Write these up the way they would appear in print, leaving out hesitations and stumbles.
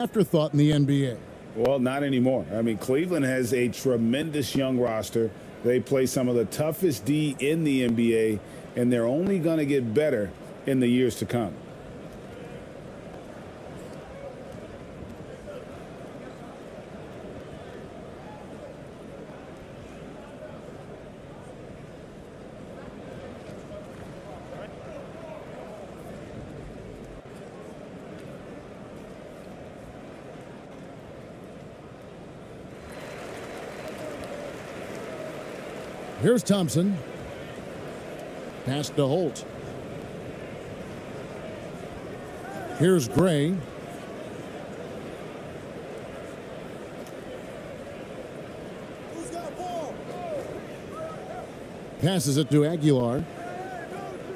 afterthought in the NBA. Well, not anymore. I mean, Cleveland has a tremendous young roster. They play some of the toughest D in the NBA, and they're only going to get better in the years to come. Here's Thompson. Pass to Holt. Here's Gray. Passes it to Aguilar.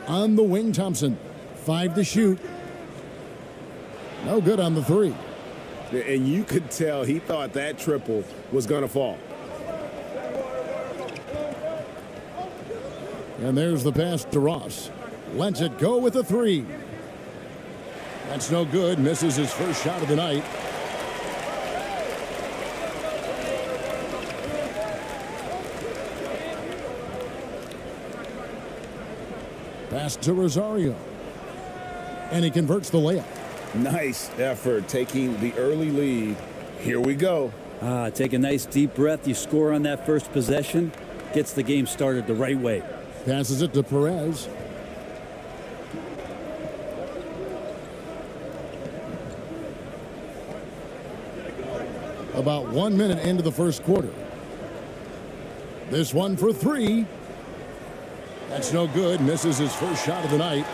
On the wing, Thompson. 5 to shoot. No good on the 3. And you could tell he thought that triple was going to fall. And there's the pass to Ross. Lets it go with a 3. That's no good. Misses his first shot of the night. Pass to Rosario. And he converts the layup. Nice effort taking the early lead. Here we go. Take a nice deep breath. You score on that first possession. Gets the game started the right way. Passes it to Perez. About 1 minute into the first quarter. This one for 3. That's no good. Misses his first shot of the night.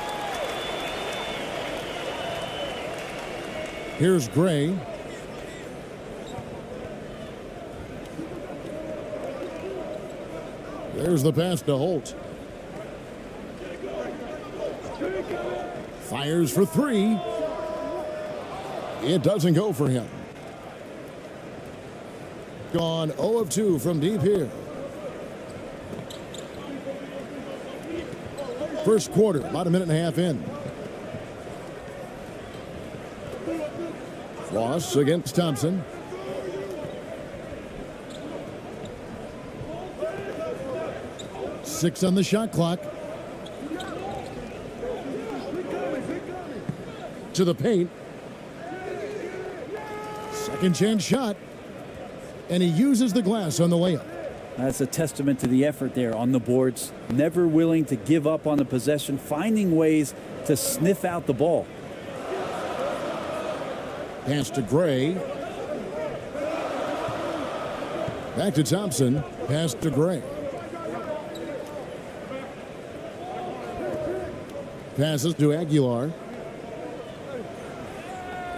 Here's Gray. There's the pass to Holt. Fires for 3. It doesn't go for him. Gone 0 of 2 from deep here. First quarter, about a minute and a half in. Ross against Thompson. Six on the shot clock. To the paint. Second chance shot. And he uses the glass on the layup. That's a testament to the effort there on the boards. Never willing to give up on the possession, finding ways to sniff out the ball. Pass to Gray. Back to Thompson. Pass to Gray. Passes to Aguilar.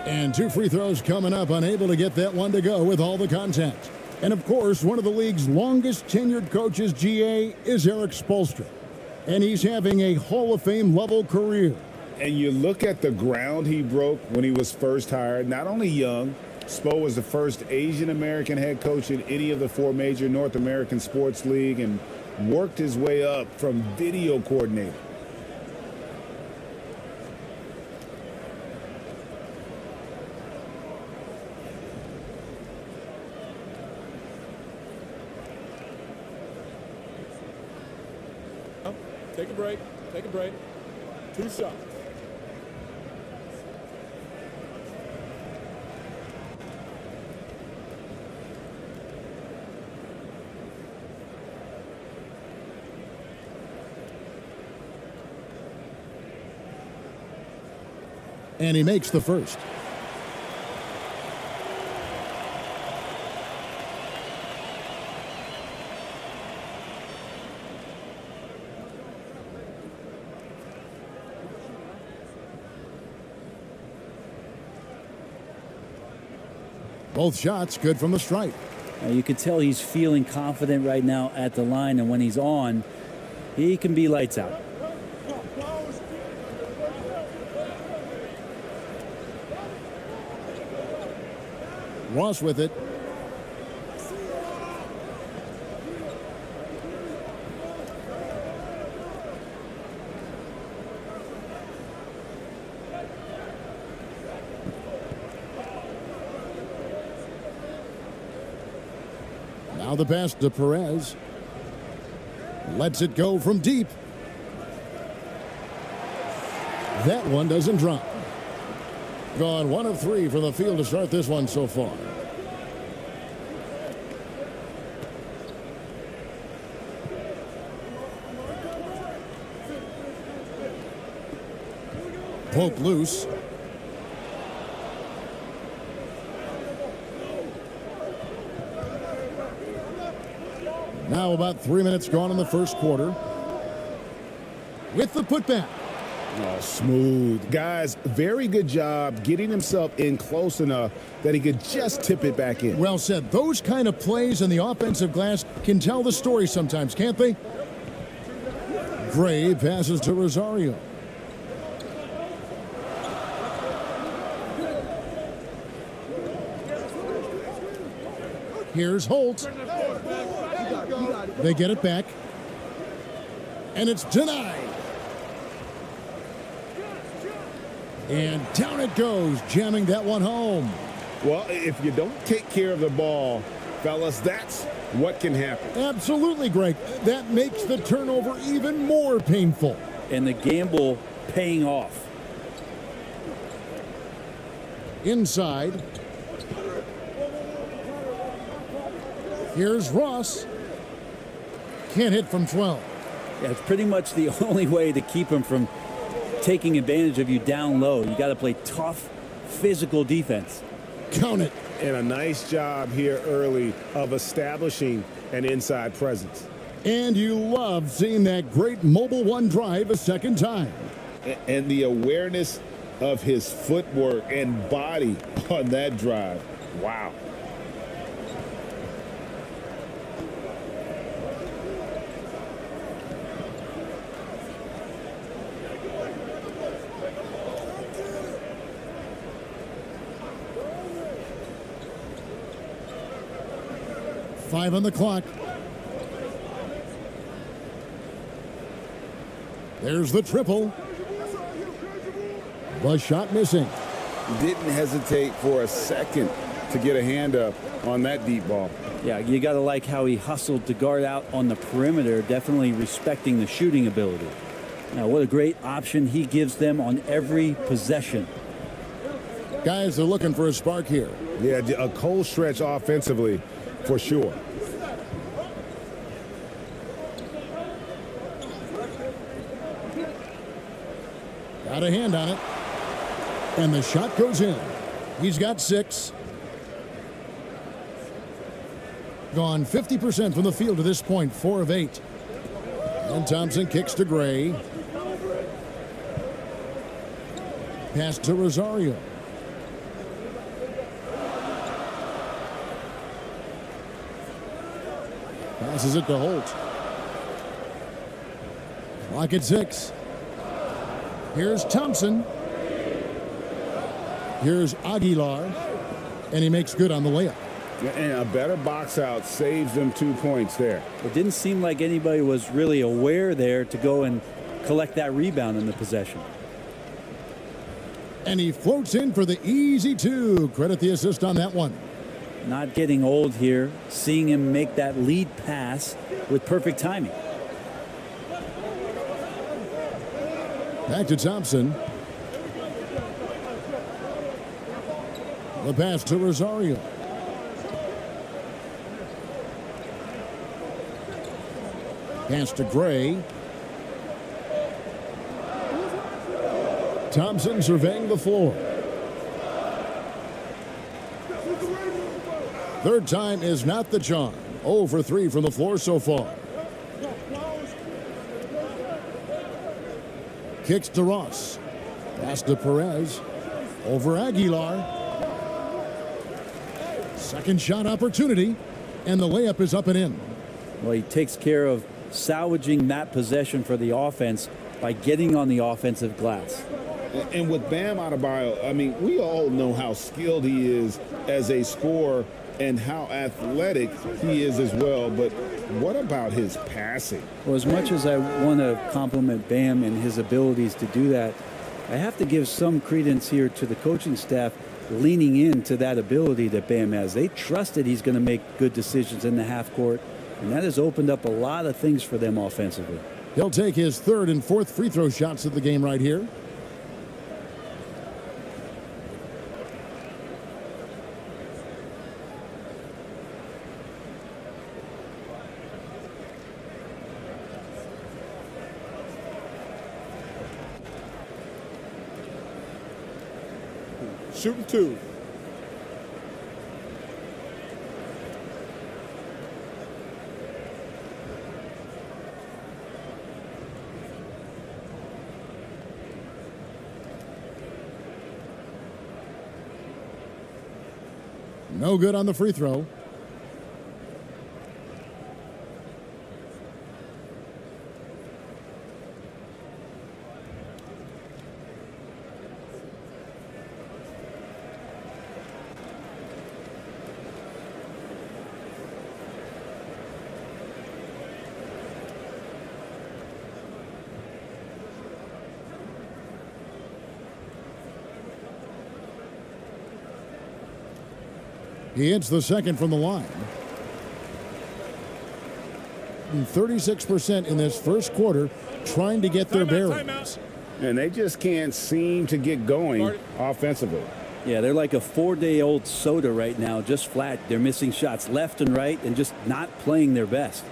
And 2 free throws coming up, unable to get that one to go with all the contact. And of course, one of the league's longest tenured coaches, GA, is Eric Spoelstra. And he's having a Hall of Fame level career. And you look at the ground he broke when he was first hired. Not only young, Spo was the first Asian American head coach in any of the 4 major North American sports league and worked his way up from video coordinator. Take a break. Take a break. 2 shots. And he makes the first. Both shots good from the stripe. You can tell he's feeling confident right now at the line, and when he's on, he can be lights out. Ross with it. Now the pass to Perez. Lets it go from deep. That one doesn't drop. Gone 1 of 3 from the field to start this one so far. Poke loose. Now about 3 minutes gone in the first quarter. With the putback. Oh, smooth. Guys, very good job getting himself in close enough that he could just tip it back in. Well said. Those kind of plays in the offensive glass can tell the story sometimes, can't they? Gray passes to Rosario. Here's Holt. They get it back. And it's denied. And down it goes, jamming that one home. Well, if you don't take care of the ball, fellas, that's what can happen. Absolutely, Greg. That makes the turnover even more painful. And the gamble paying off. Inside. Here's Ross. Can't hit from 12. Yeah, it's pretty much the only way to keep him from taking advantage of you down low. You got to play tough, physical defense. Count it. And a nice job here early of establishing an inside presence. And you love seeing that great mobile one drive a second time. And the awareness of his footwork and body on that drive. Wow. Five on the clock. There's the triple. The shot missing. Didn't hesitate for a second to get a hand up on that deep ball. Yeah, you got to like how he hustled to guard out on the perimeter, definitely respecting the shooting ability. Now, what a great option he gives them on every possession. Guys are looking for a spark here. Yeah, a cold stretch offensively for sure. Got a hand on it. And the shot goes in. He's got 6. Gone 50% from the field to this point, 4 of 8. And Thompson kicks to Gray. Pass to Rosario. Passes it to Holt. Clock at 6. Here's Thompson. Here's Aguilar. And he makes good on the layup. And a better box out saves them 2 points there. It didn't seem like anybody was really aware there to go and collect that rebound in the possession. And he floats in for the easy 2. Credit the assist on that one. Not getting old here, seeing him make that lead pass with perfect timing. Back to Thompson. The pass to Rosario. Pass to Gray. Thompson surveying the floor. Third time is not the charm. 0 for 3 from the floor so far. Kicks to Ross. Pass to Perez. Over Aguilar. Second shot opportunity. And the layup is up and in. Well, he takes care of salvaging that possession for the offense by getting on the offensive glass. And with Bam Adebayo, I mean, we all know how skilled he is as a scorer and how athletic he is as well. But what about his passing? Well, as much as I want to compliment Bam and his abilities to do that, I have to give some credence here to the coaching staff. leaning into that ability that Bam has. They trusted he's going to make good decisions in the half court, and that has opened up a lot of things for them offensively. He'll take his third and fourth free throw shots of the game right here. Shooting two. No good on the free throw. He hits the second from the line. 36% in this first quarter, trying to get their bearings. And they just can't seem to get going offensively. Yeah, they're like a 4-day-old soda right now, just flat. They're missing shots left and right and just not playing their best.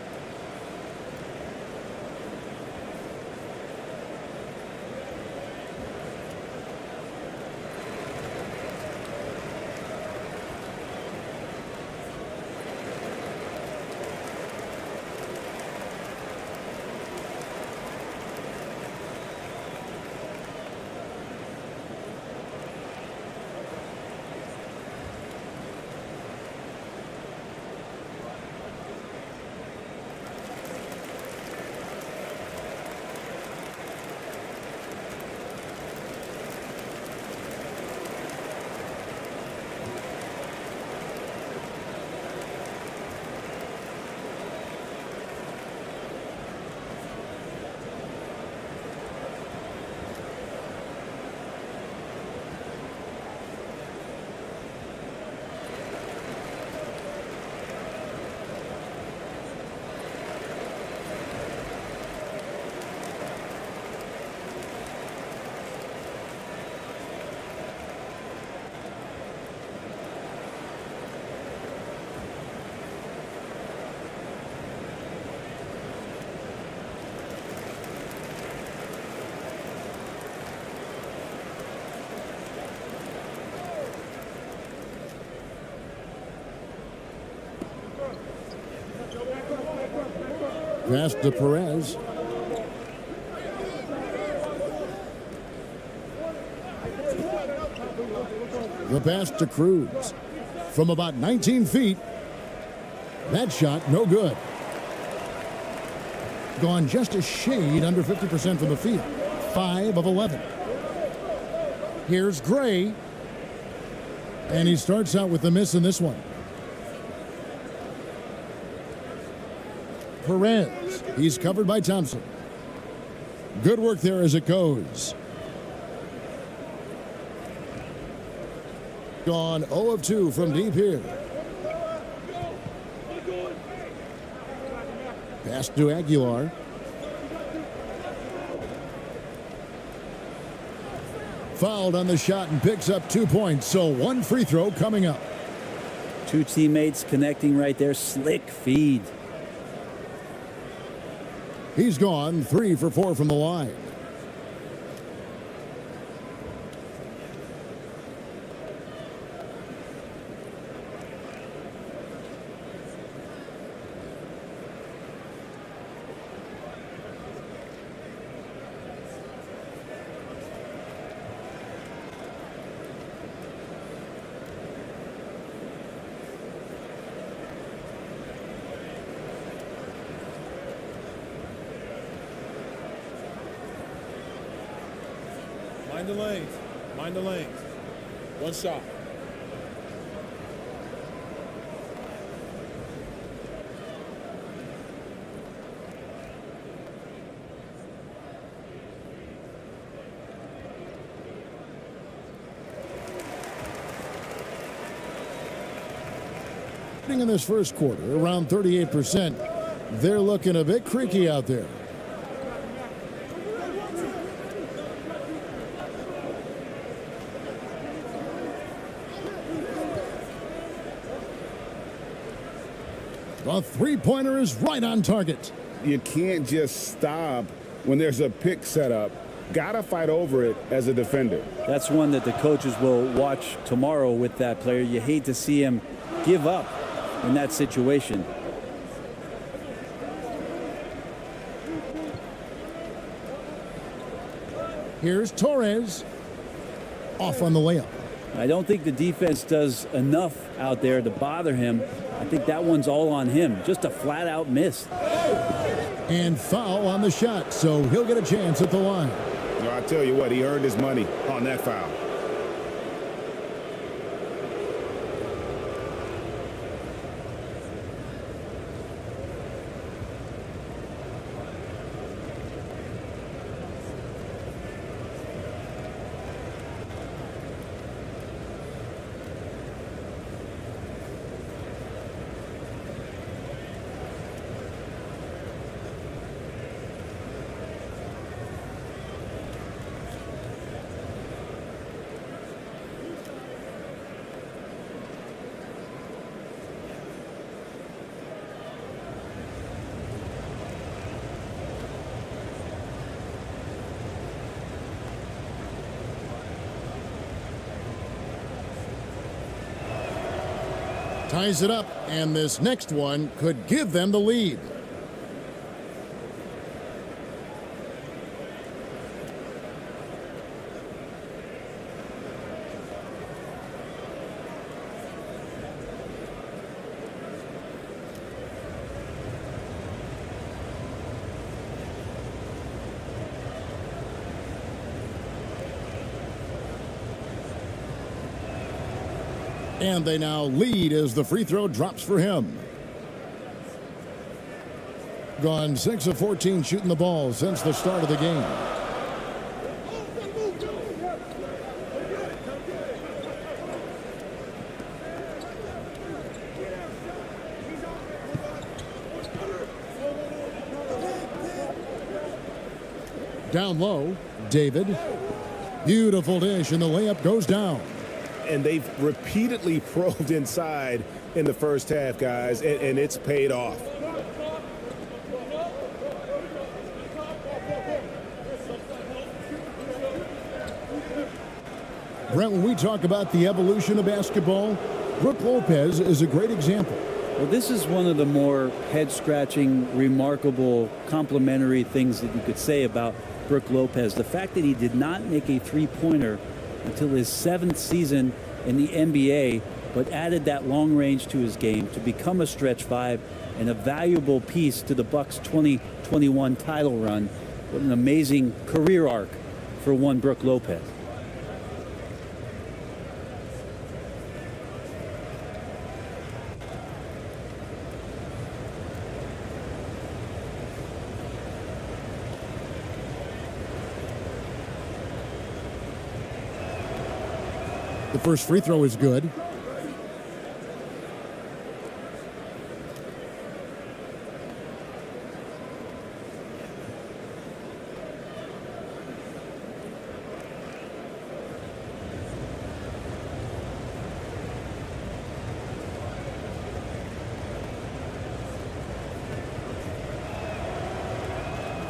Pass to Perez. The pass to Cruz. From about 19 feet. That shot, no good. Gone just a shade under 50% from the field. 5 of 11. Here's Gray. And he starts out with the miss in this one. Perez. He's covered by Thompson. Good work there as it goes. Gone 0 of 2 from deep here. Pass to Aguilar. Fouled on the shot and picks up 2 points, so 1 free throw coming up. 2 teammates connecting right there. Slick feed. He's gone 3 for 4 from the line. Mind the lanes. Mind the lanes. 1 shot. In this first quarter, around 38%. They're looking a bit creaky out there. The three-pointer is right on target. You can't just stop when there's a pick set up. Gotta fight over it as a defender. That's one that the coaches will watch tomorrow with that player. You hate to see him give up in that situation. Here's Torres. Off on the layup. I don't think the defense does enough out there to bother him. I think that one's all on him. Just a flat-out miss. And foul on the shot, so he'll get a chance at the line. No, I tell you what, he earned his money on that foul. Ties it up, and this next one could give them the lead. And they now lead as the free throw drops for him. Gone 6 of 14 shooting the ball since the start of the game. Down low, David. Beautiful dish, and the layup goes down. And they've repeatedly probed inside in the first half, guys, and it's paid off. Brent, when we talk about the evolution of basketball, Brook Lopez is a great example. Well, this is one of the more head-scratching, remarkable, complimentary things that you could say about Brook Lopez. The fact that he did not make a three-pointer until his 7th season in the NBA, but added that long range to his game to become a stretch 5 and a valuable piece to the Bucks' 2021 title run. What an amazing career arc for one Brook Lopez. The first free throw is good.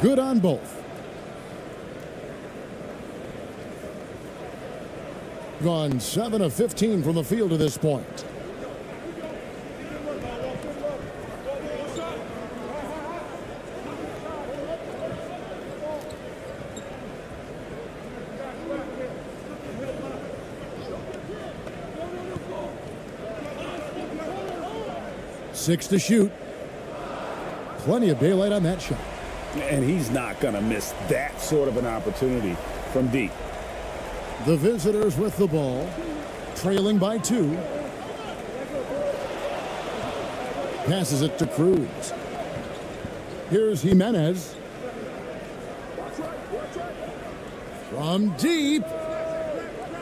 Good on both. Gone 7 of 15 from the field to this point. Six to shoot. Plenty of daylight on that shot. And he's not going to miss that sort of an opportunity from deep. The visitors with the ball, trailing by 2. Passes it to Cruz. Here's Jimenez. From deep.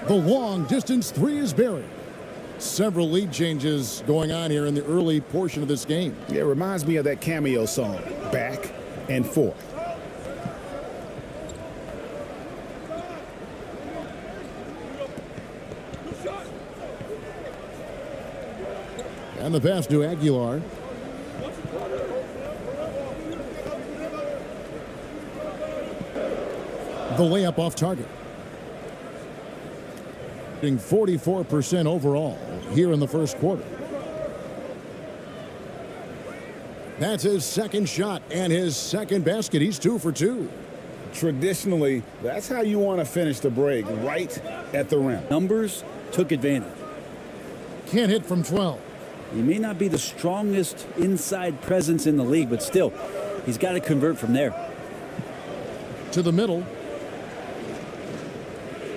The long distance 3 is buried. Several lead changes going on here in the early portion of this game. Yeah, it reminds me of that Cameo song, Back and Forth. And the pass to Aguilar. The layup off target. 44% overall here in the first quarter. That's his second shot and his second basket. He's 2 for 2. Traditionally, that's how you want to finish the break, right at the rim. Numbers took advantage. Can't hit from 12. He may not be the strongest inside presence in the league, but still, he's got to convert from there. To the middle.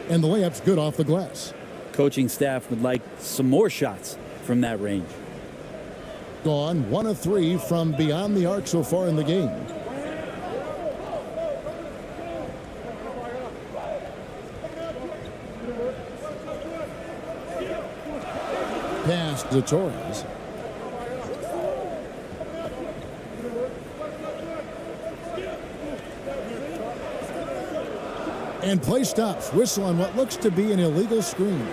And the layup's good off the glass. Coaching staff would like some more shots from that range. Gone 1 of 3 from beyond the arc so far in the game. Pass to Torres. And play stops. Whistle on what looks to be an illegal screen.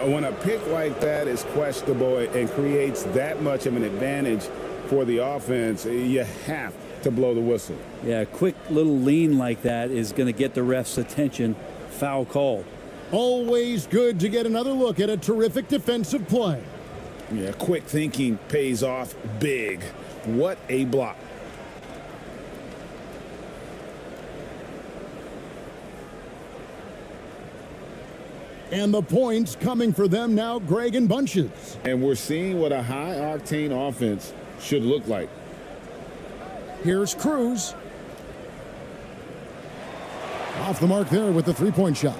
When a pick like that is questionable and creates that much of an advantage for the offense, you have to blow the whistle. Yeah, a quick little lean like that is going to get the ref's attention. Foul call. Always good to get another look at a terrific defensive play. Yeah, quick thinking pays off big. What a block. And the points coming for them now, Greg, in bunches. And we're seeing what a high-octane offense should look like. Here's Cruz. Off the mark there with the three-point shot.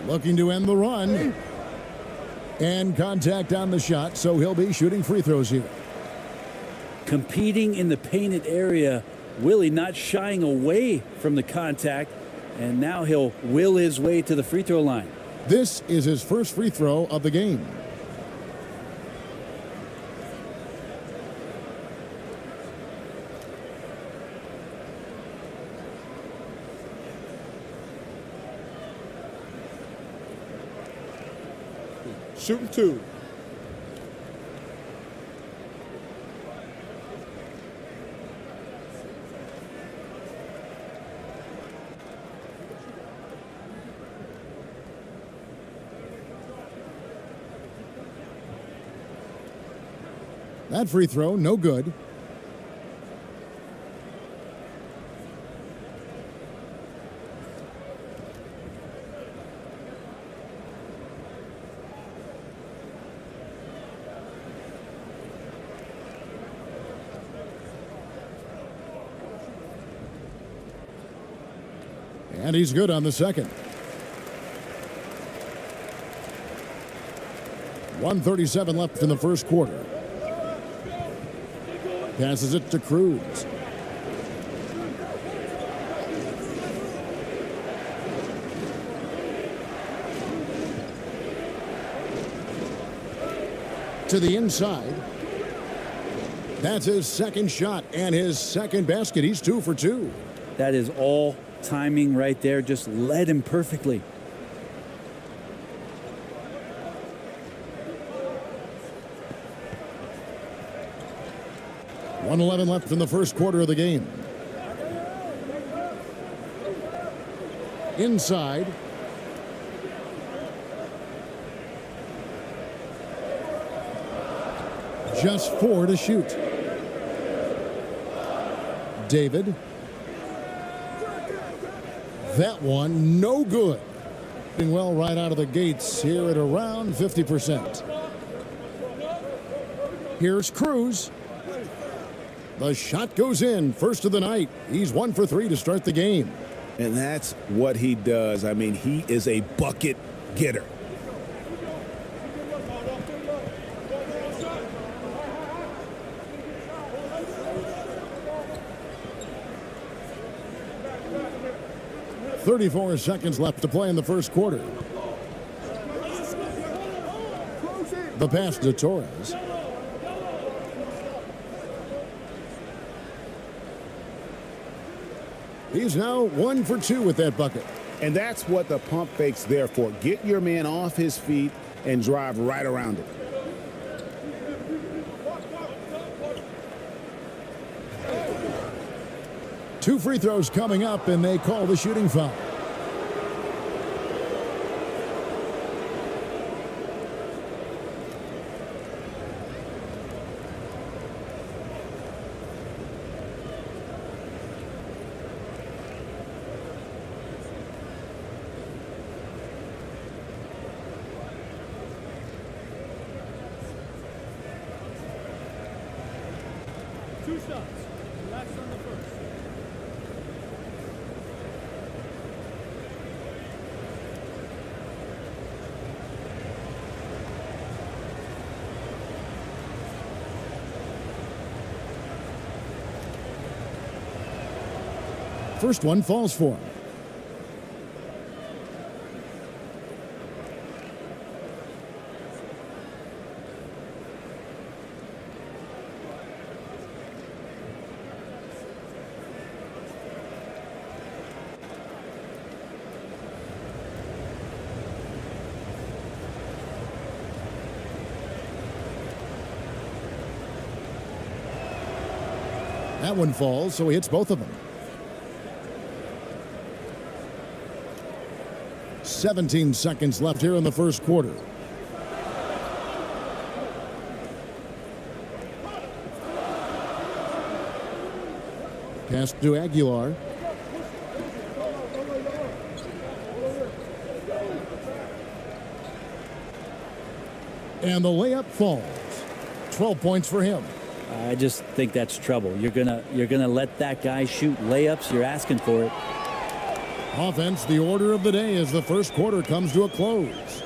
Looking to end the run. And contact on the shot, so he'll be shooting free throws here. Competing in the painted area, Willie not shying away from the contact, and now he'll will his way to the free throw line. This is his first free throw of the game. Shooting 2. That free throw, no good. And he's good on the second. 1:37 left in the first quarter. Passes it to Cruz. To the inside. That's his second shot and his second basket. He's 2 for 2. That is all timing right there. Just led him perfectly. .111 left in the first quarter of the game. Inside. Just 4 to shoot. David. That one, no good. Doing well right out of the gates here at around 50%. Here's Cruz. The shot goes in, first of the night. He's 1 for 3 to start the game. And that's what he does. I mean, he is a bucket getter. 34 seconds left to play in the first quarter. The pass to Torres. He's now 1 for 2 with that bucket. And that's what the pump fake's there for. Get your man off his feet and drive right around it. Two free throws coming up, and they call the shooting foul. Two shots. Relax on the first. First one falls for him. That one falls, so he hits both of them. 17 seconds left here in the first quarter. Pass to Aguilar. And the layup falls. 12 points for him. I just think that's trouble. You're gonna let that guy shoot layups. You're asking for it. Offense, the order of the day as the first quarter comes to a close.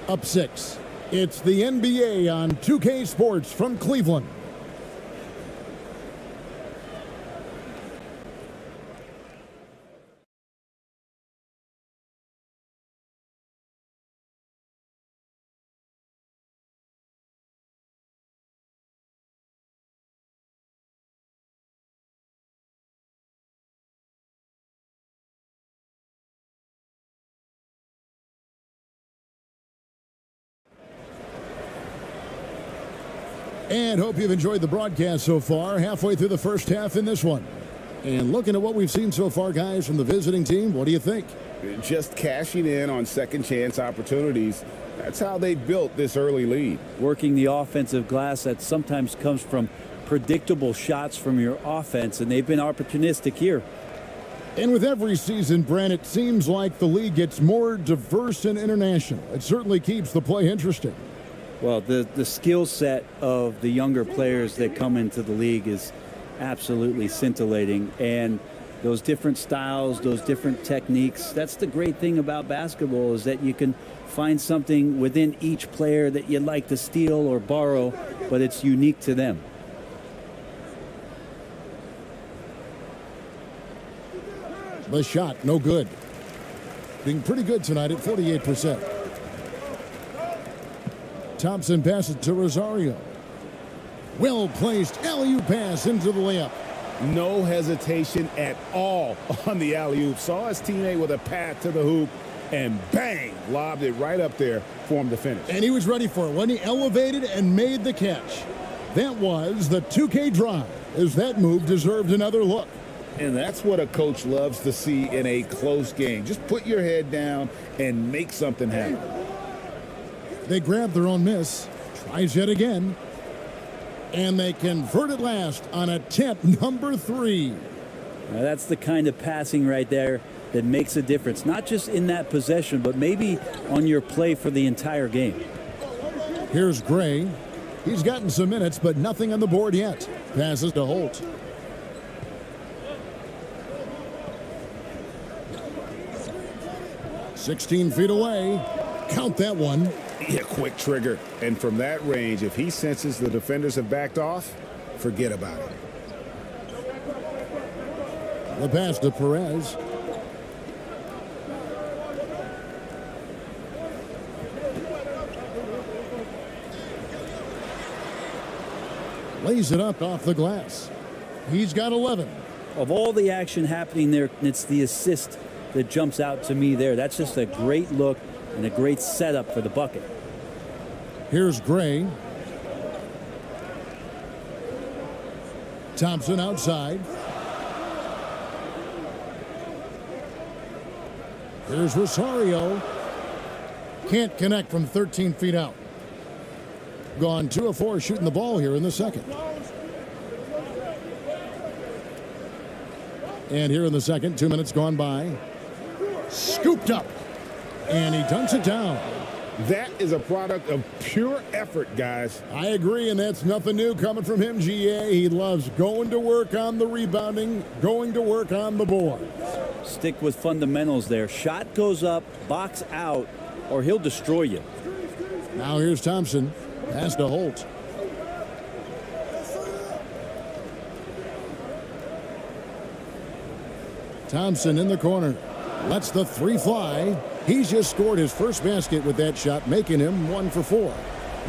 Up 6. It's the NBA on 2K Sports from Cleveland. And hope you've enjoyed the broadcast so far. Halfway through the first half in this one. And looking at what we've seen so far, guys, from the visiting team, what do you think? Just cashing in on second chance opportunities. That's how they built this early lead. Working the offensive glass that sometimes comes from predictable shots from your offense, and they've been opportunistic here. And with every season, Bryan, it seems like the league gets more diverse and international. It certainly keeps the play interesting. Well, the skill set of the younger players that come into the league is absolutely scintillating. And those different styles, those different techniques, that's the great thing about basketball, is that you can find something within each player that you'd like to steal or borrow, but it's unique to them. The shot, no good. Being pretty good tonight at 48%. Thompson passes to Rosario. Well-placed alley-oop pass into the layup. No hesitation at all on the alley-oop. Saw his teammate with a path to the hoop, and bang, lobbed it right up there for him to finish. And he was ready for it when he elevated and made the catch. That was the 2K drive, as that move deserved another look. And that's what a coach loves to see in a close game. Just put your head down and make something happen. They grab their own miss. Tries yet again. And they convert it last on attempt number 3. Now that's the kind of passing right there that makes a difference. Not just in that possession, but maybe on your play for the entire game. Here's Gray. He's gotten some minutes, but nothing on the board yet. Passes to Holt. "16 feet away." Count that one. Yeah, quick trigger. And from that range, if he senses the defenders have backed off, forget about it. The pass to Perez. Lays it up off the glass. He's got 11. Of all the action happening there, it's the assist that jumps out to me there. That's just a great look and a great setup for the bucket. Here's Gray. Thompson outside. Here's Rosario. Can't connect from 13 feet out. Gone 2 of 4 shooting the ball here in the second. And here in the second, 2 minutes gone by. Scooped up. And he dunks it down. That is a product of pure effort, guys. I agree, and that's nothing new coming from him, GA. He loves going to work on the rebounding, going to work on the board. Stick with fundamentals there. Shot goes up, box out, or he'll destroy you. Now here's Thompson. Pass to Holt. Thompson in the corner. Lets the 3 fly. He's just scored his first basket with that shot, making him 1 for 4.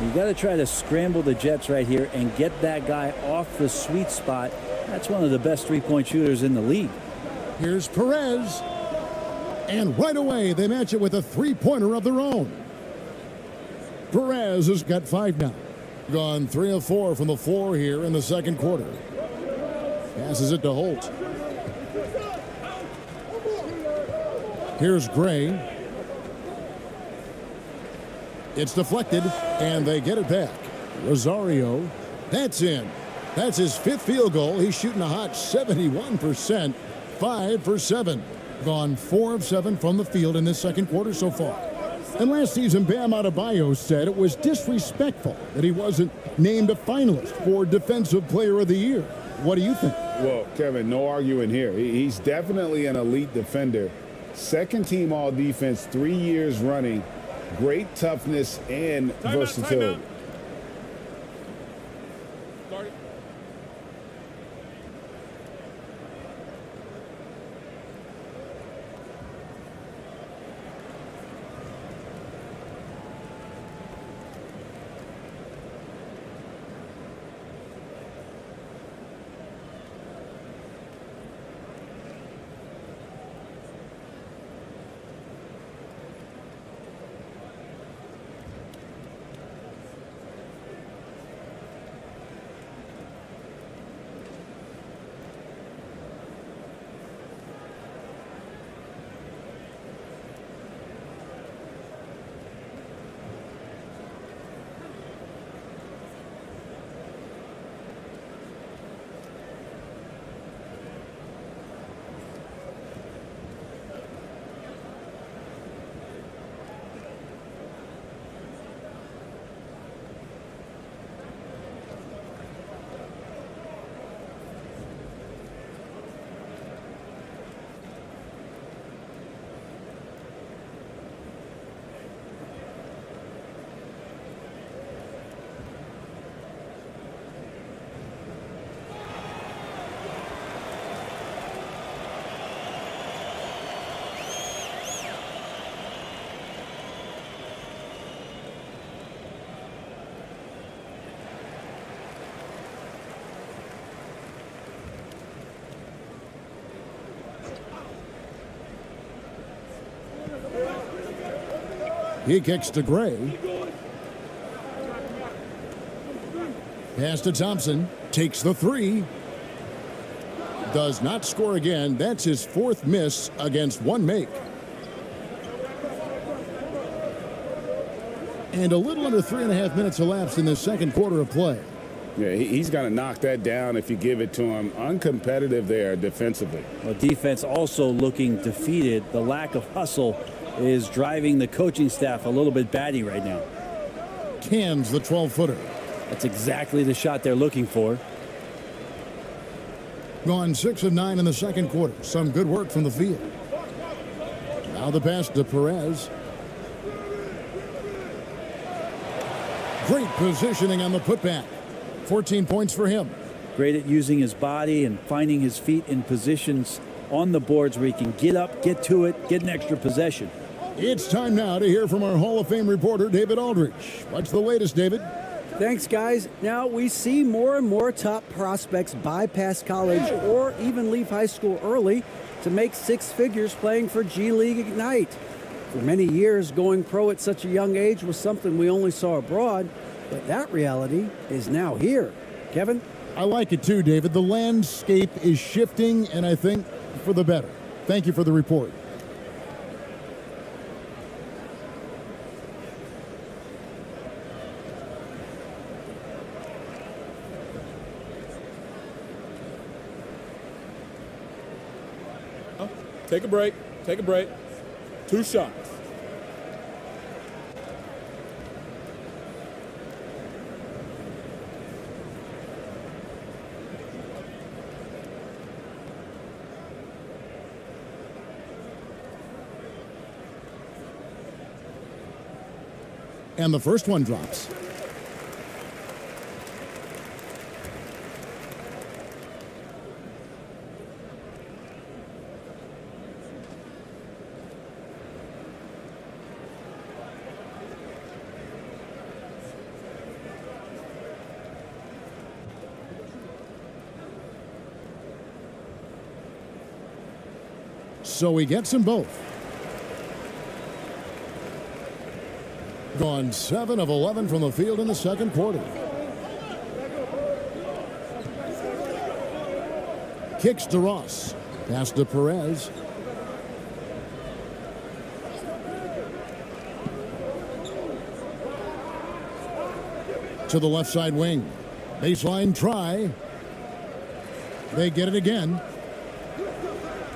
You got to try to scramble the Jets right here and get that guy off the sweet spot. That's one of the best three-point shooters in the league. Here's Perez. And right away, they match it with a three-pointer of their own. Perez has got 5 now. Gone 3 of 4 from the floor here in the second quarter. Passes it to Holt. Here's Gray. It's deflected, and they get it back. Rosario, that's in. That's his 5th field goal. He's shooting a hot 71%, 5 for 7. Gone 4 of 7 from the field in this second quarter so far. And last season, Bam Adebayo said it was disrespectful that he wasn't named a finalist for Defensive Player of the Year. What do you think? Well, Kevin, no arguing here. He's definitely an elite defender. Second team all defense 3 years running. Great toughness and versatility. He kicks to Gray. Pass to Thompson. Takes the 3. Does not score again. That's his 4th miss against 1 make. And a little under 3.5 minutes elapsed in the second quarter of play. Yeah, he's going to knock that down if you give it to him. Uncompetitive there defensively. Well, defense also looking defeated. The lack of hustle is driving the coaching staff a little bit batty right now. Cans the 12-footer. That's exactly the shot they're looking for. Gone 6 of 9 in the second quarter. Some good work from the field. Now the pass to Perez. Great positioning on the putback. 14 points for him. Great at using his body and finding his feet in positions on the boards where he can get up, get to it, get an extra possession. It's time now to hear from our Hall of Fame reporter, David Aldridge. What's the latest, David? Thanks, guys. Now, we see more and more top prospects bypass college or even leave high school early to make six figures playing for G League Ignite. For many years, going pro at such a young age was something we only saw abroad, but that reality is now here. Kevin? I like it too, David. The landscape is shifting, and I think for the better. Thank you for the report. Take a break. Take a break. 2 shots. And the first one drops. So he gets them both. Gone 7 of 11 from the field in the second quarter. Kicks to Ross. Pass to Perez. To the left side wing. Baseline try. They get it again.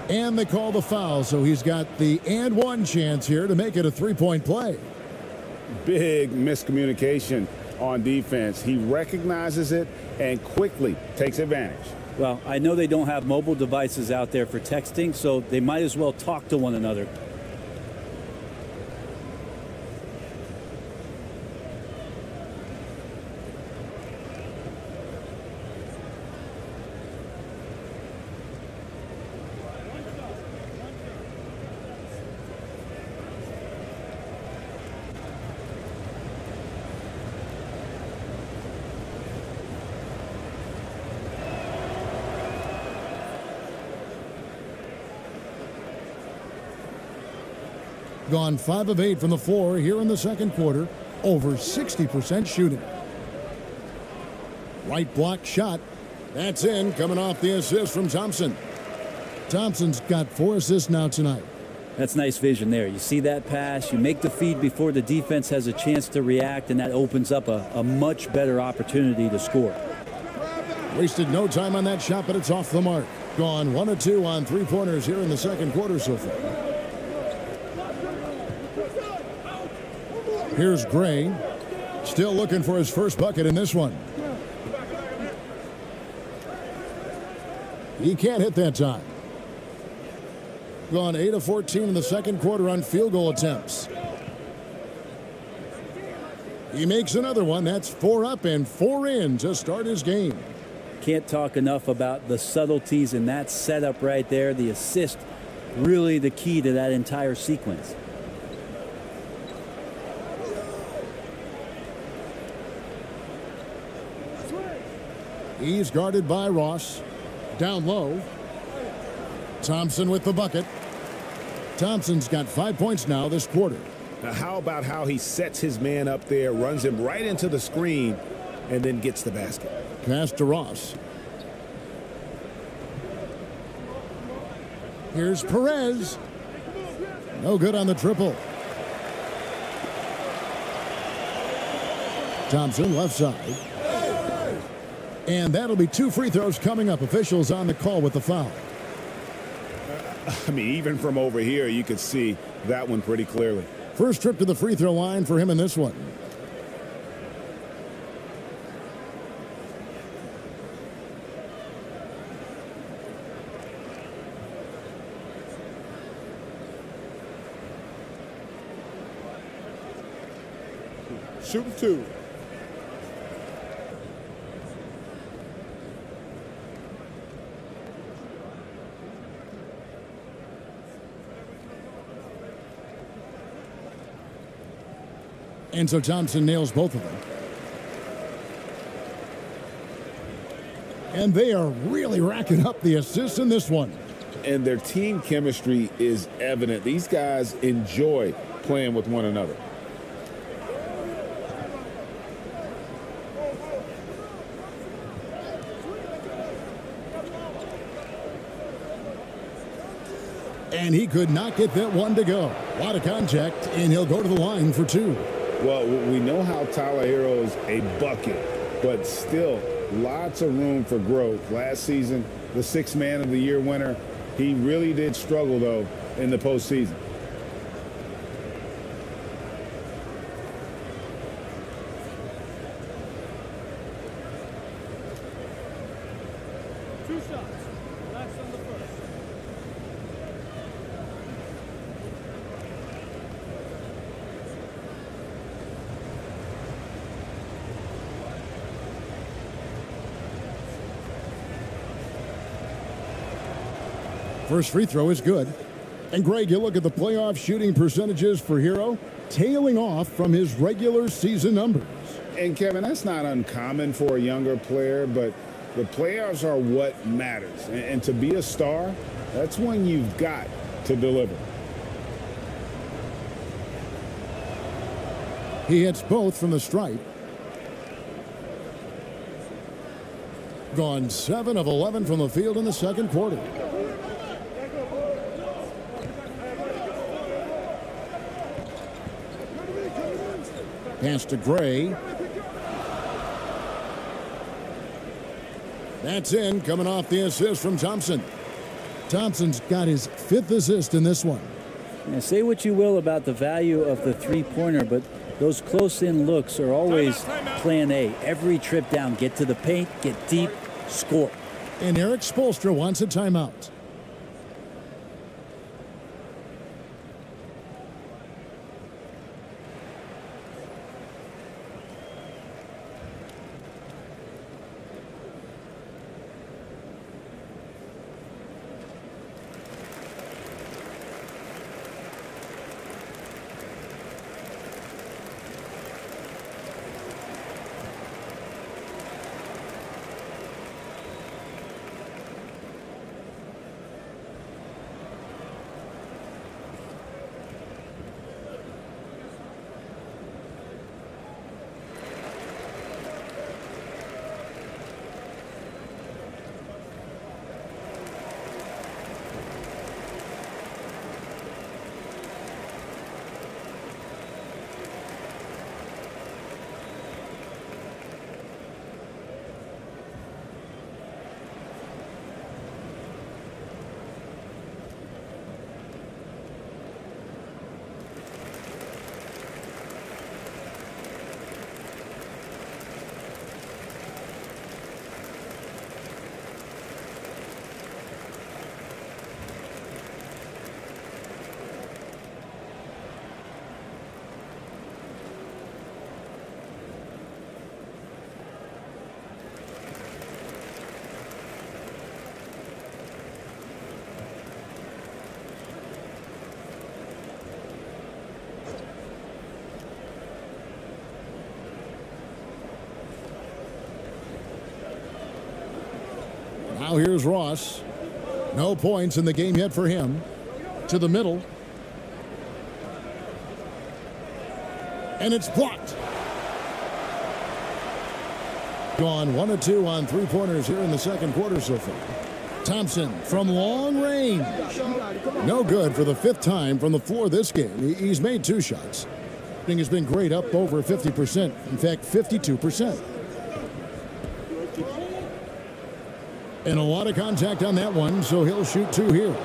And they call the foul, so he's got the and one chance here to make it a three-point play. Big miscommunication on defense. He recognizes it and quickly takes advantage. Well, I know they don't have mobile devices out there for texting, so they might as well talk to one another. Gone 5 of 8 from the floor here in the second quarter. Over 60% shooting. Right block shot. That's in, coming off the assist from Thompson. Thompson's got 4 assists now tonight. That's nice vision there. You see that pass, you make the feed before the defense has a chance to react, and that opens up a much better opportunity to score. Wasted no time on that shot, but it's off the mark. Gone 1 of 2 on three-pointers here in the second quarter so far. Here's Gray, still looking for his first bucket in this one. He can't hit that time. Gone 8 of 14 in the second quarter on field goal attempts. He makes another one. That's 4 up and 4 in to start his game. Can't talk enough about the subtleties in that setup right there. The assist, really the key to that entire sequence. He's guarded by Ross. Down low. Thompson with the bucket. Thompson's got 5 points now this quarter. Now, how about how he sets his man up there, runs him right into the screen, and then gets the basket. Pass to Ross. Here's Perez. No good on the triple. Thompson left side. And that'll be 2 free throws coming up. Officials on the call with the foul. I mean, even from over here, you could see that one pretty clearly. First trip to the free throw line for him in this one. Shooting 2. And so Thompson nails both of them. And they are really racking up the assists in this one. And their team chemistry is evident. These guys enjoy playing with one another. And he could not get that one to go. A lot of contact, and he'll go to the line for two. Well, we know how Tyler Hero's a bucket, but still lots of room for growth. Last season, the Sixth Man of the Year winner, he really did struggle, though, in the postseason. Two shots. Relax on the first. First free throw is good. And Greg, you look at the playoff shooting percentages for Hero, tailing off from his regular season numbers. And Kevin, that's not uncommon for a younger player, but the playoffs are what matters. And to be a star, that's when you've got to deliver. He hits both from the stripe. Gone 7 of 11 from the field in the second quarter. Pass to Gray. That's in, coming off the assist from Thompson. Thompson's got his 5th assist in this one. Now, say what you will about the value of the three-pointer, but those close-in looks are always plan A. Every trip down, get to the paint, get deep, score. And Eric Spoelstra wants a timeout. Now here's Ross. No points in the game yet for him. To the middle. And it's blocked. Gone 1 of 2 on three-pointers here in the second quarter so far. Thompson from long range. No good for the 5th time from the floor this game. He's made 2 shots. Shooting has been great, up over 50%. In fact, 52%. And a lot of contact on that one, so he'll shoot 2 here.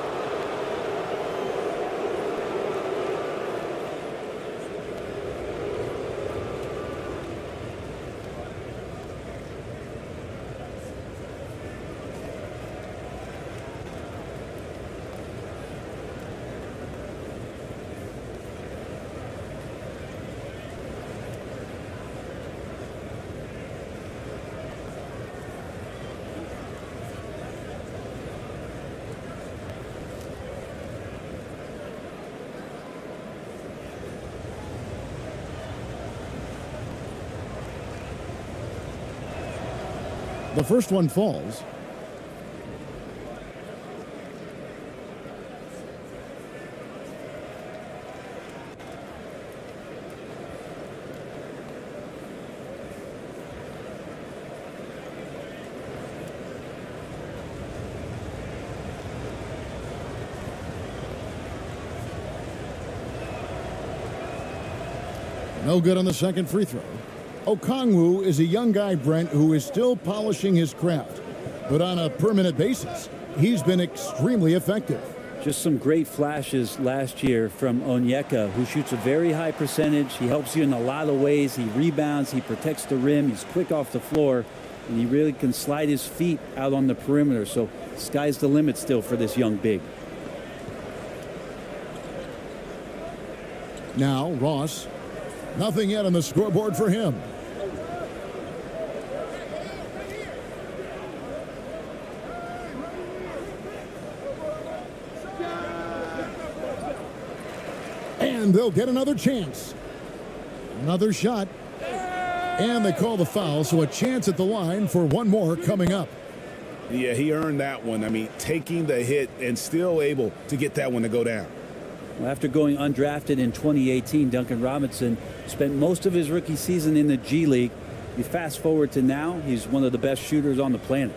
The first one falls. No good on the second free throw. Okongwu is a young guy, Brent, who is still polishing his craft. But on a permanent basis, he's been extremely effective. Just some great flashes last year from Onyeka, who shoots a very high percentage. He helps you in a lot of ways. He rebounds, he protects the rim, he's quick off the floor, and he really can slide his feet out on the perimeter. So sky's the limit still for this young big. Now, Ross. Nothing yet on the scoreboard for him. And they'll get another chance. Another shot. And they call the foul, so a chance at the line for one more coming up. Yeah, he earned that one. I mean, taking the hit and still able to get that one to go down. Well, after going undrafted in 2018, Duncan Robinson spent most of his rookie season in the G League. You fast forward to now, he's one of the best shooters on the planet.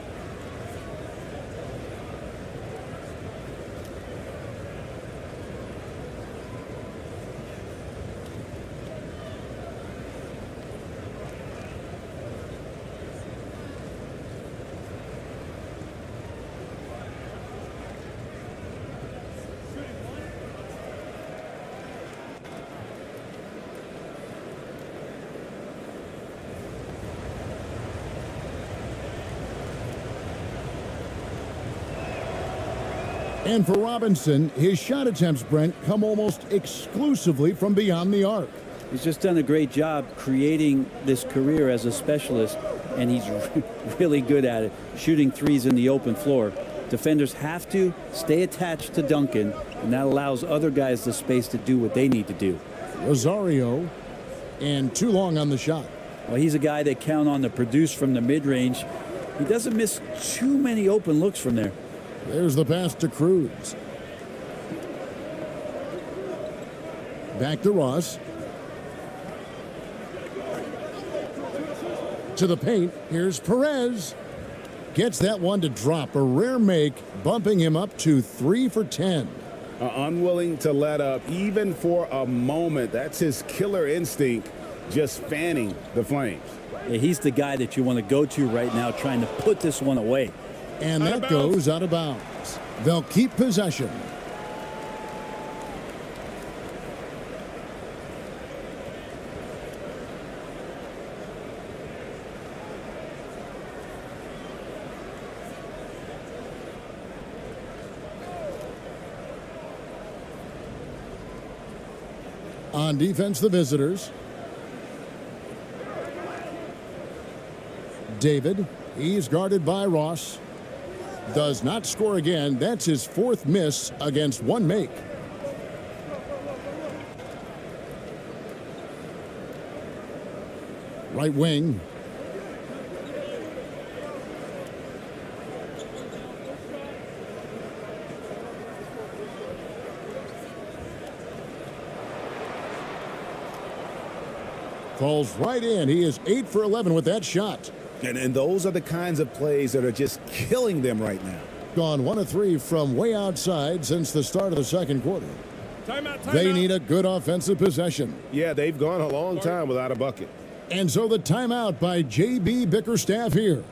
And for Robinson, his shot attempts, Brent, come almost exclusively from beyond the arc. He's just done a great job creating this career as a specialist, and he's really good at it, shooting threes in the open floor. Defenders have to stay attached to Duncan, and that allows other guys the space to do what they need to do. Rosario, and too long on the shot. Well, he's a guy they count on to produce from the mid-range. He doesn't miss too many open looks from there. There's the pass to Cruz. Back to Ross. To the paint. Here's Perez. Gets that one to drop. A rare make, bumping him up to 3 for 10. Unwilling to let up, even for a moment. That's his killer instinct, just fanning the flames. Yeah, he's the guy that you want to go to right now, trying to put this one away. And that goes out of bounds. They'll keep possession. On defense, the visitors. David, he's guarded by Ross. Does not score again. That's his fourth miss against one make. Right wing. Falls right in. He is 8 for 11 with that shot. And those are the kinds of plays that are just killing them right now. Gone 1 of 3 from way outside since the start of the second quarter. Timeout, timeout. They need a good offensive possession. Yeah, they've gone a long time without a bucket. And so the timeout by J.B. Bickerstaff here.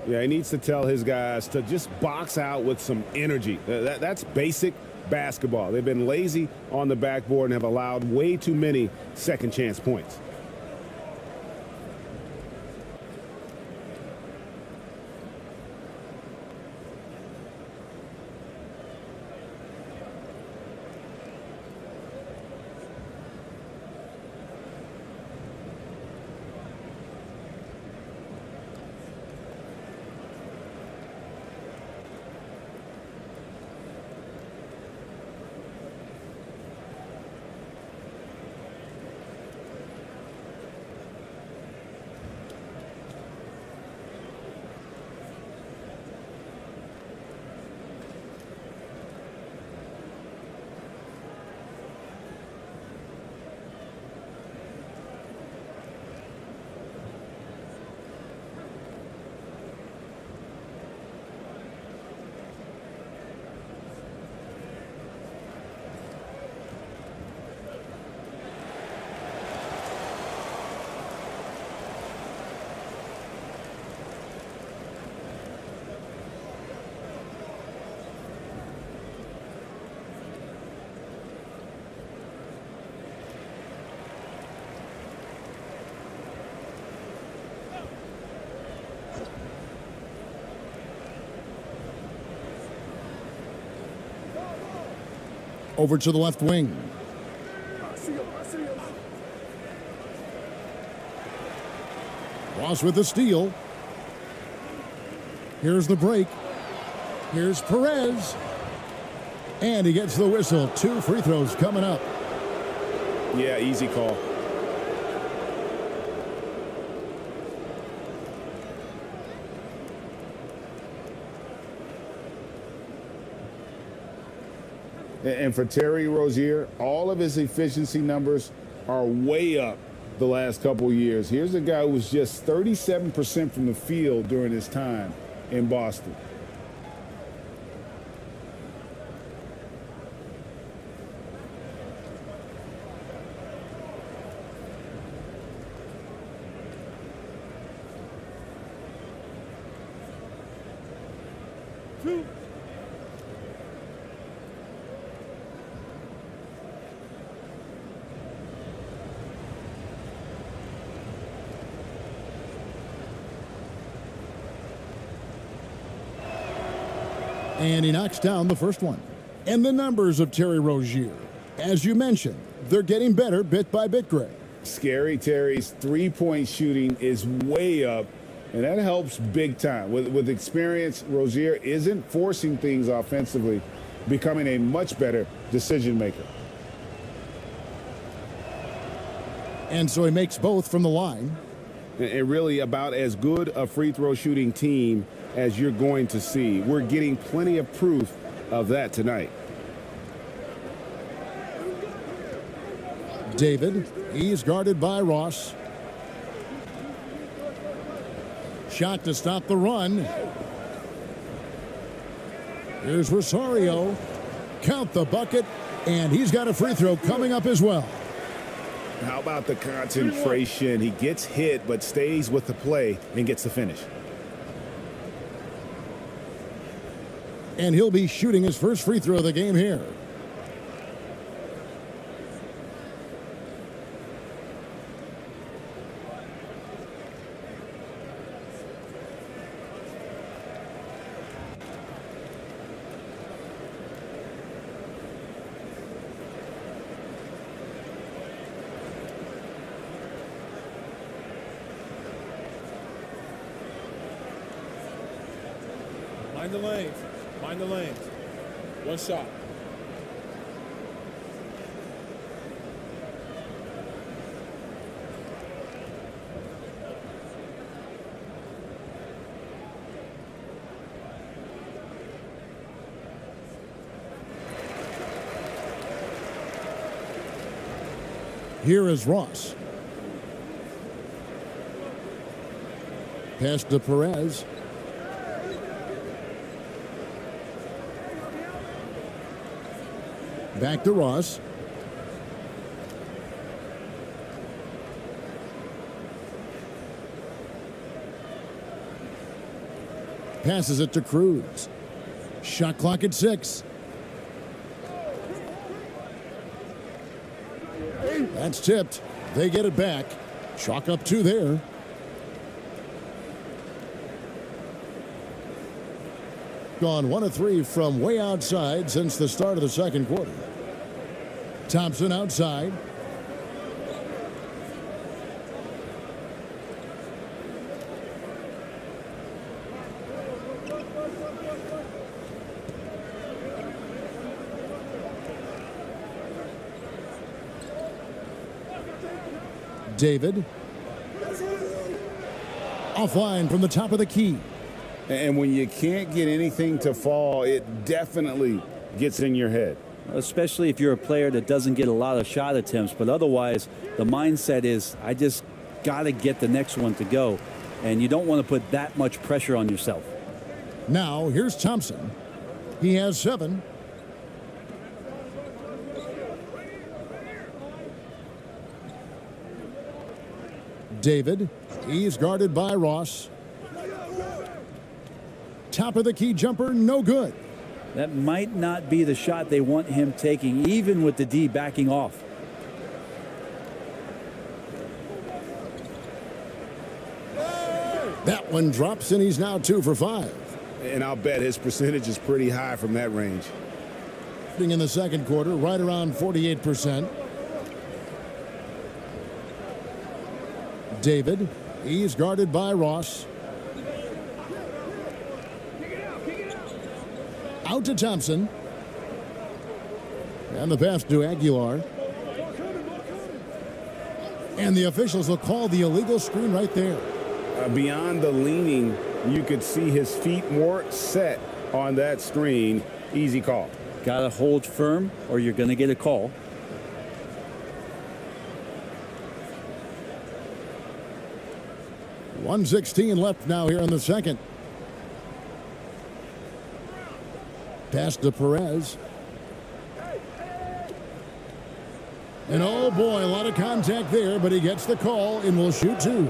Yeah, he needs to tell his guys to just box out with some energy. That's basic basketball. They've been lazy on the backboard and have allowed way too many second chance points. Over to the left wing. Ross with the steal. Here's the break. Here's Perez. And he gets the whistle. 2 free throws coming up. Yeah, easy call. And for Terry Rozier, all of his efficiency numbers are way up the last couple years. Here's a guy who was just 37% from the field during his time in Boston. And he knocks down the first one. And the numbers of Terry Rozier, as you mentioned, they're getting better bit by bit, Greg. Scary Terry's three-point shooting is way up, and that helps big time. With experience, Rozier isn't forcing things offensively, becoming a much better decision maker. And so he makes both from the line. And really about as good a free throw shooting team as you're going to see. We're getting plenty of proof of that tonight. David, he's guarded by Ross. Shot to stop the run. Here's Rosario. Count the bucket, and he's got a free throw coming up as well. How about the concentration? He gets hit, but stays with the play and gets the finish. And he'll be shooting his first free throw of the game here. Mind the lanes. Mind the lanes. One shot. Here is Ross. Pass to Perez. Back to Ross. Passes it to Cruz. Shot clock at 6. That's tipped. They get it back. Chalk up 2 there. Gone 1 of 3 from way outside since the start of the second quarter. Thompson outside. David. Offline from the top of the key. And when you can't get anything to fall, it definitely gets in your head. Especially if you're a player that doesn't get a lot of shot attempts. But otherwise, the mindset is, I just got to get the next one to go. And you don't want to put that much pressure on yourself. Now, here's Thompson. He has 7. David, he's guarded by Ross. Top of the key jumper, no good. That might not be the shot they want him taking, even with the D backing off. That one drops, and he's now 2 for 5. And I'll bet his percentage is pretty high from that range. shooting in the second quarter, right around 48%. David, he's guarded by Ross. Out to Thompson. And the pass to Aguilar. And the officials will call the illegal screen right there. Beyond the leaning, you could see his feet more set on that screen. Easy call. Got to hold firm or you're going to get a call. .116 left now here in the second. Pass to Perez. And oh boy, a lot of contact there, but he gets the call and will shoot two.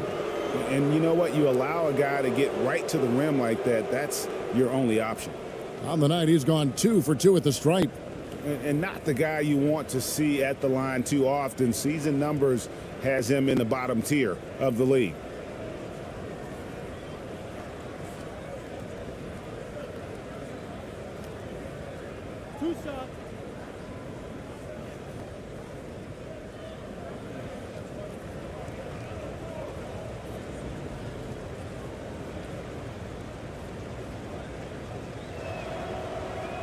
And you know what? You allow a guy to get right to the rim like that, that's your only option. On the night, he's gone 2 for 2 at the stripe. And not the guy you want to see at the line too often. Season numbers has him in the bottom tier of the league. Two shots.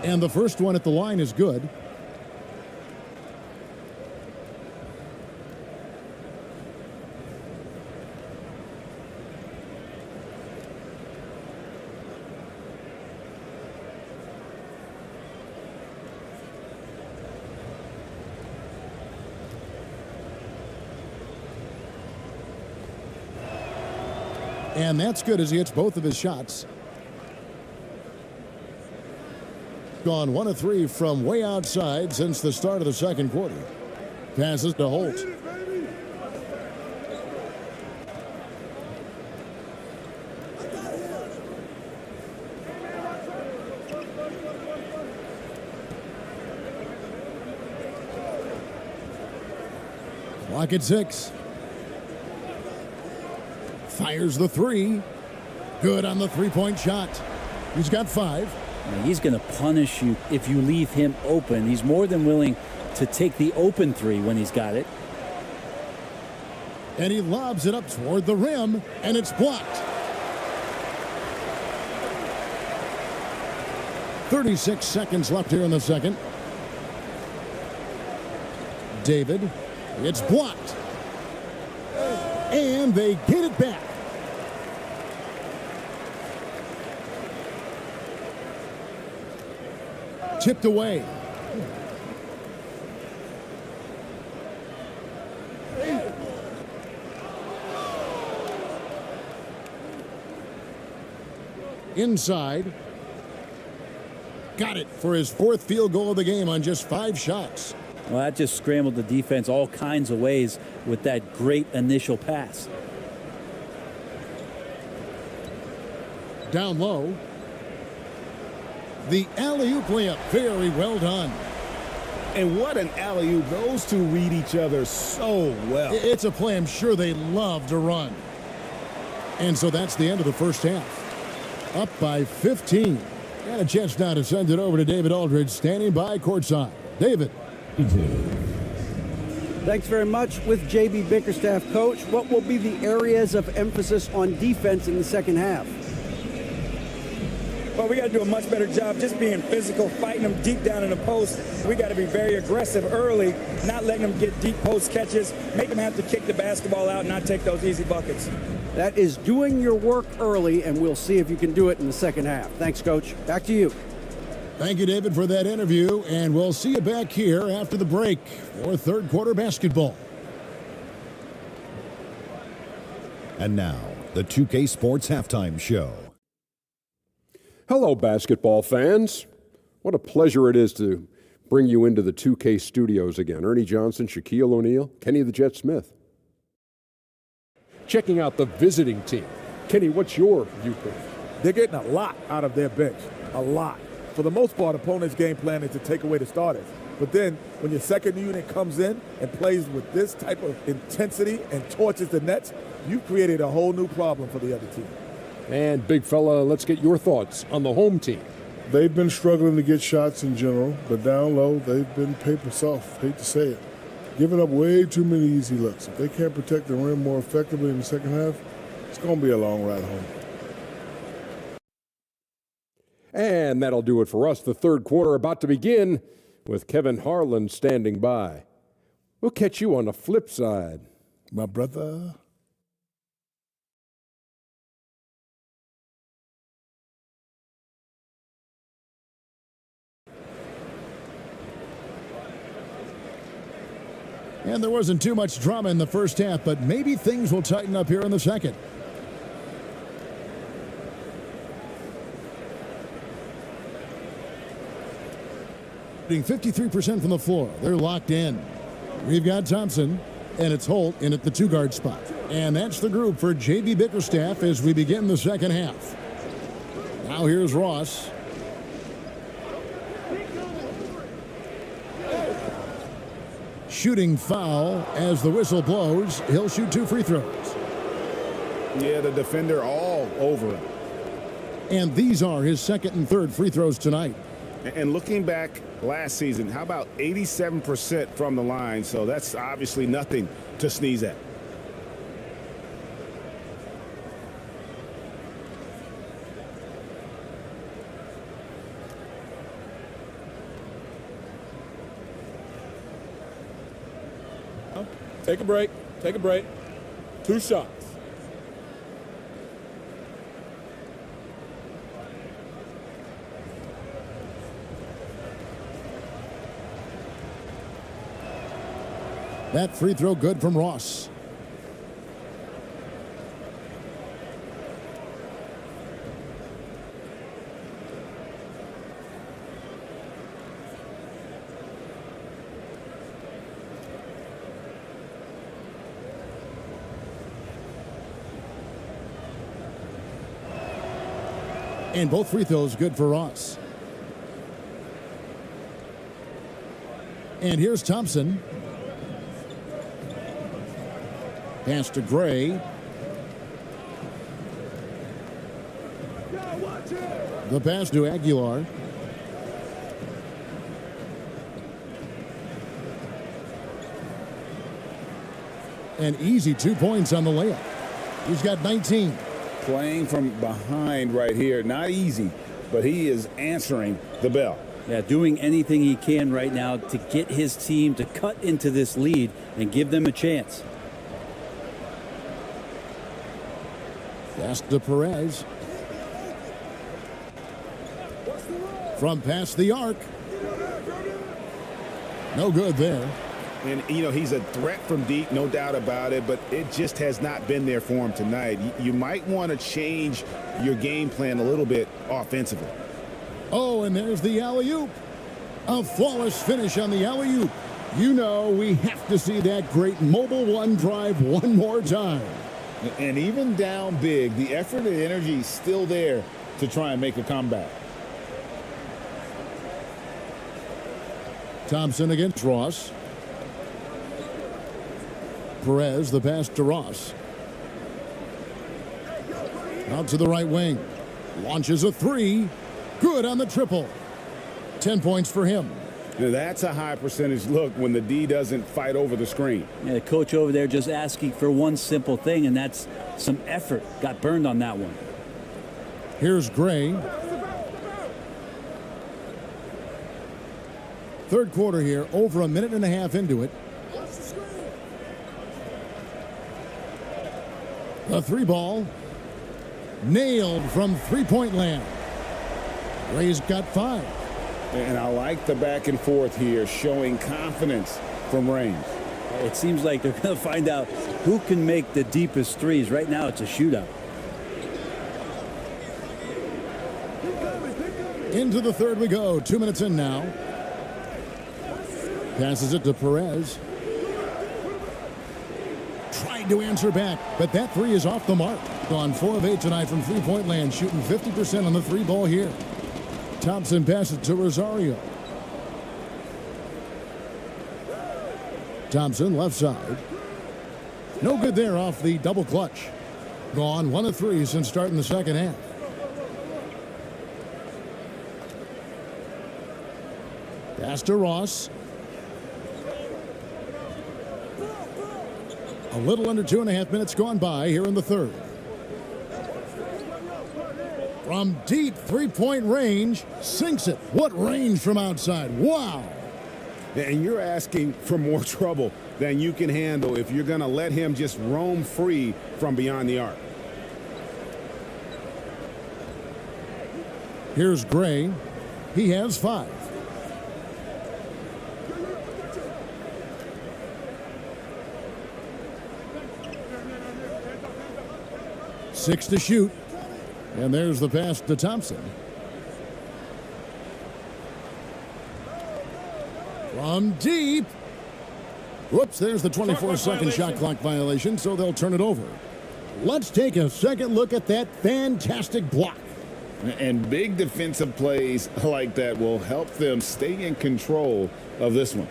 And the first one at the line is good. And that's good as he hits both of his shots. Gone 1 of 3 from way outside since the start of the second quarter. Passes to Holt. Clock at 6. Fires the 3. Good on the three-point shot. He's got 5. He's going to punish you if you leave him open. He's more than willing to take the open 3 when he's got it. And he lobs it up toward the rim, and it's blocked. 36 seconds left here in the second. David, it's blocked. And they get it back. Tipped away. Inside. Got it for his 4th field goal of the game on just 5 shots. Well, that just scrambled the defense all kinds of ways with that great initial pass. Down low. The alley-oop layup, very well done. And what an alley-oop. Those two read each other so well. It's a play I'm sure they love to run. And so that's the end of the first half. Up by 15. Got a chance now to send it over to David Aldridge, standing by courtside. David. Thanks very much. With J.B. Bickerstaff, coach, what will be the areas of emphasis on defense in the second half? Well, we got to do a much better job just being physical, fighting them deep down in the post. We got to be very aggressive early, not letting them get deep post catches, make them have to kick the basketball out and not take those easy buckets. That is doing your work early, and we'll see if you can do it in the second half. Thanks, Coach. Back to you. Thank you, David, for that interview, and we'll see you back here after the break for third quarter basketball. And now, the 2K Sports Halftime Show. Hello, basketball fans. What a pleasure it is to bring you into the 2K studios again. Ernie Johnson, Shaquille O'Neal, Kenny the Jet Smith. Checking out the visiting team. Kenny, what's your viewpoint? They're getting a lot out of their bench, a lot. For the most part, opponents' game plan is to take away the starters. But then when your second unit comes in and plays with this type of intensity and torches the nets, you've created a whole new problem for the other team. And big fella, let's get your thoughts on the home team. They've been struggling to get shots in general, but down low, they've been paper soft. Hate to say it. Giving up way too many easy looks. If they can't protect the rim more effectively in the second half, it's going to be a long ride home. And that'll do it for us. The third quarter about to begin with Kevin Harlan standing by. We'll catch you on the flip side, my brother. And there wasn't too much drama in the first half, but maybe things will tighten up here in the second. Shooting 53% from the floor. They're locked in. We've got Thompson, and it's Holt in at the two-guard spot. And that's the group for J.B. Bickerstaff as we begin the second half. Now here's Ross. Shooting foul as the whistle blows. He'll shoot 2 free throws. Yeah, the defender all over him. And these are his second and third free throws tonight. And looking back last season, how about 87% from the line? So that's obviously nothing to sneeze at. Take a break. Take a break. 2 shots. That free throw good from Ross. And both free throws good for Ross. And here's Thompson. Pass to Gray. The pass to Aguilar. An easy 2 points on the layup. He's got 19. Playing from behind right here. Not easy, but he is answering the bell. Yeah, doing anything he can right now to get his team to cut into this lead and give them a chance. Pass to Perez. From past the arc. No good there. And, you know, he's a threat from deep, no doubt about it, but it just has not been there for him tonight. You might want to change your game plan a little bit offensively. Oh, and there's the alley-oop. A flawless finish on the alley-oop. You know we have to see that great mobile one drive one more time. And even down big, the effort and energy is still there to try and make a comeback. Thompson against Ross. Perez, the pass to Ross. Out to the right wing. Launches a three. Good on the triple. 10 points for him. Now that's a high percentage look when the D doesn't fight over the screen. Yeah, the coach over there just asking for one simple thing, and that's some effort. Got burned on that one. Here's Gray. Third quarter here, over a minute and a half into it. The three ball. Nailed from three-point land. Gray's got 5. And I like the back and forth here, showing confidence from range. It seems like they're going to find out who can make the deepest threes. Right now, it's a shootout. Into the third we go. 2 minutes in now. Passes it to Perez. Tried to answer back, but that three is off the mark. Gone 4 of 8 tonight from three-point land, shooting 50% on the three ball here. Thompson passes to Rosario. Thompson left side. No good there off the double clutch. Gone 1 of 3 since starting the second half. Pass to Ross. A little under 2.5 minutes gone by here in the third. From deep three-point range, sinks it. What range from outside? Wow. And you're asking for more trouble than you can handle if you're going to let him just roam free from beyond the arc. Here's Gray. He has 5. Six to shoot. And there's the pass to Thompson. From deep. Whoops, there's the 24-second shot clock violation, so they'll turn it over. Let's take a second look at that fantastic block. And big defensive plays like that will help them stay in control of this one.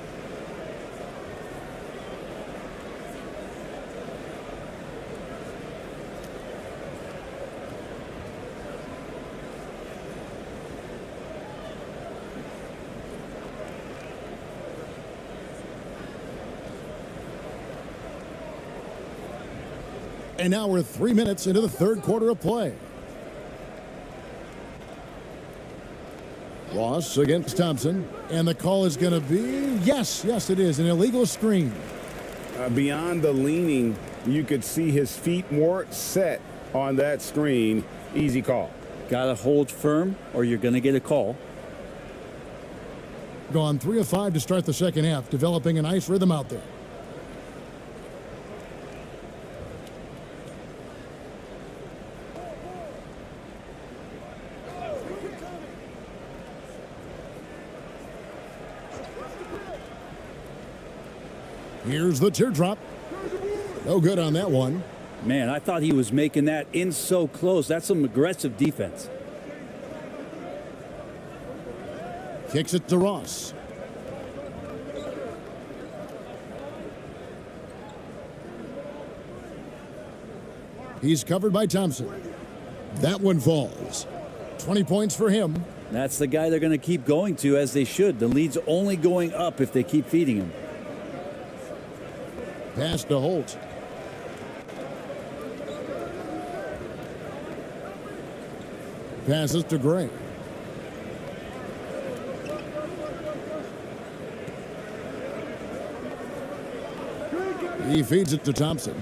And now we're 3 minutes into the third quarter of play. Ross against Thompson. And the call is going to be, yes, it is, an illegal screen. Beyond the leaning, you could see his feet more set on that screen. Easy call. Got to hold firm or you're going to get a call. Gone 3 of 5 to start the second half, developing a nice rhythm out there. Here's the teardrop. No good on that one. Man, I thought he was making that in so close. That's some aggressive defense. Kicks it to Ross. He's covered by Thompson. That one falls. 20 points for him. That's the guy they're going to keep going to, as they should. The lead's only going up if they keep feeding him. Pass to Holt. Passes to Gray. He feeds it to Thompson.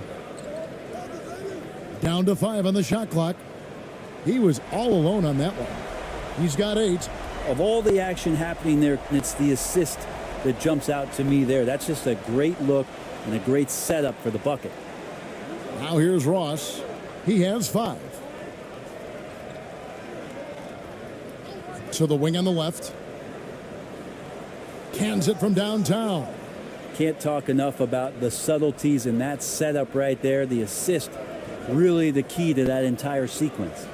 Down to 5 on the shot clock. He was all alone on that one. He's got 8. Of all the action happening there, it's the assist that jumps out to me there. That's just a great look and a great setup for the bucket. Now here's Ross. He has 5. To the wing on the left. Cans it from downtown. Can't talk enough about the subtleties in that setup right there. The assist, really the key to that entire sequence.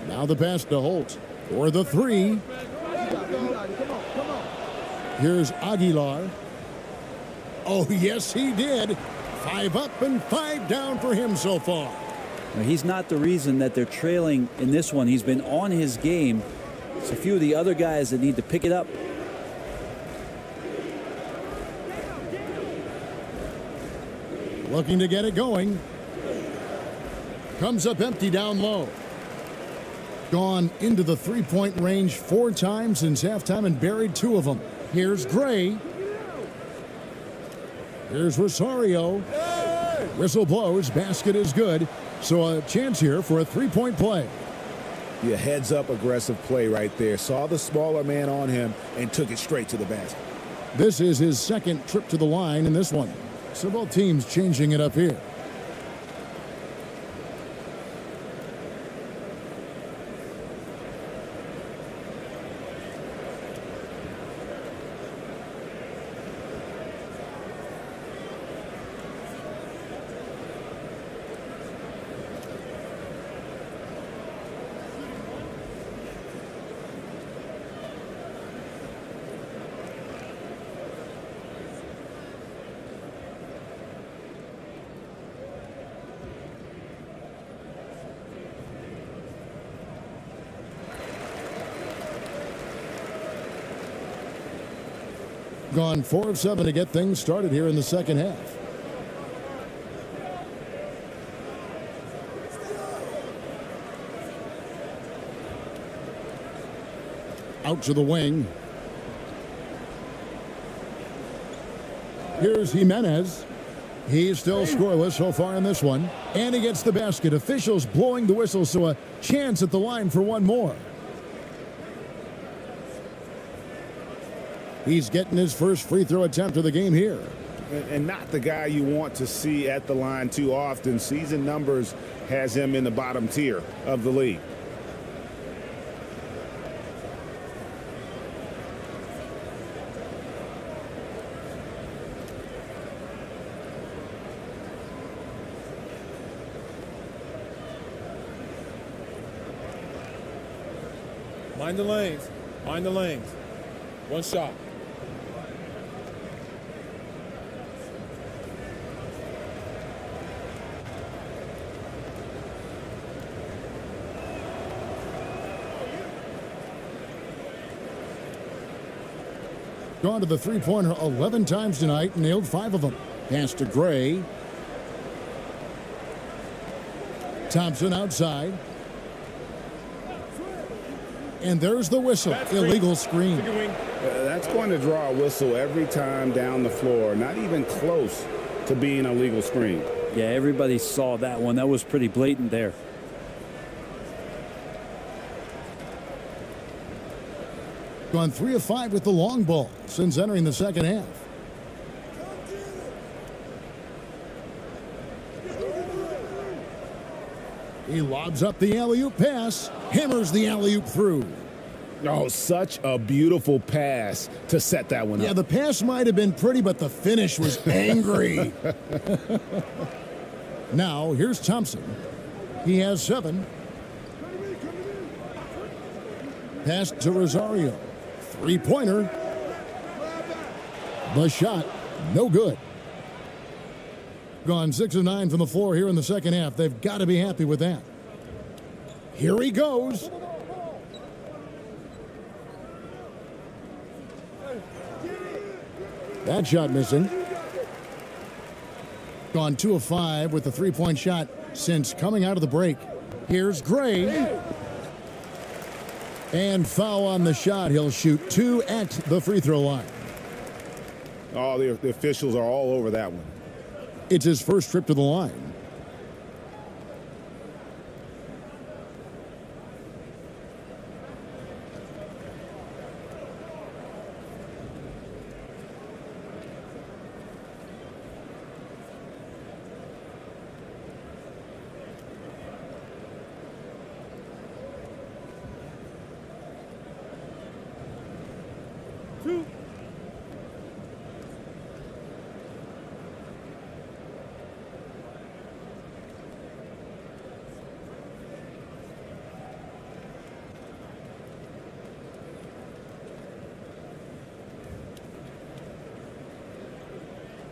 Now the pass to Holt for the 3. Here's Aguilar. Oh, yes, he did. 5 up and 5 down for him so far. Now, he's not the reason that they're trailing in this one. He's been on his game. It's a few of the other guys that need to pick it up. Looking to get it going. Comes up empty down low. Gone into the three-point range 4 times since halftime and buried 2 of them. Here's Gray. Here's Rosario. Whistle blows. Basket is good. So a chance here for a 3-point play. Yeah, heads up aggressive play right there. Saw the smaller man on him and took it straight to the basket. This is his second trip to the line in this one. So both teams changing it up here. Gone 4 of 7 to get things started here in the second half. Out to the wing. Here's Jimenez. He's still scoreless so far in this one. And he gets the basket. Officials blowing the whistle, so a chance at the line for one more. He's getting his first free throw attempt of the game here. And not the guy you want to see at the line too often. Season numbers has him in the bottom tier of the league. Mind the lanes. Mind the lanes. One shot. Gone to the three-pointer 11 times tonight, nailed 5 of them. Pass to Gray. Thompson outside. And there's the whistle. Illegal screen. That's going to draw a whistle every time down the floor. Not even close to being a legal screen. Yeah, everybody saw that one. That was pretty blatant there. Gone 3 of 5 with the long ball since entering the second half. He lobs up the alley-oop pass, hammers the alley-oop through. Oh, such a beautiful pass to set that one up. Yeah, the pass might have been pretty, but the finish was angry. Now, here's Thompson. He has 7. Pass to Rosario. Three-pointer. The shot, no good. Gone 6 of 9 from the floor here in the second half. They've got to be happy with that. Here he goes. That shot missing. Gone 2 of 5 with the three-point shot since coming out of the break. Here's Gray. And foul on the shot. He'll shoot 2 at the free throw line. Oh, the officials are all over that one. It's his first trip to the line.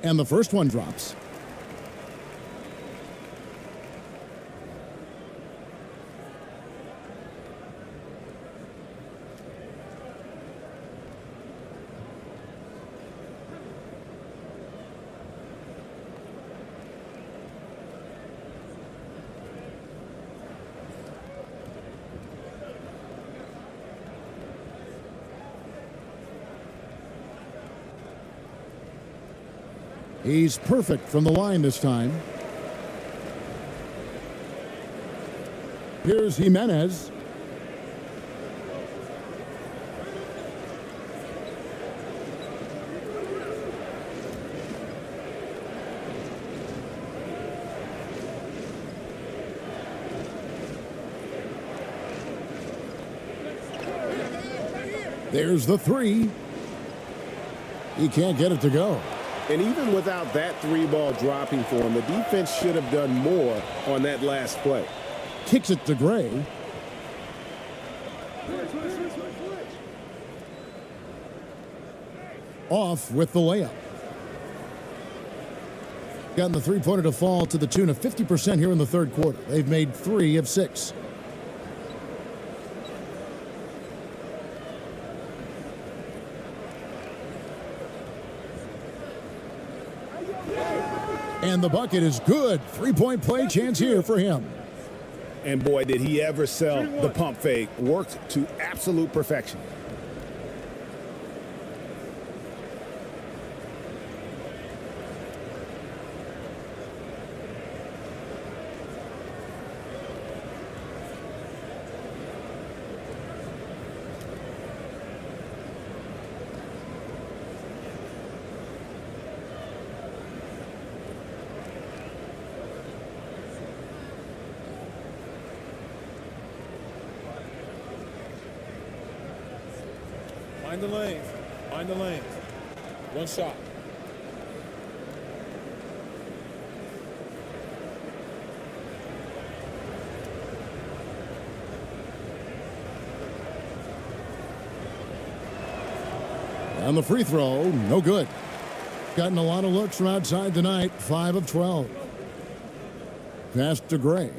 And the first one drops. He's perfect from the line this time. Here's Jimenez. There's the 3. He can't get it to go. And even without that 3-ball dropping for him, the defense should have done more on that last play. Kicks it to Gray. Off with the layup. Gotten the three-pointer to fall to the tune of 50% here in the third quarter. They've made 3 of 6. And the bucket is good. Three-point play chance here for him. And boy, did he ever sell the pump fake. Worked to absolute perfection. Find the lanes. Find the lanes. One shot. On the free throw, no good. Gotten a lot of looks from outside tonight, 5 of 12. Pass to Gray.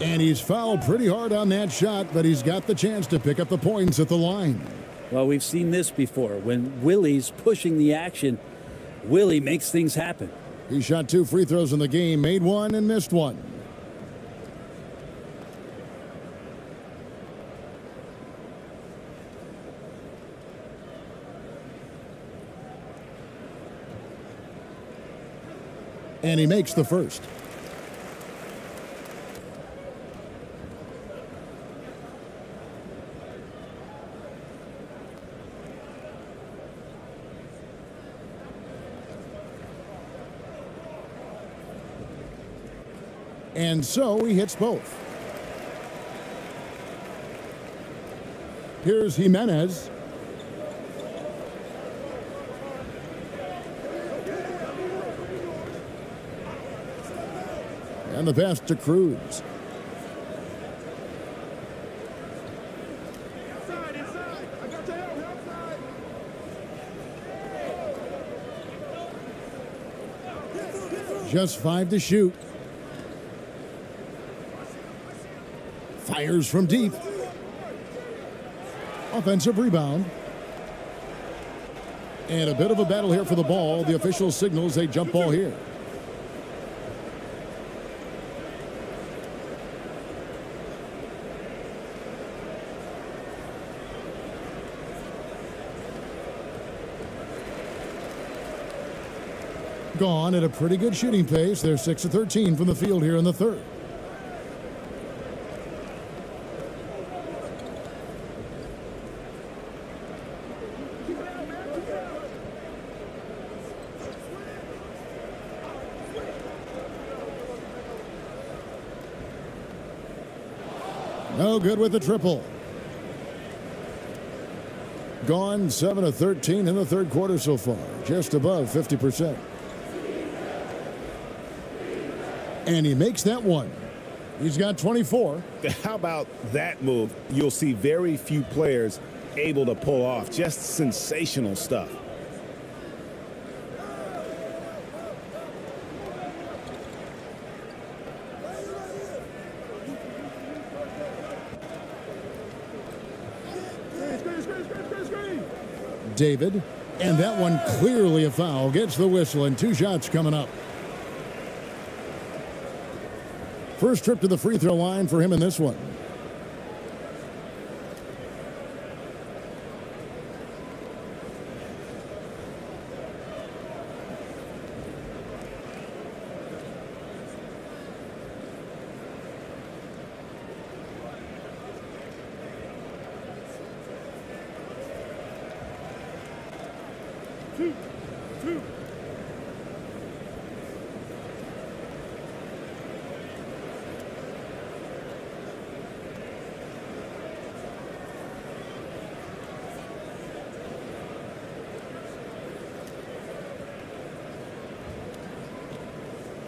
And he's fouled pretty hard on that shot, but he's got the chance to pick up the points at the line. Well, we've seen this before. When Willie's pushing the action, Willie makes things happen. He shot 2 free throws in the game, made 1 and missed 1. And he makes the first. And so he hits both. Here's Jimenez. And the pass to Cruz. Just 5 to shoot. Fires from deep. Offensive rebound. And a bit of a battle here for the ball. The official signals a jump ball here. Gone at a pretty good shooting pace. They're 6 of 13 from the field here in the third. No good with the triple. Gone 7 of 13 in the third quarter so far, just above 50%. And he makes that one. He's got 24. How about that move? You'll see very few players able to pull off. Just sensational stuff. David, and that one clearly a foul. Gets the whistle and 2 shots coming up. First trip to the free throw line for him in this one.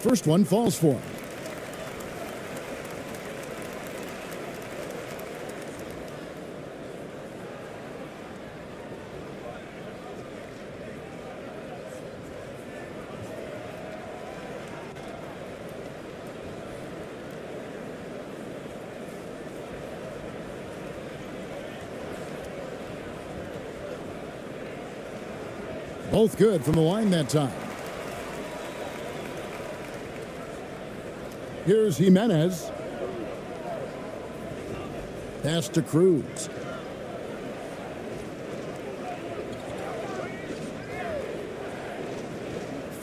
First one falls for him. Both good from the line that time. Here's Jimenez. Pass to Cruz.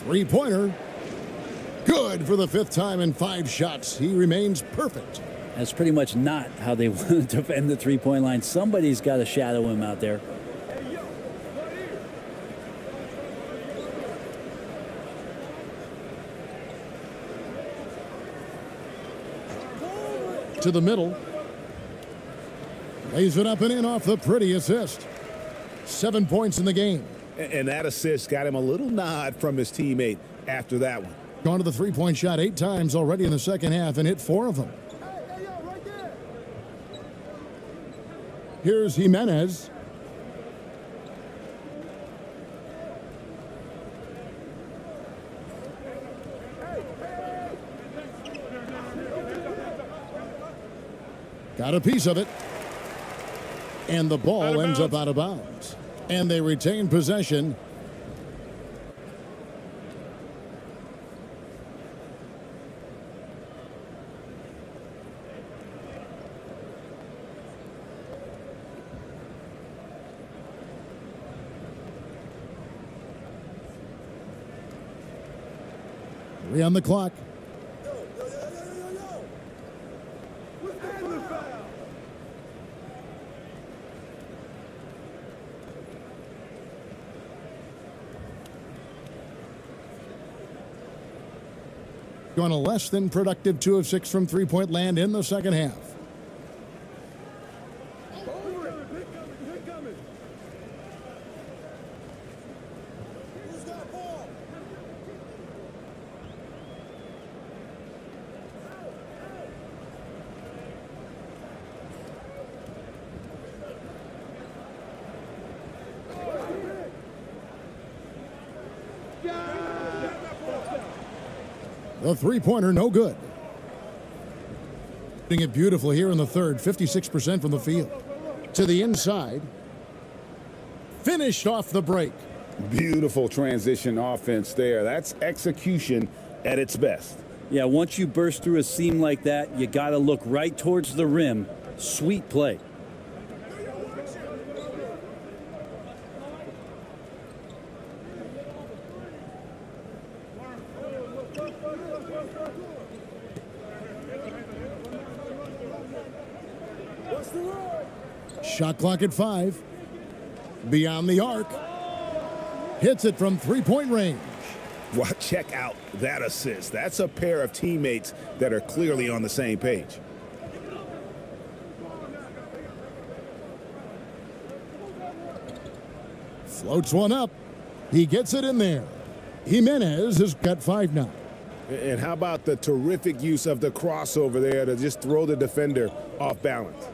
Three-pointer. Good for the 5th time in 5 shots. He remains perfect. That's pretty much not how they want to defend the three-point line. Somebody's got to shadow him out there. To the middle. Lays it up and in off the pretty assist. 7 points in the game. And that assist got him a little nod from his teammate after that one. Gone to the three-point shot 8 times already in the second half and hit 4 of them. Here's Jimenez. Got a piece of it. And the ball ends up out of bounds. And they retain possession. Three on the clock. Going a less than productive 2 of 6 from three-point land in the second half. The three-pointer, no good. Doing it beautiful here in the third, 56% from the field. To the inside. Finished off the break. Beautiful transition offense there. That's execution at its best. Yeah, once you burst through a seam like that, you got to look right towards the rim. Sweet play. Shot clock at 5. Beyond the arc. Hits it from three-point range. Well, check out that assist. That's a pair of teammates that are clearly on the same page. Floats one up. He gets it in there. Jimenez has got 5 now. And how about the terrific use of the crossover there to just throw the defender off balance?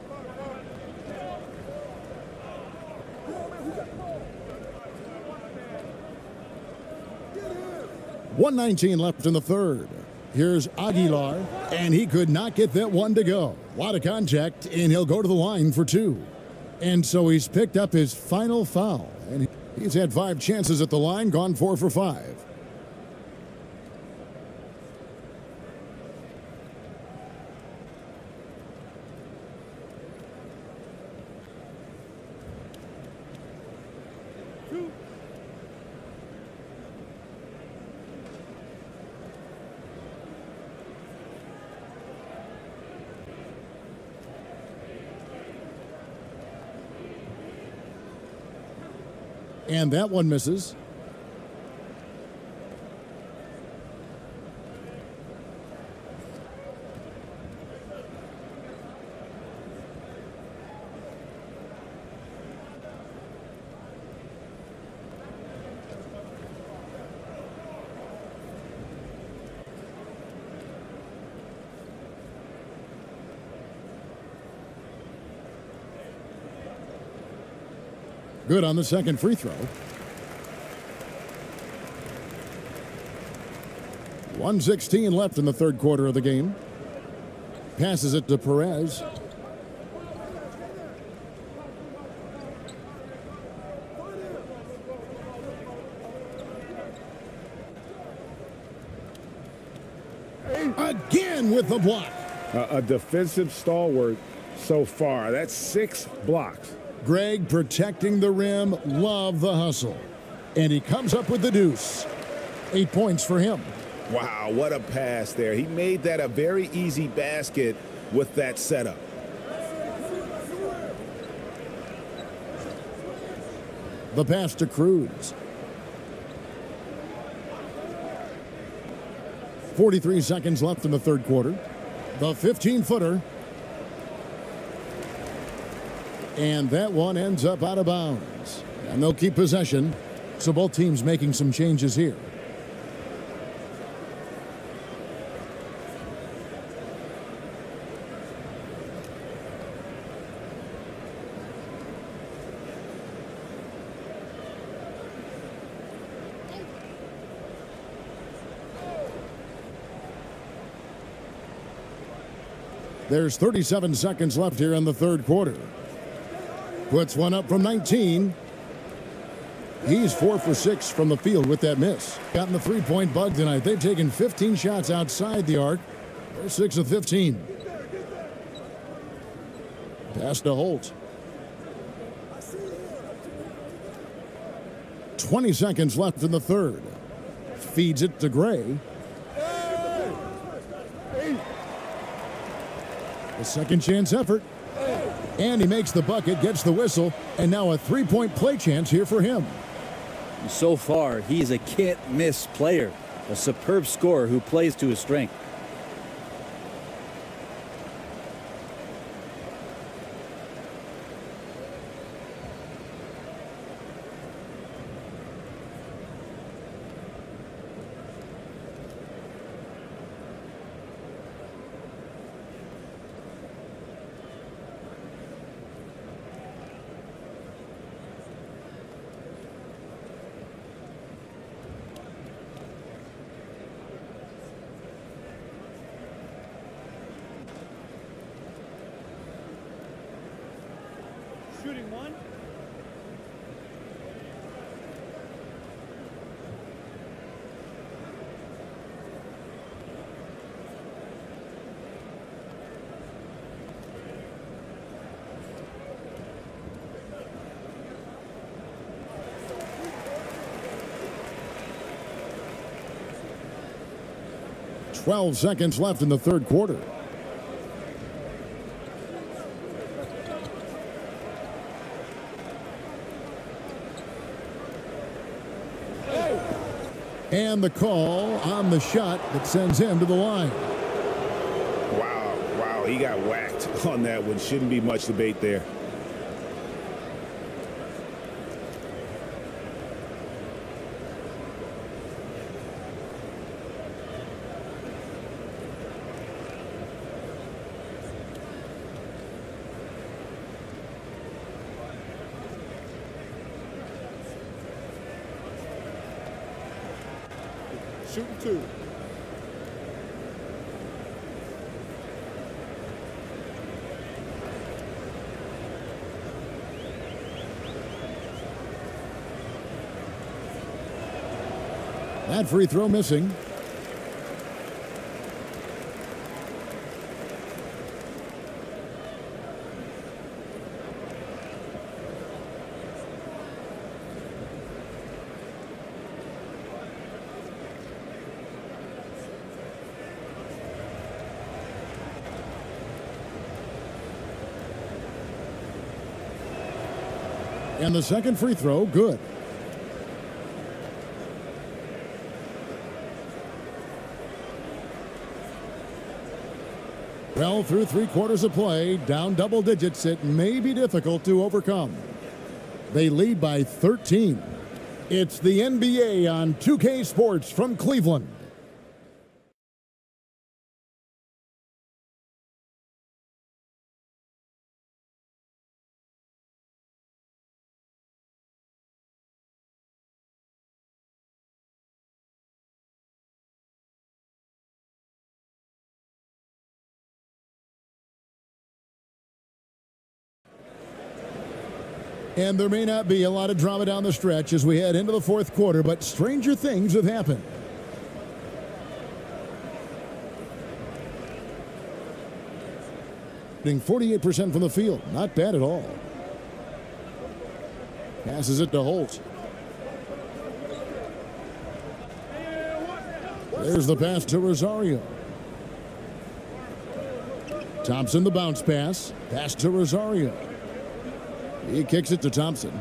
.119 left in the third. Here's Aguilar, and he could not get that one to go. A lot of contact, and he'll go to the line for 2. And so he's picked up his final foul. And he's had 5 chances at the line, gone 4 for 5. And that one misses. Good on the second free throw. 1:16 left in the third quarter of the game. Passes it to Perez. Again with the block. A defensive stalwart so far. That's 6 blocks. Greg protecting the rim. Love the hustle. And he comes up with the deuce. 8 points for him. Wow, what a pass there. He made that a very easy basket with that setup. The pass to Cruz. 43 seconds left in the third quarter. The 15-footer. And that one ends up out of bounds. And they'll keep possession. So both teams making some changes here. There's 37 seconds left here in the third quarter. Puts one up from 19. He's 4 for 6 from the field with that miss. Gotten the three-point bug tonight. They've taken 15 shots outside the arc. They're 6 of 15. Pass to Holt. 20 seconds left in the third. Feeds it to Gray. A second chance effort. And he makes the bucket, gets the whistle, and now a three-point play chance here for him. So far, he's a can't-miss player, a superb scorer who plays to his strength. Shooting one. Twelve seconds left in the third quarter. And the call on the shot that sends him to the line. Wow, he got whacked on that one. Shouldn't be much debate there. Shooting 2. That free throw missing. And the second free throw, good. Well, through 3 quarters of play, down double digits, it may be difficult to overcome. They lead by 13. It's the NBA on 2K Sports from Cleveland. And there may not be a lot of drama down the stretch as we head into the fourth quarter, but stranger things have happened. shooting 48% from the field. Not bad at all. Passes it to Holt. There's the pass to Rosario. Thompson, the bounce pass. Pass to Rosario. He kicks it to Thompson.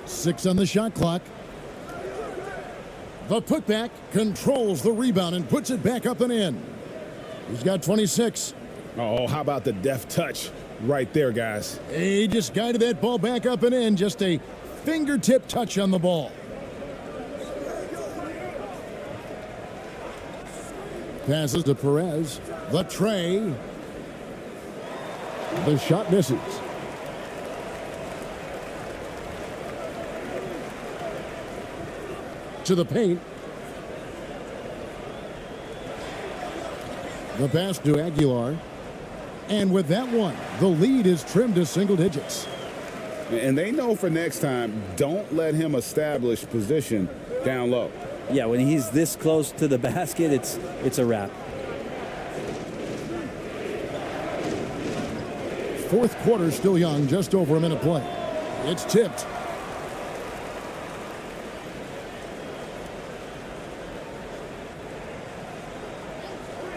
6 on the shot clock. The putback controls the rebound and puts it back up and in. He's got 26. Oh, how about the deft touch right there, guys? He just guided that ball back up and in. Just a fingertip touch on the ball. Passes to Perez. The tray. The shot misses. To the paint. The pass to Aguilar. And with that one, the lead is trimmed to single digits. And they know for next time, don't let him establish position down low. Yeah, when he's this close to the basket, it's a wrap. Fourth quarter still young, just over a minute play. It's tipped.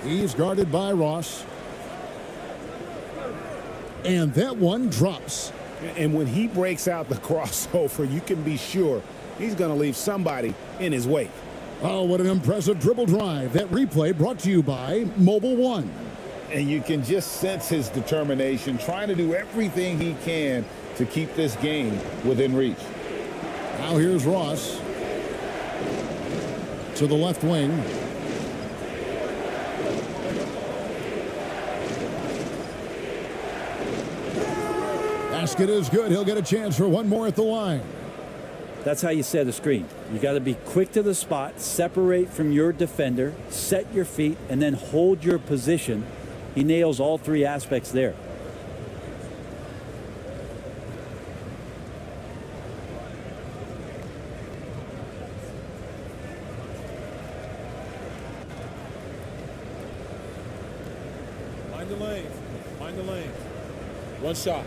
He's guarded by Ross. And that one drops. And when he breaks out the crossover, you can be sure he's going to leave somebody in his wake. Oh, what an impressive dribble drive. That replay brought to you by Mobile One. And you can just sense his determination, trying to do everything he can to keep this game within reach. Now here's Ross. To the left wing. Basket is good. He'll get a chance for one more at the line. That's how you set a screen. You got to be quick to the spot, separate from your defender, set your feet, and then hold your position. He nails all three aspects there. Mind the lanes. Mind the lanes. One shot.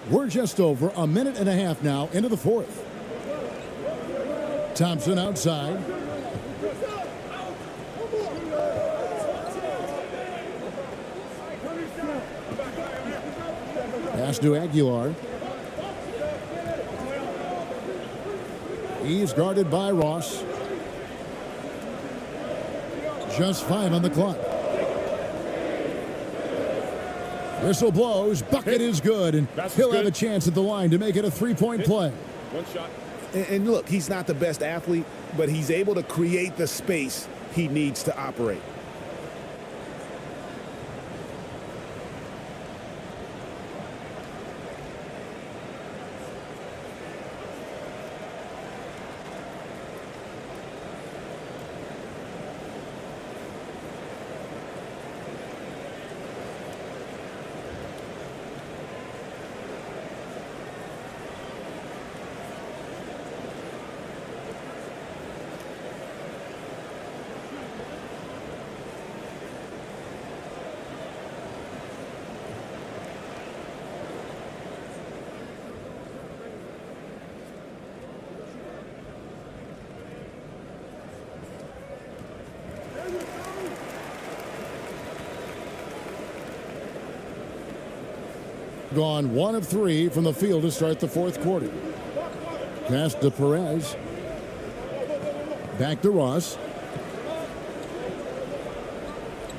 We're just over a minute and a half now into the fourth. Thompson outside. Pass to Aguilar. He's guarded by Ross. Just 5 on the clock. Whistle blows. Bucket is good, and he'll have a chance at the line to make it a three-point play. One shot. And look, he's not the best athlete, but he's able to create the space he needs to operate. Gone 1 of 3 from the field to start the fourth quarter. Pass to Perez. Back to Ross.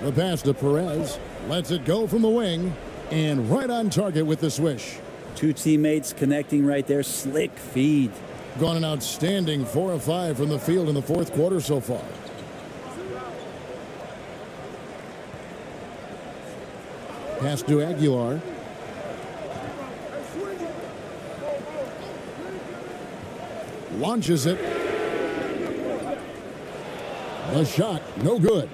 The pass to Perez. Lets it go from the wing. And right on target with the swish. Two teammates connecting right there. Slick feed. Gone an outstanding 4 of 5 from the field in the fourth quarter so far. Pass to Aguilar. Launches it. The shot, no good.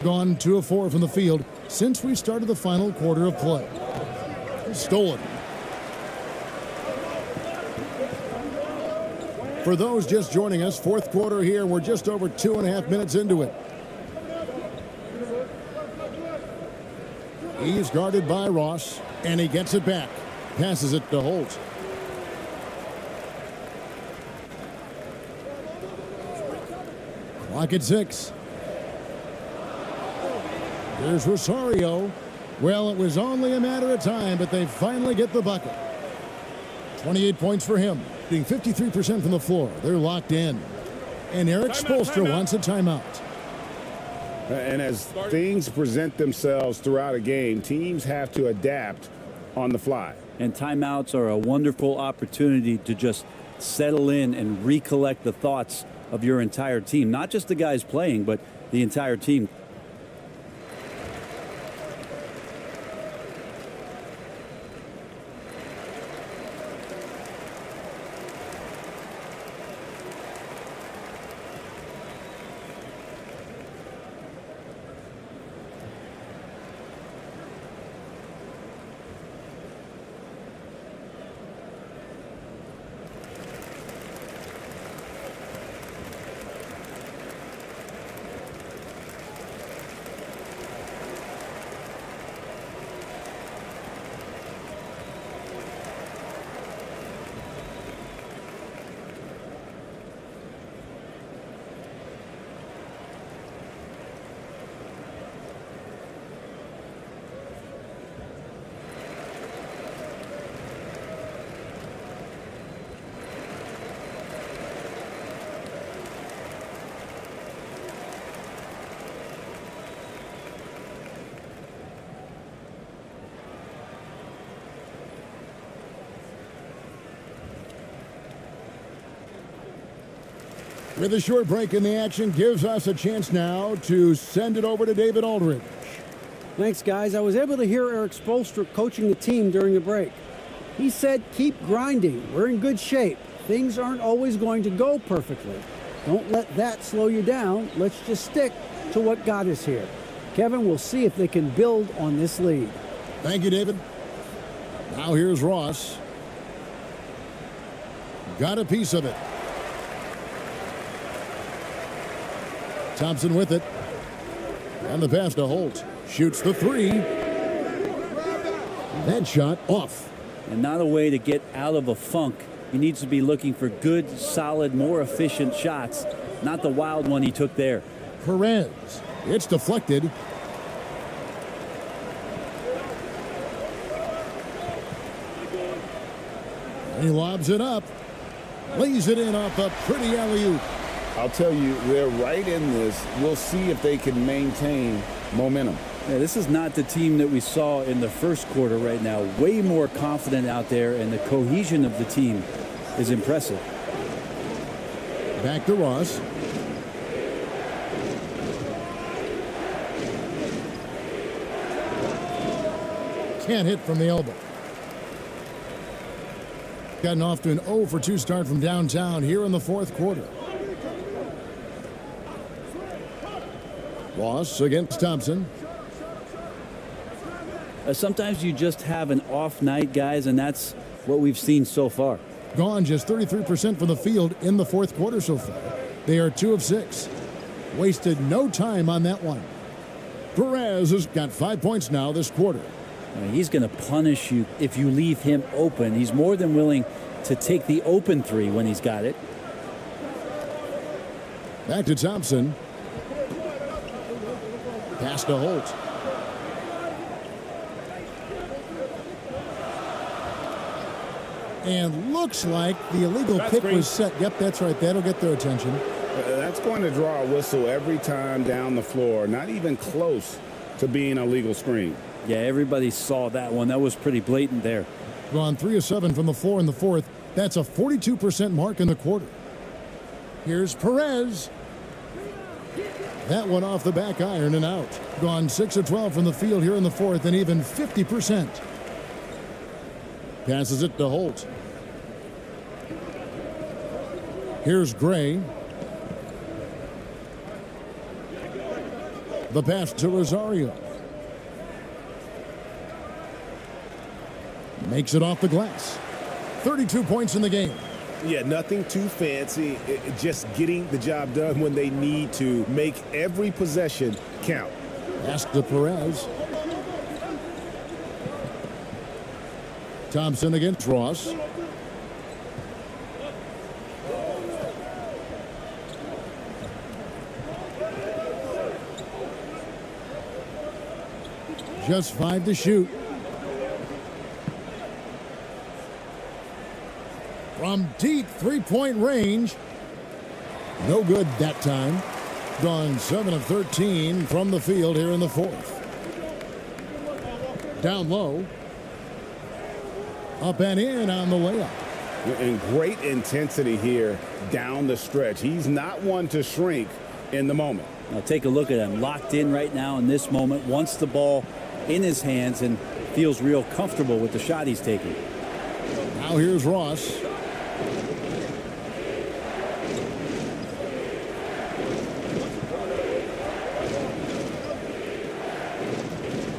Gone 2 of 4 from the field. since we started the final quarter of play. Stolen. For those just joining us, fourth quarter here. We're just over 2.5 minutes into it. He's guarded by Ross, and he gets it back. Passes it to Holt. Clock at 6. Here's Rosario. Well, it was only a matter of time, but they finally get the bucket. 28 points for him. Being 53% from the floor. They're locked in. And Eric Spoelstra wants a timeout. And as things present themselves throughout a game, teams have to adapt on the fly. And timeouts are a wonderful opportunity to just settle in and recollect the thoughts of your entire team. Not just the guys playing, but the entire team. With a short break in the action, gives us a chance now to send it over to David Aldridge. Thanks, guys. I was able to hear Eric Spoelstra coaching the team during the break. He said, keep grinding. We're in good shape. Things aren't always going to go perfectly. Don't let that slow you down. Let's just stick to what got us here. Kevin, we'll see if they can build on this lead. Thank you, David. Now here's Ross. Got a piece of it. Thompson with it. And the pass to Holt. Shoots the three. That shot off. And not a way to get out of a funk. He needs to be looking for good, solid, more efficient shots. Not the wild one he took there. Perez. It's deflected. He lobs it up. Lays it in off a pretty alley-oop. I'll tell you, they're right in this. We'll see if they can maintain momentum. Yeah, this is not the team that we saw in the first quarter right now. Way more confident out there, and the cohesion of the team is impressive. Back to Ross. Can't hit from the elbow. Gotten off to an 0 for 2 start from downtown here in the fourth quarter. Ross against Thompson. Sometimes you just have an off night, guys, and that's what we've seen so far. Gone just 33% from the field in the fourth quarter so far. They are 2 of 6. Wasted no time on that one. Perez has got 5 points now this quarter. He's going to punish you if you leave him open. He's more than willing to take the open three when he's got it. Back to Thompson. Pass to Holt. And looks like the illegal pick was set. Yep, that's right. That'll get their attention. That's going to draw a whistle every time down the floor. Not even close to being a legal screen. Yeah, everybody saw that one. That was pretty blatant there. Gone 3 of 7 from the floor in the fourth. That's a 42% mark in the quarter. Here's Perez. That one off the back iron and out. Gone 6 of 12 from the field here in the fourth, and even 50%. Passes it to Holt. Here's Gray. The pass to Rosario. Makes it off the glass. 32 points in the game. Yeah, nothing too fancy. Just getting the job done when they need to. Make every possession count. Pass to Perez. Thompson against Ross. Just 5 to shoot. From deep three-point range. No good that time. Gone 7 of 13 from the field here in the fourth. Down low. Up and in on the layup. And great intensity here down the stretch. He's not one to shrink in the moment. Now take a look at him. Locked in right now in this moment. Wants the ball in his hands and feels real comfortable with the shot he's taking. Now here's Ross.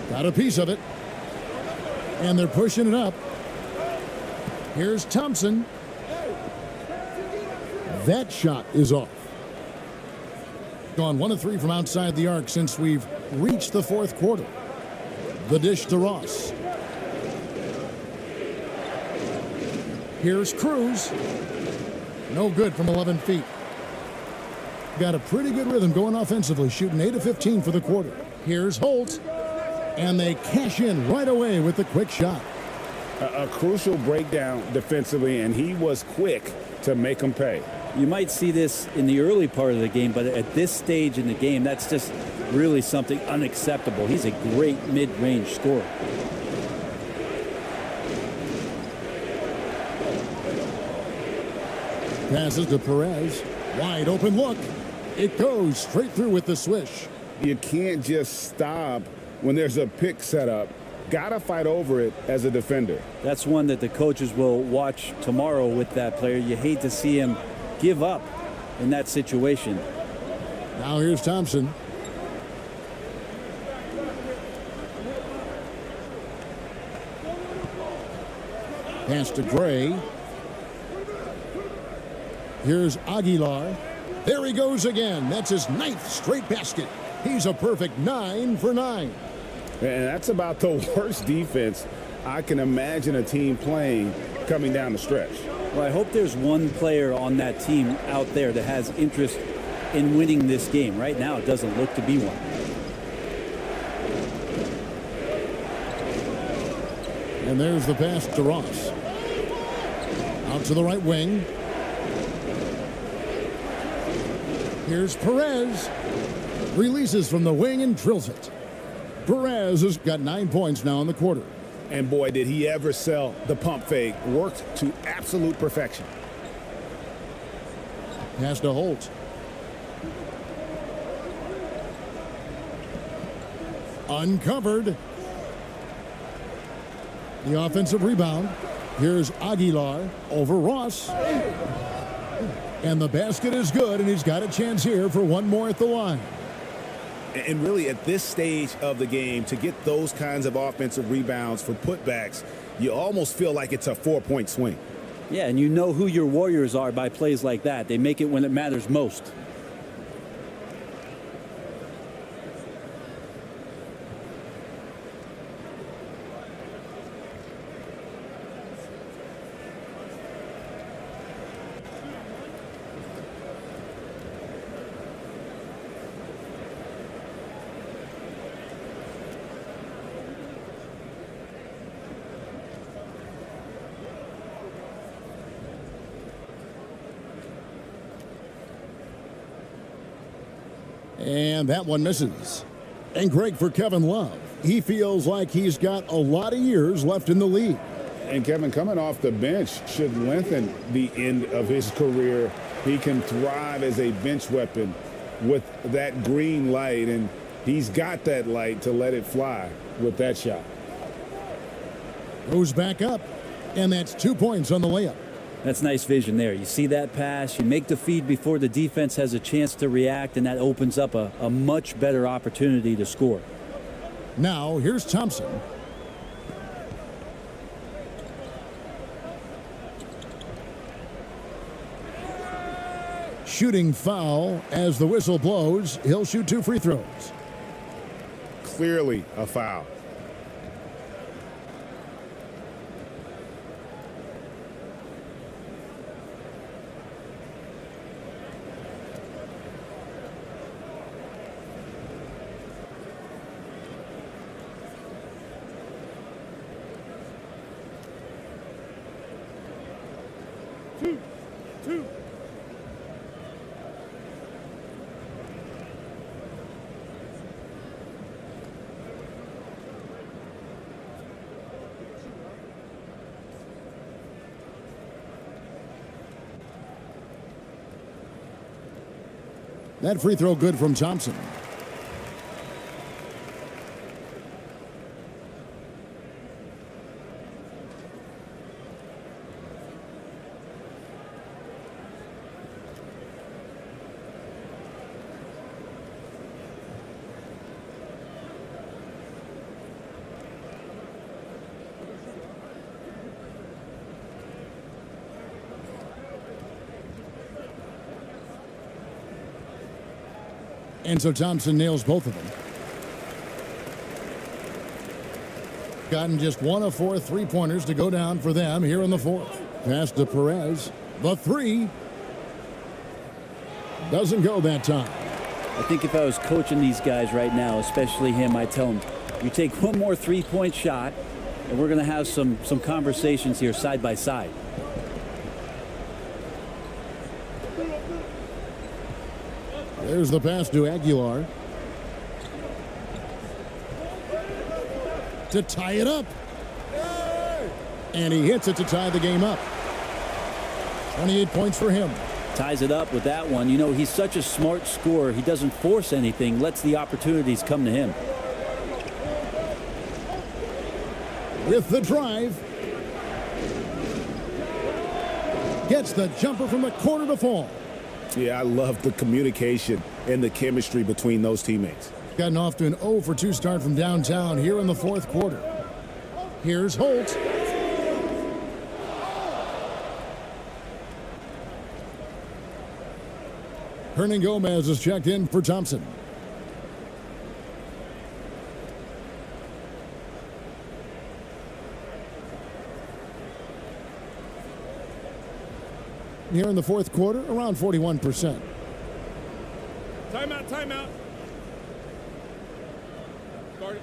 Got a piece of it. And they're pushing it up. Here's Thompson. That shot is off. Gone 1 of 3 from outside the arc since we've reached the fourth quarter. The dish to Ross. Here's Cruz. No good from 11 feet. Got a pretty good rhythm going offensively, shooting 8 of 15 for the quarter. Here's Holt. And they cash in right away with the quick shot. A crucial breakdown defensively, and he was quick to make them pay. You might see this in the early part of the game, but at this stage in the game, that's just really something unacceptable. He's a great mid-range scorer. Passes to Perez. Wide open look. It goes straight through with the swish. You can't just stop when there's a pick set up. Gotta fight over it as a defender. That's one that the coaches will watch tomorrow with that player. You hate to see him give up in that situation. Now here's Thompson. Pass to Gray. Here's Aguilar. There he goes again. That's his 9th straight basket. He's a perfect 9 for 9. And that's about the worst defense I can imagine a team playing coming down the stretch. Well, I hope there's one player on that team out there that has interest in winning this game. Right now, it doesn't look to be one. And there's the pass to Ross. Out to the right wing. Here's Perez. Releases from the wing and drills it. Perez has got 9 points now in the quarter. And boy, did he ever sell the pump fake. Worked to absolute perfection. Pass to Holt. Uncovered. The offensive rebound. Here's Aguilar over Ross. And the basket is good, and he's got a chance here for one more at the line. And really, at this stage of the game, to get those kinds of offensive rebounds for putbacks, you almost feel like it's a 4-point swing. Yeah, and you know who your Warriors are by plays like that. They make it when it matters most. And that one misses. And great for Kevin Love. He feels like he's got a lot of years left in the league. And Kevin, coming off the bench should lengthen the end of his career. He can thrive as a bench weapon with that green light, and he's got that light to let it fly with that shot. Goes back up, and that's 2 points on the layup. That's nice vision there. You see that pass, you make the feed before the defense has a chance to react, and that opens up a much better opportunity to score. Now, here's Thompson. shooting foul. As the whistle blows, he'll shoot 2 free throws. Clearly a foul. Two. That free throw good from Thompson. And so Thompson nails both of them. Gotten just 1 of 4 3-pointers to go down for them here in the fourth. Pass to Perez. The 3 doesn't go that time. I think if I was coaching these guys right now, especially him, I'd tell him, you take one more 3-point shot, and we're going to have some conversations here side by side. There's the pass to Aguilar. To tie it up. And he hits it to tie the game up. 28 points for him. Ties it up with that one. You know, he's such a smart scorer. He doesn't force anything, lets the opportunities come to him. With the drive. Gets the jumper from the corner to fall. Yeah, I love the communication and the chemistry between those teammates. Gotten off to an 0 for 2 start from downtown here in the fourth quarter. Here's Holt. Hernan Gomez is checked in for Thompson. Here in the fourth quarter, around 41%. Timeout, timeout. Guard it.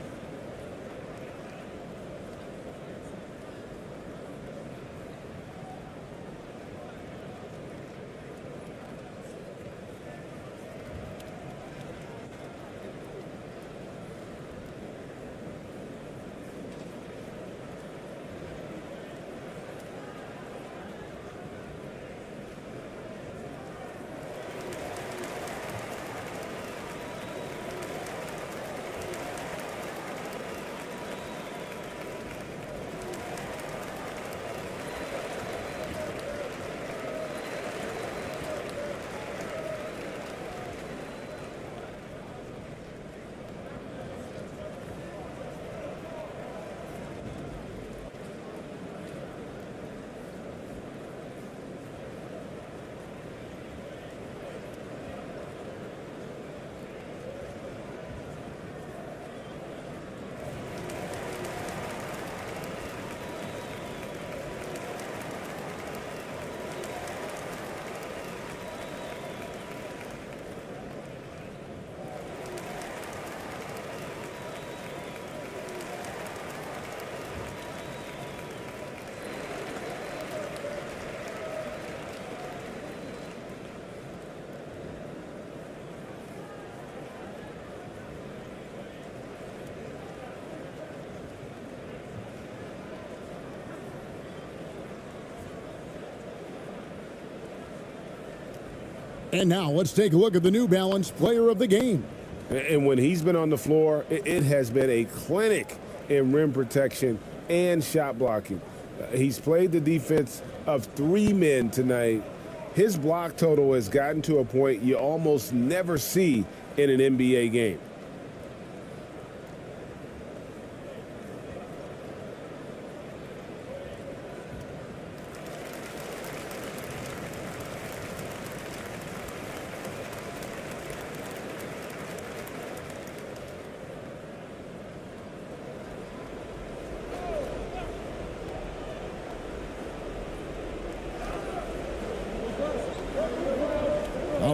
And now let's take a look at the New Balance player of the game. And when he's been on the floor, it has been a clinic in rim protection and shot blocking. He's played the defense of 3 men tonight. His block total has gotten to a point you almost never see in an NBA game.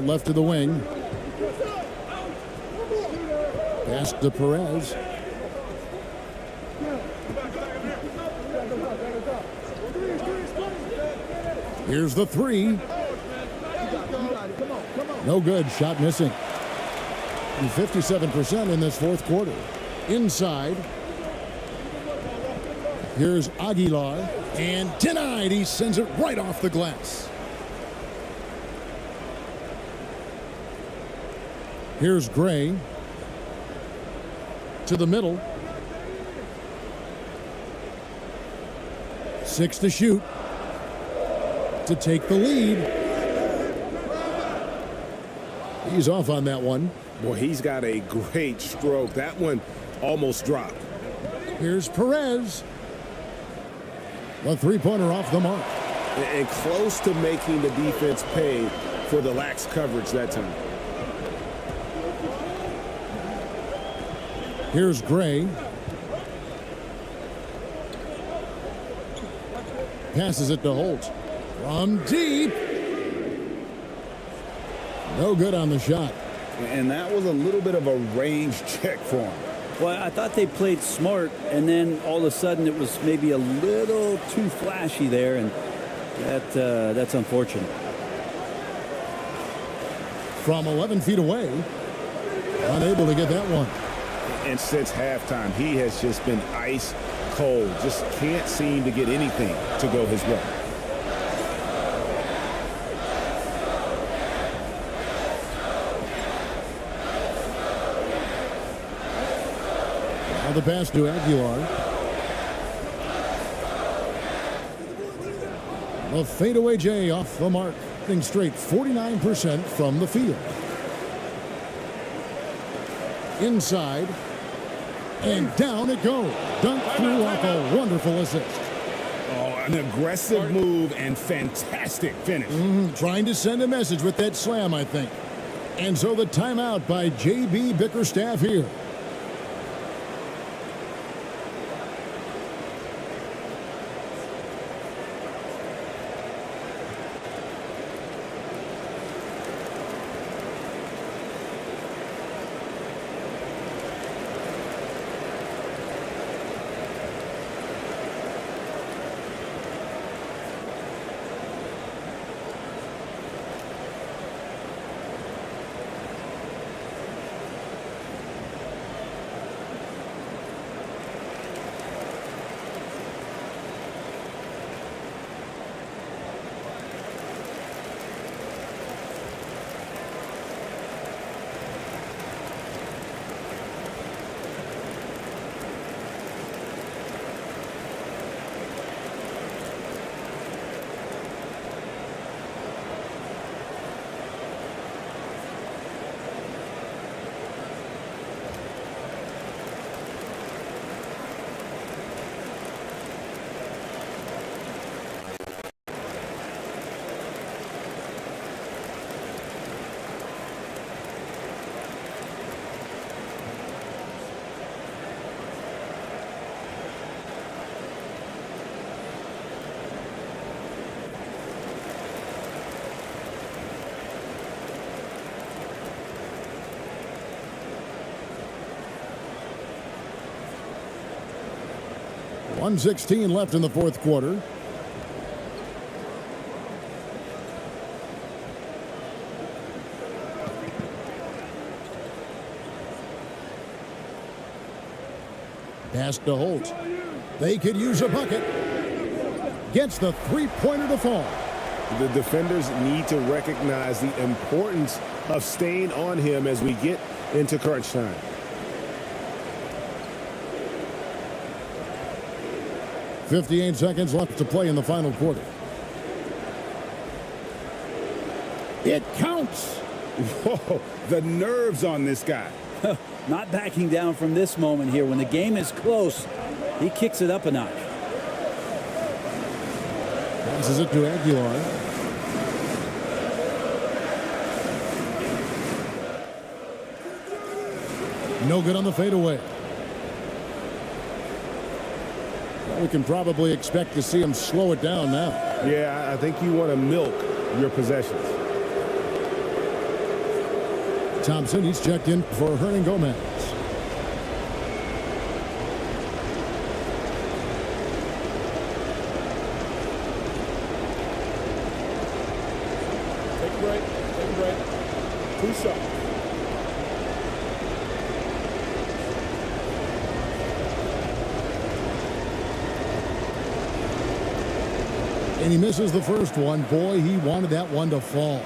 left to the wing. Pass to Perez. Here's the three. No good. Shot missing. And 57% in this fourth quarter. Inside. Here's Aguilar. And denied. He sends it right off the glass. Here's Gray. To the middle. 6 to shoot. To take the lead. He's off on that one. Boy, he's got a great stroke. That one almost dropped. Here's Perez. A three-pointer off the mark. And close to making the defense pay for the lax coverage that time. Here's Gray. Passes it to Holt. From deep. No good on the shot. And that was a little bit of a range check for him. Well, I thought they played smart, and then all of a sudden it was maybe a little too flashy there, and that's unfortunate. From 11 feet away. Unable to get that one. And since halftime, he has just been ice cold. Just can't seem to get anything to go his way. Now the pass to Aguilar. A fadeaway J off the mark. Hitting straight 49% from the field. Inside. And down it goes. Dunk through off a wonderful assist. Oh, an aggressive move and fantastic finish. Trying to send a message with that slam, I think. And so the timeout by J.B. Bickerstaff here. .116 left in the fourth quarter. Pass to Holt. They could use a bucket. Gets the three-pointer to fall. The defenders need to recognize the importance of staying on him as we get into crunch time. .58 seconds left to play in the final quarter. It counts. Whoa, the nerves on this guy. Not backing down from this moment here. When the game is close, he kicks it up a notch. Passes it to Aguilar. No good on the fadeaway. We can probably expect to see him slow it down now. Yeah, I think you want to milk your possessions. Thompson. He's checked in for Hernan Gomez. Take a break. Take a break. 2 shots. And he misses the first one. Boy, he wanted that one to fall.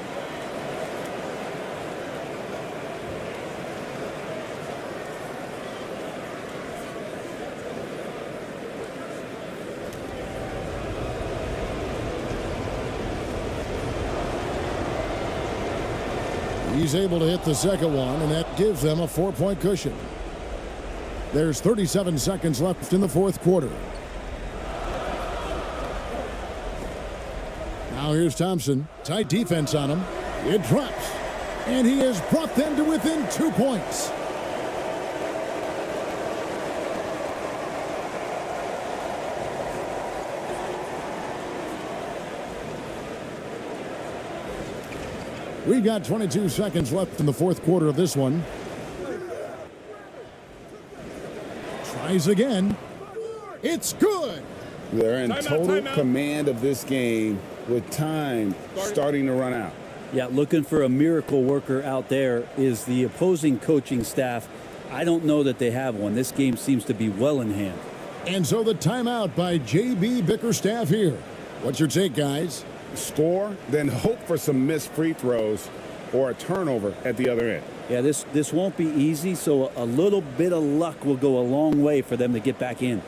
He's able to hit the second one, and that gives them a 4-point cushion. There's 37 seconds left in the fourth quarter. Now here's Thompson. Tight defense on him. It drops. And he has brought them to within 2 points. We've got 22 seconds left in the fourth quarter of this one. Tries again. It's good. They're in total timeout. command of this game with time starting to run out. Yeah, looking for a miracle worker out there is the opposing coaching staff. I don't know that they have one. This game seems to be well in hand. And so the timeout by J.B. Bickerstaff here. What's your take, guys? Score, then hope for some missed free throws or a turnover at the other end. Yeah, this won't be easy, so a little bit of luck will go a long way for them to get back in.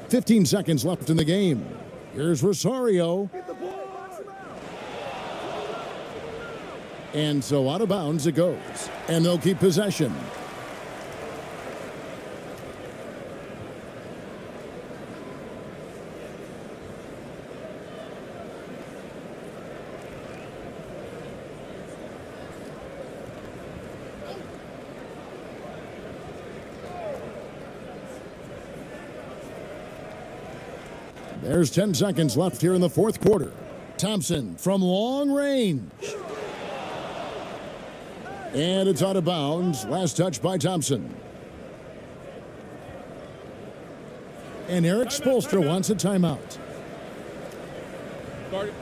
.15 seconds left in the game. Here's Rosario. And so out of bounds it goes. And they'll keep possession. There's 10 seconds left here in the fourth quarter. Thompson from long range. And it's out of bounds. Last touch by Thompson. And Eric Spoelstra wants a timeout. Guard it.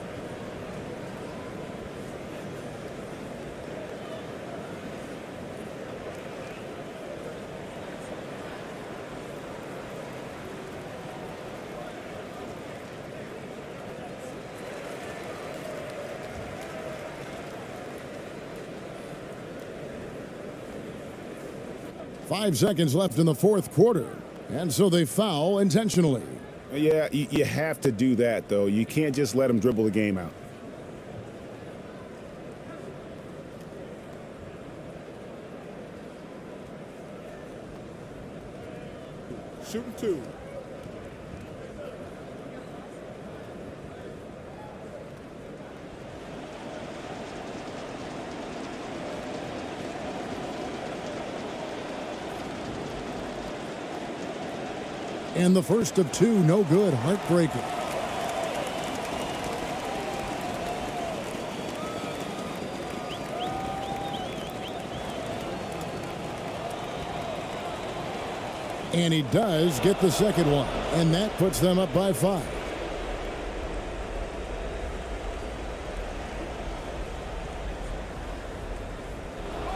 Five seconds left in the fourth quarter. And so they foul intentionally. Yeah, you have to do that, though. You can't just let them dribble the game out. Shooting 2. And the first of two, no good, heartbreaking. And he does get the second one, and that puts them up by 5.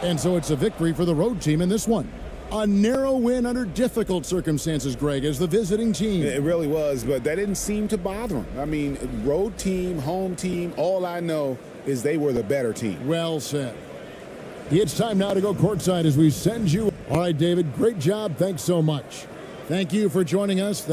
And so it's a victory for the road team in this one. A narrow win under difficult circumstances, Greg, as the visiting team. It really was, but that didn't seem to bother him. I mean, road team, home team, all I know is they were the better team. Well said. It's time now to go courtside as we send you. All right, David, great job. Thanks so much. Thank you for joining us.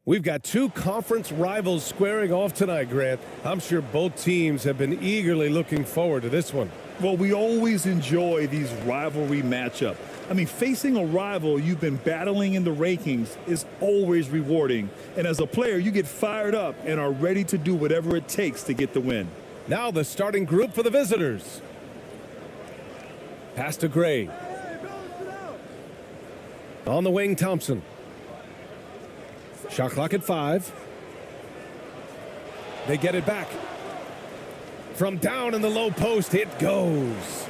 We've got two conference rivals squaring off tonight, Grant. I'm sure both teams have been eagerly looking forward to this one. Well, we always enjoy these rivalry matchups. I mean, facing a rival you've been battling in the rankings is always rewarding. And as a player, you get fired up and are ready to do whatever it takes to get the win. Now the starting group for the visitors. Pass to Gray. On the wing, Thompson. Shot clock at 5. They get it back. From down in the low post, it goes.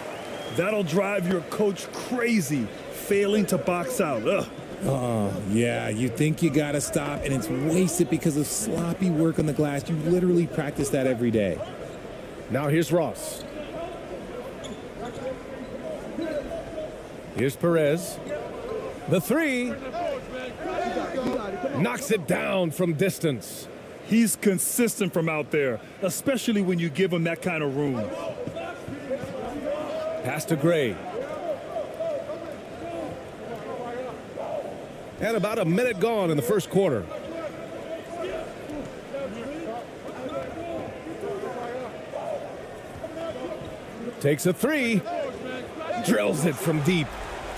That'll drive your coach crazy, failing to box out. Ugh. Oh, yeah, you think you got to stop, and it's wasted because of sloppy work on the glass. You literally practice that every day. Now here's Ross. Here's Perez. The 3. Knocks it down from distance. He's consistent from out there, especially when you give him that kind of room. Pass to Gray. And about a minute gone in the first quarter. Takes a 3. Drills it from deep.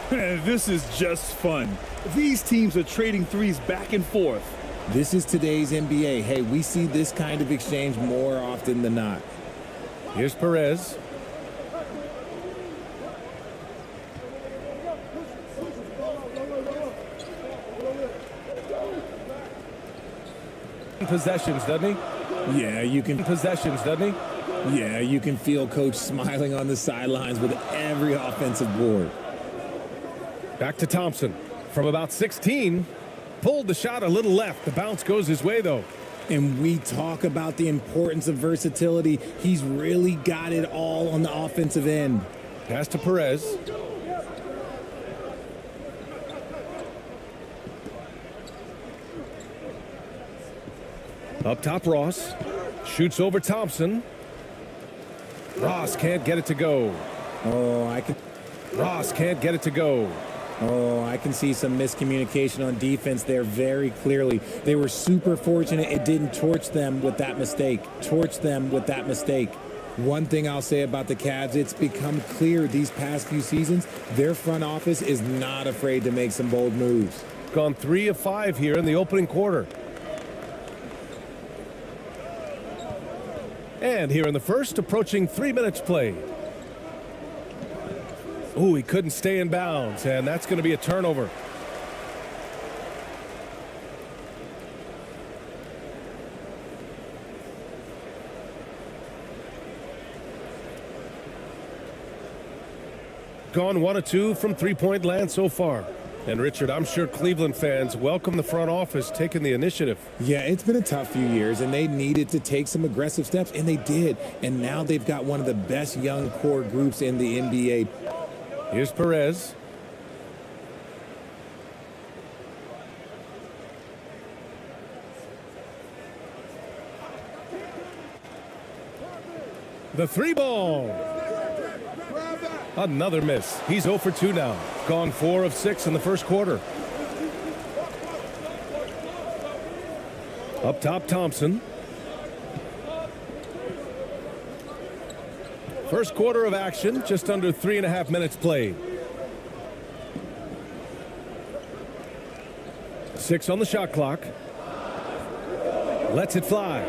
This is just fun. These teams are trading threes back and forth. This is today's NBA. Hey, we see this kind of exchange more often than not. Here's Perez. Possessions, doesn't he? Yeah, you can. Possessions, doesn't he? Yeah, you can feel Coach smiling on the sidelines with every offensive board. Back to Thompson. From about 16, pulled the shot a little left. The bounce goes his way, though. And we talk about the importance of versatility. He's really got it all on the offensive end. Pass to Perez. Up top, Ross. Shoots over Thompson. Ross can't get it to go. Ross can't get it to go. Oh, I can see some miscommunication on defense there very clearly. They were super fortunate it didn't torch them with that mistake. One thing I'll say about the Cavs, it's become clear these past few seasons, their front office is not afraid to make some bold moves. Gone 3 of 5 here in the opening quarter. And here in the first, approaching 3 minutes played. Ooh, he couldn't stay in bounds, and that's going to be a turnover. Gone 1 of 2 from three-point land so far. And Richard, I'm sure Cleveland fans welcome the front office taking the initiative. Yeah, it's been a tough few years, and they needed to take some aggressive steps, and they did. And now they've got one of the best young core groups in the NBA. Here's Perez. The 3 ball. Another miss. He's 0 for 2 now. Gone 4 of 6 in the first quarter. Up top, Thompson. First quarter of action, just under 3.5 minutes played. 6 on the shot clock. Lets it fly.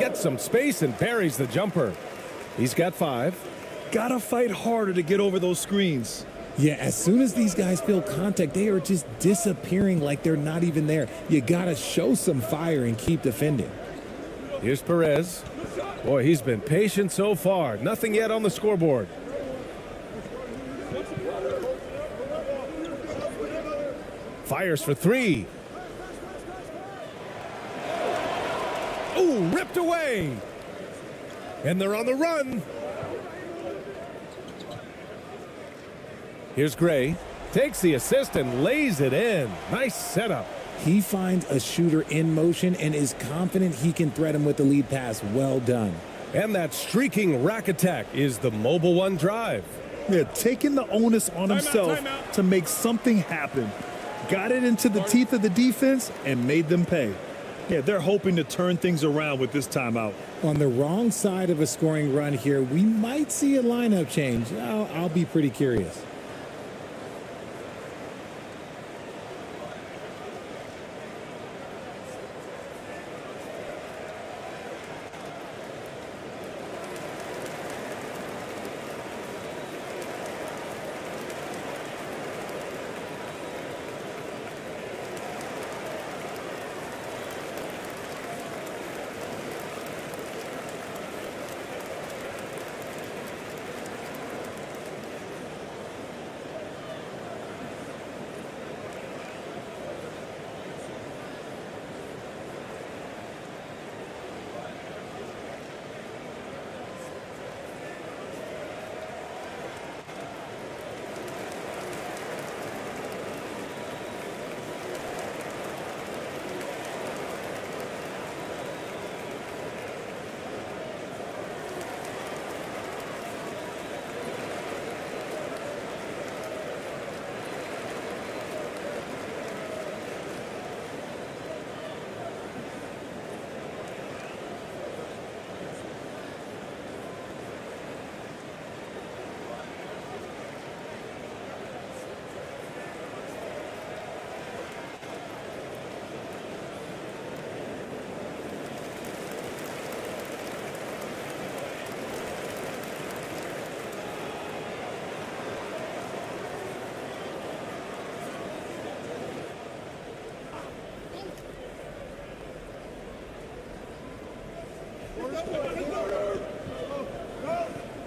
Gets some space and buries the jumper. He's got 5. Gotta fight harder to get over those screens. Yeah, as soon as these guys feel contact, they are just disappearing like they're not even there. You gotta show some fire and keep defending. Here's Perez. Boy, he's been patient so far. Nothing yet on the scoreboard. Fires for 3. Ooh, ripped away. And they're on the run. Here's Gray. Takes the assist and lays it in. Nice setup. He finds a shooter in motion and is confident he can thread him with the lead pass. Well done. And that streaking rack attack is the Mobile One drive. Yeah, taking the onus on himself to make something happen. Got it into the teeth of the defense and made them pay. Yeah, they're hoping to turn things around with this timeout. On the wrong side of a scoring run here, we might see a lineup change. I'll be pretty curious.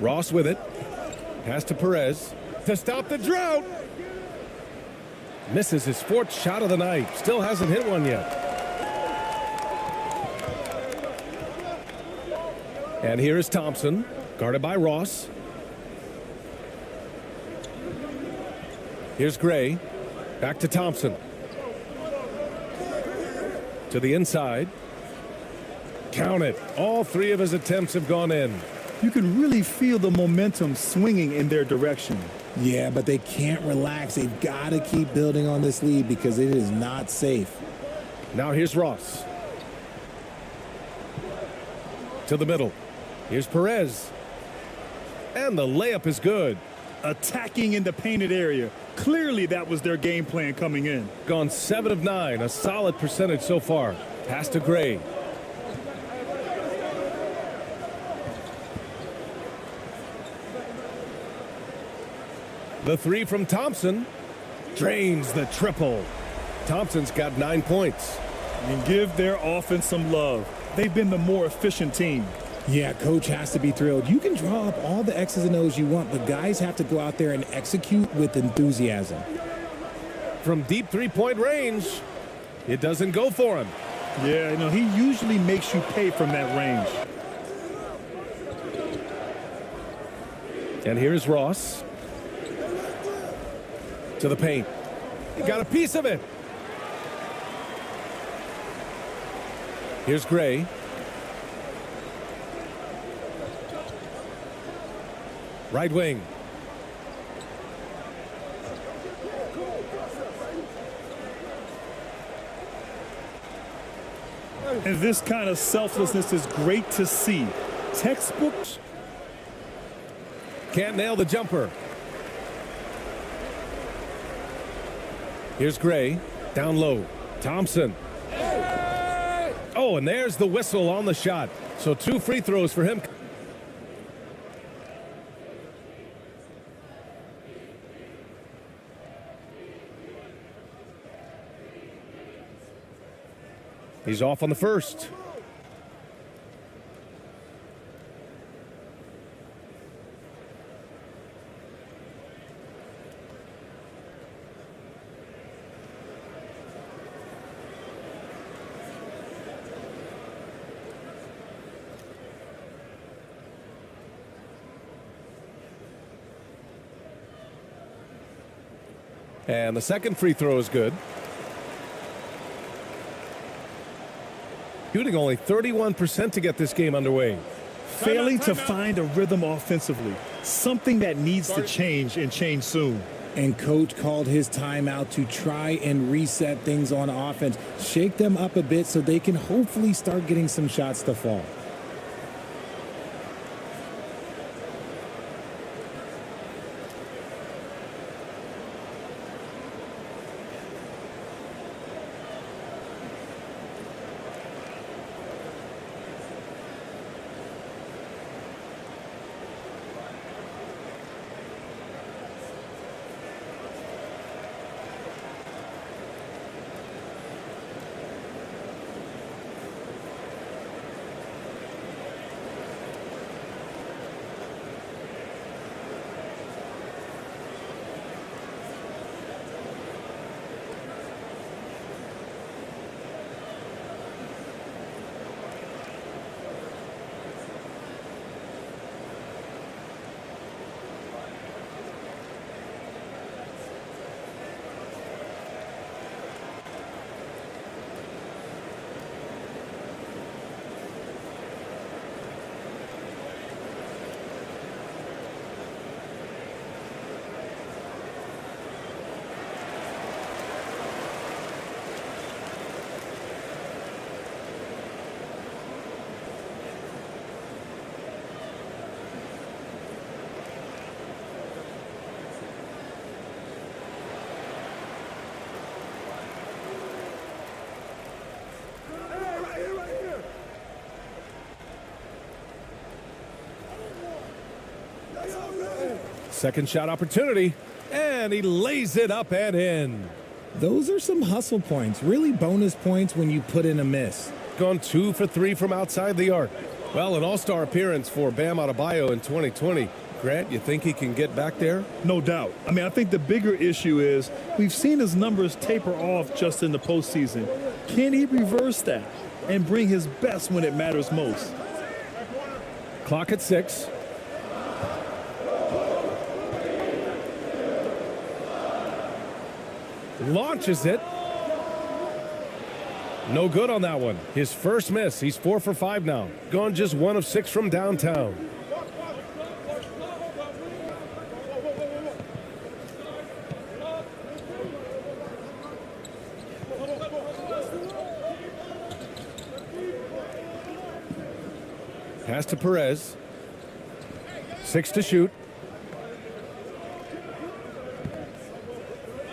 Ross with it. Pass to Perez to stop the drought. Misses his fourth shot of the night. Still hasn't hit one yet. And here is Thompson, guarded by Ross. Here's Gray. Back to Thompson. To the inside. Count it. All three of his attempts have gone in. You can really feel the momentum swinging in their direction. Yeah, but they can't relax. They've got to keep building on this lead because it is not safe. Now here's Ross. To the middle. Here's Perez. And the layup is good. Attacking in the painted area. Clearly that was their game plan coming in. Gone 7 of 9. A solid percentage so far. Pass to Gray. The three from Thompson drains the triple. Thompson's got 9 points. And give their offense some love. They've been the more efficient team. Yeah, coach has to be thrilled. You can draw up all the X's and O's you want, but guys have to go out there and execute with enthusiasm. From deep three-point range, it doesn't go for him. Yeah, you know, he usually makes you pay from that range. And here's Ross. To the paint. He got a piece of it. Here's Gray. Right wing. And this kind of selflessness is great to see. Textbooks. Can't nail the jumper. Here's Gray. Down low. Thompson. Oh, and there's the whistle on the shot. So 2 free throws for him. He's off on the first. And the second free throw is good. Shooting only 31% to get this game underway. Failing to find a rhythm offensively, something that needs to change and change soon. And coach called his timeout to try and reset things on offense, shake them up a bit so they can hopefully start getting some shots to fall. Second shot opportunity, and he lays it up and in. Those are some hustle points, really bonus points when you put in a miss. Gone 2 for 3 from outside the arc. Well, an all-star appearance for Bam Adebayo in 2020. Grant, you think he can get back there? No doubt. I mean, I think the bigger issue is we've seen his numbers taper off just in the postseason. Can he reverse that and bring his best when it matters most? Clock at 6. Launches it. No good on that one. His first miss. He's 4 for 5 now. Gone just 1 of 6 from downtown. Pass to Perez. 6 to shoot.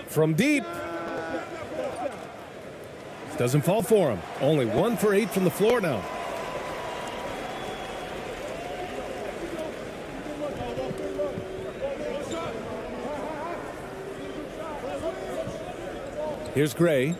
From deep. Doesn't fall for him. Only 1 for 8 from the floor now. Here's Gray.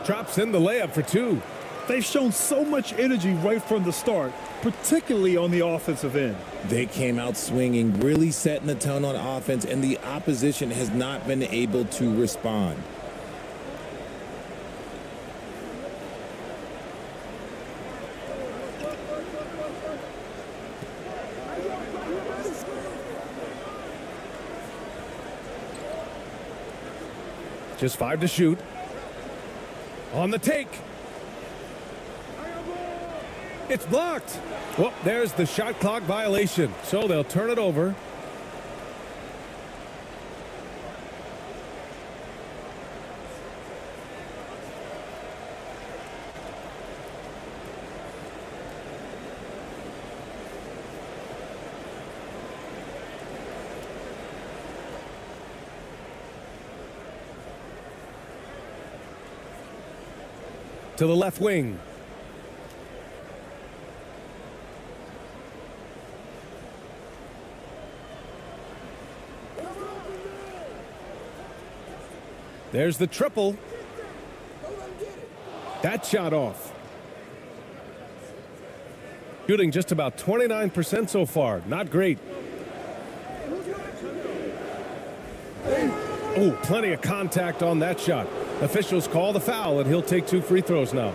Drops in the layup for 2. They've shown so much energy right from the start, particularly on the offensive end. They came out swinging, really setting the tone on offense, and the opposition has not been able to respond. Just 5 to shoot. On the take. It's blocked. Well, there's the shot clock violation. So they'll turn it over. To the left wing. There's the triple. That shot off. Shooting just about 29% so far. Not great. Oh, plenty of contact on that shot. Officials call the foul, and he'll take 2 free throws now.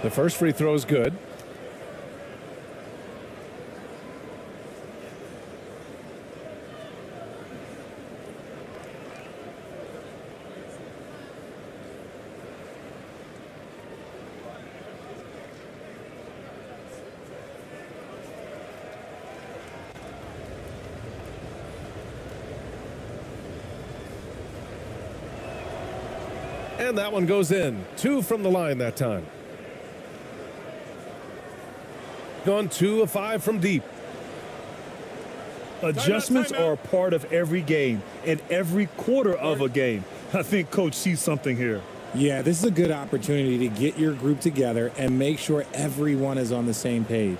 The first free throw is good. And that one goes in. 2 from the line that time. Gone 2 of 5 from deep. Adjustments are a part of every game and every quarter of a game. I think Coach sees something here. Yeah, this is a good opportunity to get your group together and make sure everyone is on the same page.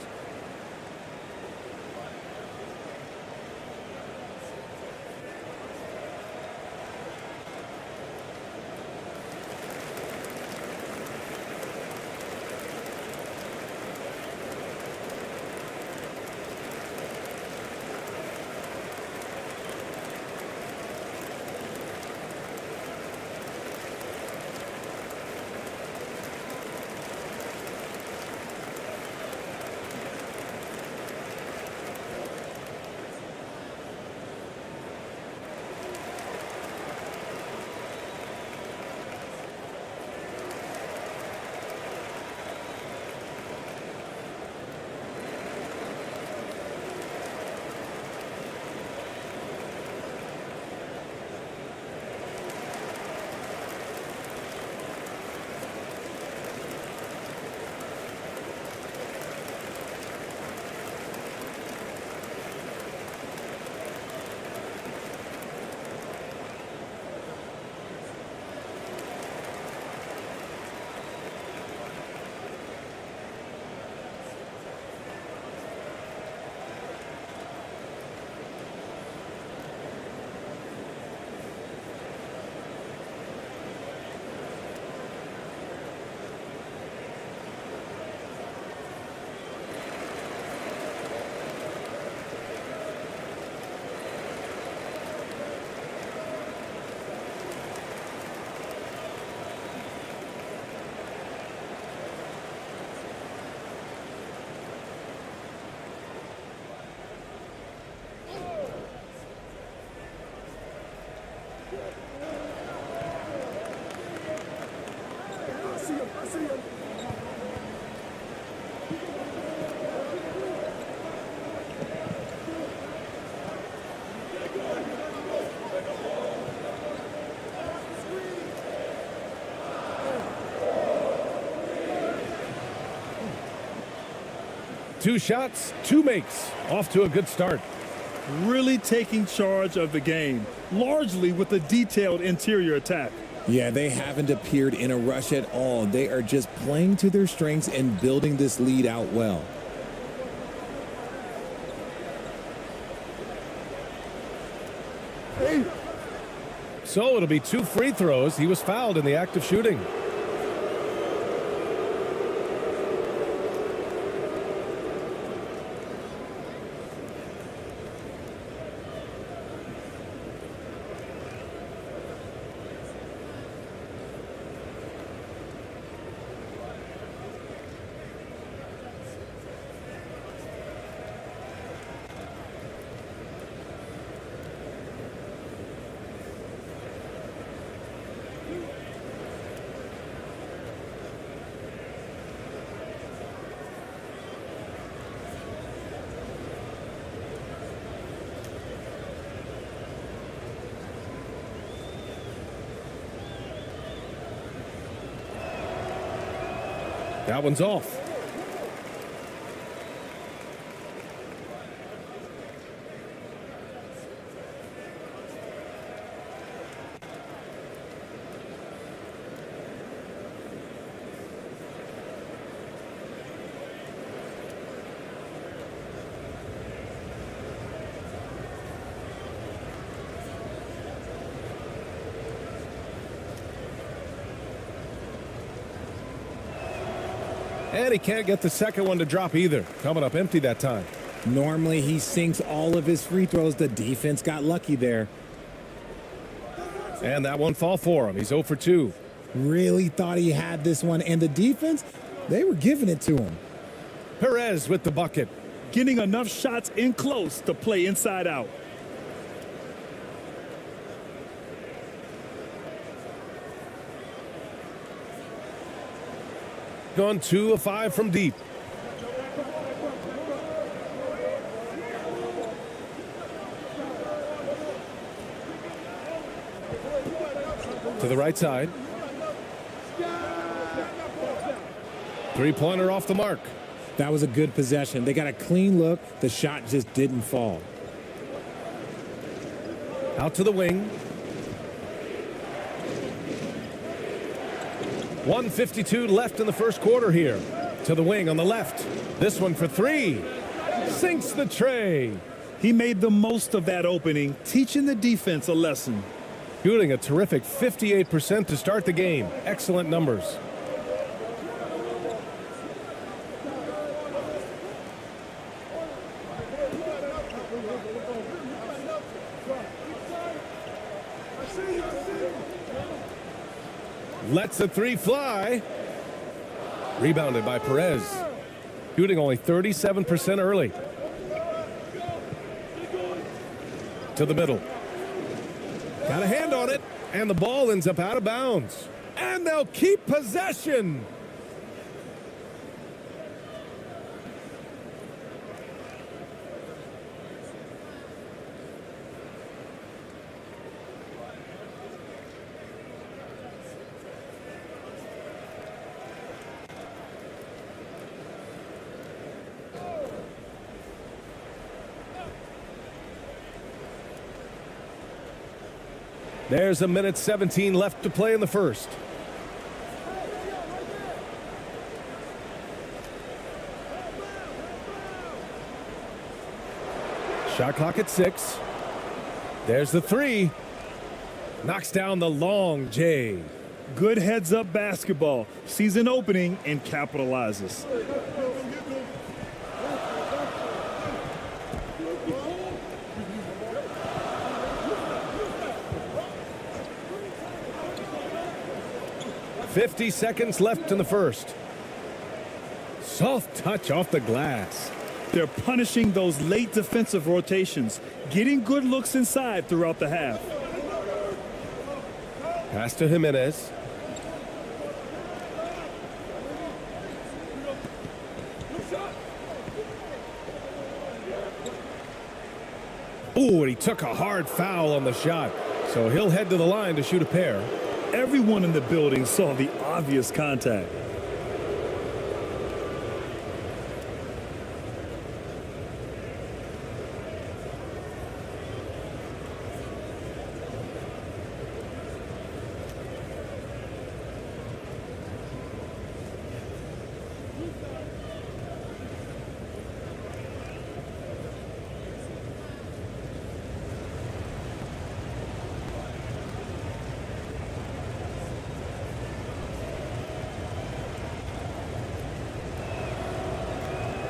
Two shots, 2 makes. Off to a good start. Really taking charge of the game, largely with a detailed interior attack. Yeah, they haven't appeared in a rush at all. They are just playing to their strengths and building this lead out well. So it'll be 2 free throws. He was fouled in the act of shooting. That one's off. And he can't get the second one to drop either. Coming up empty that time. Normally he sinks all of his free throws. The defense got lucky there. And that one fall for him. He's 0 for 2. Really thought he had this one. And the defense, They were giving it to him. Perez with the bucket. Getting enough shots in close to play inside out. Gone 2 of 5 from deep. To the right side. Three-pointer off the mark. That was a good possession. They got a clean look. The shot just didn't fall. Out to the wing. 1:52 left in the first quarter here. To the wing on the left. This one for three. Sinks the tray. He made the most of that opening, teaching the defense a lesson. Shooting a terrific 58% to start the game. Excellent numbers. Lets the three fly. Rebounded by Perez. Shooting only 37% early. To the middle. Got a hand on it, and the ball ends up out of bounds. And they'll keep possession. There's a minute 17 left to play in the first. Shot clock at 6. There's the three. Knocks down the long J. Good heads-up basketball. Sees an opening and capitalizes. .50 seconds left in the first. Soft touch off the glass. They're punishing those late defensive rotations, getting good looks inside throughout the half. Pass to Jimenez. Ooh, and he took a hard foul on the shot. So he'll head to the line to shoot a pair. Everyone in the building saw the obvious contact.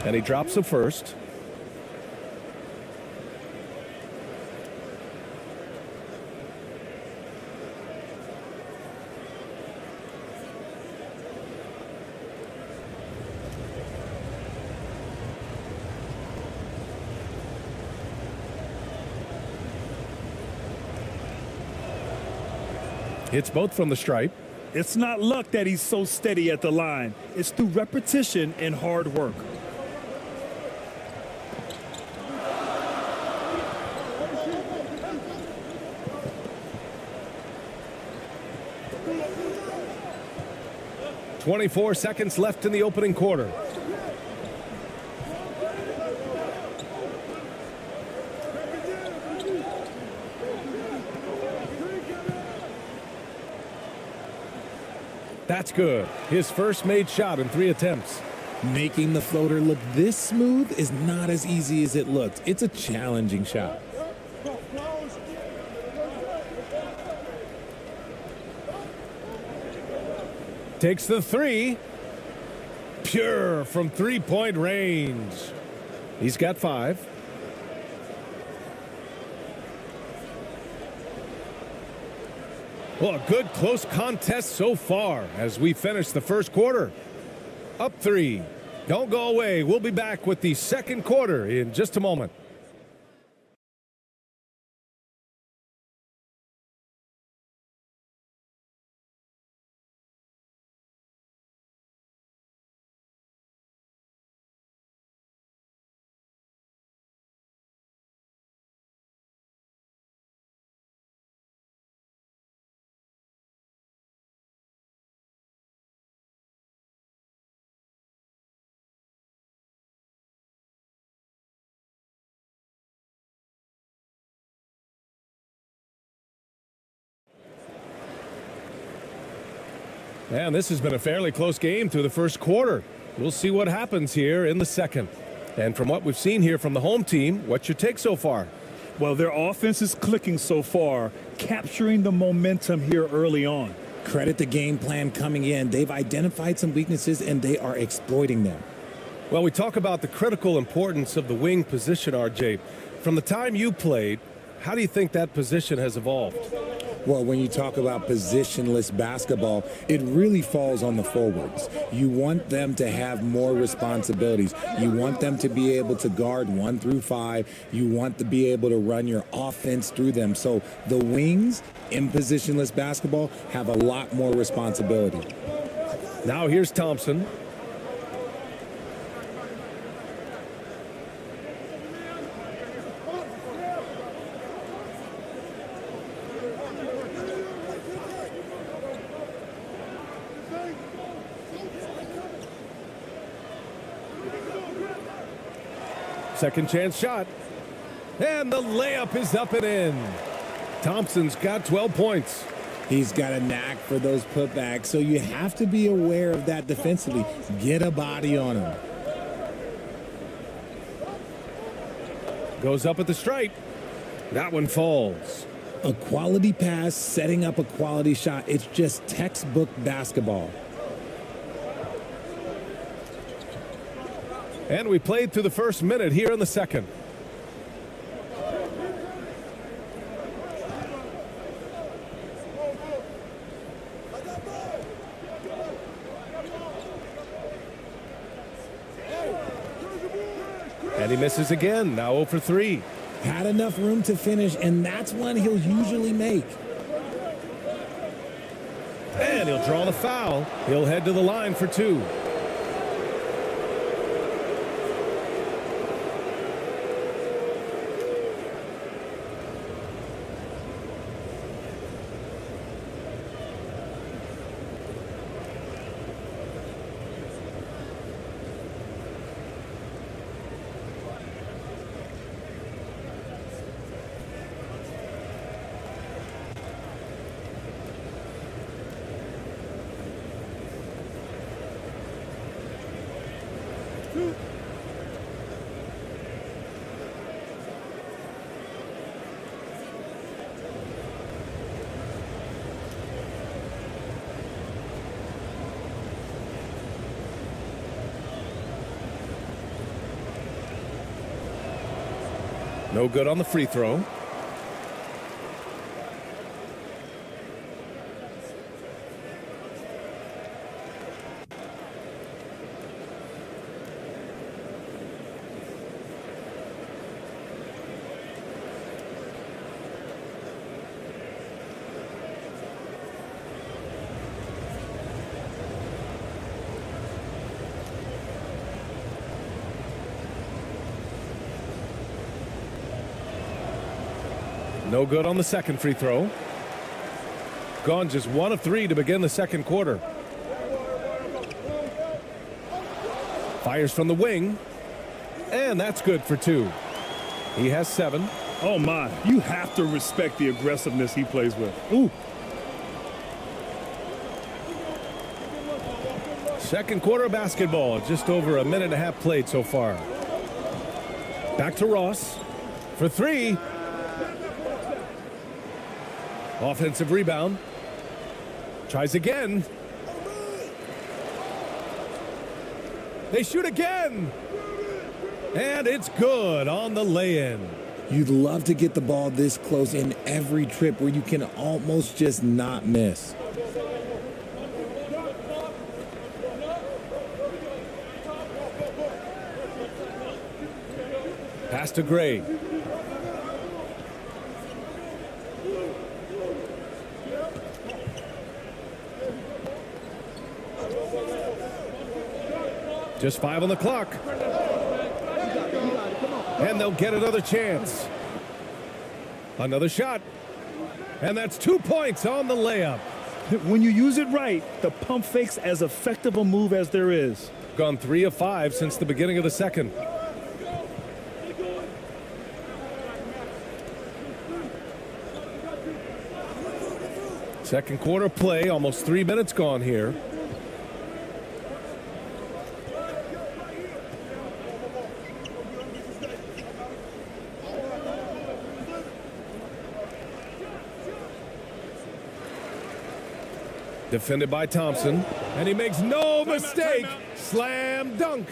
And he drops the first. Hits both from the stripe. It's not luck that he's so steady at the line. It's through repetition and hard work. .24 seconds left in the opening quarter. That's good. His first made shot in 3 attempts. Making the floater look this smooth is not as easy as it looked. It's a challenging shot. Takes the three. Pure from three-point range. He's got 5. Well, a good close contest so far as we finish the first quarter. Up 3. Don't go away. We'll be back with the second quarter in just a moment. And this has been a fairly close game through the first quarter. We'll see what happens here in the second. And from what we've seen here from the home team, what's your take so far? Well, their offense is clicking so far, capturing the momentum here early on. Credit the game plan coming in. They've identified some weaknesses, and they are exploiting them. Well, we talk about the critical importance of the wing position, RJ. From the time you played, how do you think that position has evolved? Well, when you talk about positionless basketball, it really falls on the forwards. You want them to have more responsibilities. You want them to be able to guard 1 through 5. You want to be able to run your offense through them. So the wings in positionless basketball have a lot more responsibility. Now here's Thompson. Second chance shot. And the layup is up and in. Thompson's got 12 points. He's got a knack for those putbacks, so you have to be aware of that defensively. Get a body on him. Goes up at the stripe. That one falls. A quality pass, setting up a quality shot. It's just textbook basketball. And we played through the first minute here in the second. And he misses again, now 0 for 3. Had enough room to finish, and that's one he'll usually make. And he'll draw the foul. He'll head to the line for 2. No good on the free throw. No good on the second free throw. Gone just 1 of 3 to begin the second quarter. Fires from the wing. And that's good for 2. He has 7. Oh, my. You have to respect the aggressiveness he plays with. Ooh. Second quarter basketball. Just over a minute and a half played so far. Back to Ross for 3. Offensive rebound. Tries again. They shoot again. And it's good on the lay-in. You'd love to get the ball this close in every trip where you can almost just not miss. Pass to Gray. Just 5 on the clock. And they'll get another chance. Another shot. And that's 2 points on the layup. When you use it right, the pump fake's as effective a move as there is. Gone 3 of 5 since the beginning of the second. Second quarter play, almost 3 minutes gone here. Defended by Thompson, and he makes no mistake. Slam dunk.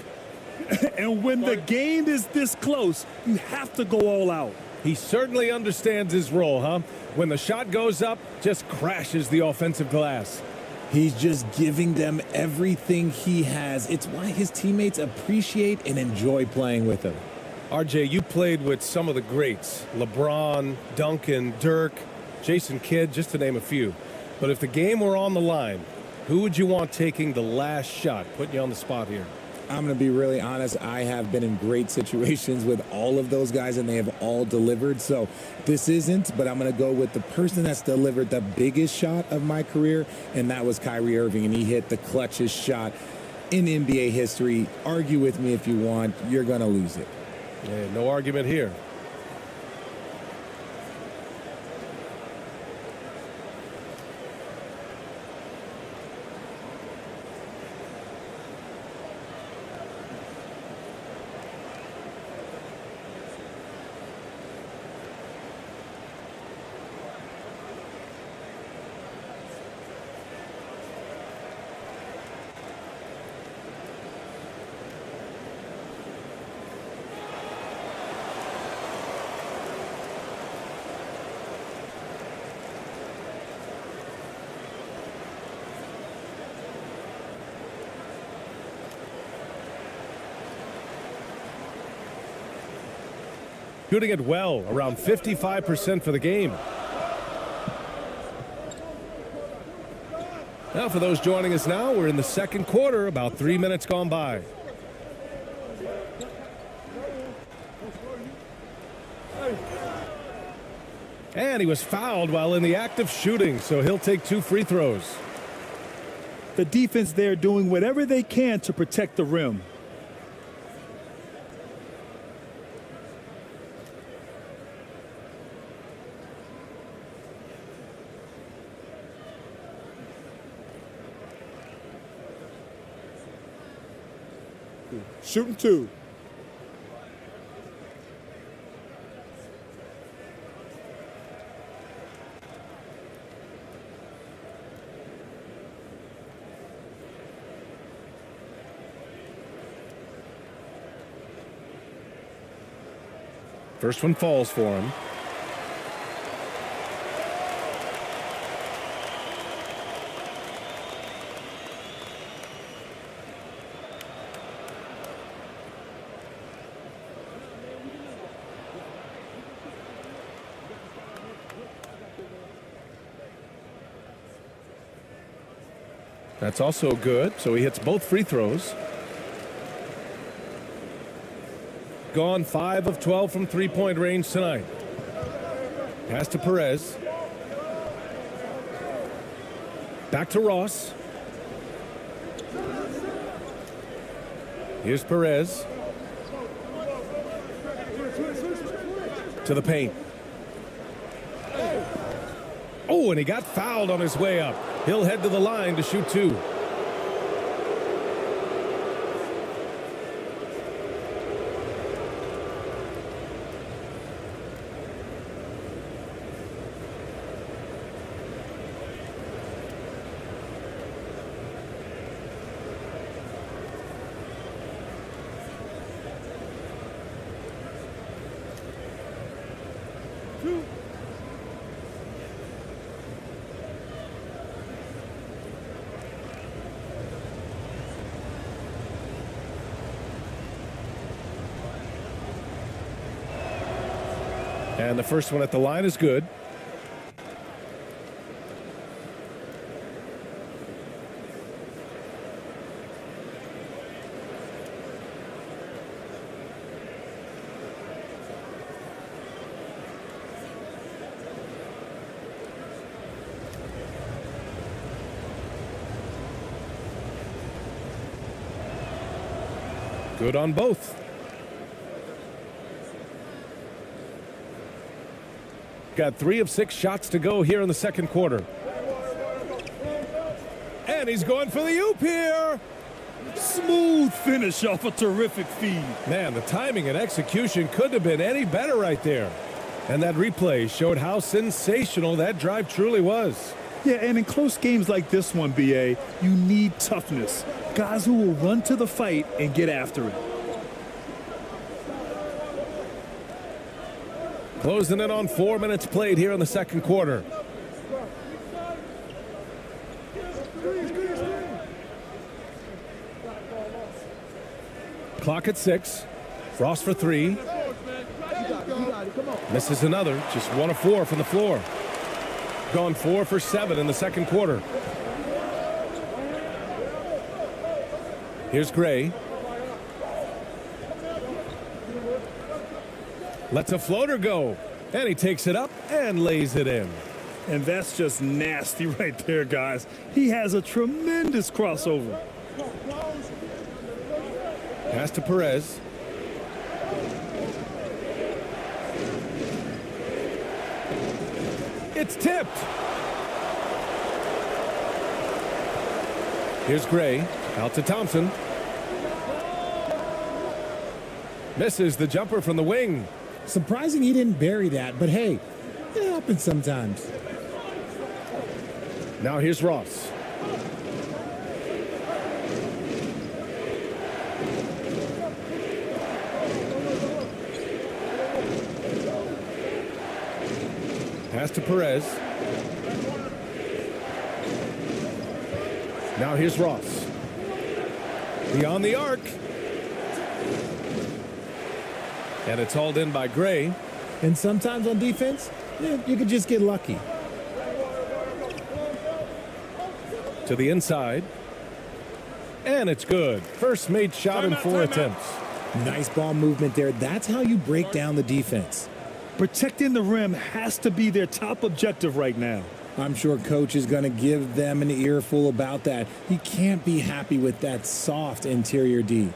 And when the game is this close, you have to go all out. He certainly understands his role, huh? When the shot goes up, just crashes the offensive glass. He's just giving them everything he has. It's why his teammates appreciate and enjoy playing with him. RJ, you played with some of the greats. LeBron, Duncan, Dirk, Jason Kidd, just to name a few. But if the game were on the line, who would you want taking the last shot? Putting you on the spot here. I'm going to be really honest. I have been in great situations with all of those guys, and they have all delivered. So this isn't, but I'm going to go with the person that's delivered the biggest shot of my career, and that was Kyrie Irving, and he hit the clutchest shot in NBA history. Argue with me if you want. You're going to lose it. Yeah, no argument here. Shooting it well, around 55% for the game. Now, for those joining us now, we're in the second quarter, about 3 minutes gone by. And he was fouled while in the act of shooting, so he'll take 2 free throws. The defense there doing whatever they can to protect the rim. Shooting 2. First one falls for him. That's also good, so he hits both free throws. Gone 5 of 12 from three-point range tonight. Pass to Perez. Back to Ross. Here's Perez. To the paint. Oh, and he got fouled on his way up. He'll head to the line to shoot 2. And the first one at the line is good. Good on both. Got 3 of 6 shots to go here in the second quarter. And he's going for the oop here. Smooth finish off a terrific feed. Man, the timing and execution couldn't have been any better right there. And that replay showed how sensational that drive truly was. Yeah, and in close games like this one, BA, you need toughness. Guys who will run to the fight and get after it. Closing in on 4 minutes played here in the second quarter. Clock at 6. Frost for 3. Misses another. Just 1 of 4 from the floor. Gone 4 for 7 in the second quarter. Here's Gray. Lets a floater go. And he takes it up and lays it in. And that's just nasty right there, guys. He has a tremendous crossover. Pass to Perez. It's tipped. Here's Gray. Out to Thompson. Misses the jumper from the wing. Surprising he didn't bury that, but hey, it happens sometimes. Now here's Ross. Pass to Perez. Now here's Ross. Beyond the arc. And it's hauled in by Gray. And sometimes on defense, you could just get lucky. To the inside. And it's good. First made shot in 4 attempts. Nice ball movement there. That's how you break down the defense. Protecting the rim has to be their top objective right now. I'm sure coach is going to give them an earful about that. He can't be happy with that soft interior D.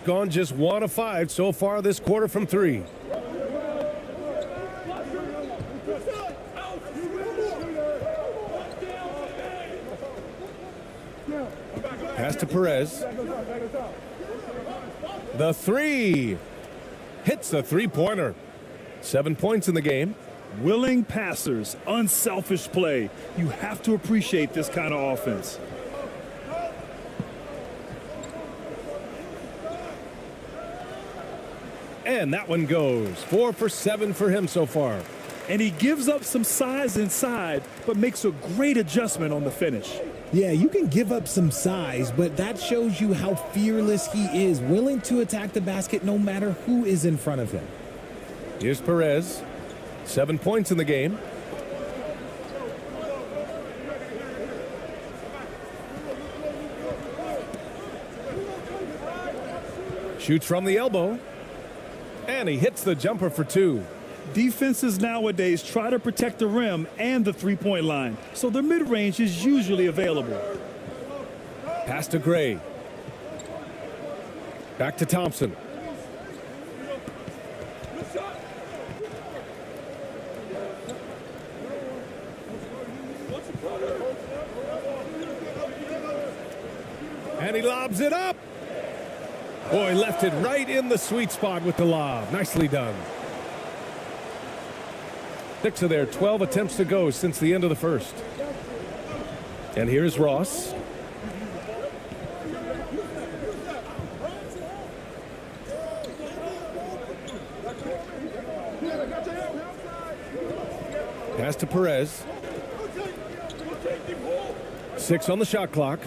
Gone just 1 of 5 so far this quarter from 3. Pass to Perez. The 3. Hits a 3-pointer. 7 points in the game. Willing passers, unselfish play. You have to appreciate this kind of offense. And that one goes. 4 for 7 for him so far. And he gives up some size inside, but makes a great adjustment on the finish. Yeah, you can give up some size, but that shows you how fearless he is, willing to attack the basket no matter who is in front of him. Here's Perez. 7 points in the game. Shoots from the elbow. And he hits the jumper for 2. Defenses nowadays try to protect the rim and the three-point line, so their mid-range is usually available. Pass to Gray. Back to Thompson. And he lobs it up. Boy, left it right in the sweet spot with the lob. Nicely done. 6 of their 12 attempts to go since the end of the first. And here's Ross. Pass to Perez. 6 on the shot clock.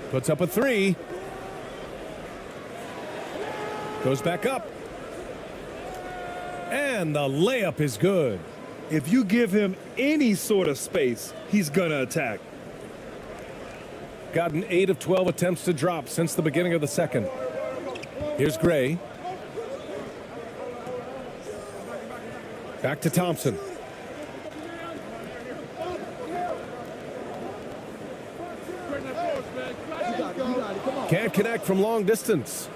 Puts up a 3. Goes back up. And the layup is good. If you give him any sort of space, he's going to attack. Gotten 8 of 12 attempts to drop since the beginning of the second. Here's Gray. Back to Thompson. Can't connect from long distance.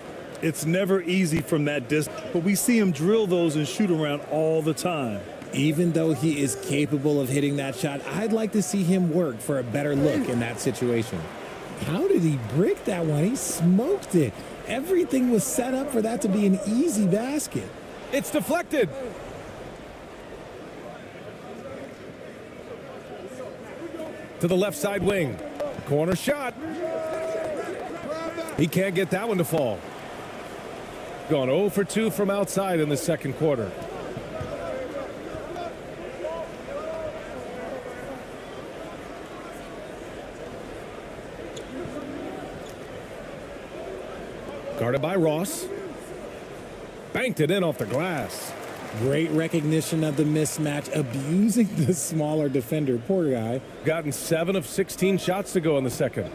It's never easy from that distance, but we see him drill those and shoot around all the time. Even though he is capable of hitting that shot, I'd like to see him work for a better look in that situation. How did he brick that one? He smoked it. Everything was set up for that to be an easy basket. It's deflected. To the left side wing. Corner shot. He can't get that one to fall. Gone 0 for 2 from outside in the second quarter. Guarded by Ross. Banked it in off the glass. Great recognition of the mismatch, abusing the smaller defender. Poor guy. Gotten 7 of 16 shots to go in the second.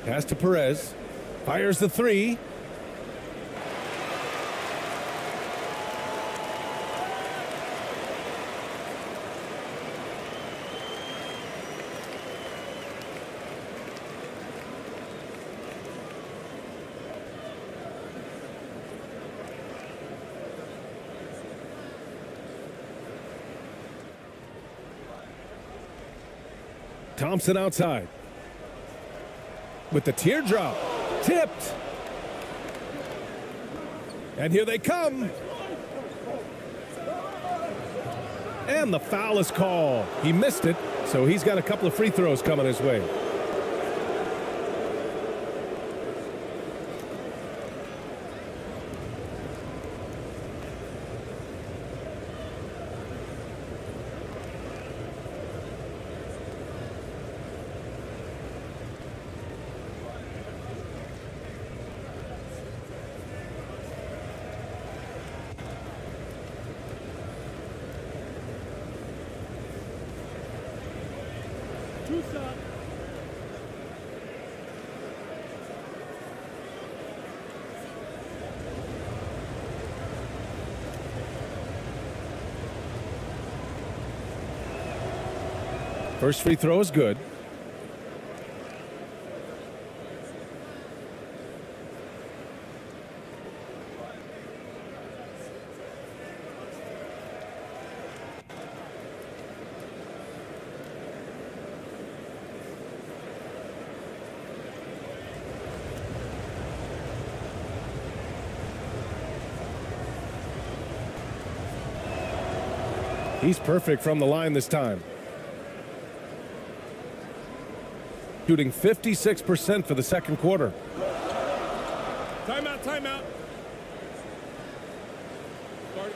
Pass to Perez. Fires the 3. Thompson outside. With the teardrop. Tipped. And here they come. And the foul is called. He missed it, so he's got a couple of free throws coming his way. First free throw is good. He's perfect from the line this time. Shooting 56% for the second quarter. Timeout, timeout. Start.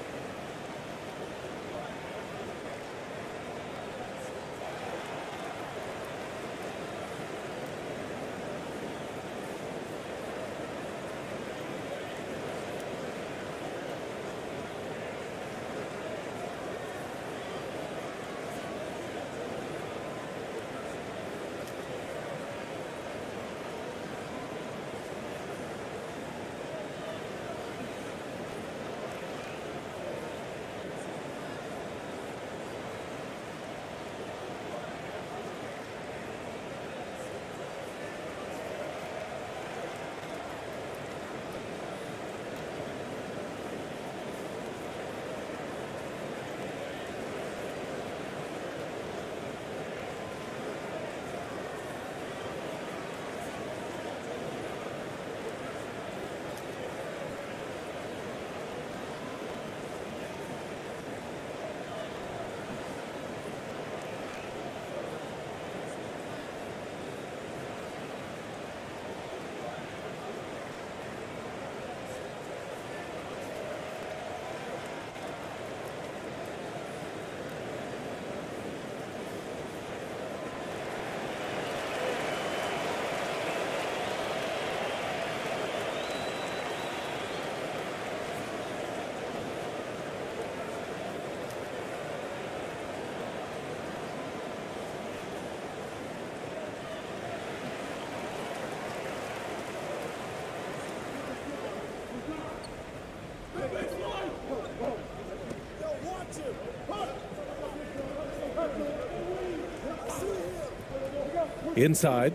Inside.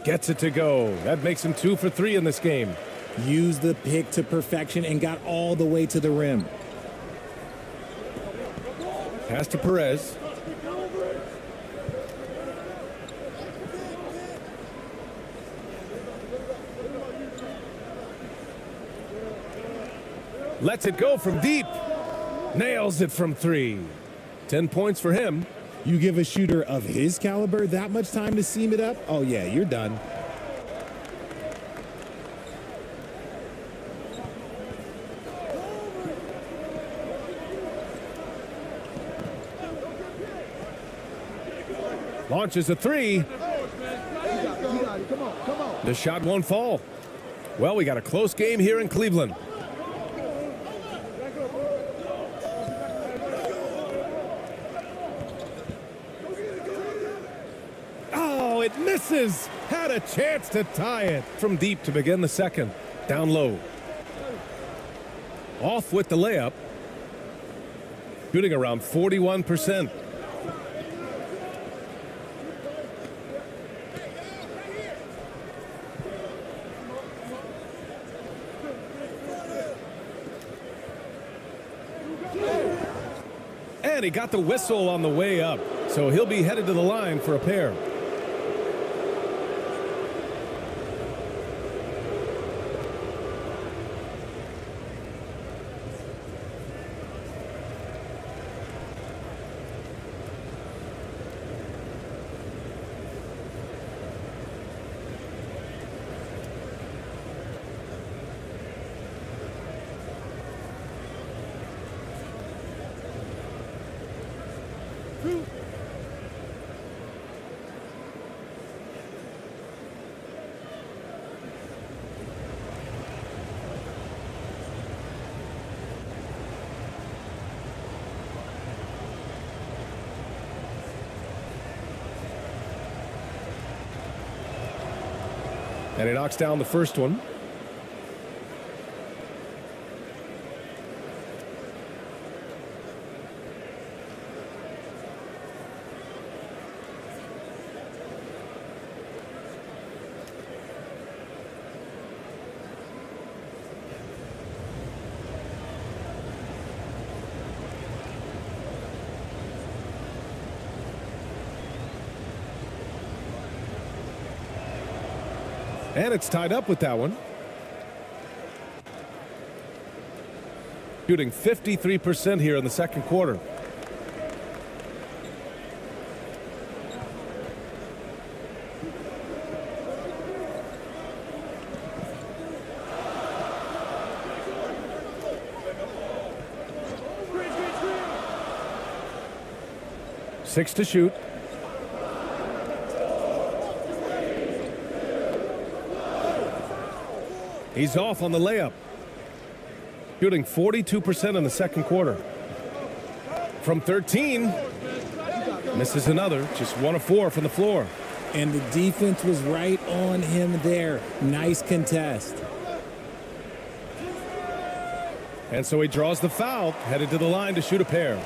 Gets it to go. That makes him 2 for 3 in this game. Used the pick to perfection and got all the way to the rim. Pass to Perez. Lets it go from deep. Nails it from 3. 10 points for him. You give a shooter of his caliber that much time to seam it up? Oh, yeah, you're done. Launches a 3. The shot won't fall. Well, we got a close game here in Cleveland. It misses. Had a chance to tie it. From deep to begin the second. Down low. Off with the layup. Shooting around 41%. And he got the whistle on the way up. So he'll be headed to the line for a pair. And he knocks down the first one. And it's tied up with that one. shooting 53% here in the second quarter. Six to shoot. He's off on the layup. Shooting 42% in the second quarter. From 13, misses another, just 1 of 4 from the floor. And the defense was right on him there. Nice contest. And so he draws the foul, headed to the line to shoot a pair.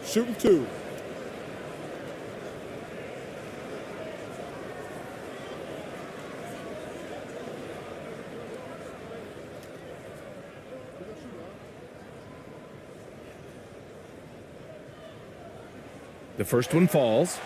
Shooting 2. The first one falls.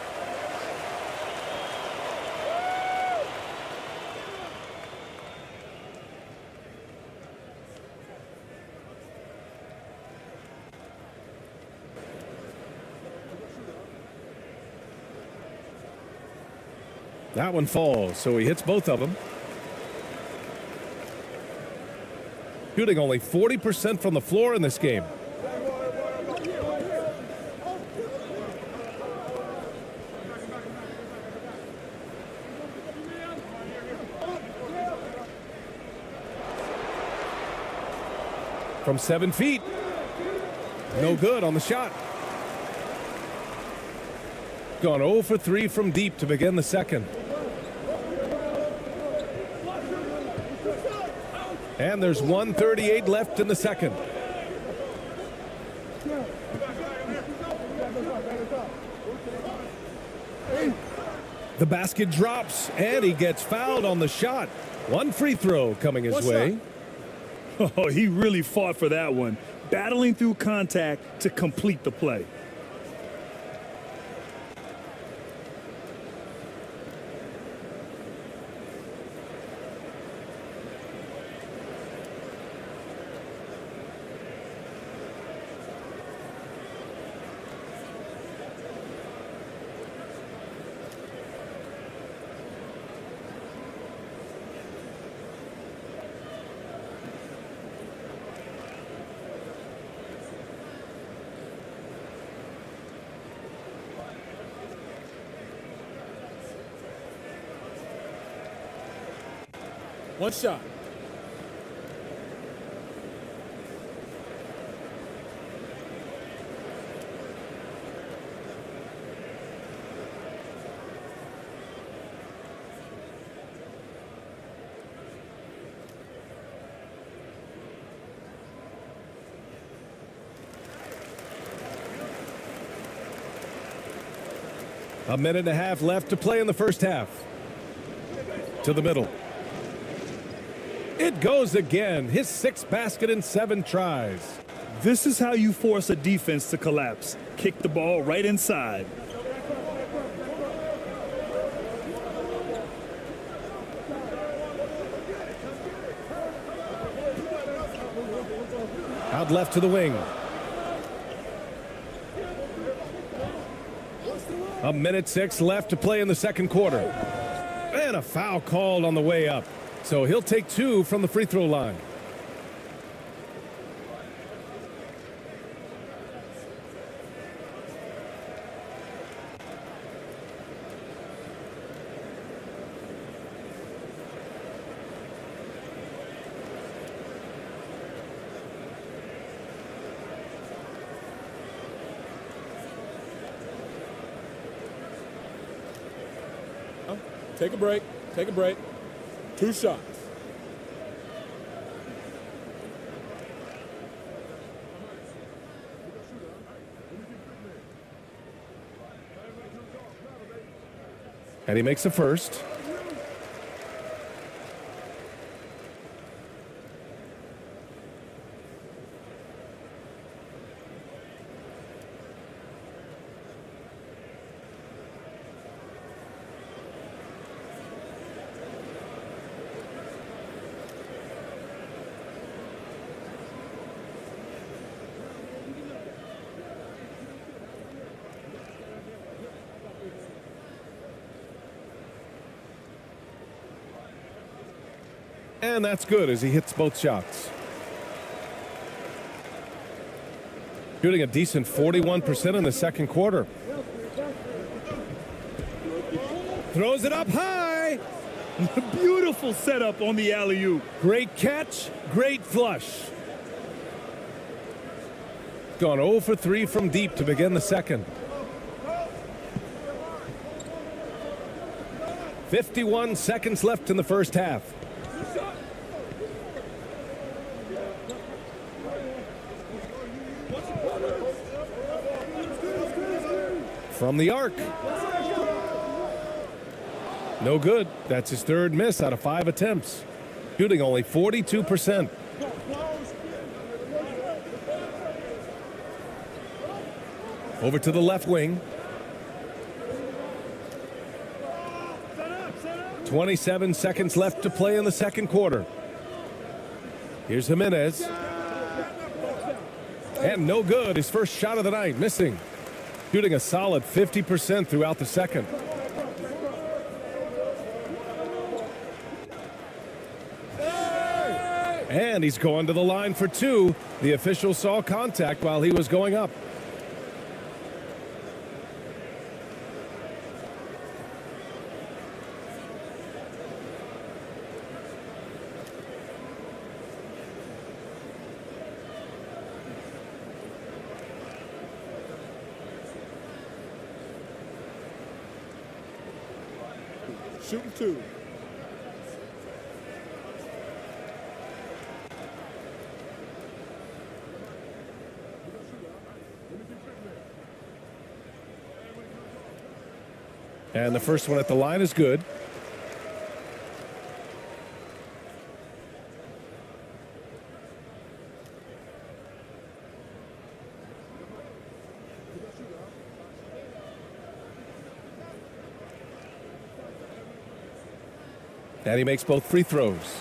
That one falls, so he hits both of them. Shooting only 40% from the floor in this game. From 7 feet. No good on the shot. Gone 0 for 3 from deep to begin the second. And there's 1:38 left in the second. The basket drops, and he gets fouled on the shot. One free throw coming his way. Oh, he really fought for that one, battling through contact to complete the play. One shot. A minute and a half left to play in the first half. To the middle. It goes again. His 6th basket in 7 tries. This is how you force a defense to collapse. Kick the ball right inside. Out left to the wing. A minute 6 left to play in the second quarter. And a foul called on the way up. So he'll take 2 from the free throw line. Take a break. Take a break. 2 shots. And he makes the first. And that's good as he hits both shots. Shooting a decent 41% in the second quarter. Throws it up high. Beautiful setup on the alley-oop. Great catch, great flush. Gone 0 for 3 from deep to begin the second. 51 seconds left in the first half. From the arc. No good. That's his third miss out of 5 attempts. Shooting only 42%. Over to the left wing. 27 seconds left to play in the second quarter. Here's Jimenez. And no good. His first shot of the night, missing. Shooting a solid 50% throughout the second. And he's going to the line for 2. The official saw contact while he was going up. Shooting 2. And the first one at the line is good. And he makes both free throws.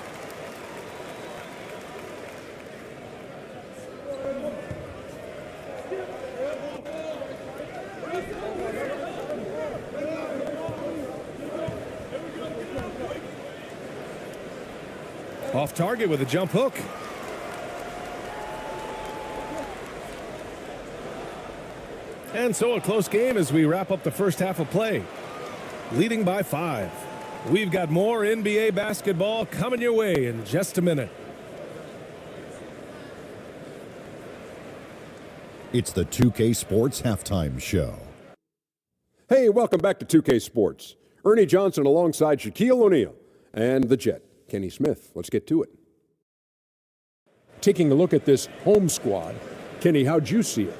Off target with a jump hook. And so a close game as we wrap up the first half of play. Leading by 5. We've got more NBA basketball coming your way in just a minute. It's the 2K Sports Halftime Show. Hey, welcome back to 2K Sports. Ernie Johnson alongside Shaquille O'Neal and the Jet, Kenny Smith. Let's get to it. Taking a look at this home squad, Kenny, how'd you see it?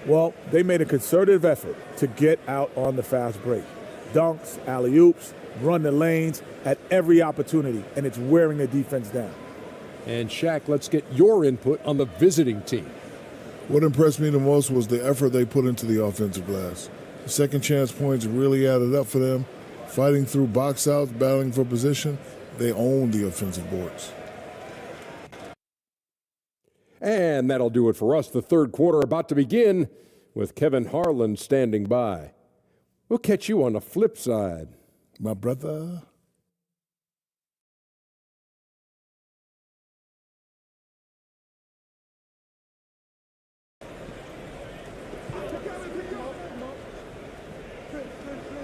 Well, they made a concerted effort to get out on the fast break. Dunks, alley-oops, run the lanes at every opportunity, and it's wearing the defense down. And Shaq, let's get your input on the visiting team. What impressed me the most was the effort they put into the offensive glass. The second chance points really added up for them. Fighting through box outs, battling for position, they owned the offensive boards. And that'll do it for us. The third quarter about to begin with Kevin Harlan standing by. We'll catch you on the flip side, my brother.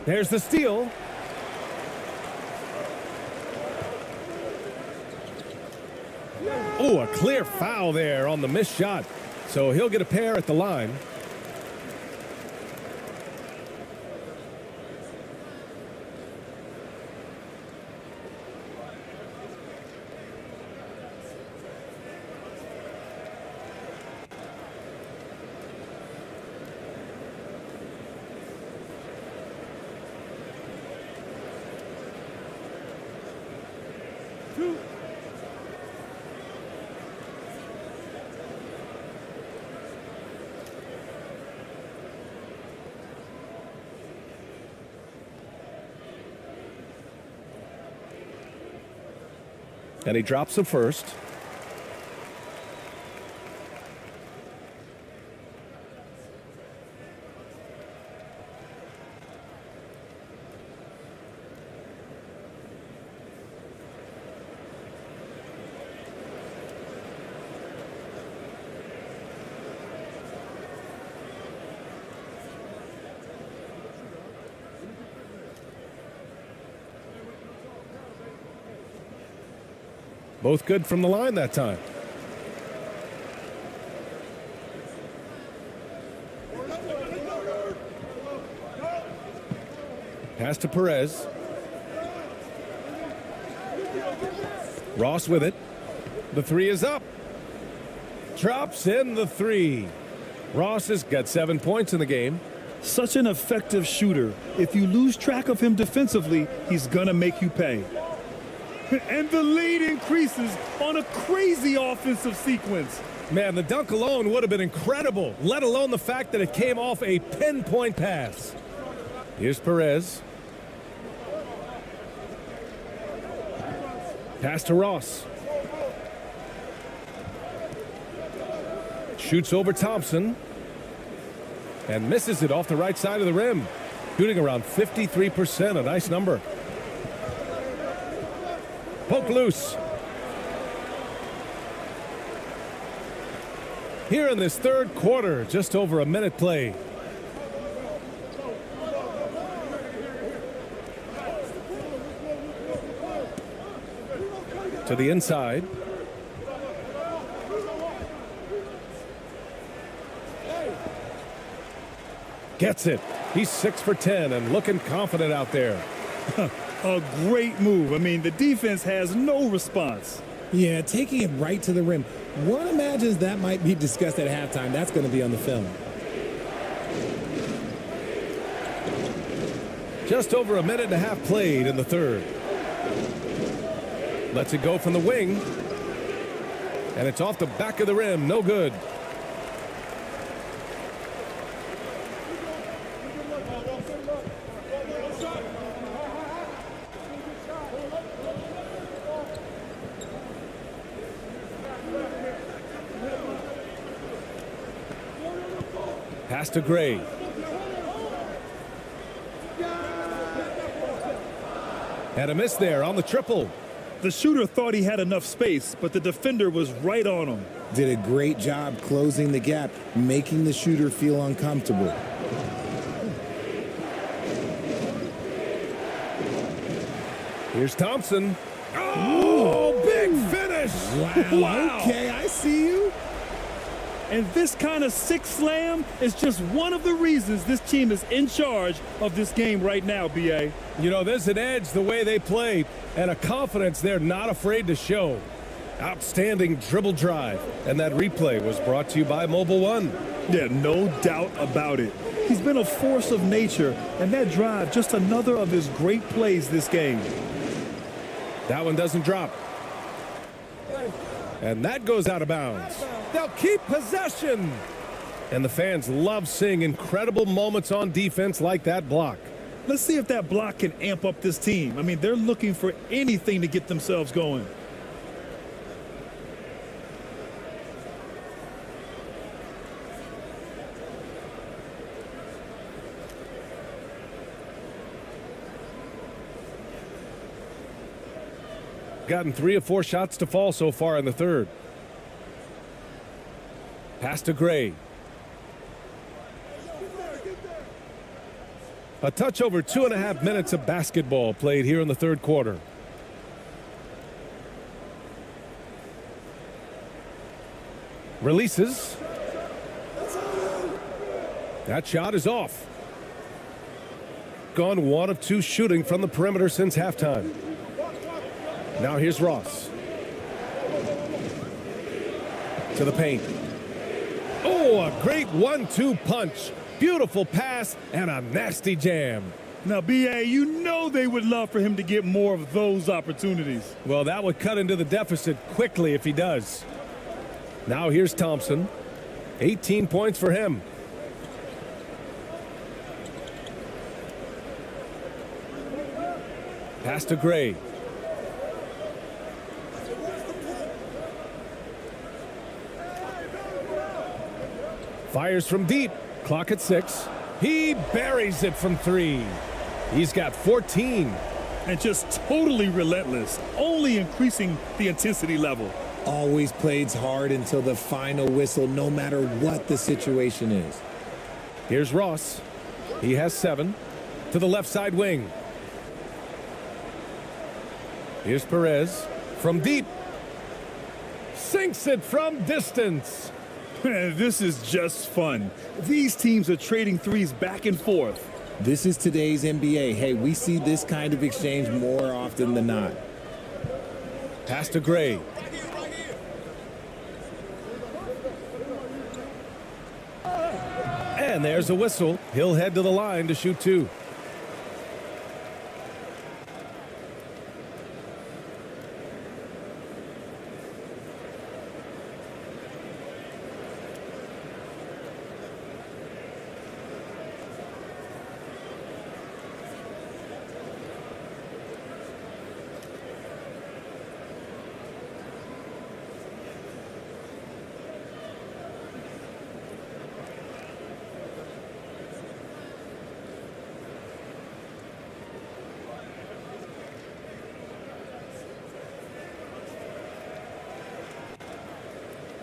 There's the steal. Oh, a clear foul there on the missed shot. So he'll get a pair at the line. 2. And he drops the first. Both good from the line that time. Pass to Perez. Ross with it. The three is up. Drops in the three. Ross has got 7 points in the game. Such an effective shooter. If you lose track of him defensively, he's going to make you pay. And the lead increases on a crazy offensive sequence. Man, the dunk alone would have been incredible, let alone the fact that it came off a pinpoint pass. Here's Perez. Pass to Ross. Shoots over Thompson. And misses it off the right side of the rim. Shooting around 53%, a nice number. Poke loose. Here in this third quarter, just over a minute play. To the inside. Gets it. He's 6 for 10 and looking confident out there. A great move. I mean, the defense has no response. Yeah, taking it right to the rim. One imagines that might be discussed at halftime. That's going to be on the film. Just over a minute and a half played in the third. Lets it go from the wing. And it's off the back of the rim. No good. Pass to Gray. And a miss there on the triple. The shooter thought he had enough space, but the defender was right on him. Did a great job closing the gap, making the shooter feel uncomfortable. Here's Thompson. Oh, big finish. Wow. Okay, I see you. And this kind of sick slam is just one of the reasons this team is in charge of this game right now, BA. You know, there's an edge the way they play and a confidence they're not afraid to show. Outstanding dribble drive. And that replay was brought to you by Mobile One. Yeah, no doubt about it. He's been a force of nature, and that drive, just another of his great plays this game. That one doesn't drop. And that goes out of bounds. They'll keep possession. And the fans love seeing incredible moments on defense like that block. Let's see if that block can amp up this team. I mean, they're looking for anything to get themselves going. Gotten 3 of 4 shots to fall so far in the third. Pass to Gray. A touch over 2.5 minutes of basketball played here in the third quarter. Releases. That shot is off. Gone 1 of 2 shooting from the perimeter since halftime. Now here's Ross. To the paint. Oh, a great 1-2 punch. Beautiful pass and a nasty jam. Now, BA, you know they would love for him to get more of those opportunities. Well, that would cut into the deficit quickly if he does. Now here's Thompson. 18 points for him. Pass to Gray. Fires from deep. Clock at 6. He buries it from 3. He's got 14. And just totally relentless, only increasing the intensity level. Always plays hard until the final whistle, no matter what the situation is. Here's Ross. He has 7. To the left side wing. Here's Perez. From deep. Sinks it from distance. This is just fun. These teams are trading threes back and forth. This is today's NBA. Hey, we see this kind of exchange more often than not. Pass to Gray. And there's a whistle. He'll head to the line to shoot 2.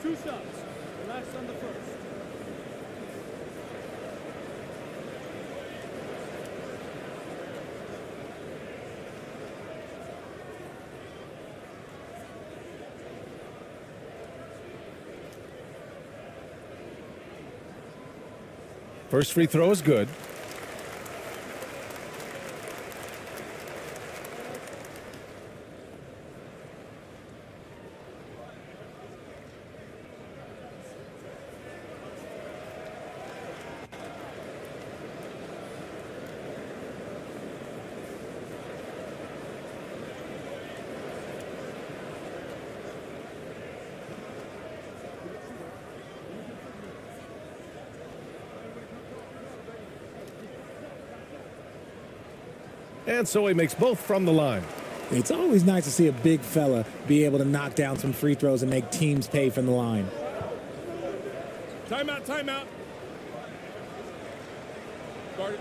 Two shots. Relax on the first. First free throw is good. And so he makes both from the line. It's always nice to see a big fella be able to knock down some free throws and make teams pay from the line. Timeout, timeout. Guard it.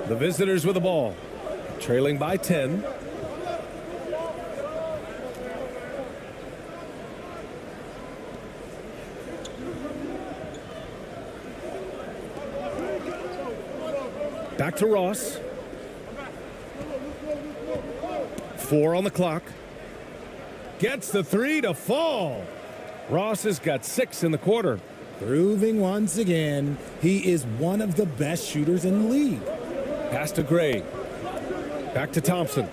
The visitors with the ball. trailing by 10. Back to Ross. 4 on the clock. Gets the 3 to fall. Ross has got 6 in the quarter. Proving once again, he is one of the best shooters in the league. Pass to Gray. Back to Thompson.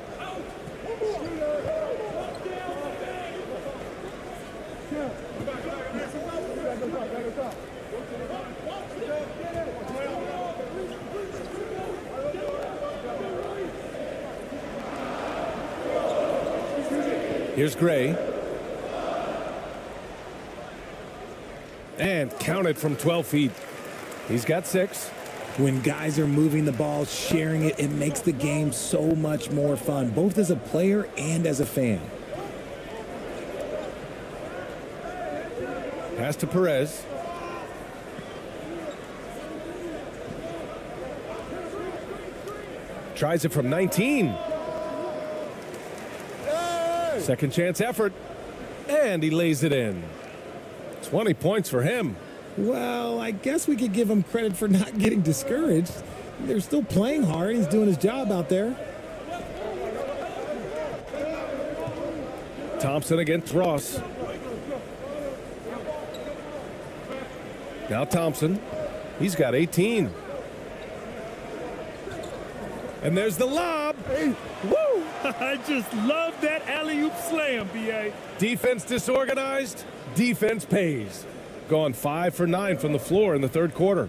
Here's Gray. And counted from 12 feet. He's got 6. When guys are moving the ball, sharing it, it makes the game so much more fun, both as a player and as a fan. Pass to Perez. Tries it from 19. Second chance effort. And he lays it in. 20 points for him. Well, I guess we could give him credit for not getting discouraged. They're still playing hard. He's doing his job out there. Thompson against Ross. Now Thompson. He's got 18. And there's the lob. Woo! I just love that alley-oop slam, BA. Defense disorganized. Defense pays. Gone 5 for 9 from the floor in the third quarter.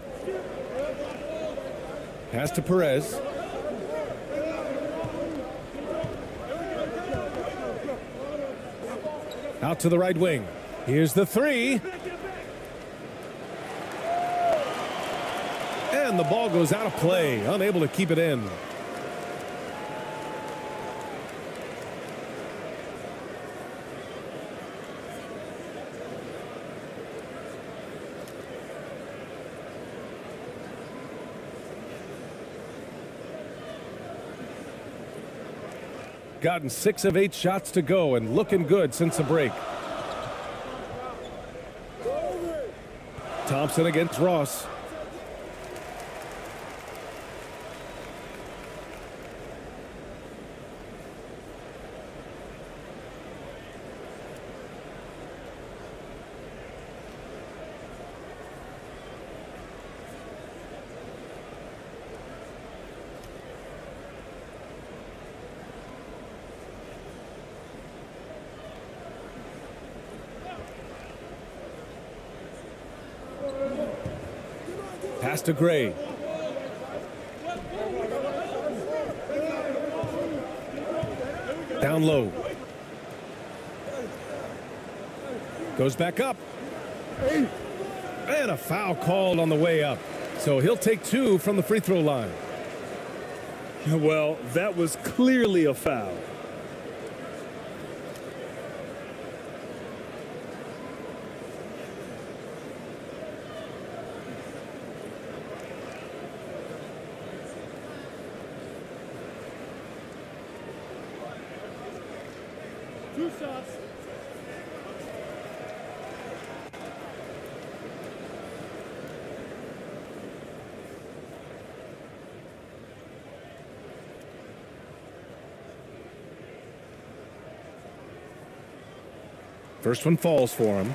Pass to Perez. Out to the right wing. Here's the 3. And the ball goes out of play. Unable to keep it in. Gotten 6 of 8 shots to go and looking good since the break. Thompson against Ross. Pass to Gray. Down low. Goes back up. And a foul called on the way up. So he'll take 2 from the free throw line. Well, that was clearly a foul. Two shots. First one falls for him.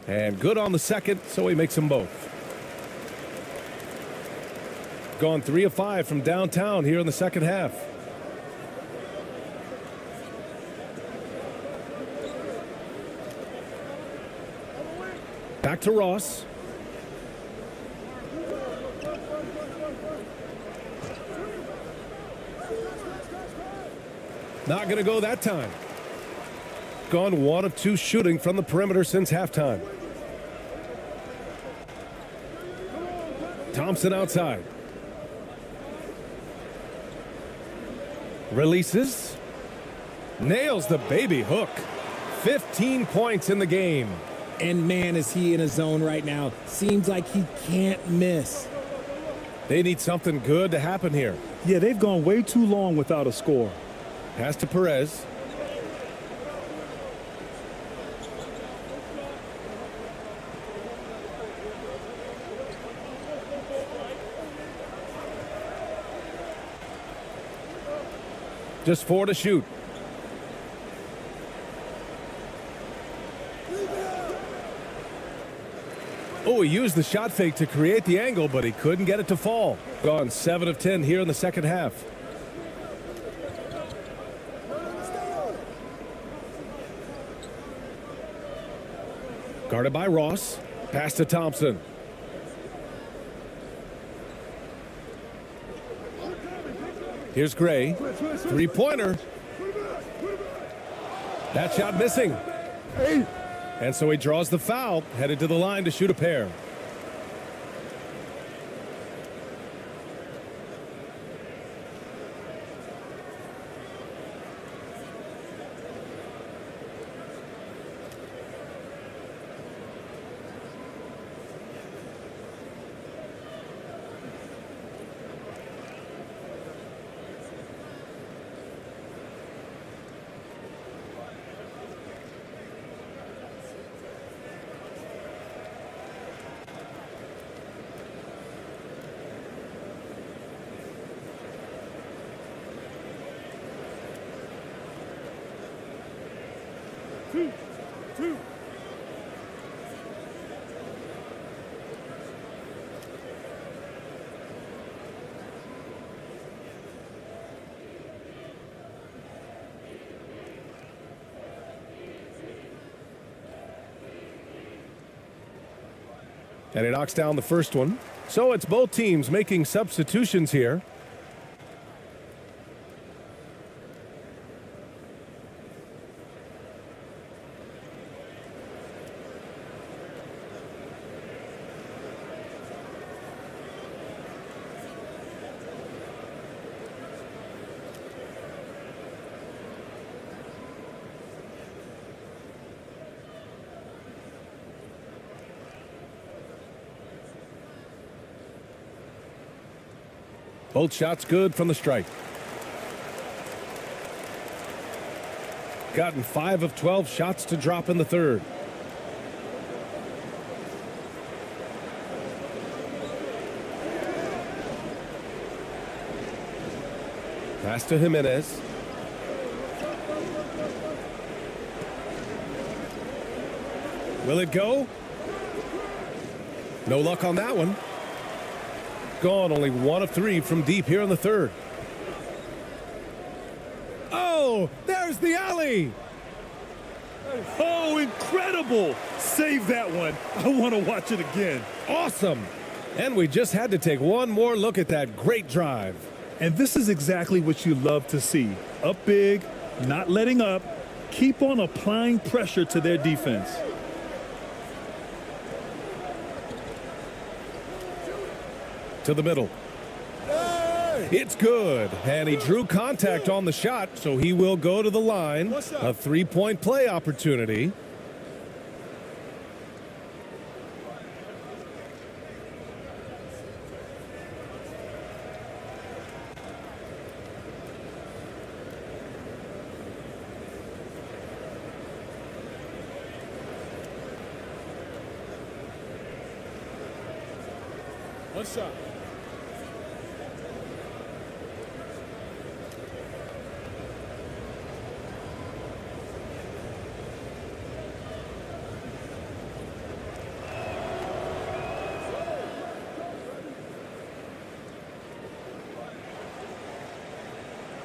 And good on the second, so he makes them both. Gone 3 of 5 from downtown here in the second half. Back to Ross. Not going to go that time. Gone 1 of 2 shooting from the perimeter since halftime. Thompson outside. Releases. Nails the baby hook. 15 points in the game. And man, is he in a zone right now. Seems like he can't miss. They need something good to happen here. Yeah, they've gone way too long without a score. Pass to Perez. Just 4 to shoot. Oh, he used the shot fake to create the angle, but he couldn't get it to fall. Gone 7 of 10 here in the second half. Guarded by Ross. Pass to Thompson. Here's Gray. Three-pointer. That shot missing. And so he draws the foul, headed to the line to shoot a pair. Two. And he knocks down the first one. So it's both teams making substitutions here. Both shots good from the stripe. Gotten 5 of 12 shots to drop in the third. Pass to Jimenez. Will it go? No luck on that one. Gone only 1 of 3 from deep here in the third. Oh, there's the alley. Oh, incredible. Save that one. I want to watch it again. Awesome. And we just had to take one more look at that great drive. And this is exactly what you love to see. Up big, not letting up. Keep on applying pressure to their defense. To the middle. It's good. And he drew contact on the shot, so he will go to the line. A 3-point play opportunity. One shot.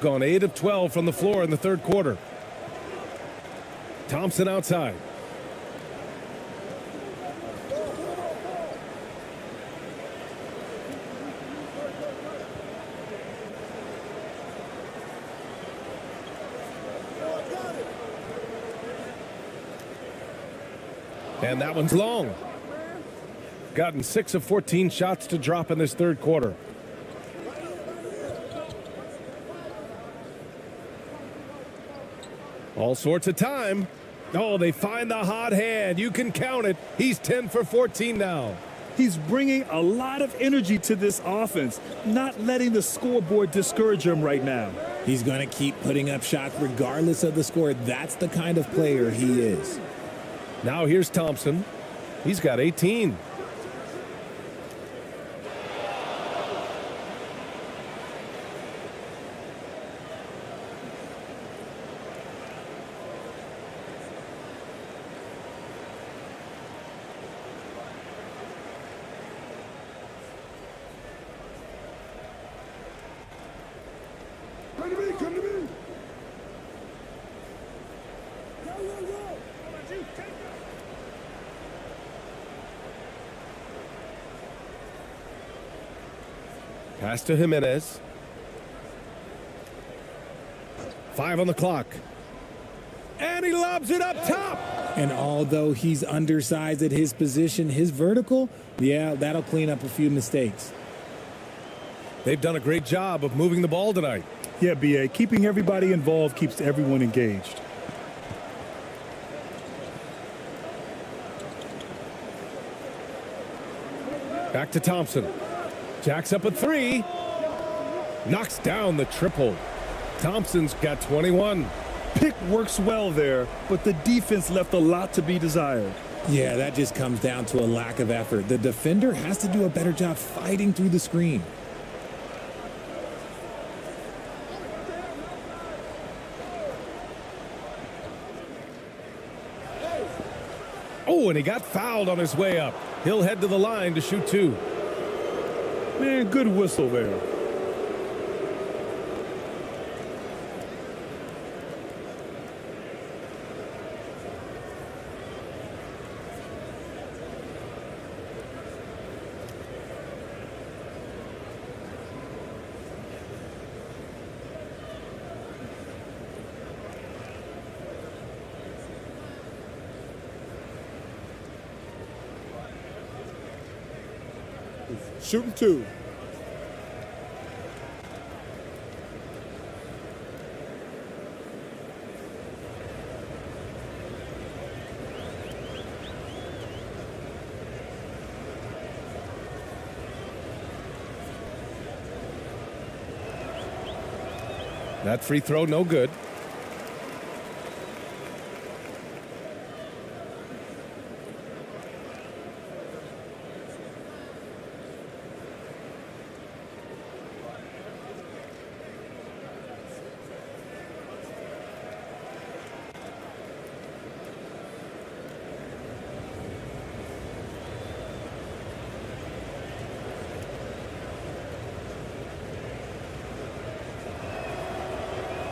Gone 8 of 12 from the floor in the third quarter. Thompson outside. And that one's long. Gotten 6 of 14 shots to drop in this third quarter. All sorts of time. Oh, they find the hot hand. You can count it. He's 10 for 14 now. He's bringing a lot of energy to this offense, not letting the scoreboard discourage him right now. He's going to keep putting up shots regardless of the score. That's the kind of player he is. Now here's Thompson. He's got 18. Pass to Jimenez. 5 on the clock. And he lobs it up top. And although he's undersized at his position, his vertical, yeah, that'll clean up a few mistakes. They've done a great job of moving the ball tonight. Yeah, BA, keeping everybody involved keeps everyone engaged. Back to Thompson. Jacks up a 3. Knocks down the triple. Thompson's got 21. Pick works well there, but the defense left a lot to be desired. Yeah, that just comes down to a lack of effort. The defender has to do a better job fighting through the screen. Oh, and he got fouled on his way up. He'll head to the line to shoot 2. Man, good whistle there. Shooting 2. That free throw, no good.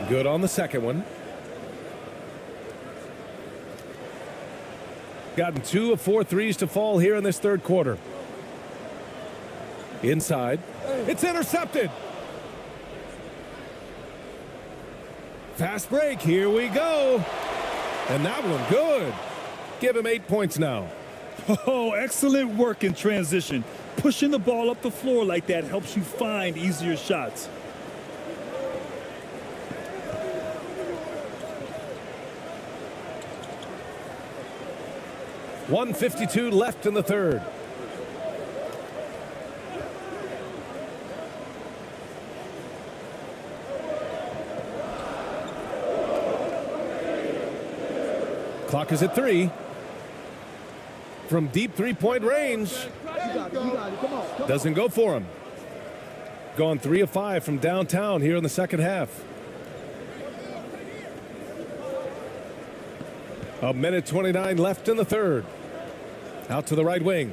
Good on the second one. Gotten 2 of 4 threes to fall here in this third quarter. Inside. It's intercepted. Fast break. Here we go. And that one good. Give him 8 points now. Oh, excellent work in transition. Pushing the ball up the floor like that helps you find easier shots. .152 left in the third. Clock is at 3. From deep three-point range. Doesn't go for him. Gone 3 of 5 from downtown here in the second half. A minute 29 left in the third. Out to the right wing.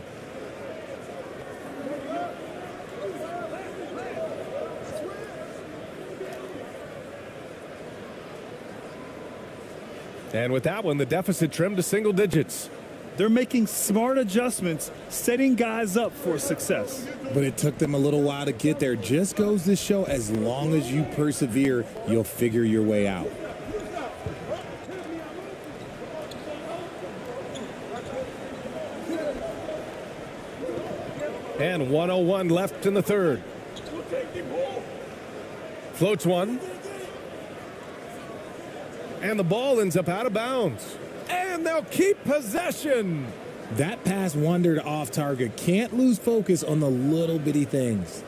And with that one, the deficit trimmed to single digits. They're making smart adjustments, setting guys up for success. But it took them a little while to get there. Just goes to show, as long as you persevere, you'll figure your way out. And 1:01 left in the third. Floats one. And the ball ends up out of bounds. And they'll keep possession. That pass wandered off target. Can't lose focus on the little bitty things.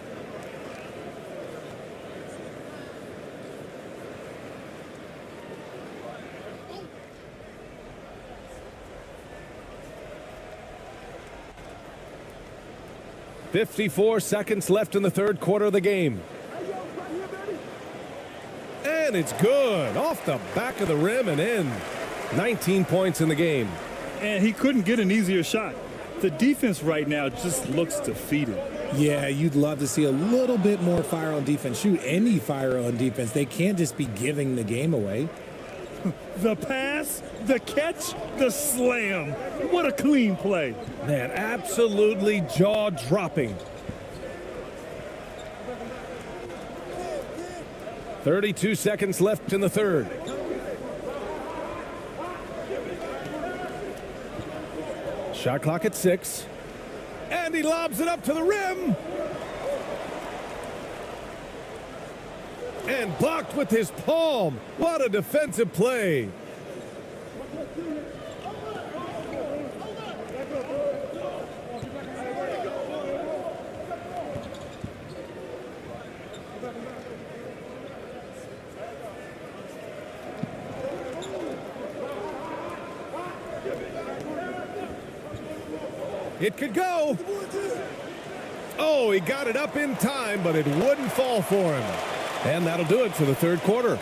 .54 seconds left in the third quarter of the game. And it's good. Off the back of the rim and in. 19 points in the game. And he couldn't get an easier shot. The defense right now just looks defeated. Yeah, you'd love to see a little bit more fire on defense. Shoot, any fire on defense. They can't just be giving the game away. The pass, the catch, the slam. What a clean play. Man, absolutely jaw-dropping. 32 seconds left in the third. Shot clock at 6. And he lobs it up to the rim. And blocked with his palm. What a defensive play. It could go. Oh, he got it up in time, but it wouldn't fall for him. And that'll do it for the third quarter.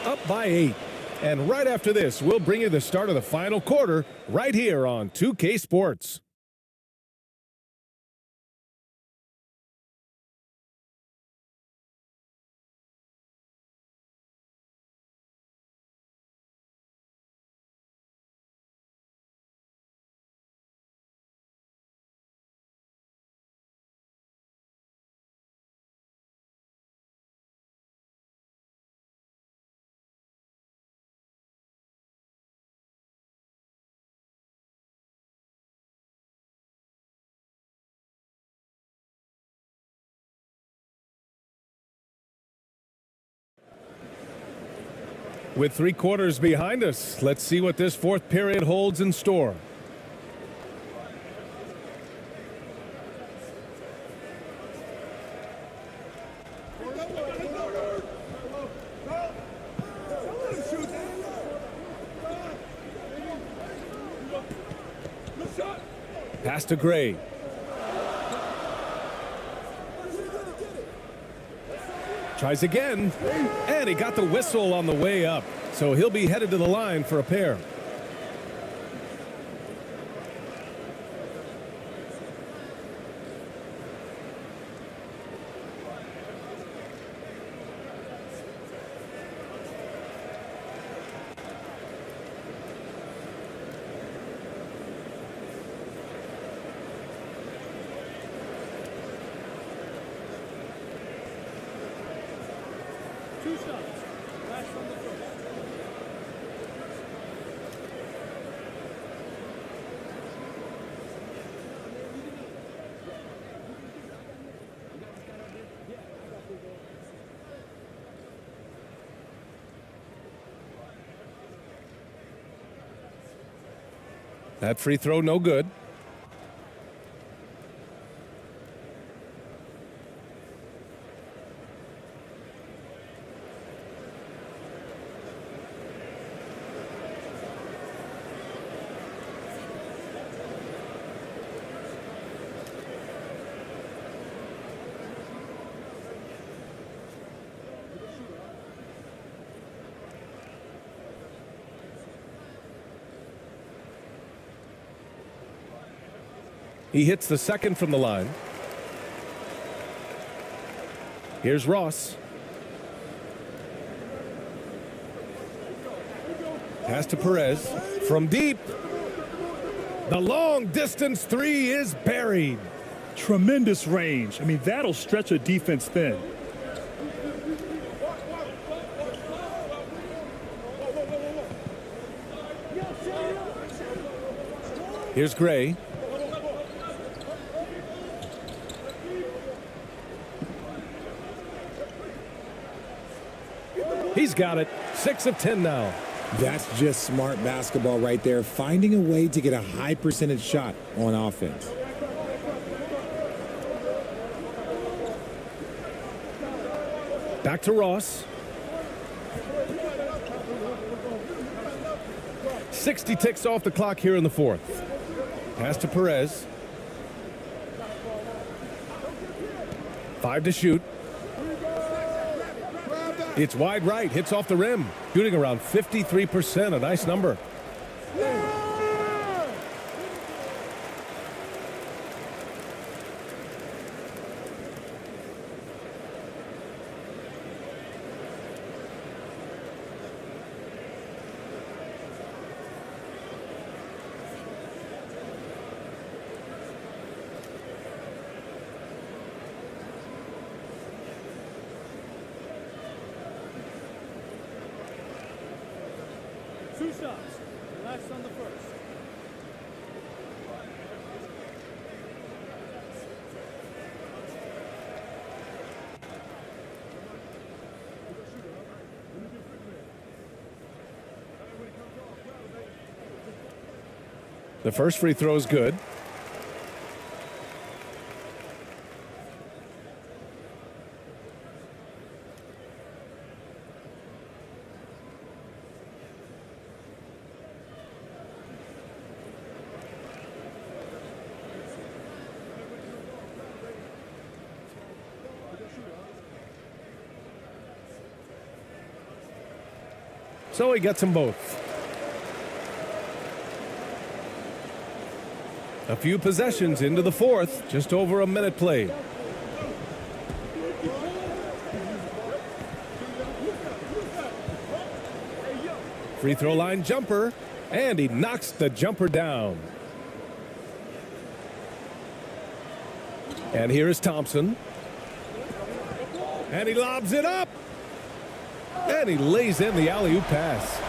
Up by 8. And right after this, we'll bring you the start of the final quarter right here on 2K Sports. With 3 quarters behind us, let's see what this fourth period holds in store. Pass to Gray. Tries again, and he got the whistle on the way up, so he'll be headed to the line for a pair. That free throw, no good. He hits the second from the line. Here's Ross. Pass to Perez from deep. The long distance three is buried. Tremendous range. I mean, that'll stretch a defense thin. Here's Gray. He's got it. 6 of 10 now. That's just smart basketball right there, finding a way to get a high percentage shot on offense. Back to Ross. 60 ticks off the clock here in the fourth. Pass to Perez. 5 to shoot. It's wide right, hits off the rim. Shooting around 53%, a nice number. Two shots. Relax on the first. The first free throw is good. So he gets them both. A few possessions into the fourth, just over a minute played. Free throw line jumper, and he knocks the jumper down. And here is Thompson. And he lobs it up. And he lays in the alley-oop pass.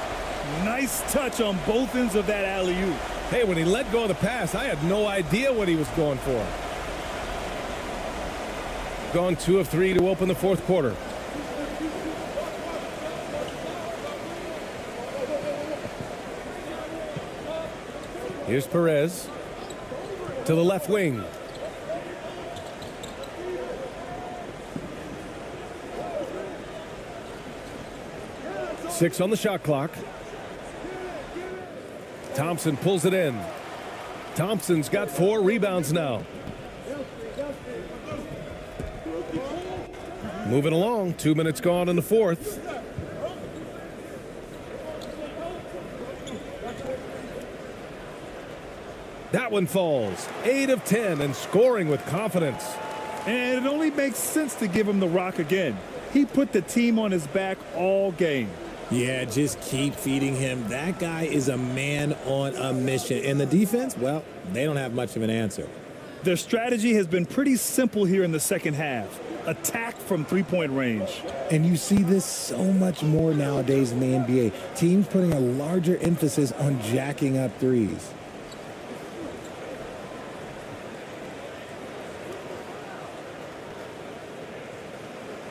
Nice touch on both ends of that alley-oop. Hey, when he let go of the pass, I had no idea what he was going for. Gone 2 of 3 to open the fourth quarter. Here's Perez to the left wing. Six on the shot clock. Thompson pulls it in. Thompson's got 4 rebounds now. Moving along, 2 minutes gone in the fourth. That one falls. 8 of 10 and scoring with confidence. And it only makes sense to give him the rock again. He put the team on his back all game. Yeah, just keep feeding him. That guy is a man on a mission. And the defense, well, they don't have much of an answer. Their strategy has been pretty simple here in the second half. Attack from three-point range. And you see this so much more nowadays in the NBA. Teams putting a larger emphasis on jacking up threes.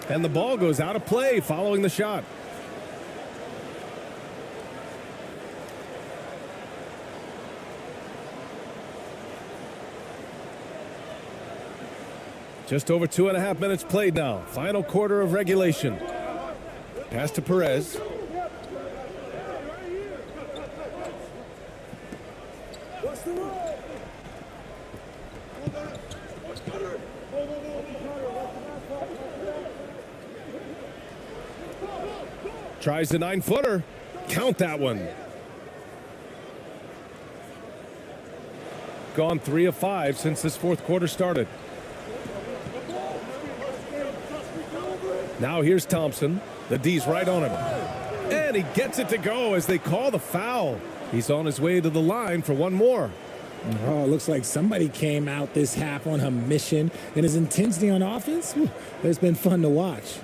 And the ball goes out of play following the shot. Just over 2.5 minutes played now. Final quarter of regulation. Pass to Perez. Tries the 9-footer. Count that one. Gone 3 of 5 since this fourth quarter started. Now here's Thompson. The D's right on him. And he gets it to go as they call the foul. He's on his way to the line for one more. Oh, it looks like somebody came out this half on a mission. And his intensity on offense, it's been fun to watch.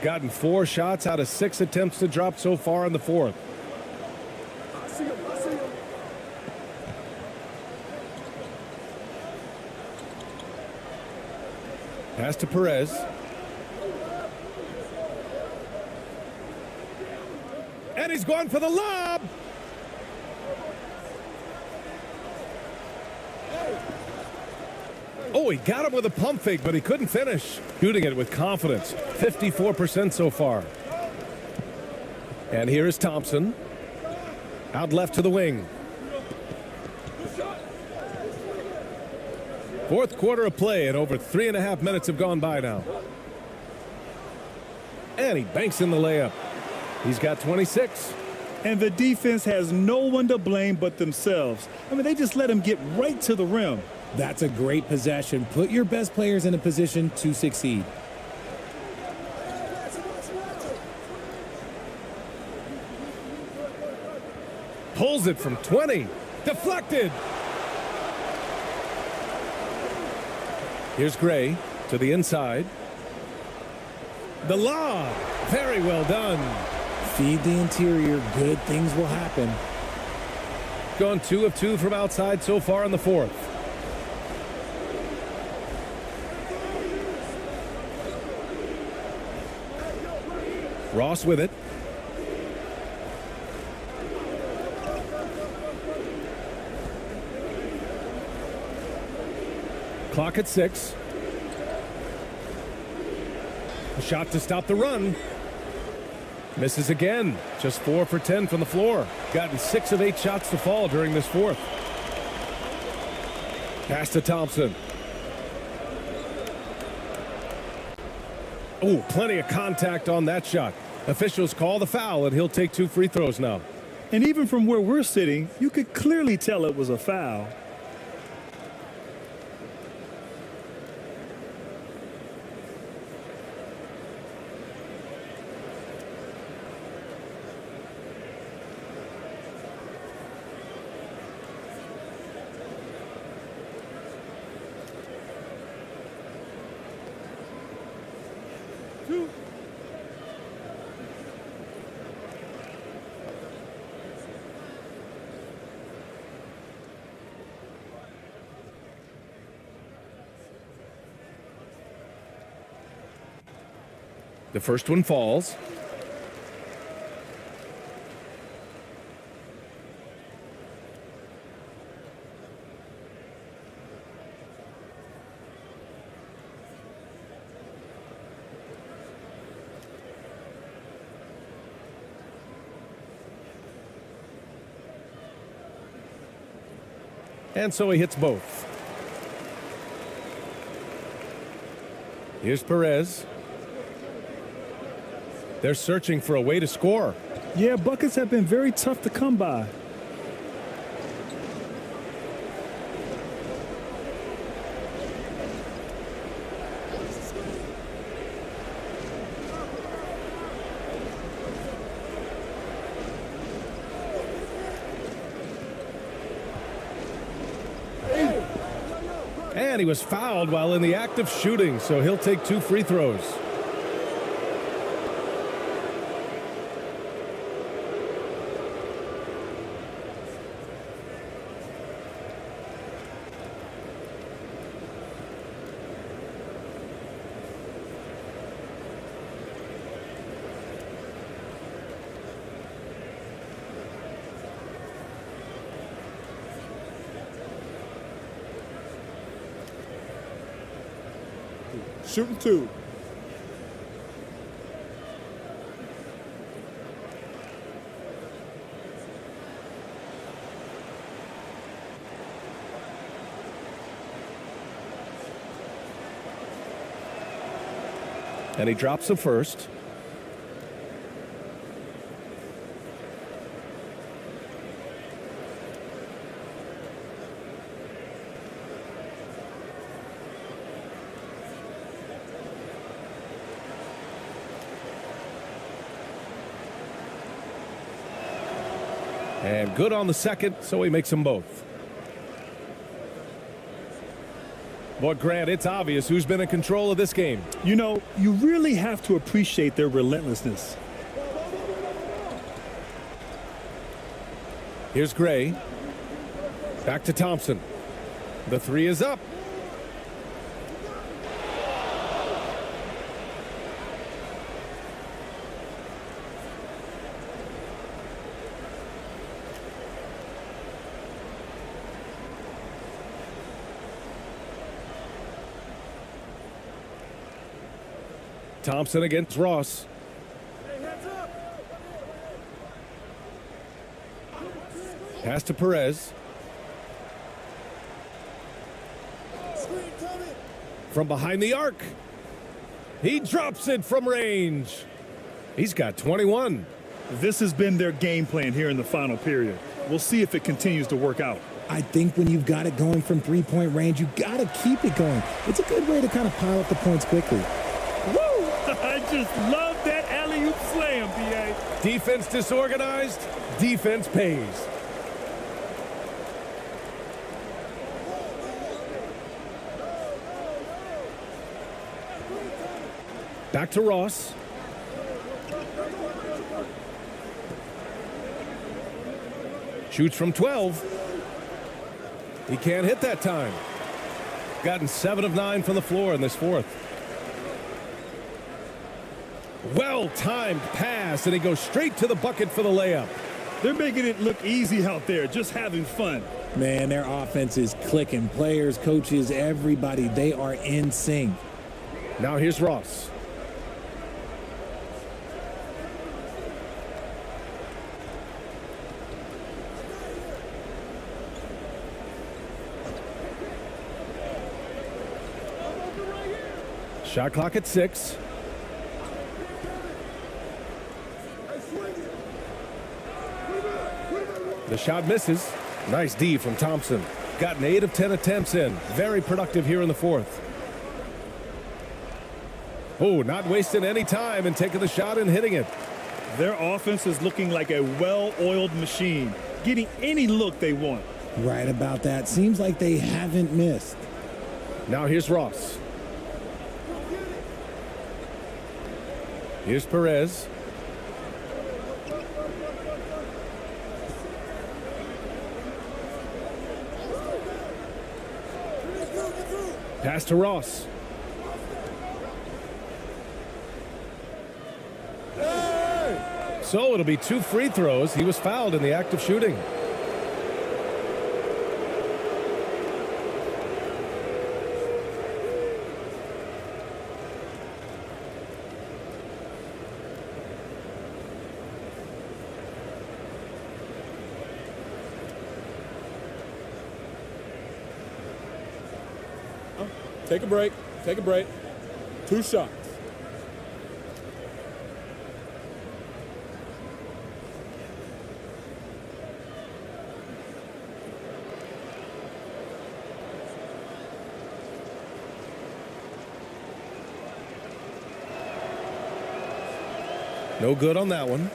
Gotten 4 shots out of 6 attempts to drop so far in the fourth. Pass to Perez. And he's going for the lob. Oh, he got him with a pump fake, but he couldn't finish. Shooting it with confidence. 54% so far. And here is Thompson. Out left to the wing. Fourth quarter of play, and over 3.5 minutes have gone by now. And he banks in the layup. He's got 26. And the defense has no one to blame but themselves. I mean, they just let him get right to the rim. That's a great possession. Put your best players in a position to succeed. Pulls it from 20. Deflected. Here's Gray to the inside. The lob. Very well done. Feed the interior. Good things will happen. Gone 2 of 2 from outside so far in the fourth. Ross with it. Clock at 6. A shot to stop the run. Misses again. Just 4 for 10 from the floor. Gotten 6 of 8 shots to fall during this fourth. Pass to Thompson. Oh, plenty of contact on that shot. Officials call the foul, and he'll take 2 free throws now. And even from where we're sitting, you could clearly tell it was a foul. The first one falls. And so he hits both. Here's Perez. They're searching for a way to score. Yeah, buckets have been very tough to come by. And he was fouled while in the act of shooting, so he'll take 2 free throws. Shooting 2. And he drops the first. And good on the second, so he makes them both. Well, Grant, it's obvious who's been in control of this game. You know, you really have to appreciate their relentlessness. Here's Gray. Back to Thompson. The three is up. Thompson against Ross. Pass to Perez. From behind the arc. He drops it from range. He's got 21. This has been their game plan here in the final period. We'll see if it continues to work out. I think when you've got it going from three-point range, you got to keep it going. It's a good way to kind of pile up the points quickly. Woo! I just love that alley-oop slam, BA. Defense disorganized, defense pays. Back to Ross. Shoots from 12. He can't hit that time. Gotten 7 of 9 from the floor in this fourth. Well-timed pass, and he goes straight to the bucket for the layup. They're making it look easy out there, just having fun. Man, their offense is clicking. Players, coaches, everybody, they are in sync. Now here's Ross. Shot clock at 6. The shot misses. Nice D from Thompson. Gotten 8 of 10 attempts in. Very productive here in the fourth. Oh, not wasting any time and taking the shot and hitting it. Their offense is looking like a well-oiled machine, getting any look they want. Right about that. Seems like they haven't missed. Now here's Ross. Here's Perez. Pass to Ross. So it'll be 2 free throws. He was fouled in the act of shooting. Take a break. Take a break. 2 shots. No good on that one.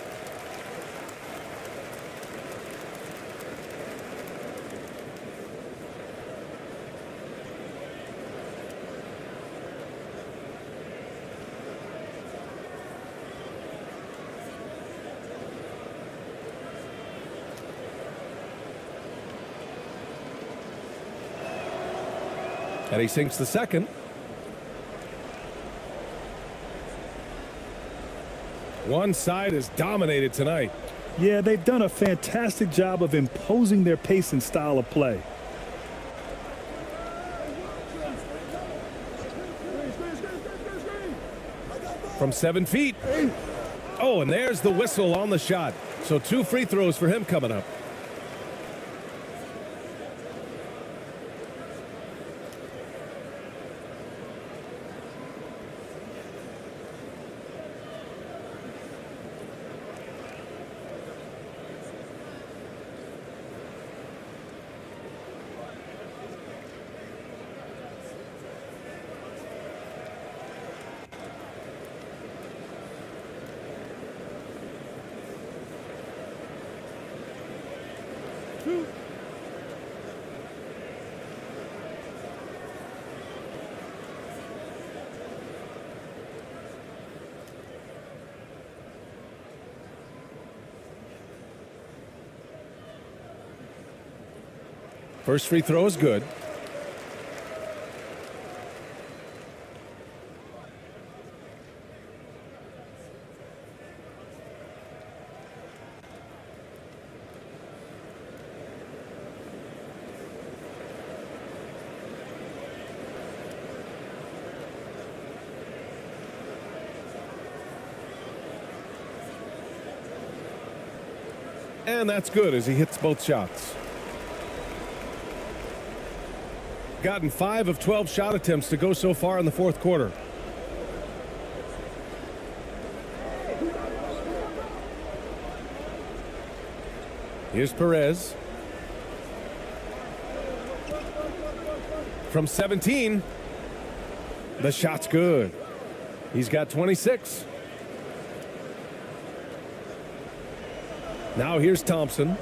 And he sinks the second. One side is dominated tonight. Yeah, they've done a fantastic job of imposing their pace and style of play. From 7 feet. Oh, and there's the whistle on the shot. So 2 free throws for him coming up. First free throw is good. And that's good as he hits both shots. Gotten 5 of 12 shot attempts to go so far in the fourth quarter. Here's Perez. From 17. The shot's good. He's got 26. Now here's Thompson.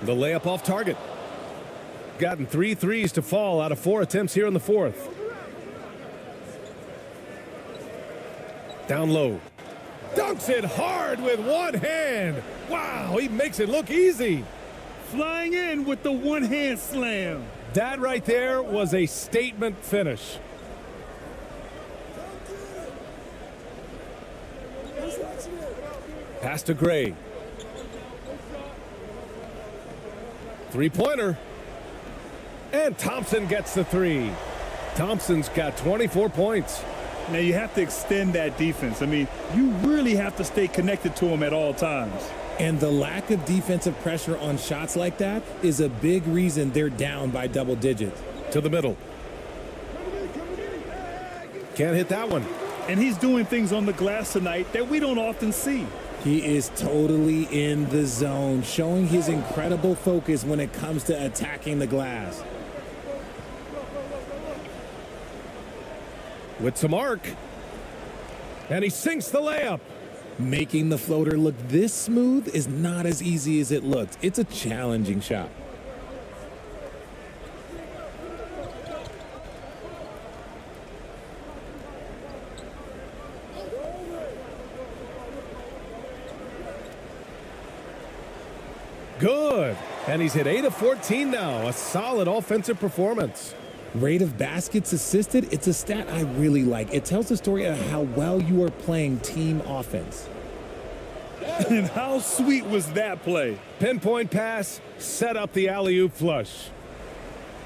The layup off target. Gotten 3 threes to fall out of 4 attempts here in the fourth. Down low. Dunks it hard with one hand. Wow, he makes it look easy. Flying in with the one-hand slam. That right there was a statement finish. Pass to Gray. Three-pointer. And Thompson gets the 3. Thompson's got 24 points. Now you have to extend that defense. I mean, you really have to stay connected to him at all times. And the lack of defensive pressure on shots like that is a big reason they're down by double digits. To the middle. Can't hit that one. And he's doing things on the glass tonight that we don't often see. He is totally in the zone, showing his incredible focus when it comes to attacking the glass. With some arc. And he sinks the layup. Making the floater look this smooth is not as easy as it looks. It's a challenging shot. Good. And he's hit 8 of 14 now. A solid offensive performance. Rate of baskets assisted, it's a stat I really like. It tells the story of how well you are playing team offense. And how sweet was that play? Pinpoint pass, set up the alley-oop flush.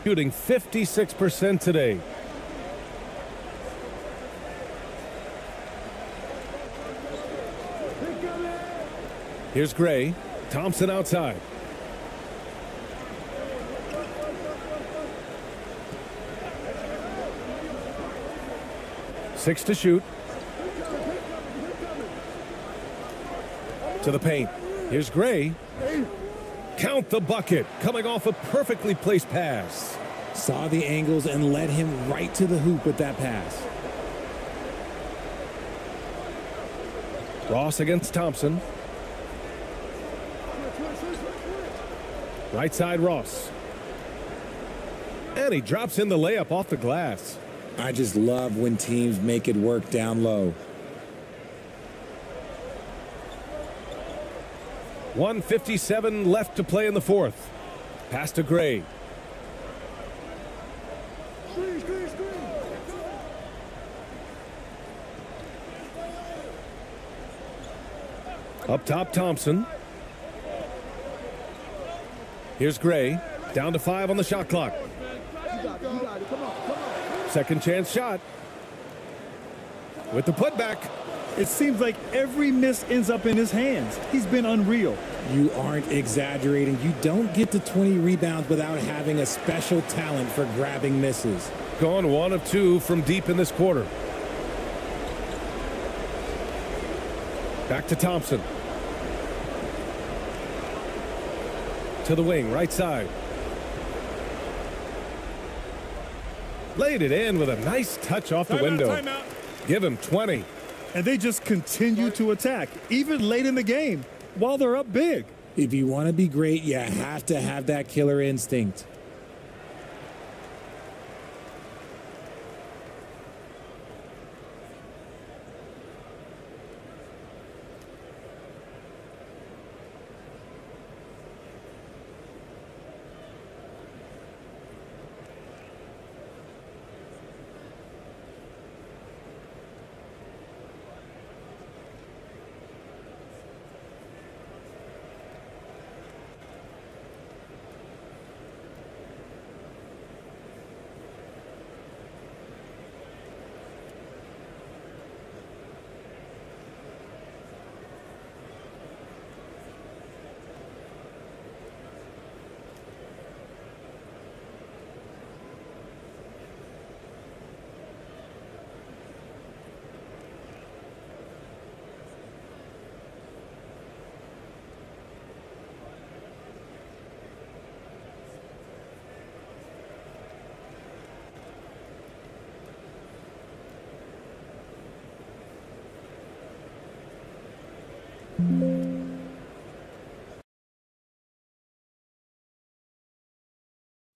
Shooting 56% today. Here's Gray. Thompson outside. Six to shoot. To the paint. Here's Gray. Count the bucket. Coming off a perfectly placed pass. Saw the angles and led him right to the hoop with that pass. Ross against Thompson. Right side Ross. And he drops in the layup off the glass. I just love when teams make it work down low. 1:57 left to play in the fourth. Pass to Gray. Up top, Thompson. Here's Gray. Down to 5 on the shot clock. Second chance shot. With the putback. It seems like every miss ends up in his hands. He's been unreal. You aren't exaggerating. You don't get to 20 rebounds without having a special talent for grabbing misses. Gone 1 of 2 from deep in this quarter. Back to Thompson. To the wing, right side. Laid it in with a nice touch off the window. Timeout. Give him 20. And they just continue to attack, even late in the game, while they're up big. If you want to be great, you have to have that killer instinct.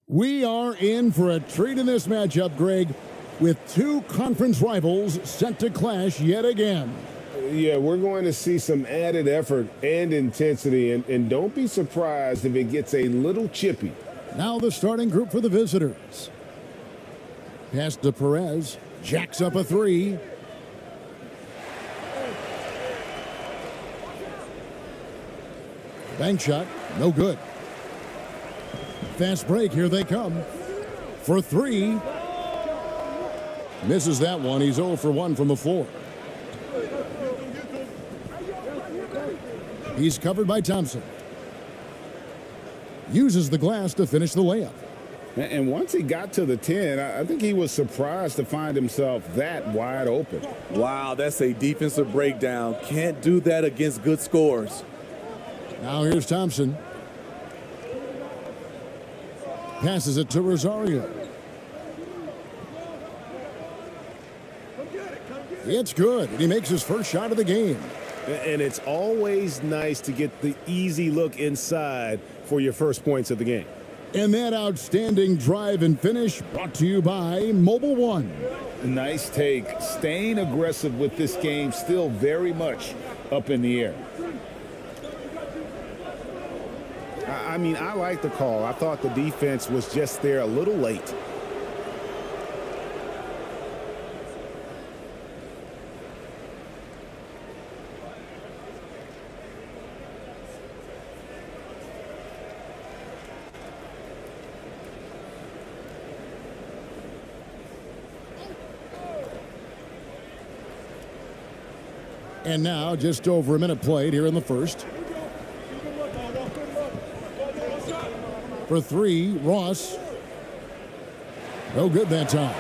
We are in for a treat in this matchup, Greg, with two conference rivals set to clash yet again. Yeah, we're going to see some added effort and intensity, and don't be surprised if it gets a little chippy. Now the starting group for the visitors. Pass to Perez, jacks up a three. Bank shot, no good. Fast break, here they come. For three. Misses that one, he's 0 for 1 from the floor. He's covered by Thompson. Uses the glass to finish the layup. And once he got to the 10, I think he was surprised to find himself that wide open. Wow, that's a defensive breakdown. Can't do that against good scores. Now here's Thompson. Passes it to Rosario. It's good, and he makes his first shot of the game. And it's always nice to get the easy look inside for your first points of the game. And that outstanding drive and finish brought to you by Mobile One. Nice take. Staying aggressive with this game, still very much up in the air. I mean, I like the call. I thought the defense was just there a little late. And now just over a minute played here in the first. For three, Ross. No good that time.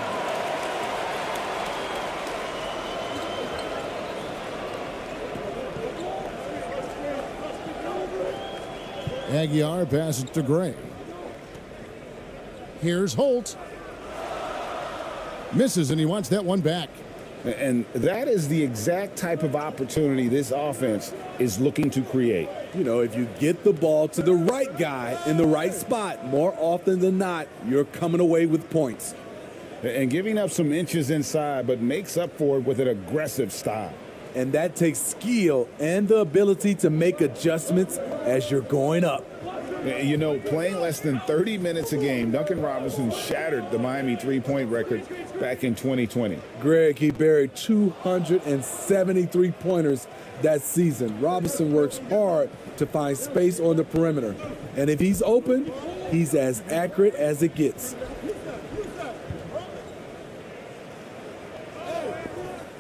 Aguiar passes to Gray. Here's Holt. Misses, and he wants that one back. And that is the exact type of opportunity this offense is looking to create. You know, if you get the ball to the right guy in the right spot, more often than not, you're coming away with points. And giving up some inches inside, but makes up for it with an aggressive style. And that takes skill and the ability to make adjustments as you're going up. You know, playing less than 30 minutes a game, Duncan Robinson shattered the Miami three-point record back in 2020. Greg, he buried 273 pointers that season. Robinson works hard to find space on the perimeter. And if he's open, he's as accurate as it gets.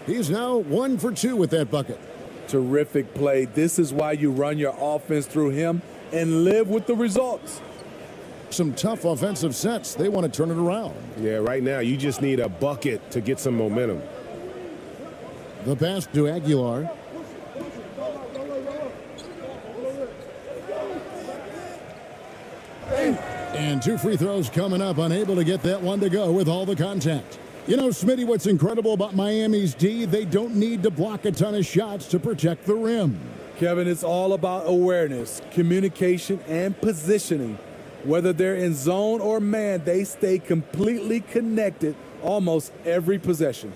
He's now 1 for 2 with that bucket. Terrific play. This is why you run your offense through him and live with the results. Some tough offensive sets. They want to turn it around. Yeah, right now you just need a bucket to get some momentum. The pass to Aguilar. And 2 free throws coming up, unable to get that one to go with all the contact. You know, Smitty, what's incredible about Miami's D, they don't need to block a ton of shots to protect the rim. Kevin, it's all about awareness, communication, and positioning. Whether they're in zone or man, they stay completely connected almost every possession.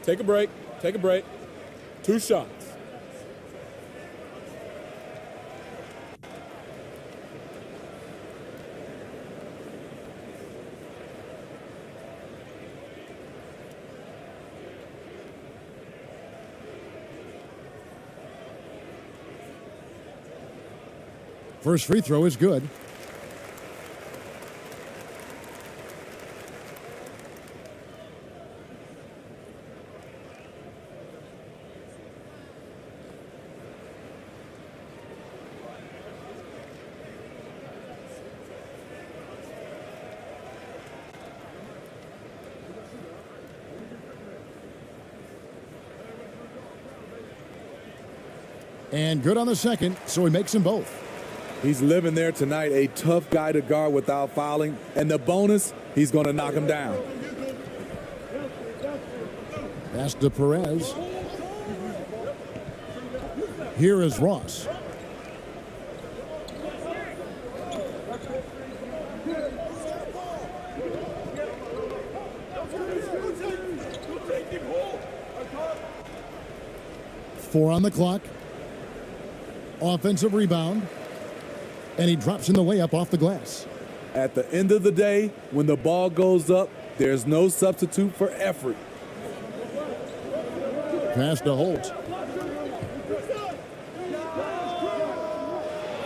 Take a break. Take a break. 2 shots. First free throw is good. And good on the second, so he makes them both. He's living there tonight, a tough guy to guard without fouling. And the bonus, he's going to knock him down. Pass to Perez. Here is Ross. Four on the clock. Offensive rebound. And he drops in the layup off the glass. At the end of the day, when the ball goes up, there's no substitute for effort. Pass to Holt.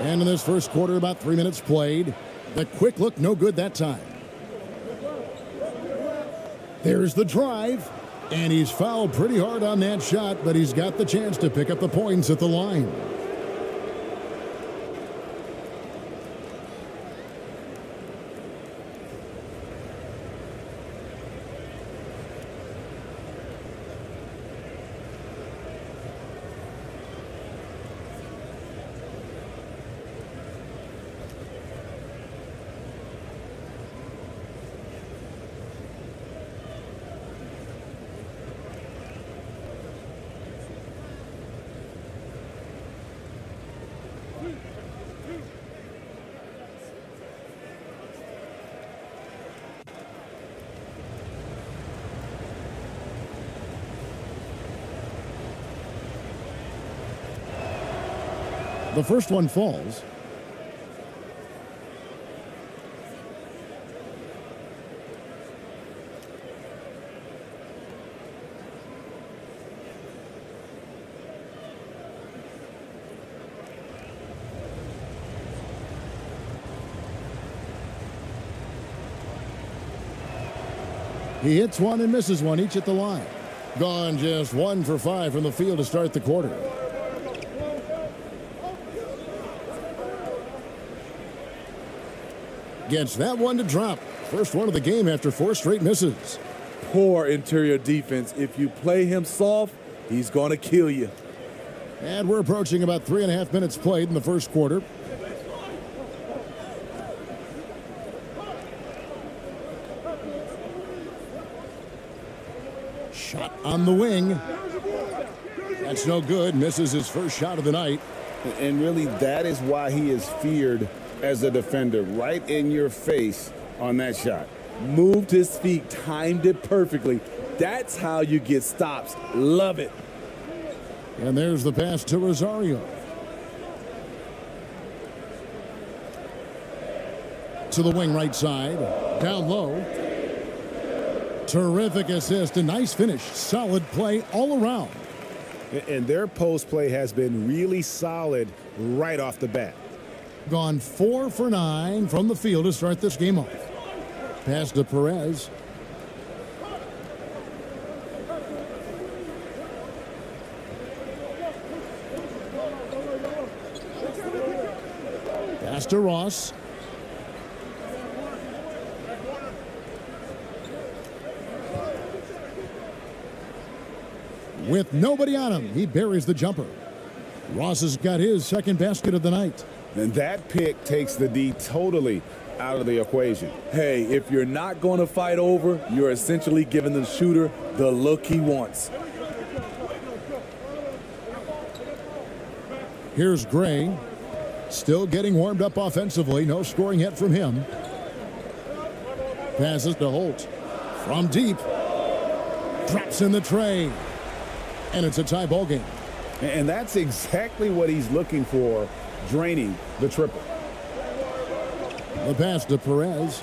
And in this first quarter, about 3 minutes played. The quick look, no good that time. There's the drive. And he's fouled pretty hard on that shot, but he's got the chance to pick up the points at the line. The first one falls. He hits one and misses one, each at the line. Gone just 1 for 5 from the field to start the quarter. Gets that one to drop. First one of the game after 4 straight misses. Poor interior defense. If you play him soft, he's going to kill you. And we're approaching about 3.5 minutes played in the first quarter. Shot on the wing. That's no good. Misses his first shot of the night. And really, that is why he is feared as a defender, right in your face on that shot. Moved his feet, timed it perfectly. That's how you get stops. Love it. And there's the pass to Rosario. To the wing right side. Down low. Terrific assist. A nice finish. Solid play all around. And their post play has been really solid right off the bat. Gone 4 for 9 from the field to start this game off. Pass to Perez. Pass to Ross. With nobody on him, he buries the jumper. Ross has got his second basket of the night. And that pick takes the D totally out of the equation. Hey, if you're not going to fight over, you're essentially giving the shooter the look he wants. Here's Gray. Still getting warmed up offensively. No scoring yet from him. Passes to Holt. From deep. Drops in the tray. And it's a tie ball game. And that's exactly what he's looking for, draining the triple. The pass to Perez.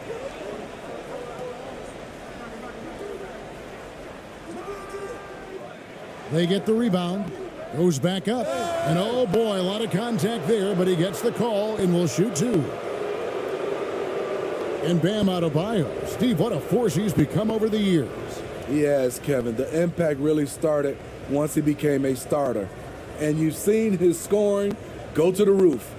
They get the rebound. Goes back up. And oh boy, a lot of contact there, but he gets the call and will shoot 2. And Bam Adebayo. Steve, what a force he's become over the years. Yes, Kevin. The impact really started once he became a starter. And you've seen his scoring go to the roof.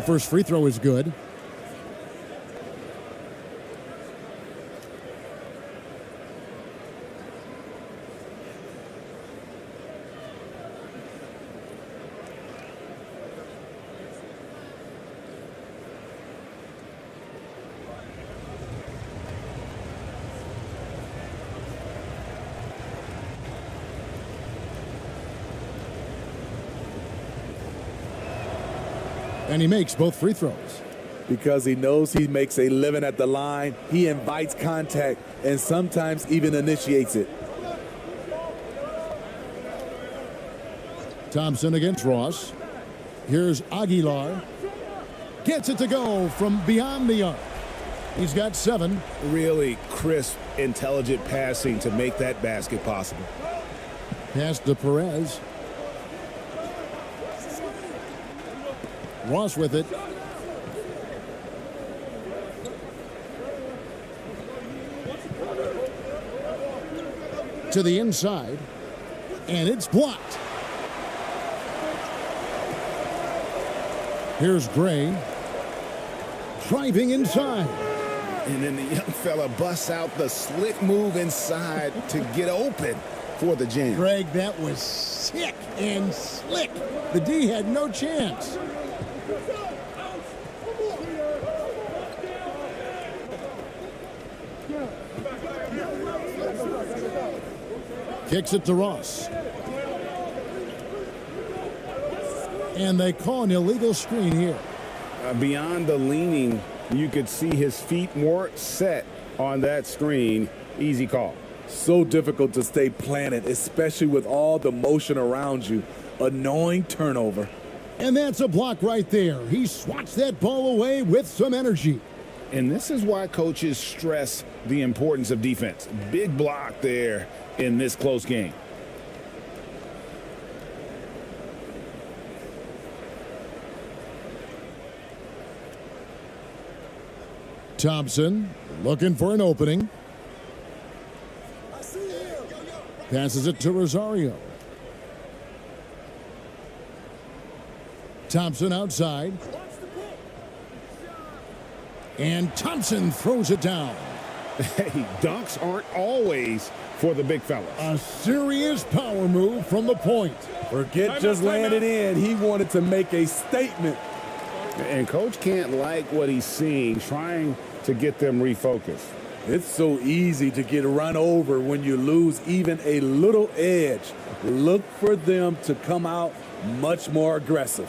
first free throw is good. And he makes both free throws. Because he knows he makes a living at the line, he invites contact and sometimes even initiates it. Thompson against Ross. Here's Aguilar. Gets it to go from beyond the arc. He's got 7. Really crisp, intelligent passing to make that basket possible. Pass to Perez. Ross with it. To the inside. And it's blocked. Here's Gray. Driving inside. And then the young fella busts out the slick move inside to get open for the jam. Greg, that was sick and slick. The D had no chance. Kicks it to Ross. And they call an illegal screen here. Beyond the leaning, you could see his feet more set on that screen. Easy call. So difficult to stay planted, especially with all the motion around you. Annoying turnover. And that's a block right there. He swats that ball away with some energy. And this is why coaches stress the importance of defense. Big block there in this close game. Thompson looking for an opening. Passes it to Rosario. Thompson outside. And Thompson throws it down. Hey, dunks aren't always for the big fellas. A serious power move from the point. Forget just landed in. He wanted to make a statement. And coach can't like what he's seeing, trying to get them refocused. It's so easy to get run over when you lose even a little edge. Look for them to come out much more aggressive.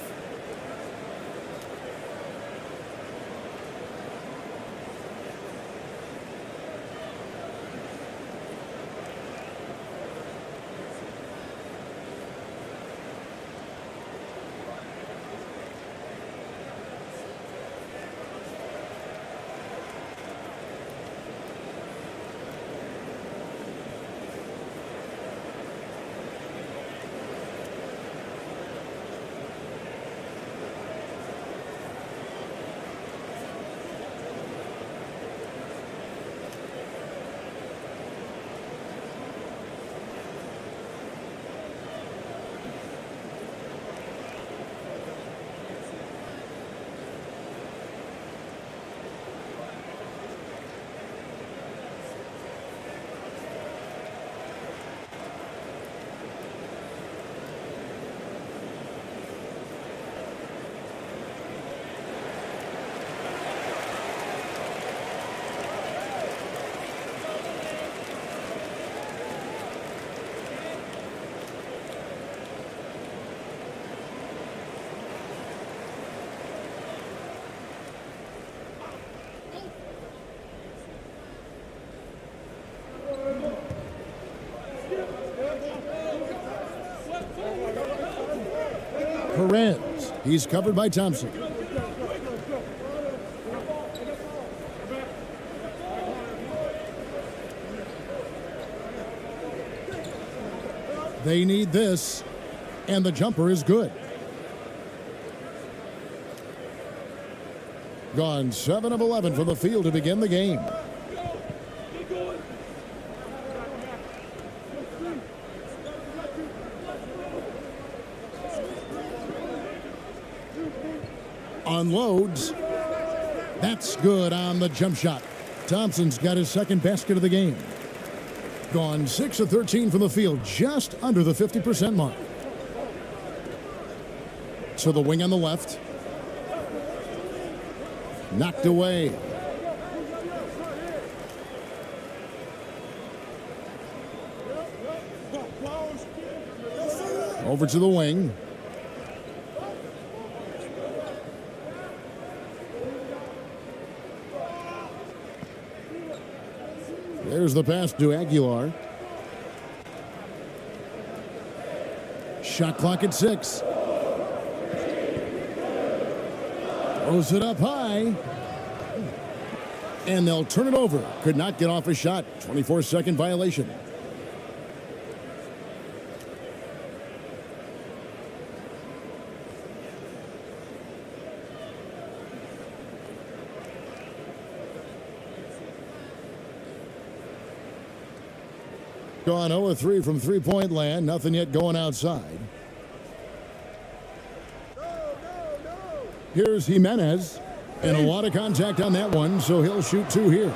Perez. He's covered by Thompson. They need this, and the jumper is good. Gone 7 of 11 from the field to begin the game. Unloads. That's good on the jump shot. Thompson's got his second basket of the game. Gone 6 of 13 from the field, just under the 50% mark. So the wing on the left. Knocked away. Over to the wing. There's the pass to Aguilar. Shot clock at 6. Throws it up high. And they'll turn it over. Could not get off a shot. 24-second violation. Gone 0 of 3 from three-point land. Nothing yet going outside. Here's Jimenez. And a lot of contact on that one, so he'll shoot 2 here.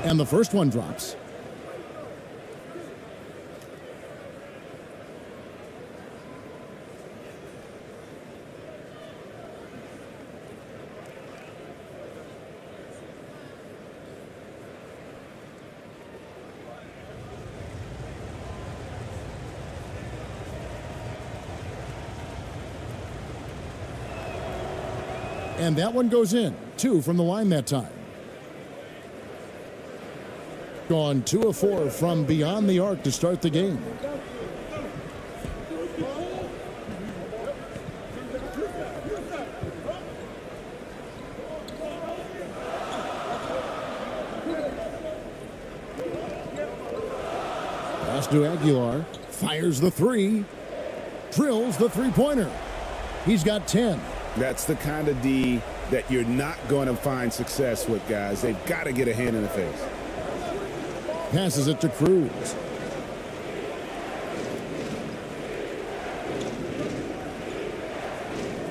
And the first one drops. And that one goes in. 2 from the line that time. Gone 2 of 4 from beyond the arc to start the game. Pass to Aguilar. Fires the 3. Drills the three-pointer. He's got 10. That's the kind of D that you're not going to find success with, guys. They've got to get a hand in the face. Passes it to Cruz.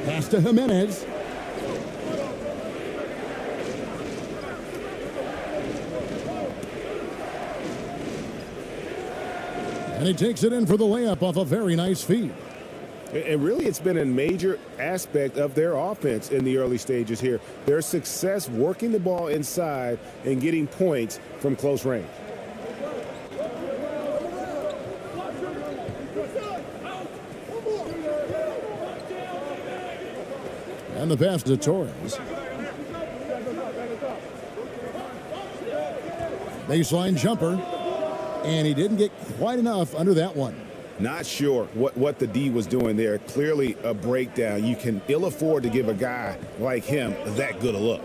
Pass to Jimenez. And he takes it in for the layup off a very nice feed. And really, it's been a major aspect of their offense in the early stages here. Their success working the ball inside and getting points from close range. And the pass to Torres. Baseline jumper. And he didn't get quite enough under that one. Not sure what the D was doing there. Clearly a breakdown. You can ill afford to give a guy like him that good a look.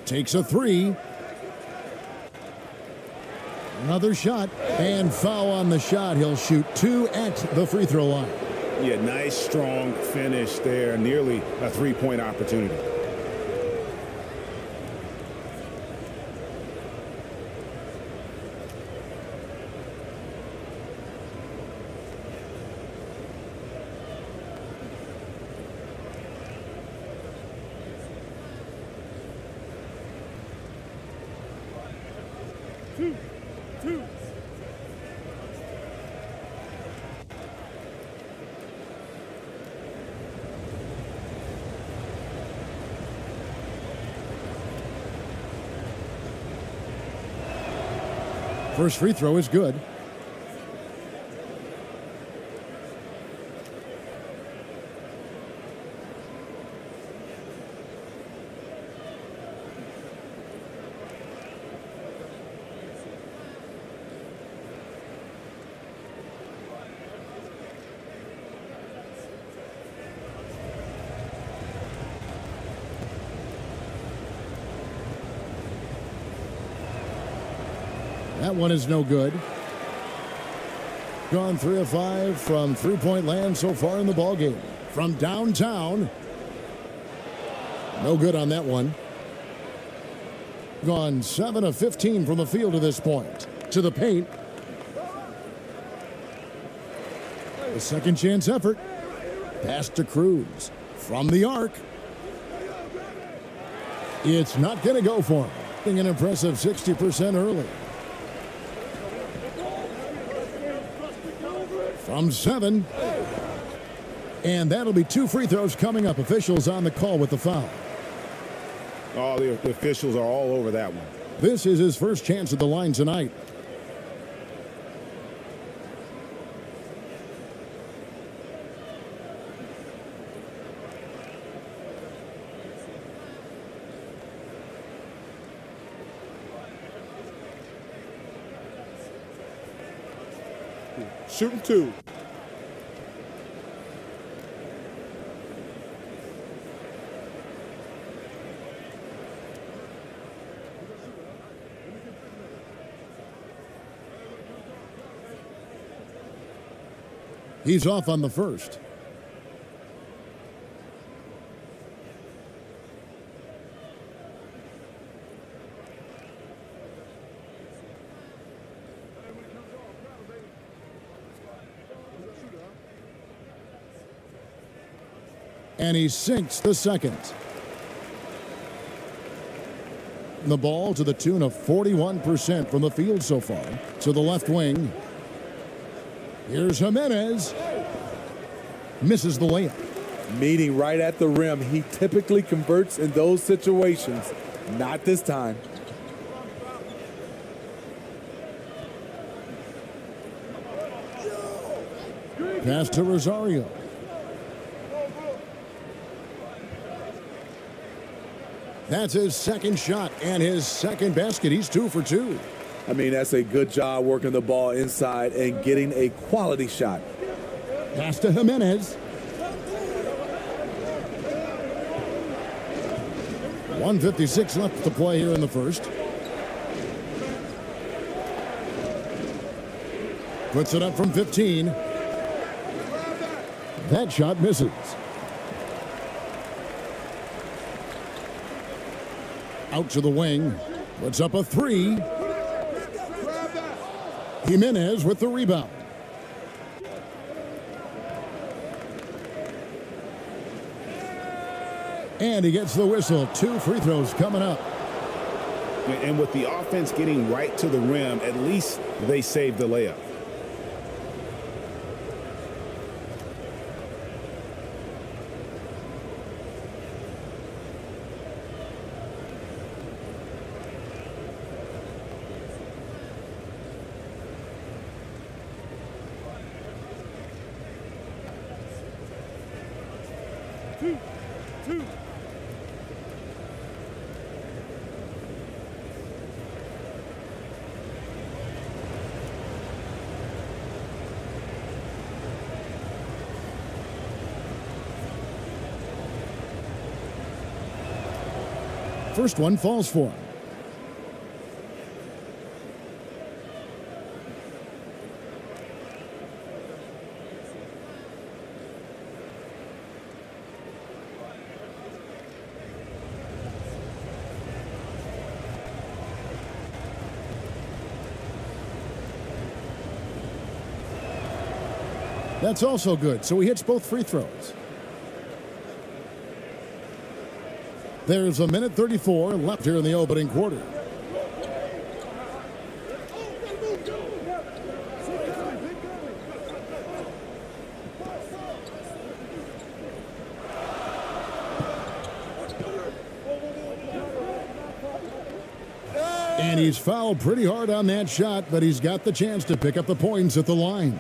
Takes a 3. Another shot, and foul on the shot. He'll shoot 2 at the free throw line. Yeah, nice, strong finish there. Nearly a three-point opportunity. First free throw is good. That one is no good. Gone 3 of 5 from three-point land so far in the ballgame. From downtown. No good on that one. Gone 7 of 15 from the field to this point. To the paint. A second chance effort. Pass to Cruz. From the arc. It's not going to go for him. An impressive 60% early. From 7. And that'll be 2 free throws coming up. Officials on the call with the foul. Oh, the officials are all over that one. This is his first chance at the line tonight. Shooting 2. He's off on the first. And he sinks the second. The ball to the tune of 41% from the field so far. To the left wing. Here's Jimenez. Misses the layup. Meeting right at the rim. He typically converts in those situations. Not this time. Pass to Rosario. That's his second shot and his second basket. He's 2 for 2. I mean, that's a good job working the ball inside and getting a quality shot. Pass to Jimenez. 1:56 left to play here in the first. Puts it up from 15. That shot misses. Out to the wing. Puts up a 3. Jimenez with the rebound. And he gets the whistle. 2 free throws coming up. And with the offense getting right to the rim, at least they saved the layup. First one falls for him. That's also good, so he hits both free throws. There's 1:34 left here in the opening quarter. And he's fouled pretty hard on that shot, but he's got the chance to pick up the points at the line.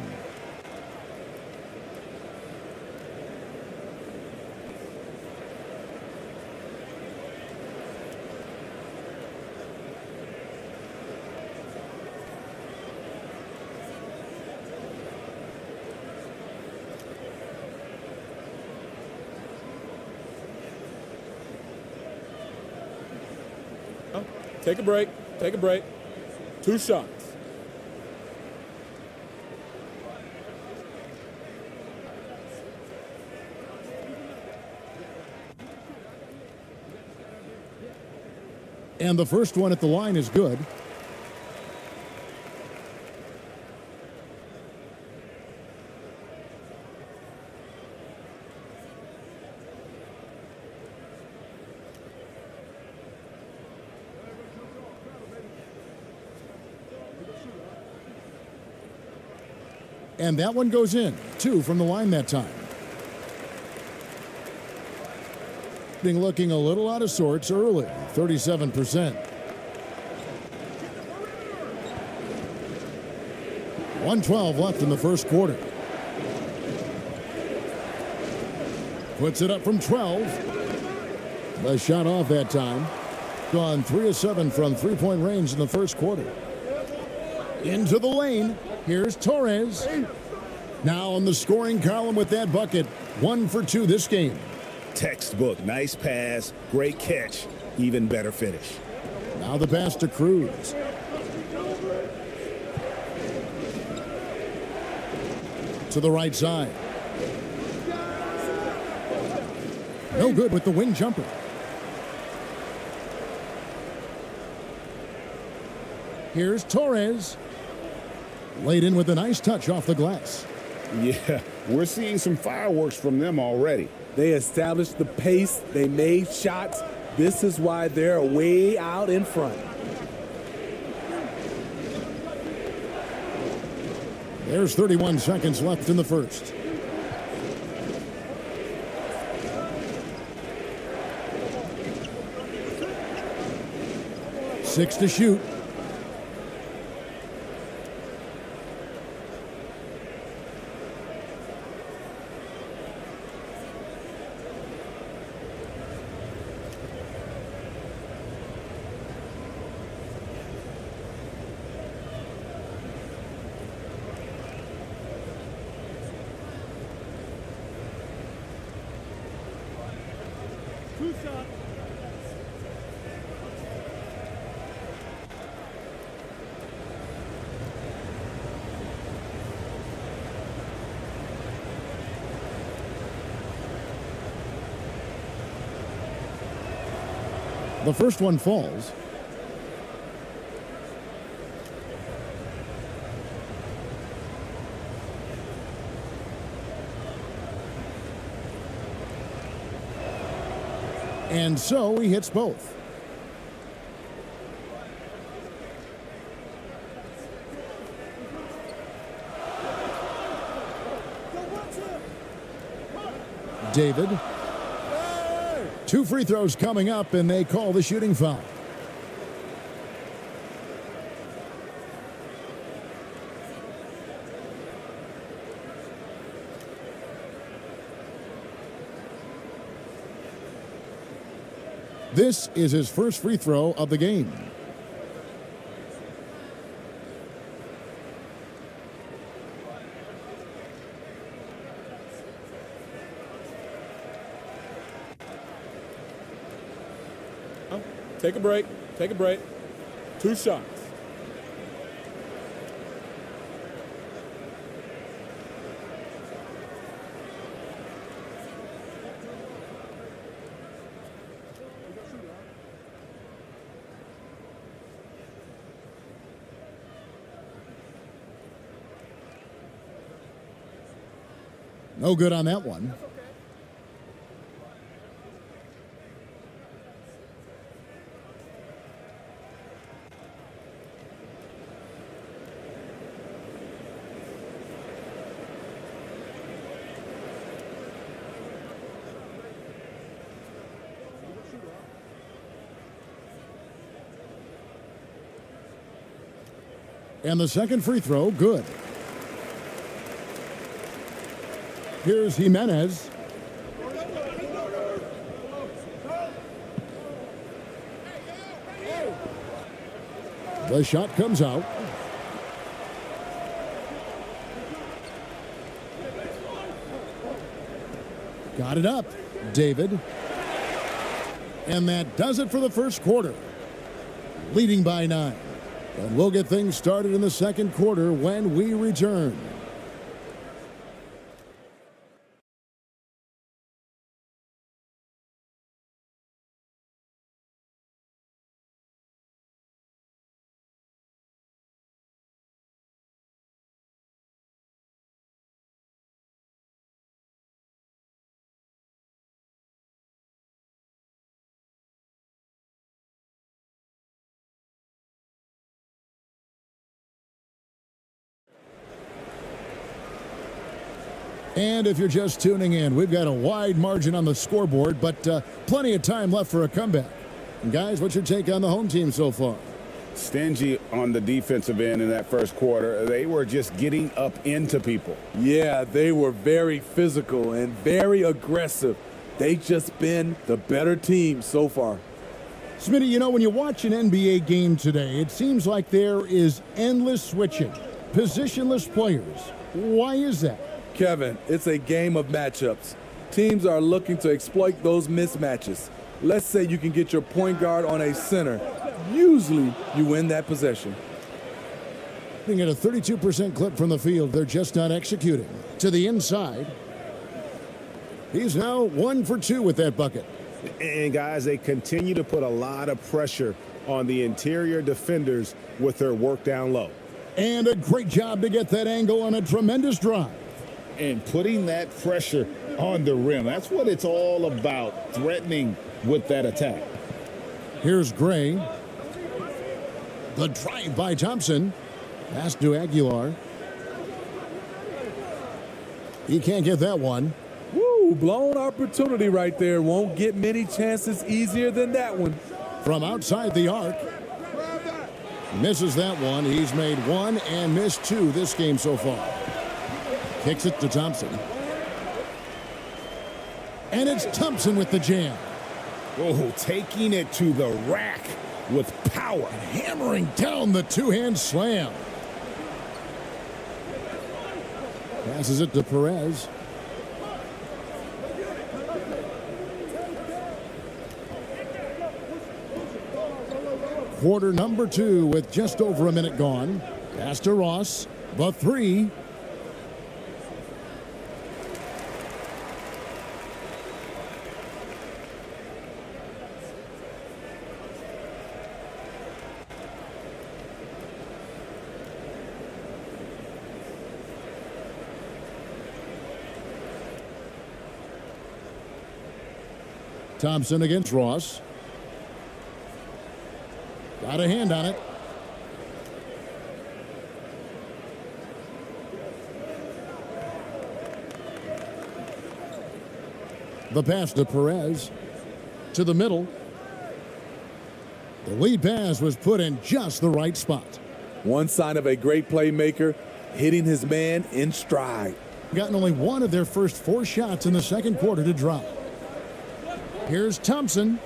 Take a break. Take a break. 2 shots. And the first one at the line is good. And that one goes in. 2 from the line that time. Being looking a little out of sorts early, 37%. 1:12 left in the first quarter. Puts it up from 12. The shot off that time. Gone 3 of 7 from three-point range in the first quarter. Into the lane. Here's Torres. Now on the scoring column with that bucket. 1 for 2 this game. Textbook. Nice pass. Great catch. Even better finish. Now the pass to Cruz. To the right side. No good with the wing jumper. Here's Torres. Laid in with a nice touch off the glass. Yeah, we're seeing some fireworks from them already. They established the pace. They made shots. This is why they're way out in front. There's 31 seconds left in the first. Six to shoot. The first one falls. And so he hits both. David. 2 free throws coming up, and they call the shooting foul. This is his first free throw of the game. Take a break. Take a break. 2 shots. No good on that one. And the second free throw, good. Here's Jimenez. The shot comes out. Got it up, David. And that does it for the first quarter. Leading by 9. And we'll get things started in the second quarter when we return. And if you're just tuning in, we've got a wide margin on the scoreboard, but plenty of time left for a comeback. And guys, what's your take on the home team so far? Stingy on the defensive end in that first quarter. They were just getting up into people. Yeah, they were very physical and very aggressive. They just been the better team so far. Smitty, you know, when you watch an NBA game today, it seems like there is endless switching, positionless players. Why is that? Kevin, it's a game of matchups. Teams are looking to exploit those mismatches. Let's say you can get your point guard on a center. Usually, you win that possession. Looking at a 32% clip from the field, they're just not executing. To the inside. He's now 1 for 2 with that bucket. And guys, they continue to put a lot of pressure on the interior defenders with their work down low. And a great job to get that angle on a tremendous drive. And putting that pressure on the rim. That's what it's all about, threatening with that attack. Here's Gray. The drive by Thompson. Pass to Aguilar. He can't get that one. Woo, blown opportunity right there. Won't get many chances easier than that one. From outside the arc. Misses that one. He's made 1 and missed 2 this game so far. Kicks it to Thompson. And it's Thompson with the jam. Oh, taking it to the rack with power. Hammering down the two-hand slam. Passes it to Perez. Quarter number 2 with just over a minute gone. Pass to Ross. The 3. Thompson against Ross. Got a hand on it. The pass to Perez. To the middle. The lead pass was put in just the right spot. One sign of a great playmaker, hitting his man in stride. Gotten only 1 of their first 4 shots in the second quarter to drop. Here's Thompson.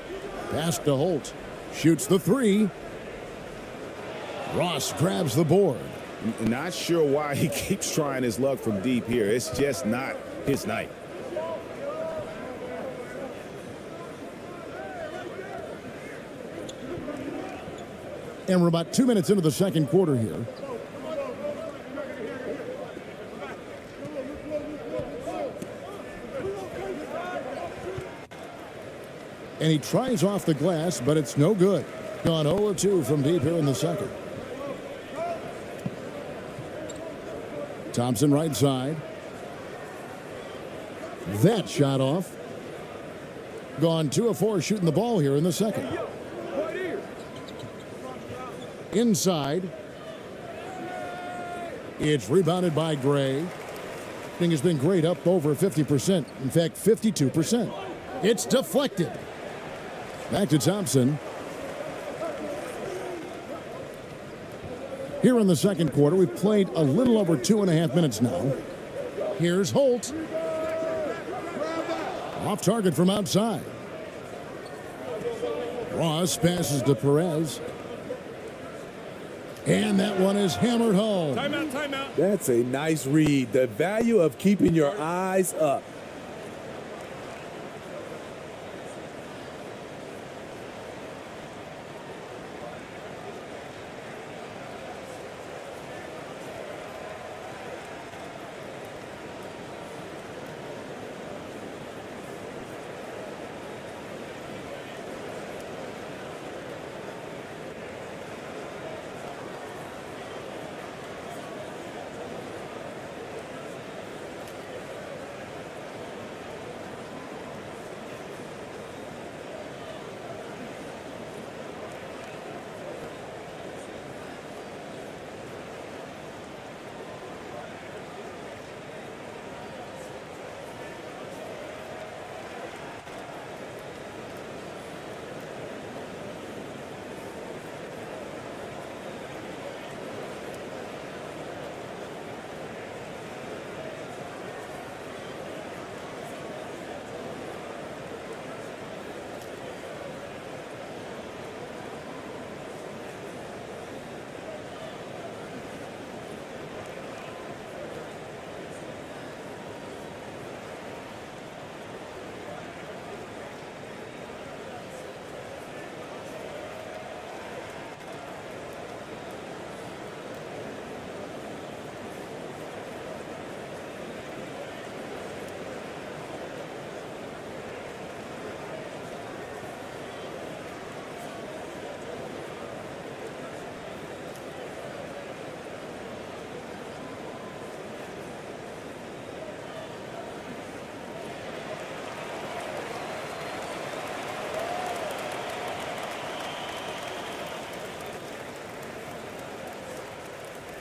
Pass to Holt. Shoots the 3. Ross grabs the board. Not sure why he keeps trying his luck from deep here. It's just not his night. And we're about 2 minutes into the second quarter here. And he tries off the glass, but it's no good. Gone 0-2 from deep here in the second. Thompson right side. That shot off. Gone 2 of 4 shooting the ball here in the second. Inside. It's rebounded by Gray. Thing has been great, up over 50%. In fact, 52%. It's deflected. Back to Thompson. Here in the second quarter, we've played a little over 2.5 minutes now. Here's Holt. Off target from outside. Ross passes to Perez. And that one is hammered home. Timeout, timeout. That's a nice read. The value of keeping your eyes up.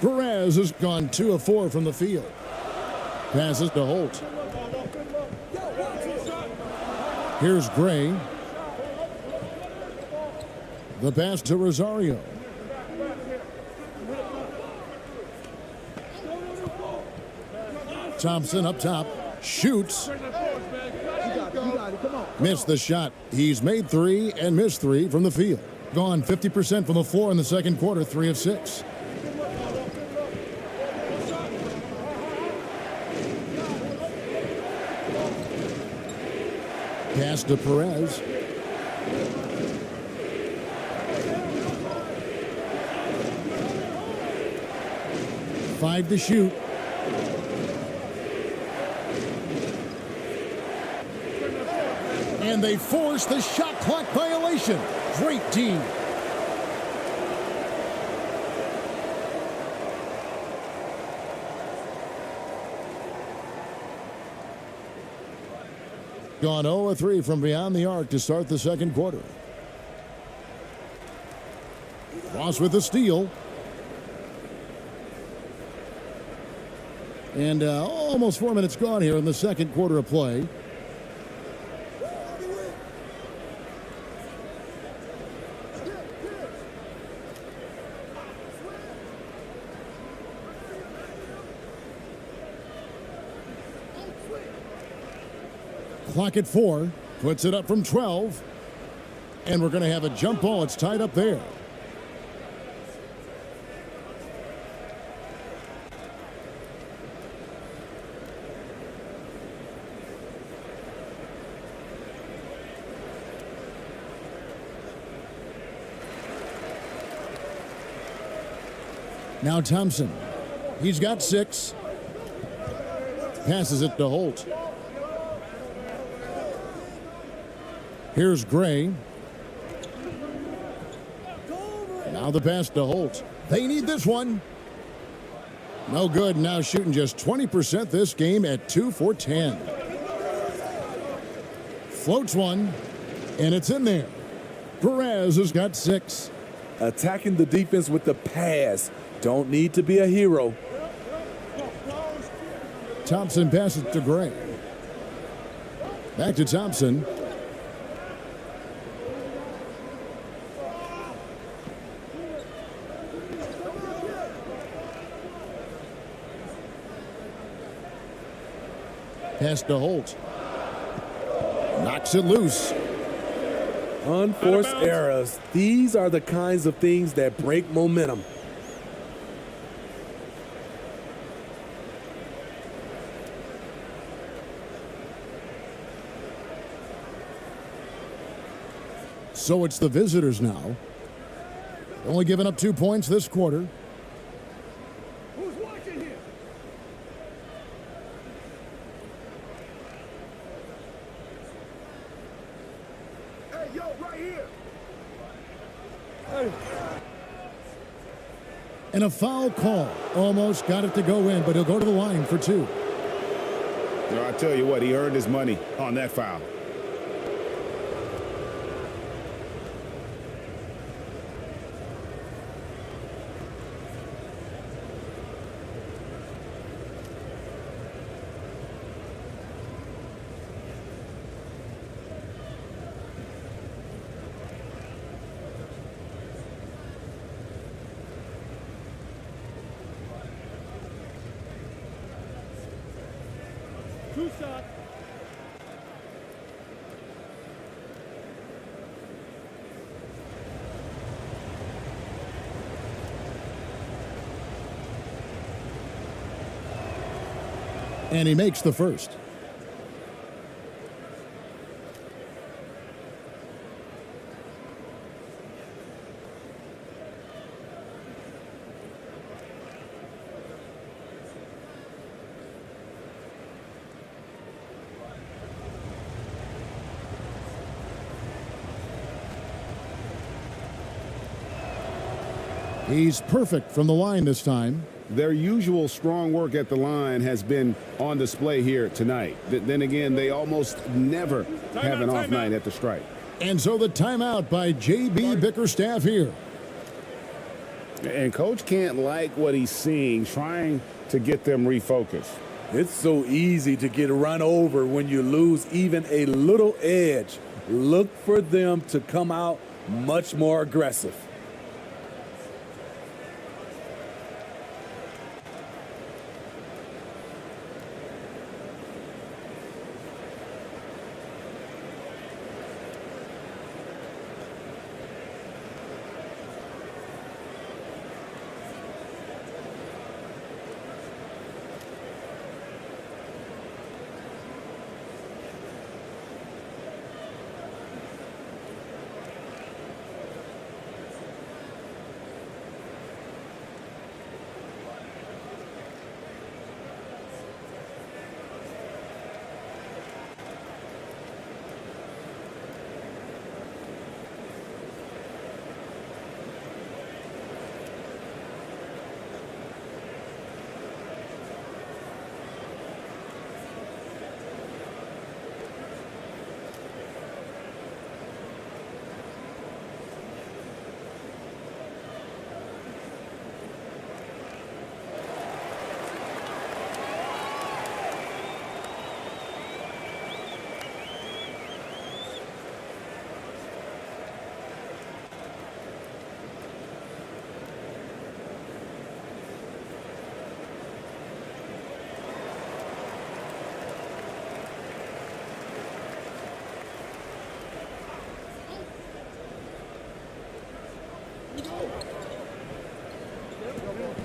Perez has gone 2 of 4 from the field. Passes to Holt. Here's Gray. The pass to Rosario. Thompson up top. Shoots. Missed the shot. He's made 3 and missed 3 from the field. Gone 50% from the floor in the second quarter, 3 of 6. Pass to Perez. Five to shoot. And they force the shot clock violation. Great D. Gone 0 of 3 from beyond the arc to start the second quarter. Ross with the steal. And almost 4 minutes gone here in the second quarter of play. Clock at 4, puts it up from 12, and we're going to have a jump ball. It's tied up there. Now Thompson, he's got 6, passes it to Holt. Here's Gray. Now the pass to Holt. They need this one. No good. Now shooting just 20% this game at 2 for 10. Floats one, and it's in there. Perez has got 6. Attacking the defense with the pass. Don't need to be a hero. Thompson passes to Gray. Back to Thompson. Pass to Holt. Knocks it loose. Unforced errors. These are the kinds of things that break momentum. So it's the visitors now. Only giving up 2 points this quarter. Who's watching here? Hey, yo, right here. Hey. And a foul call. Almost got it to go in, but he'll go to the line for 2. No, I tell you what, he earned his money on that foul. Two shots. And he makes the first. He's perfect from the line this time. Their usual strong work at the line has been on display here tonight. Then again, they almost never have an off night at the stripe. And so the timeout by J.B. Bickerstaff here. And Coach can't like what he's seeing, trying to get them refocused. It's so easy to get run over when you lose even a little edge. Look for them to come out much more aggressive.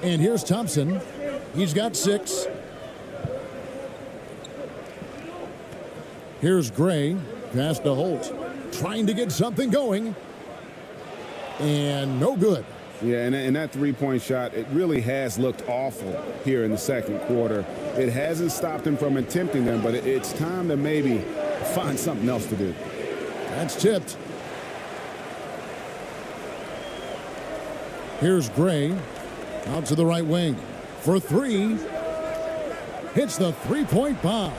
And here's Thompson. He's got 6. Here's Gray. Pass to Holt. Trying to get something going. And no good. Yeah, and that three-point shot, it really has looked awful here in the second quarter. It hasn't stopped him from attempting them, but it's time to maybe find something else to do. That's tipped. Here's Gray. Out to the right wing for 3. Hits the three-point bomb.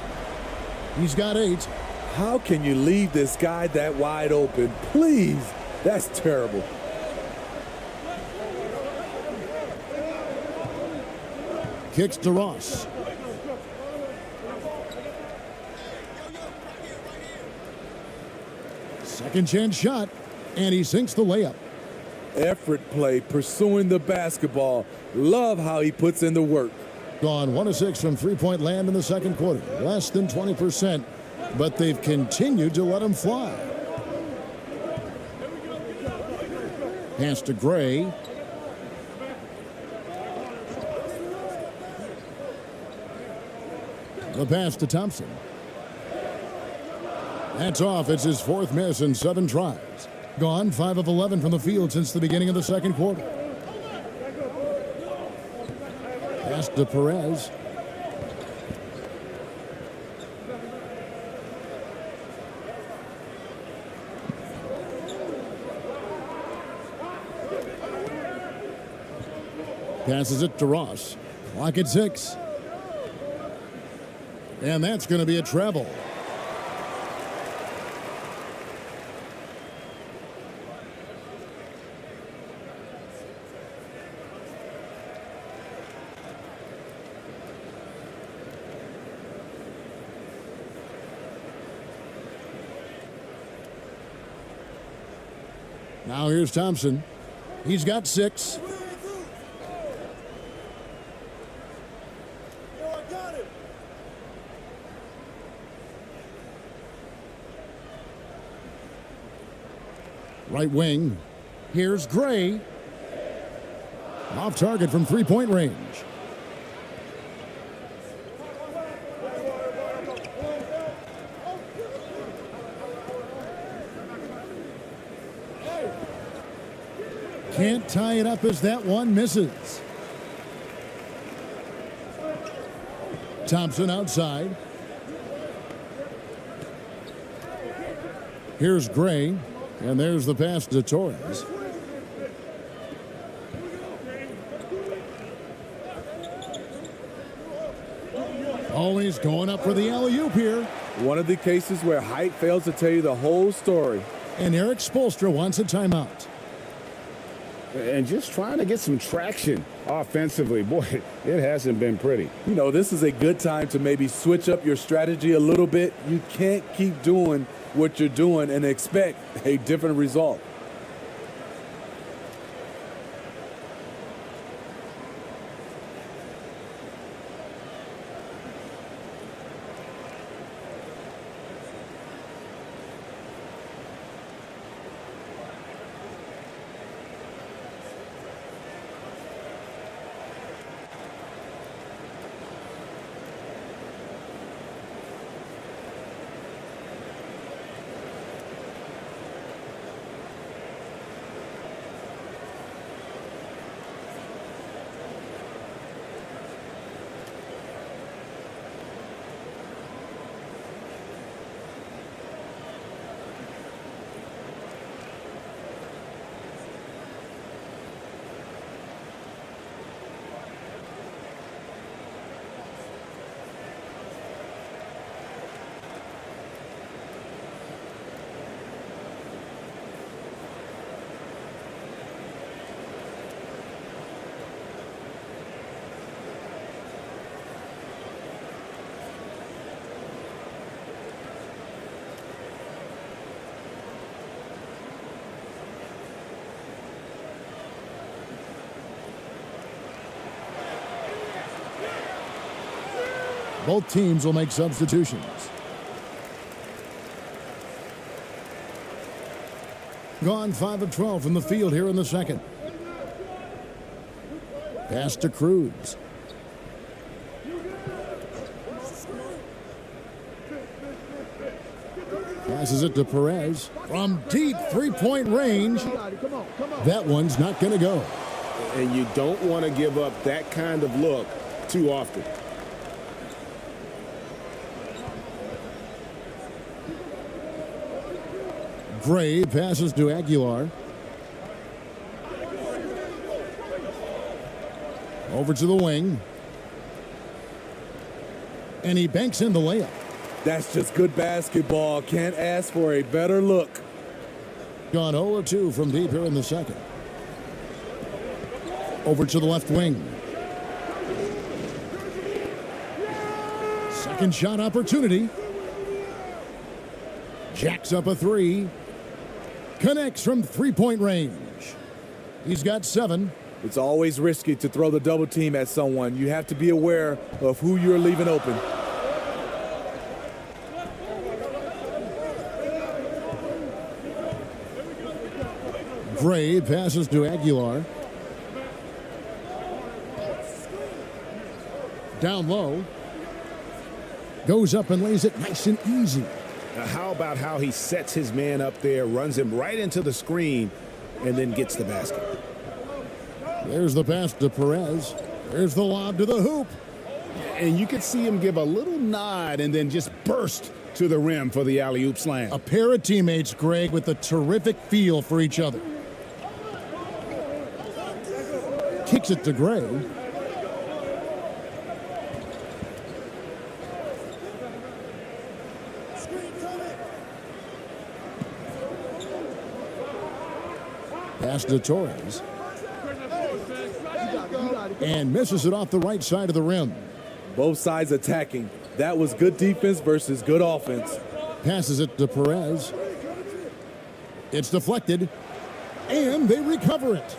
He's got 8. How can you leave this guy that wide open? Please. That's terrible. Kicks to Ross. Second chance shot, and he sinks the layup. Effort play, pursuing the basketball. Love how he puts in the work. Gone 1 of 6 from three-point land in the second quarter. Less than 20%, but they've continued to let him fly. Pass to Gray. The pass to Thompson. That's off. It's his 4th miss in 7 tries. Gone 5 of 11 from the field since the beginning of the second quarter. Pass to Perez. Passes it to Ross. Clock at 6. And that's going to be a treble. Now here's Thompson. He's got 6. Right wing. Here's Gray. Off target from three-point range. Can't tie it up as that one misses. Thompson outside. Here's Gray, and there's the pass to Torres. Always going up for the alley-oop here. One of the cases where height fails to tell you the whole story. And Eric Spoelstra wants a timeout. and just trying to get some traction offensively. Boy, it hasn't been pretty. You know, this is a good time to maybe switch up your strategy a little bit. You can't keep doing what you're doing and expect a different result. Both teams will make substitutions. Gone 5 of 12 from the field here in the second. Pass to Cruz. Passes it to Perez. From deep three-point range. That one's not going to go. And you don't want to give up that kind of look too often. Gray passes to Aguilar. Over to the wing. And he banks in the layup. That's just good basketball. Can't ask for a better look. Gone 0 of 2 from deep here in the second. Over to the left wing. Second shot opportunity. Jacks up a three. Connects from three-point range. He's got 7. It's always risky to throw the double team at someone. You have to be aware of who you're leaving open. Gray passes to Aguilar. Down low. Goes up and lays it nice and easy. Now, how about how he sets his man up there, runs him right into the screen, and then gets the basket. There's the pass to Perez. There's the lob to the hoop. And you could see him give a little nod and then just burst to the rim for the alley-oop slam. A pair of teammates, Greg, with a terrific feel for each other. Kicks it to Gray. Pass to Torres. And misses it off the right side of the rim. Both sides attacking. That was good defense versus good offense. Passes it to Perez. It's deflected. And they recover it.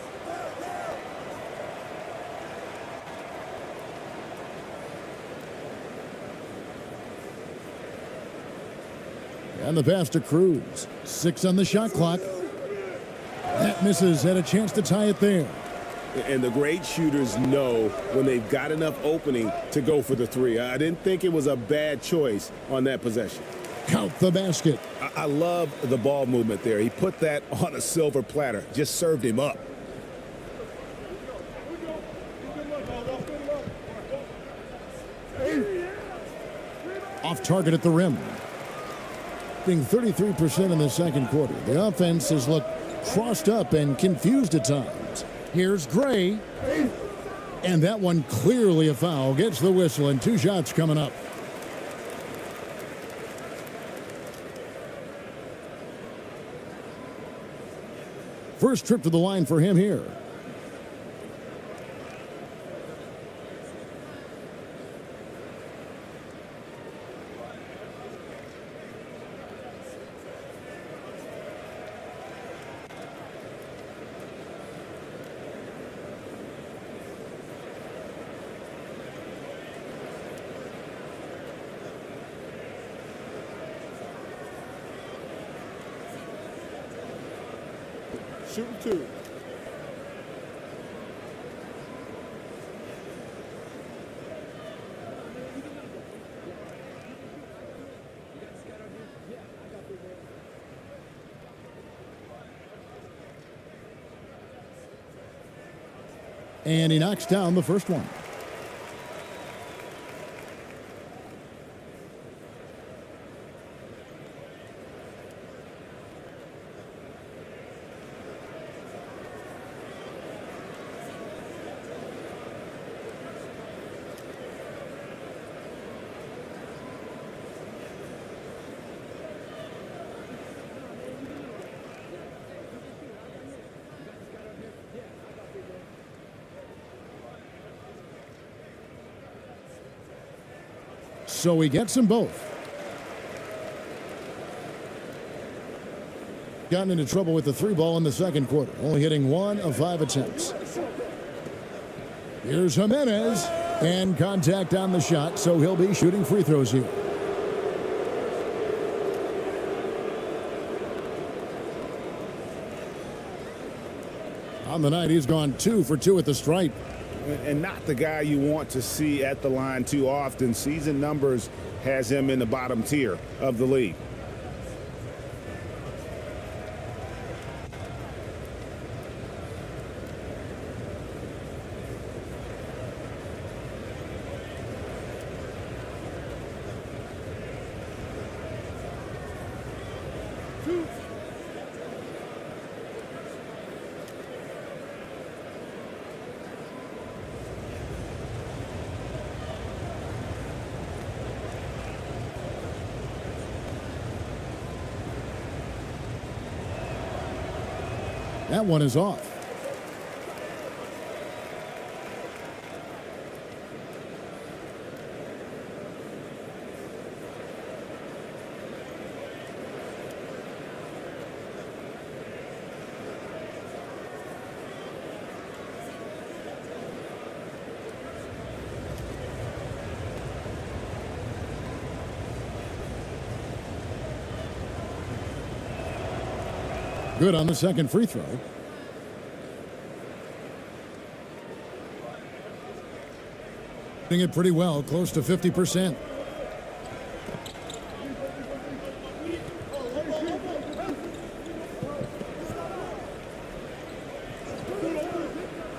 And the pass to Cruz. 6 on the shot clock. That misses. Had a chance to tie it there. And the great shooters know when they've got enough opening to go for the three. I didn't think it was a bad choice on that possession. Count the basket. I love the ball movement there. He put that on a silver platter. Just served him up. Off target at the rim. Being 33% in the second quarter. The offense has looked crossed up and confused at times. Here's Gray. And that one clearly a foul. Gets the whistle and 2 shots coming up. First trip to the line for him here. Shooting 2. And he knocks down the first one. So he gets them both. Gotten into trouble with the 3-ball in the second quarter, only hitting 1 of 5 attempts. Here's Jimenez, and contact on the shot, so he'll be shooting free throws here. On the night, he's gone 2 for 2 at the stripe. And not the guy you want to see at the line too often. Season numbers has him in the bottom tier of the league. That one is off. Good on the second free throw. Doing it pretty well, close to 50%.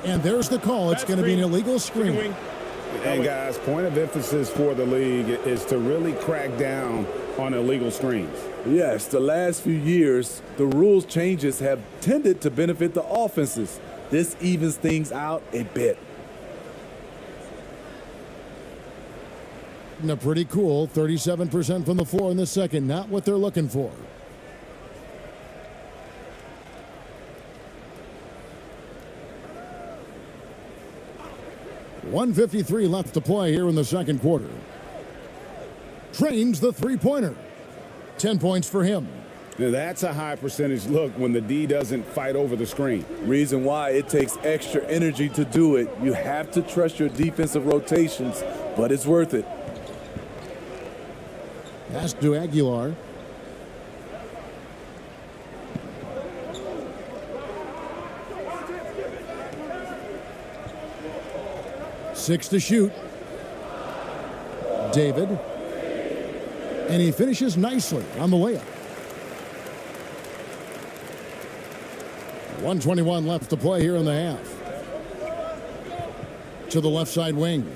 And there's the call. It's going to be an illegal screen. And guys, point of emphasis for the league is to really crack down on illegal screens. Yes, the last few years, the rules changes have tended to benefit the offenses. This evens things out a bit. A pretty cool 37% from the floor in the second. Not what they're looking for. .153 left to play here in the second quarter. Trains the three-pointer. 10 points for him. Now that's a high percentage look when the D doesn't fight over the screen. Reason why it takes extra energy to do it. You have to trust your defensive rotations, but it's worth it. Pass to Aguilar. Six to shoot. David. And he finishes nicely on the layup. 1:21 left to play here in the half. To the left side wing.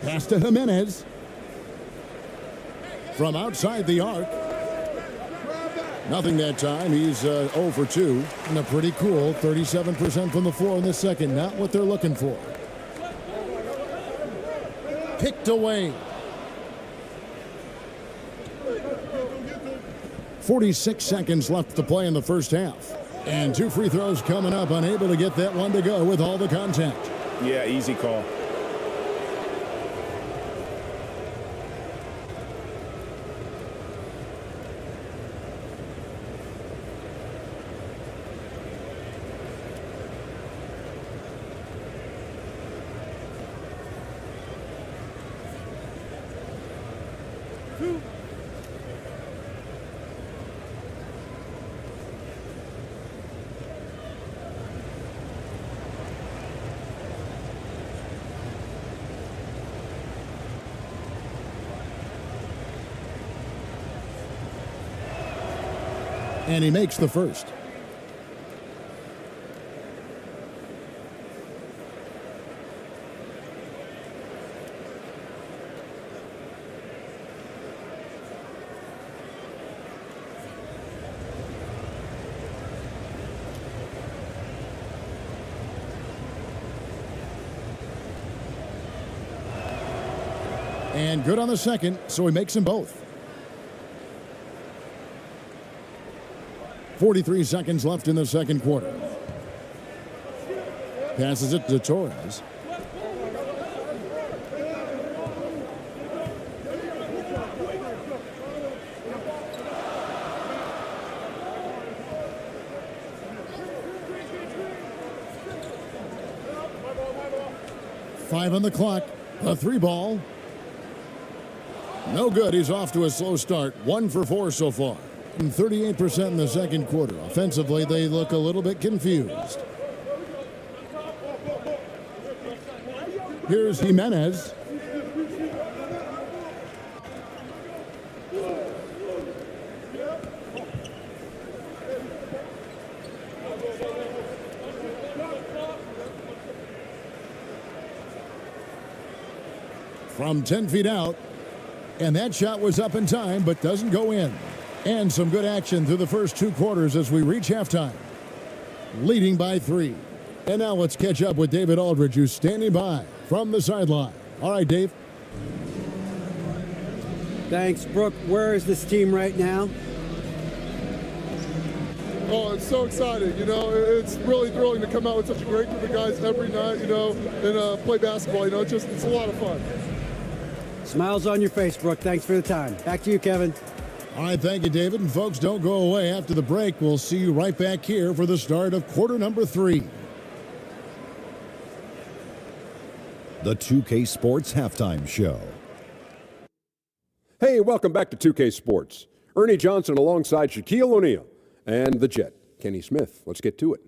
Pass to Jimenez. From outside the arc. Nothing that time. He's 0 for 2. And a pretty cool 37% from the floor in the second. Not what they're looking for. Picked away. 46 seconds left to play in the first half. And 2 free throws coming up. Unable to get that one to go with all the contact. Yeah, easy call. 2. And he makes the first. And good on the second, so he makes them both. 43 seconds left in the second quarter. Passes it to Torres. Five on the clock. A 3 ball. No good. He's off to a slow start. 1 for 4 so far. 38% in the second quarter. Offensively, they look a little bit confused. Here's Jimenez. From 10 feet out. And that shot was up in time, but doesn't go in. And some good action through the first 2 quarters as we reach halftime. Leading by 3. And now let's catch up with David Aldridge, who's standing by from the sideline. All right, Dave. Thanks, Brooke. Where is this team right now? Oh, it's so exciting. You know, it's really thrilling to come out with such a great group of guys every night, you know, and play basketball. You know, it's a lot of fun. Smiles on your face, Brooke. Thanks for the time. Back to you, Kevin. All right, thank you, David. And folks, don't go away. After the break, we'll see you right back here for the start of quarter number 3. The 2K Sports Halftime Show. Hey, welcome back to 2K Sports. Ernie Johnson alongside Shaquille O'Neal and the Jet, Kenny Smith. Let's get to it.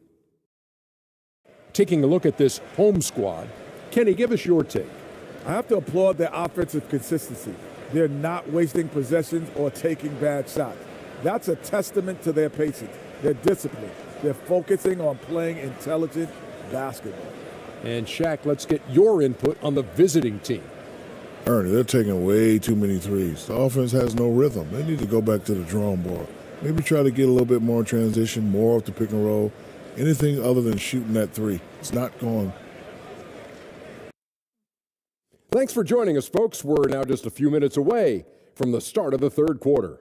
Taking a look at this home squad, Kenny, give us your take. I have to applaud their offensive consistency. They're not wasting possessions or taking bad shots. That's a testament to their patience, their discipline. They're focusing on playing intelligent basketball. And Shaq, let's get your input on the visiting team. Ernie, they're taking way too many threes. The offense has no rhythm. They need to go back to the drawing board. Maybe try to get a little bit more transition, more off the pick and roll. Anything other than shooting that 3. It's not going. Thanks for joining us, folks. We're now just a few minutes away from the start of the third quarter.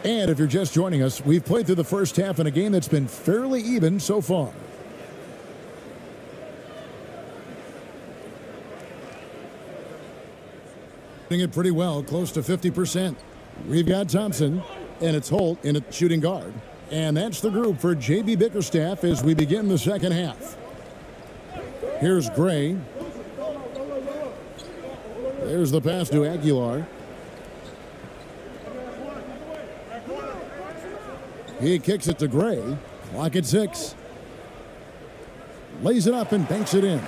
And if you're just joining us, we've played through the first half in a game that's been fairly even so far. It pretty well, close to 50%. We've got Thompson, and it's Holt in at shooting guard. And that's the group for J.B. Bickerstaff as we begin the second half. Here's Gray. There's the pass to Aguilar. He kicks it to Gray. Clock at 6. Lays it up and banks it in.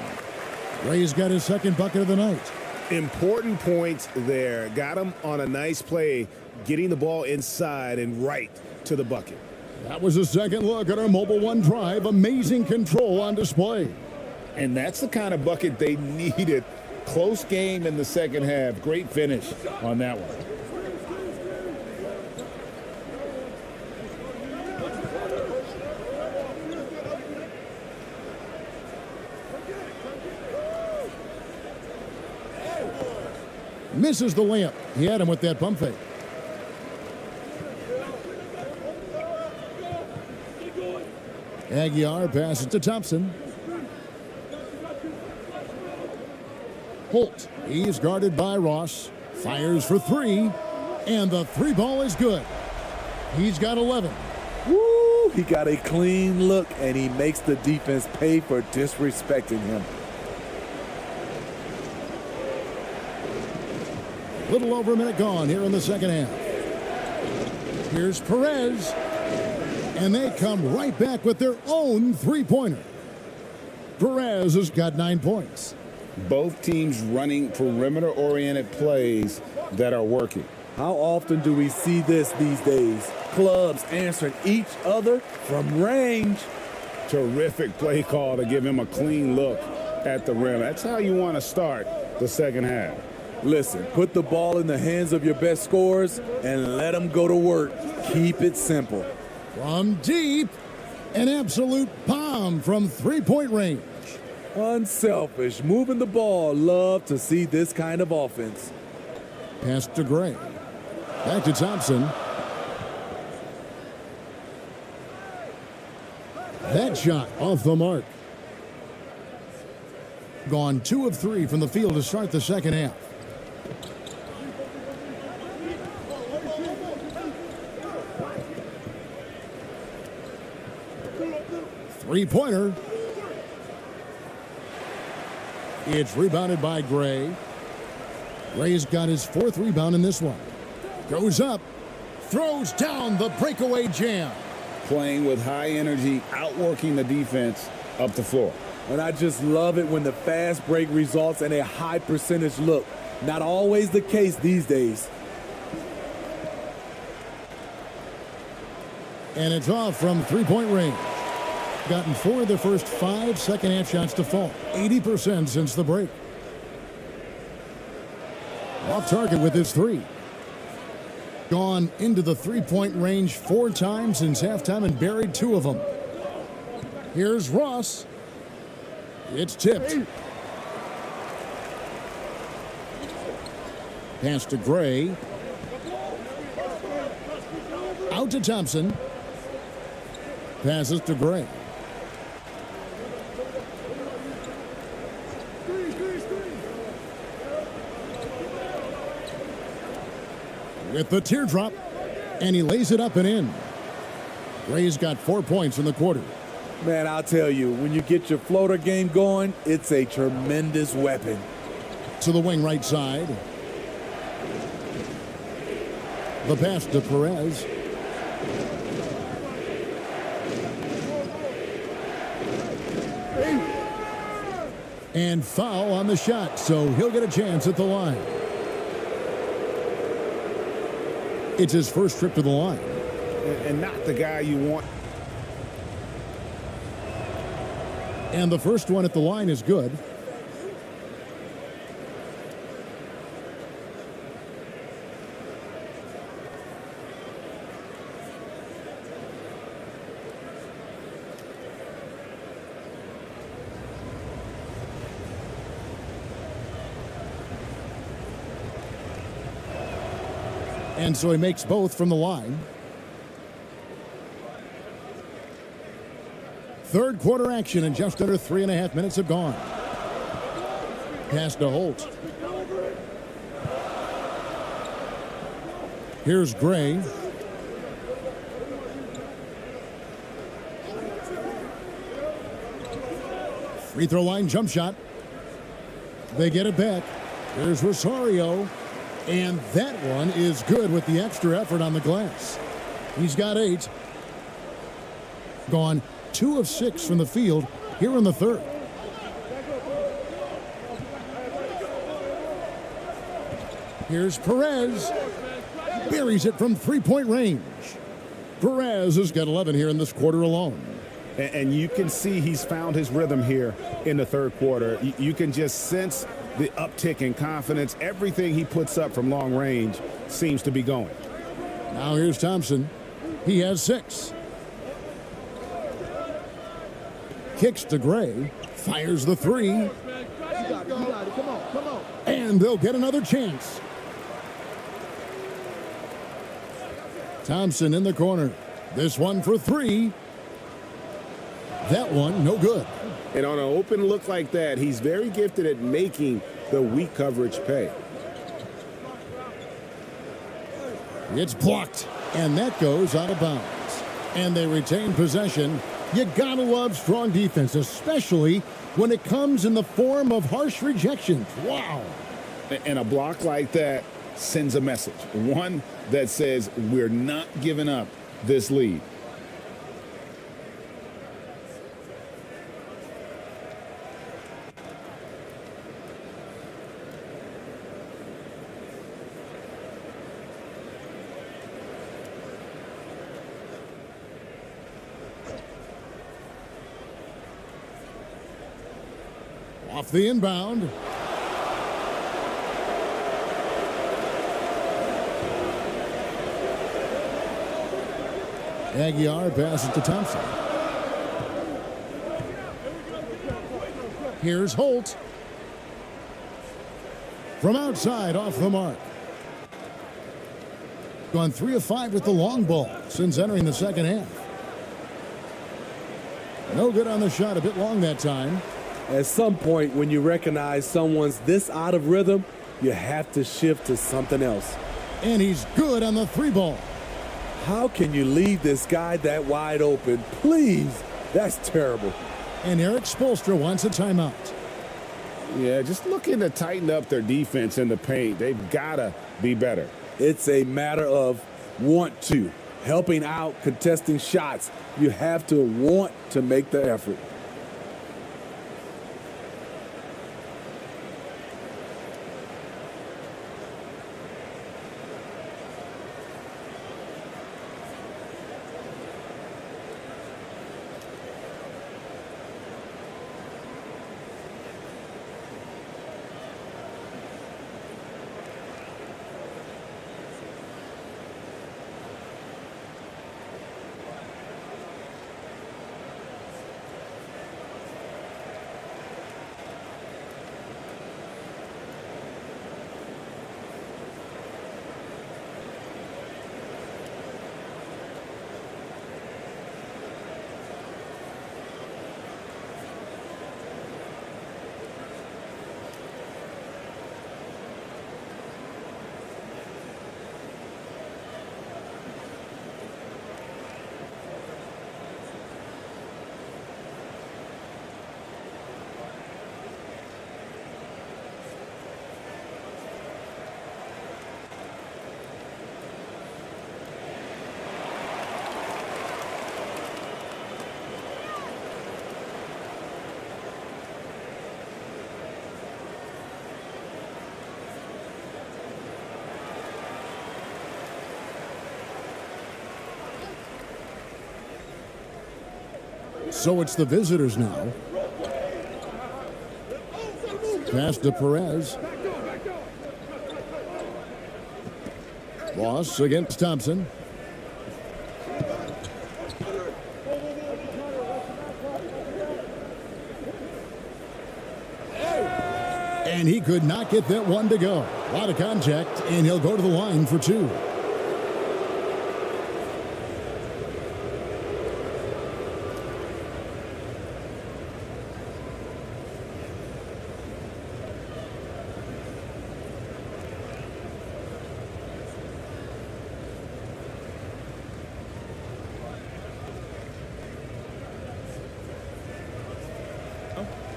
Gray's got his second bucket of the night. Important points there. Got him on a nice play, getting the ball inside and right to the bucket. That was a second look at our Mobile One drive. Amazing control on display. And that's the kind of bucket they needed. Close game in the second half. Great finish on that one. Misses the layup. He had him with that pump fake. Aguilar passes to Thompson. Holt, he's guarded by Ross. Fires for 3, and the 3 ball is good. He's got 11. Woo! He got a clean look, and he makes the defense pay for disrespecting him. Little over a minute gone here in the second half. Here's Perez. And they come right back with their own three-pointer. Perez has got 9 points. Both teams running perimeter-oriented plays that are working. How often do we see this these days? Clubs answering each other from range. Terrific play call to give him a clean look at the rim. That's how you want to start the second half. Listen, put the ball in the hands of your best scorers and let them go to work. Keep it simple. From deep, an absolute bomb from three-point range. Unselfish, moving the ball. Love to see this kind of offense. Pass to Gray. Back to Thompson. That shot off the mark. Gone 2 of 3 from the field to start the second half. Three-pointer. It's rebounded by Gray. Gray's got his 4th rebound in this one. Goes up. Throws down the breakaway jam. Playing with high energy, outworking the defense up the floor. And I just love it when the fast break results in a high percentage look. Not always the case these days. And it's off from three-point range. Gotten 4 of the first 5 second-half shots to fall. 80% since the break. Off target with his 3. Gone into the three-point range 4 times since halftime and buried 2 of them. Here's Ross. It's tipped. Pass to Gray. Out to Thompson. Passes to Gray. With the teardrop, and he lays it up and in. Gray's got 4 points in the quarter. Man, I'll tell you, when you get your floater game going, it's a tremendous weapon. To the wing right side. The pass to Perez. And foul on the shot, so he'll get a chance at the line. It's his first trip to the line. And not the guy you want. And the first one at the line is good. And so he makes both from the line. Third quarter action, and just under 3.5 minutes have gone. Pass to Holt. Here's Gray. Free throw line jump shot. They get it back. Here's Rosario. And that one is good with the extra effort on the glass. He's got 8. Gone 2 of 6 from the field here in the third. Here's Perez. Buries it from three-point range. Perez has got 11 here in this quarter alone. And you can see he's found his rhythm here in the third quarter. You can just sense the uptick in confidence. Everything he puts up from long range seems to be going. Now here's Thompson. He has 6. Kicks to Gray. Fires the 3. You got it. Come on. And they'll get another chance. Thompson in the corner. This one for 3. That one, no good. And on an open look like that, he's very gifted at making the weak coverage pay. It's blocked. And that goes out of bounds. And they retain possession. You gotta love strong defense, especially when it comes in the form of harsh rejections. Wow. And a block like that sends a message. One that says we're not giving up this lead. Off the inbound. Aguiar passes to Thompson. Here's Holt. From outside, off the mark. Gone 3 of 5 with the long ball since entering the second half. No good on the shot, a bit long that time. At some point, when you recognize someone's this out of rhythm, you have to shift to something else. And he's good on the 3-ball. How can you leave this guy that wide open? Please, that's terrible. And Eric Spoelstra wants a timeout. Yeah, just looking to tighten up their defense in the paint. They've got to be better. It's a matter of want to. Helping out, contesting shots. You have to want to make the effort. So it's the visitors now. Pass to Perez. Loss against Thompson. And he could not get that one to go. A lot of contact, and he'll go to the line for 2.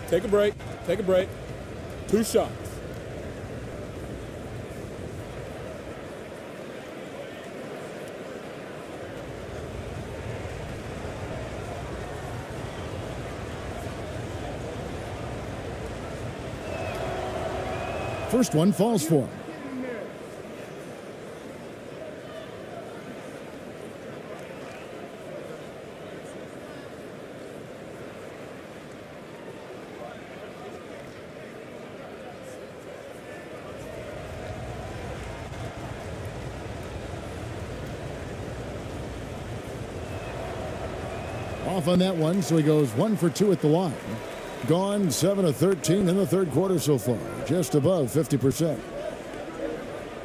Take a break. Take a break. 2 shots. First one falls for him. Off on that one, so he goes 1 for 2 at the line. Gone 7 of 13 in the third quarter so far, just above 50%.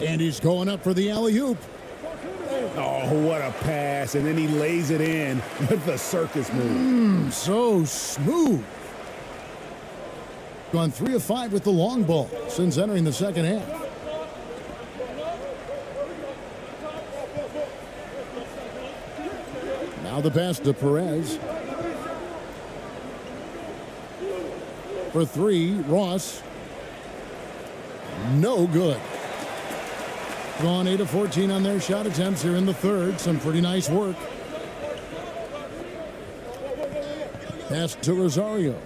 And he's going up for the alley-oop. Oh, what a pass, and then he lays it in with the circus move. So smooth. Gone 3 of 5 with the long ball since entering the second half. Now the pass to Perez. For three, Ross. No good. Gone 8 of 14 on their shot attempts here in the third. Some pretty nice work. Pass to Rosario.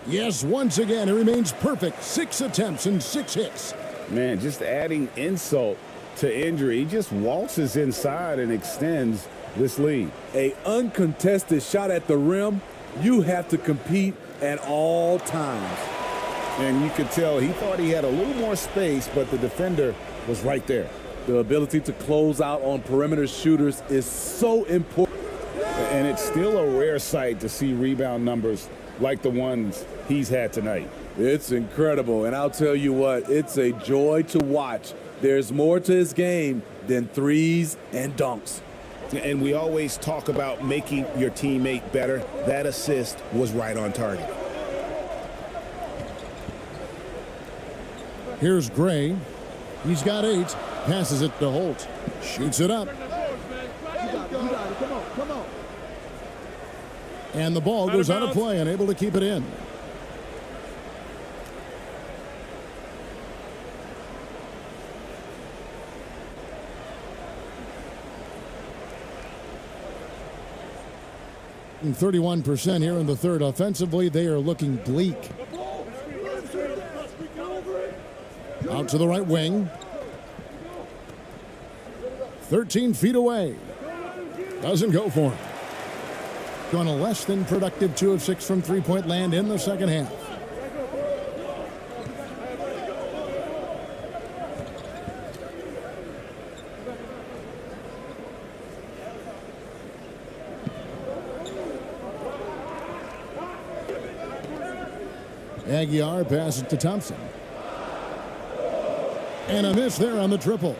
Yes, once again, it remains perfect. 6 attempts and 6 hits. Man, just adding insult to injury. He just waltzes inside and extends this lead. A uncontested shot at the rim. You have to compete at all times. And you could tell he thought he had a little more space, but the defender was right there. The ability to close out on perimeter shooters is so important. And it's still a rare sight to see rebound numbers like the ones he's had tonight. It's incredible, and I'll tell you what, it's a joy to watch. There's more to his game than threes and dunks. And we always talk about making your teammate better. That assist was right on target. Here's Gray. He's got 8. Passes it to Holt. Shoots it up. Come on. And the ball goes out of play, unable to keep it in. And 31% here in the third. Offensively, they are looking bleak. Out to the right wing. 13 feet away. Doesn't go for him. Gone a less than productive 2 of 6 from three-point land in the second half. Aguiar passes to Thompson. And a miss there on the triple.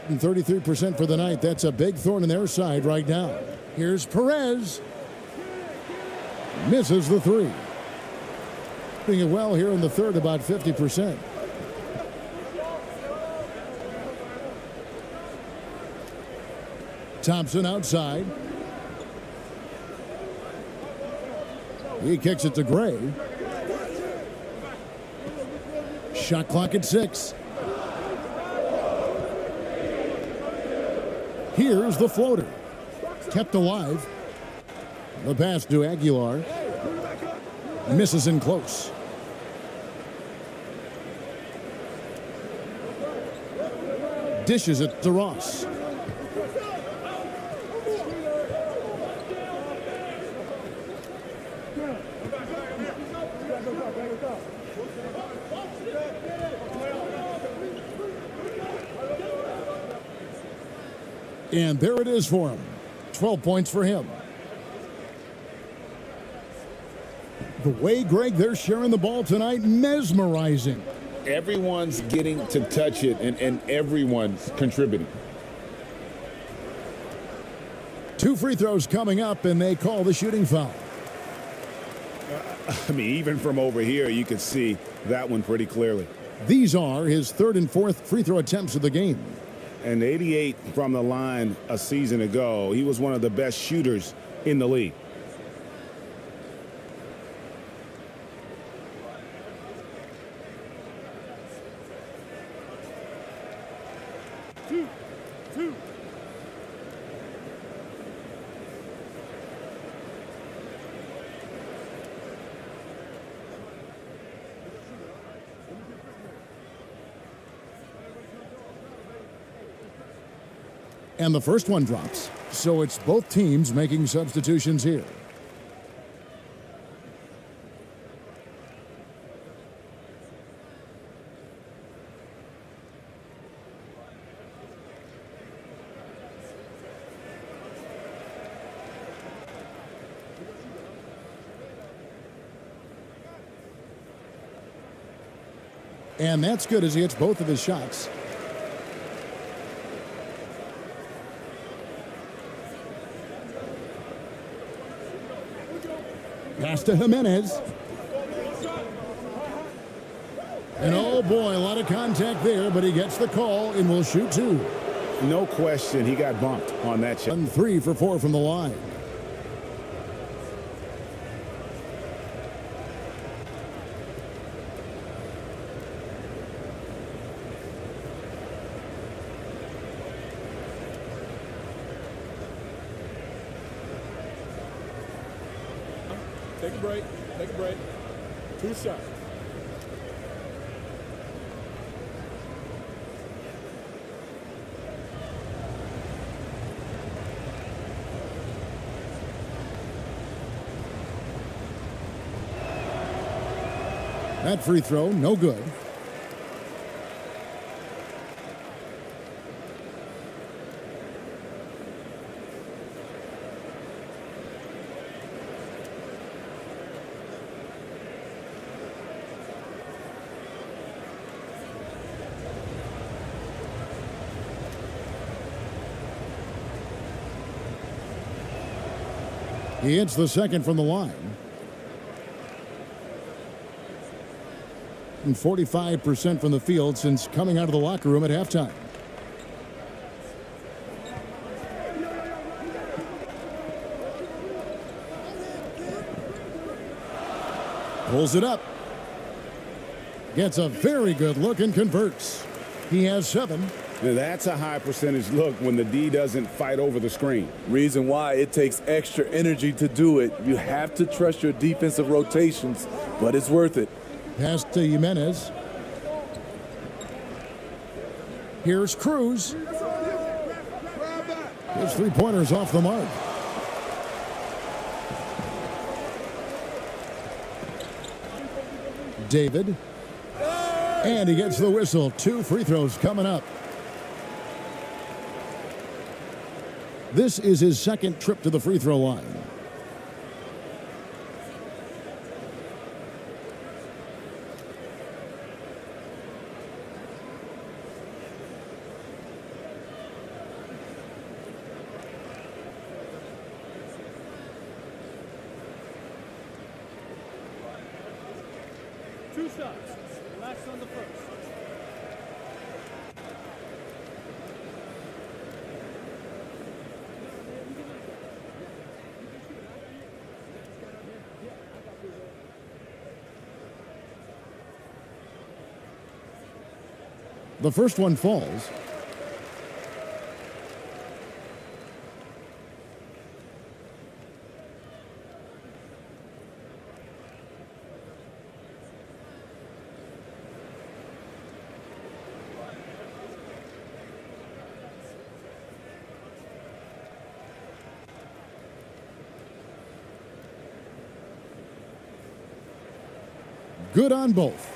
And 33% for the night. That's a big thorn in their side right now. Here's Perez. Misses the 3. Doing it well here in the third, about 50%. Thompson outside. He kicks it to Gray. Shot clock at 6. Here's the floater. Kept alive. The pass to Aguilar. Misses in close. Dishes it to Ross. And there it is for him. 12 points for him. The way, Greg, they're sharing the ball tonight, mesmerizing. Everyone's getting to touch it, and everyone's contributing. 2 free throws coming up, and they call the shooting foul. I mean, even from over here, you could see that one pretty clearly. These are his 3rd and 4th free throw attempts of the game. And 88 from the line a season ago. He was one of the best shooters in the league. Two. And the first one drops. So it's both teams making substitutions here. And that's good as he hits both of his shots. Pass to Jimenez. And oh boy, a lot of contact there, but he gets the call and will shoot 2. No question, he got bumped on that shot. 3 for 4 from the line. Take a break. Take a break. 2 shots. That free throw, no good. He hits the second from the line. And 45% from the field since coming out of the locker room at halftime. Pulls it up. Gets a very good look and converts. He has 7. Now that's a high percentage look when the D doesn't fight over the screen. Reason why it takes extra energy to do it. You have to trust your defensive rotations, but it's worth it. Pass to Jimenez. Here's Cruz. His 3-pointers off the mark. David. And he gets the whistle. 2 free throws coming up. This is his second trip to the free throw line. Two shots. Last on the first. The first one falls. Good on both.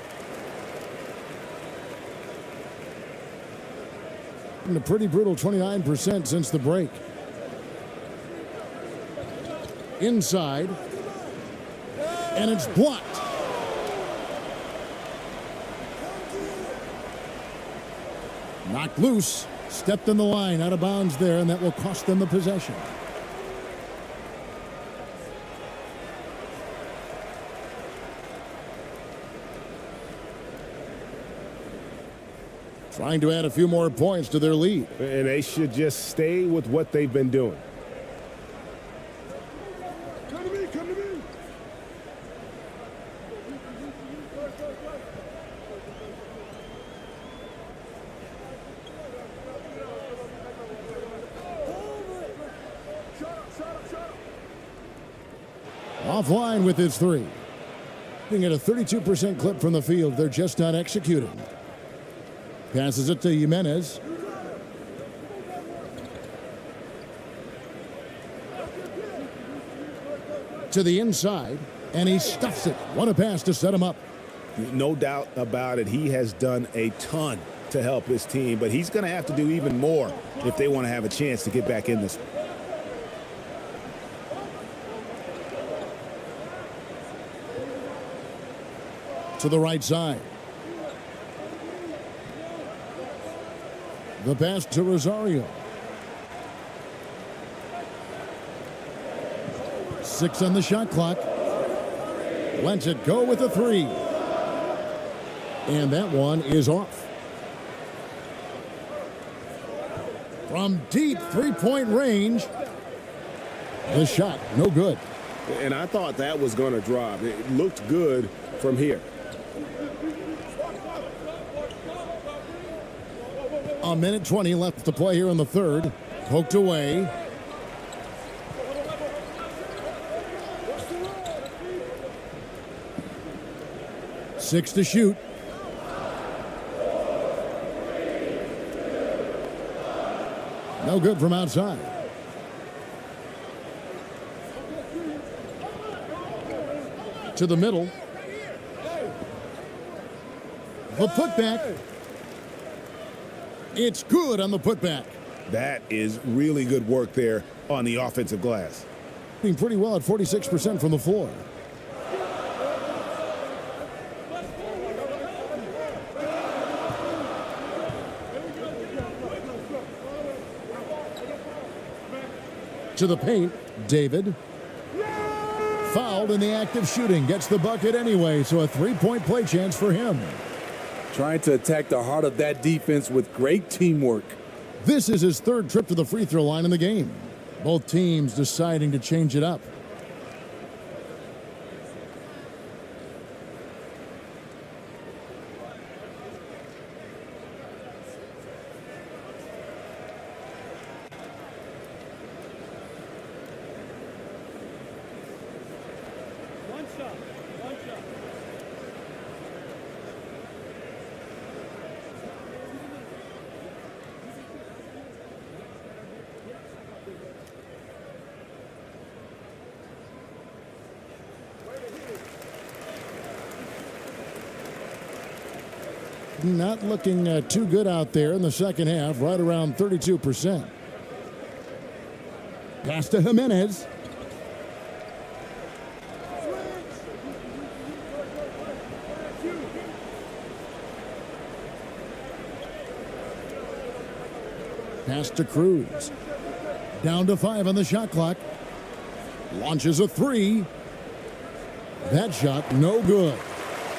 And a pretty brutal 29% since the break. Inside. And it's blocked. Knocked loose. Stepped in the line, out of bounds there, and that will cost them the possession. Trying to add a few more points to their lead. And they should just stay with what they've been doing. Come to me, come to me. Offline with his 3. Looking at a 32% clip from the field. They're just not executing. Passes it to Jimenez. To the inside, and he stuffs it. What a pass to set him up. No doubt about it. He has done a ton to help his team, but he's going to have to do even more if they want to have a chance to get back in this. To the right side. The pass to Rosario. 6 on the shot clock. Lets it go with a 3. And that one is off. From deep three-point range, the shot, no good. And I thought that was going to drop. It looked good from here. A minute 20 left to play here in the third. Poked away. Six to shoot. No good from outside. To the middle. The putback. It's good on the putback. That is really good work there on the offensive glass. Doing pretty well at 46% from the floor. To the paint, David. Fouled in the act of shooting. Gets the bucket anyway, so a three-point play chance for him. Trying to attack the heart of that defense with great teamwork. This is his third trip to the free throw line in the game. Both teams deciding to change it up. Not looking too good out there in the second half, right around 32%. Pass to Jimenez. Pass to Cruz. Down to 5 on the shot clock. Launches a three. That shot no good.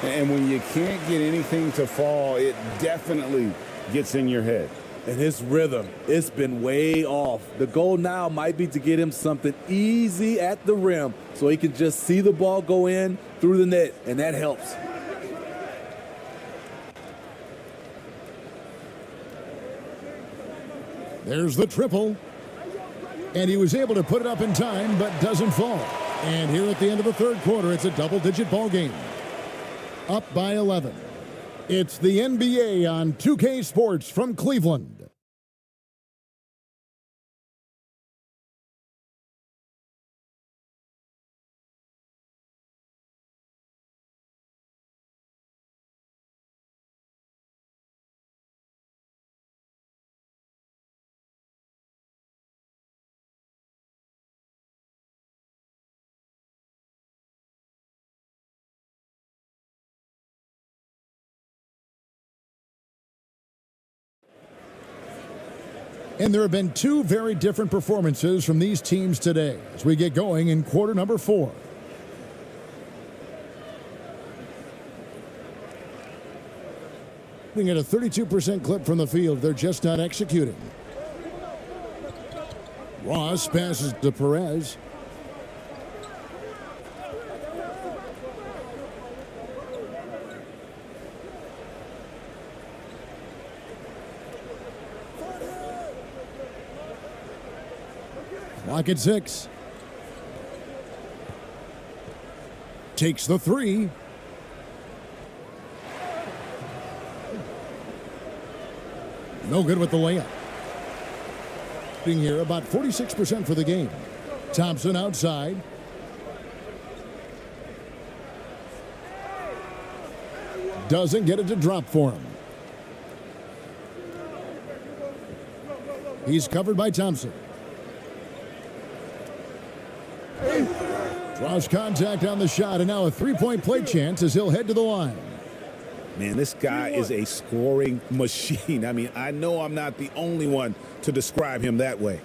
And when you can't get anything to fall, it definitely gets in your head. And his rhythm, it's been way off. The goal now might be to get him something easy at the rim so he can just see the ball go in through the net, and that helps. There's the triple. And he was able to put it up in time, but doesn't fall. And here at the end of the third quarter, it's a double-digit ball game. Up by 11. It's the NBA on 2K Sports from Cleveland. And there have been two very different performances from these teams today as we get going in quarter number 4. Looking at a 32% clip from the field, they're just not executing. Ross passes to Perez. Clock at 6. Takes the three. No good with the layup. Being here about 46% for the game. Thompson outside. Doesn't get it to drop for him. He's covered by Thompson. Draws contact on the shot, and now a three-point play chance as he'll head to the line. Man, this guy is a scoring machine. I mean, I know I'm not the only one to describe him that way.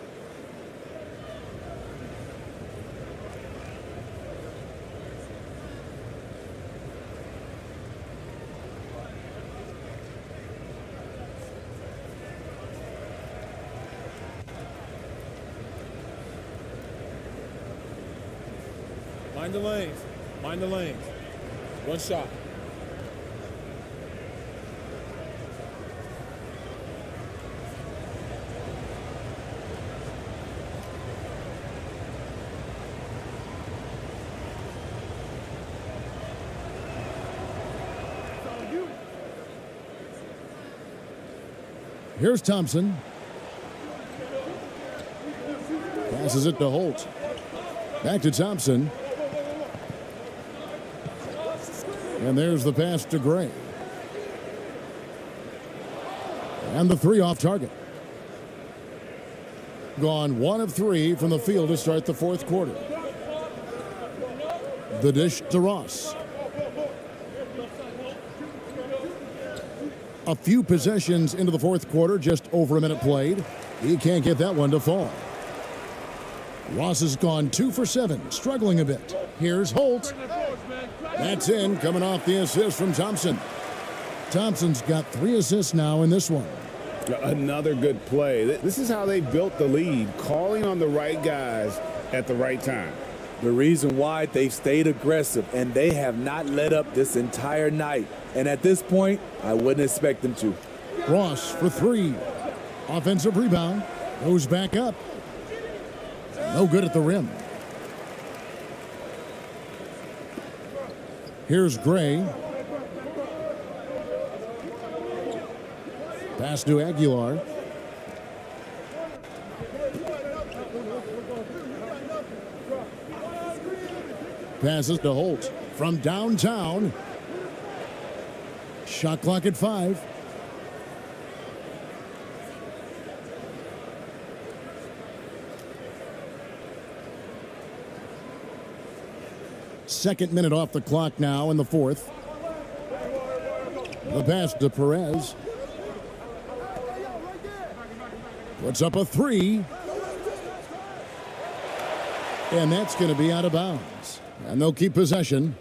Mind the lanes. Mind the lanes. One shot. Here's Thompson. Passes it to Holt. Back to Thompson. And there's the pass to Gray. And the three off target. Gone 1 of 3 from the field to start the fourth quarter. The dish to Ross. A few possessions into the fourth quarter, just over a minute played. He can't get that one to fall. Ross has gone 2 for 7, struggling a bit. Here's Holt. That's in, coming off the assist from Thompson. Thompson's got 3 assists now in this one. Another good play. This is how they built the lead, calling on the right guys at the right time. The reason why they've stayed aggressive, and they have not let up this entire night. And at this point, I wouldn't expect them to. Ross for 3. Offensive rebound. Goes back up. No good at the rim. Here's Gray. Pass to Aguilar. Passes to Holt from downtown. Shot clock at 5. Second minute off the clock now in the fourth. The pass to Perez. Puts up a 3. And that's going to be out of bounds. And they'll keep possession.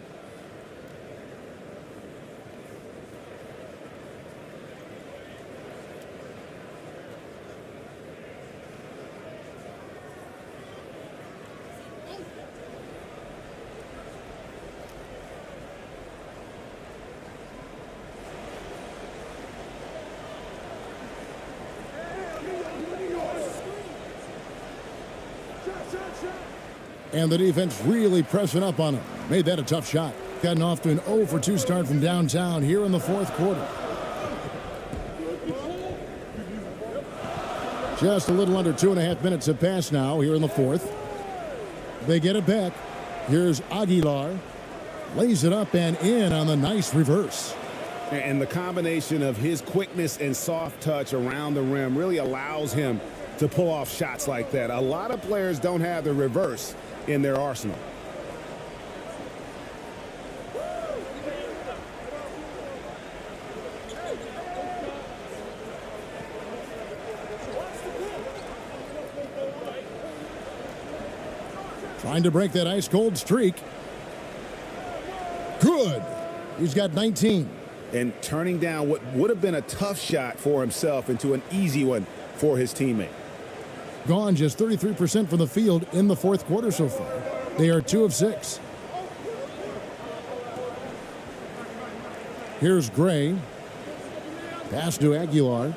And the defense really pressing up on him. Made that a tough shot. Gotten off to an 0 for 2 start from downtown here in the fourth quarter. Just a little under 2.5 minutes have passed now here in the fourth. They get it back. Here's Aguilar. Lays it up and in on the nice reverse. And the combination of his quickness and soft touch around the rim really allows him to pull off shots like that. A lot of players don't have the reverse in their arsenal. Trying to break that ice-cold streak. Good. He's got 19. And turning down what would have been a tough shot for himself into an easy one for his teammate. Gone just 33% from the field in the fourth quarter so far. They are 2 of 6. Here's Gray. Pass to Aguilar.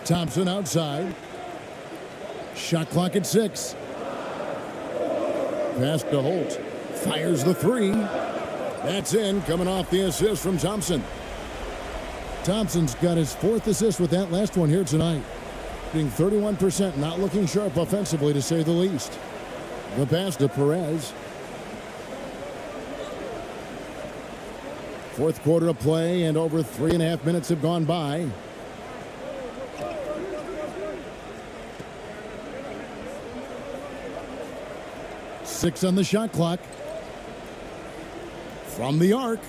Thompson outside. Shot clock at 6. Pass to Holt. Fires the 3. That's in, coming off the assist from Thompson. Thompson's got his 4th assist with that last one here tonight. Being 31%, not looking sharp offensively to say the least. The pass to Perez. Fourth quarter of play and over 3.5 minutes have gone by. Six on the shot clock. From the arc.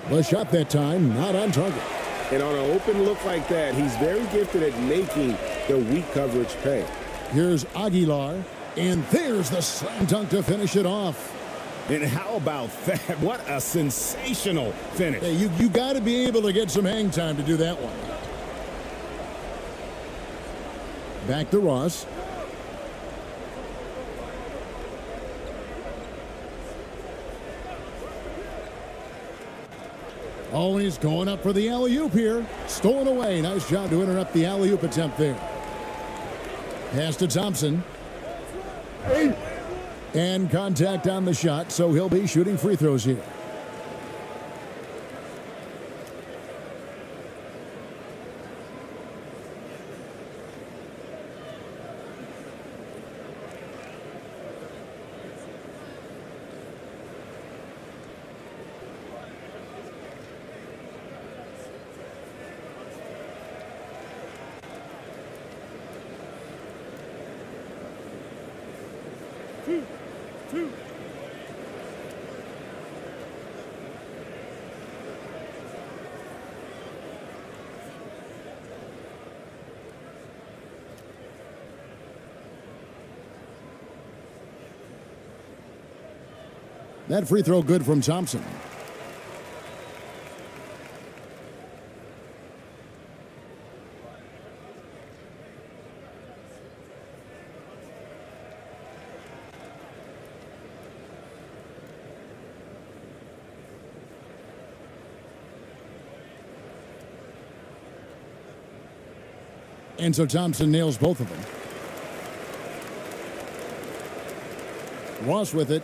The shot that time, not on target. And on an open look like that, he's very gifted at making the weak coverage pay. Here's Aguilar, and there's the slam dunk to finish it off. And how about that? What a sensational finish. Hey, you got to be able to get some hang time to do that one. Back to Ross. Oh, and he's going up for the alley-oop here. Stolen away. Nice job to interrupt the alley-oop attempt there. Pass to Thompson. And contact on the shot, so he'll be shooting free throws here. Two. That free throw good from Thompson. And so Thompson nails both of them. Ross with it.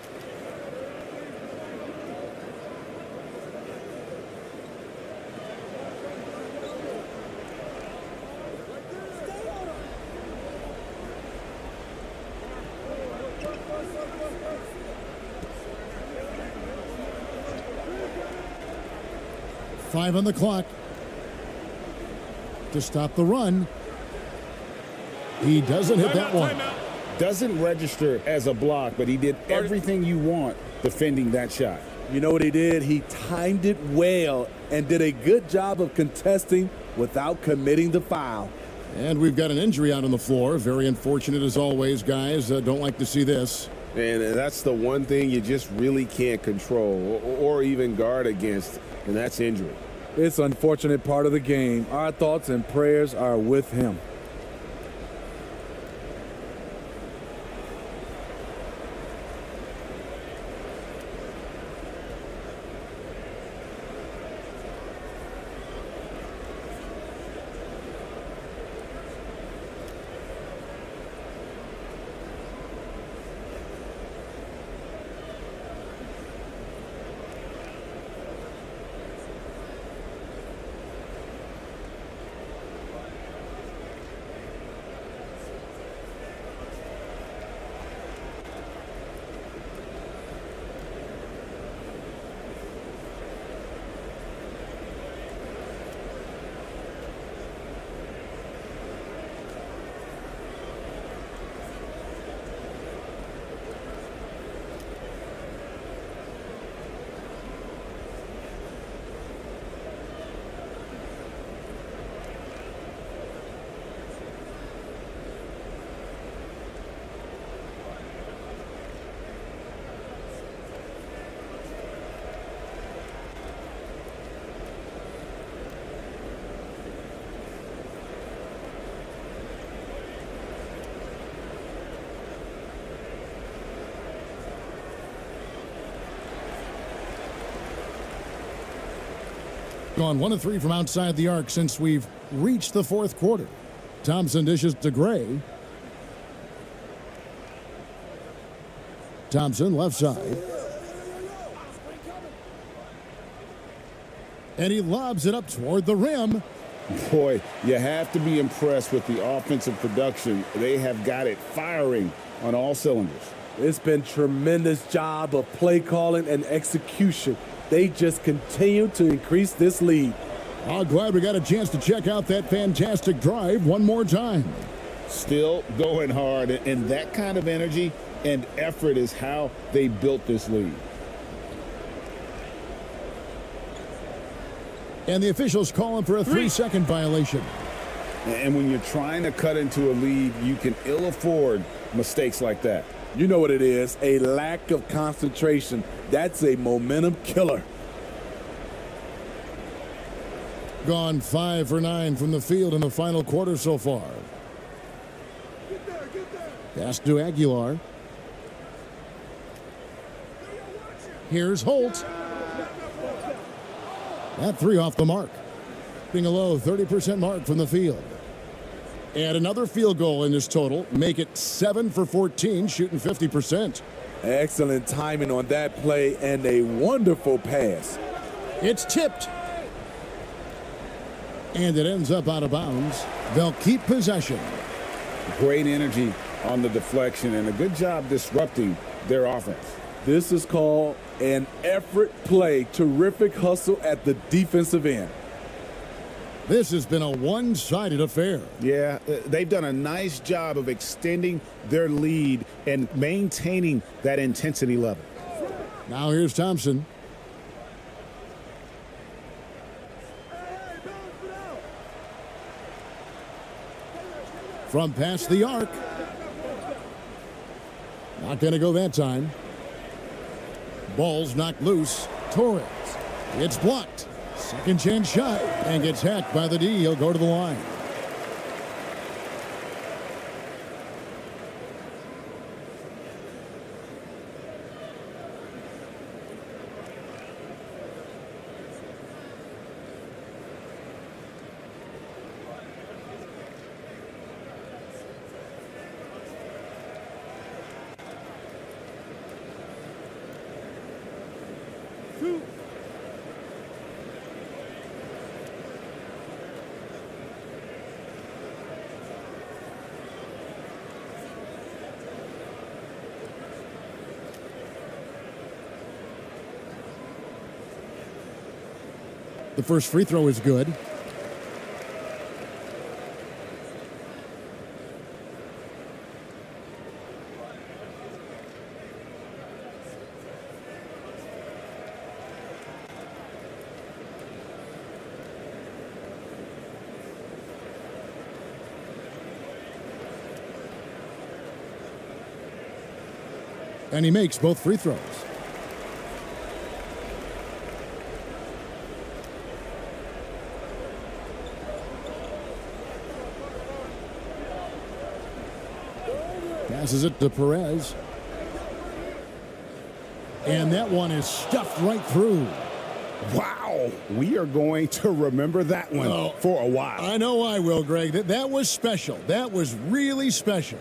Five on the clock to stop the run. He doesn't hit that one. Doesn't register as a block, but he did everything you want defending that shot. You know what he did? He timed it well and did a good job of contesting without committing the foul. And we've got an injury out on the floor. Very unfortunate as always, guys. Don't like to see this. And that's the one thing you just really can't control or even guard against, and that's injury. It's an unfortunate part of the game. Our thoughts and prayers are with him. Gone 1 of 3 from outside the arc since we've reached the fourth quarter. Thompson dishes to Gray. Thompson left side. And he lobs it up toward the rim. Boy, you have to be impressed with the offensive production. They have got it firing on all cylinders. It's been tremendous job of play calling and execution. They just continue to increase this lead. I'm glad we got a chance to check out that fantastic drive one more time. Still going hard, and that kind of energy and effort is how they built this lead. And the officials calling for a 3-second violation. And when you're trying to cut into a lead, you can ill afford mistakes like that. You know what it is, a lack of concentration. That's a momentum killer. Gone 5 for 9 from the field in the final quarter so far. Pass to Aguilar. Here's Holt. That three off the mark. Being a low 30% mark from the field. And another field goal in this total. Make it 7 for 14, shooting 50%. Excellent timing on that play and a wonderful pass. It's tipped. And it ends up out of bounds. They'll keep possession. Great energy on the deflection and a good job disrupting their offense. This is called an effort play. Terrific hustle at the defensive end. This has been a one-sided affair. Yeah, they've done a nice job of extending their lead and maintaining that intensity level. Now here's Thompson. From past the arc. Not going to go that time. Ball's knocked loose. Torres. It's blocked. Second chance shot and gets hacked by the D. He'll go to the line. The first free throw is good. And he makes both free throws. Passes it to Perez. And that one is stuffed right through. Wow. We are going to remember that one for a while. I know I will, Greg. That was special. That was really special.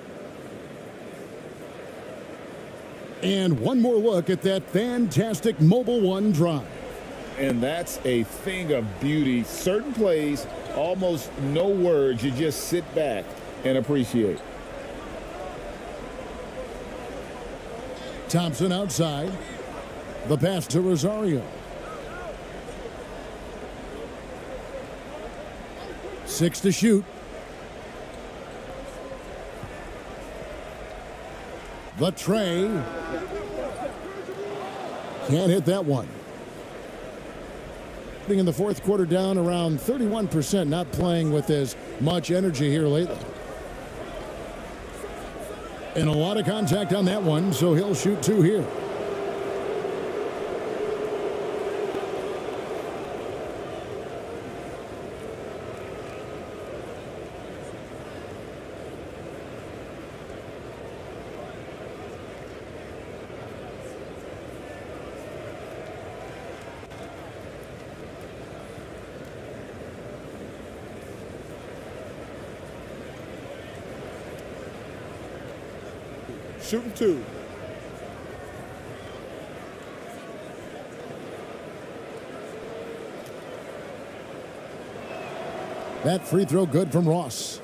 And one more look at that fantastic Mobile One drive. And that's a thing of beauty. Certain plays, almost no words. You just sit back and appreciate. Thompson outside. The pass to Rosario. 6 to shoot. The tray. Can't hit that one. Being in the fourth quarter down around 31%, not playing with as much energy here lately. And a lot of contact on that one, so he'll shoot 2 here. Shooting 2. That free throw good from Ross.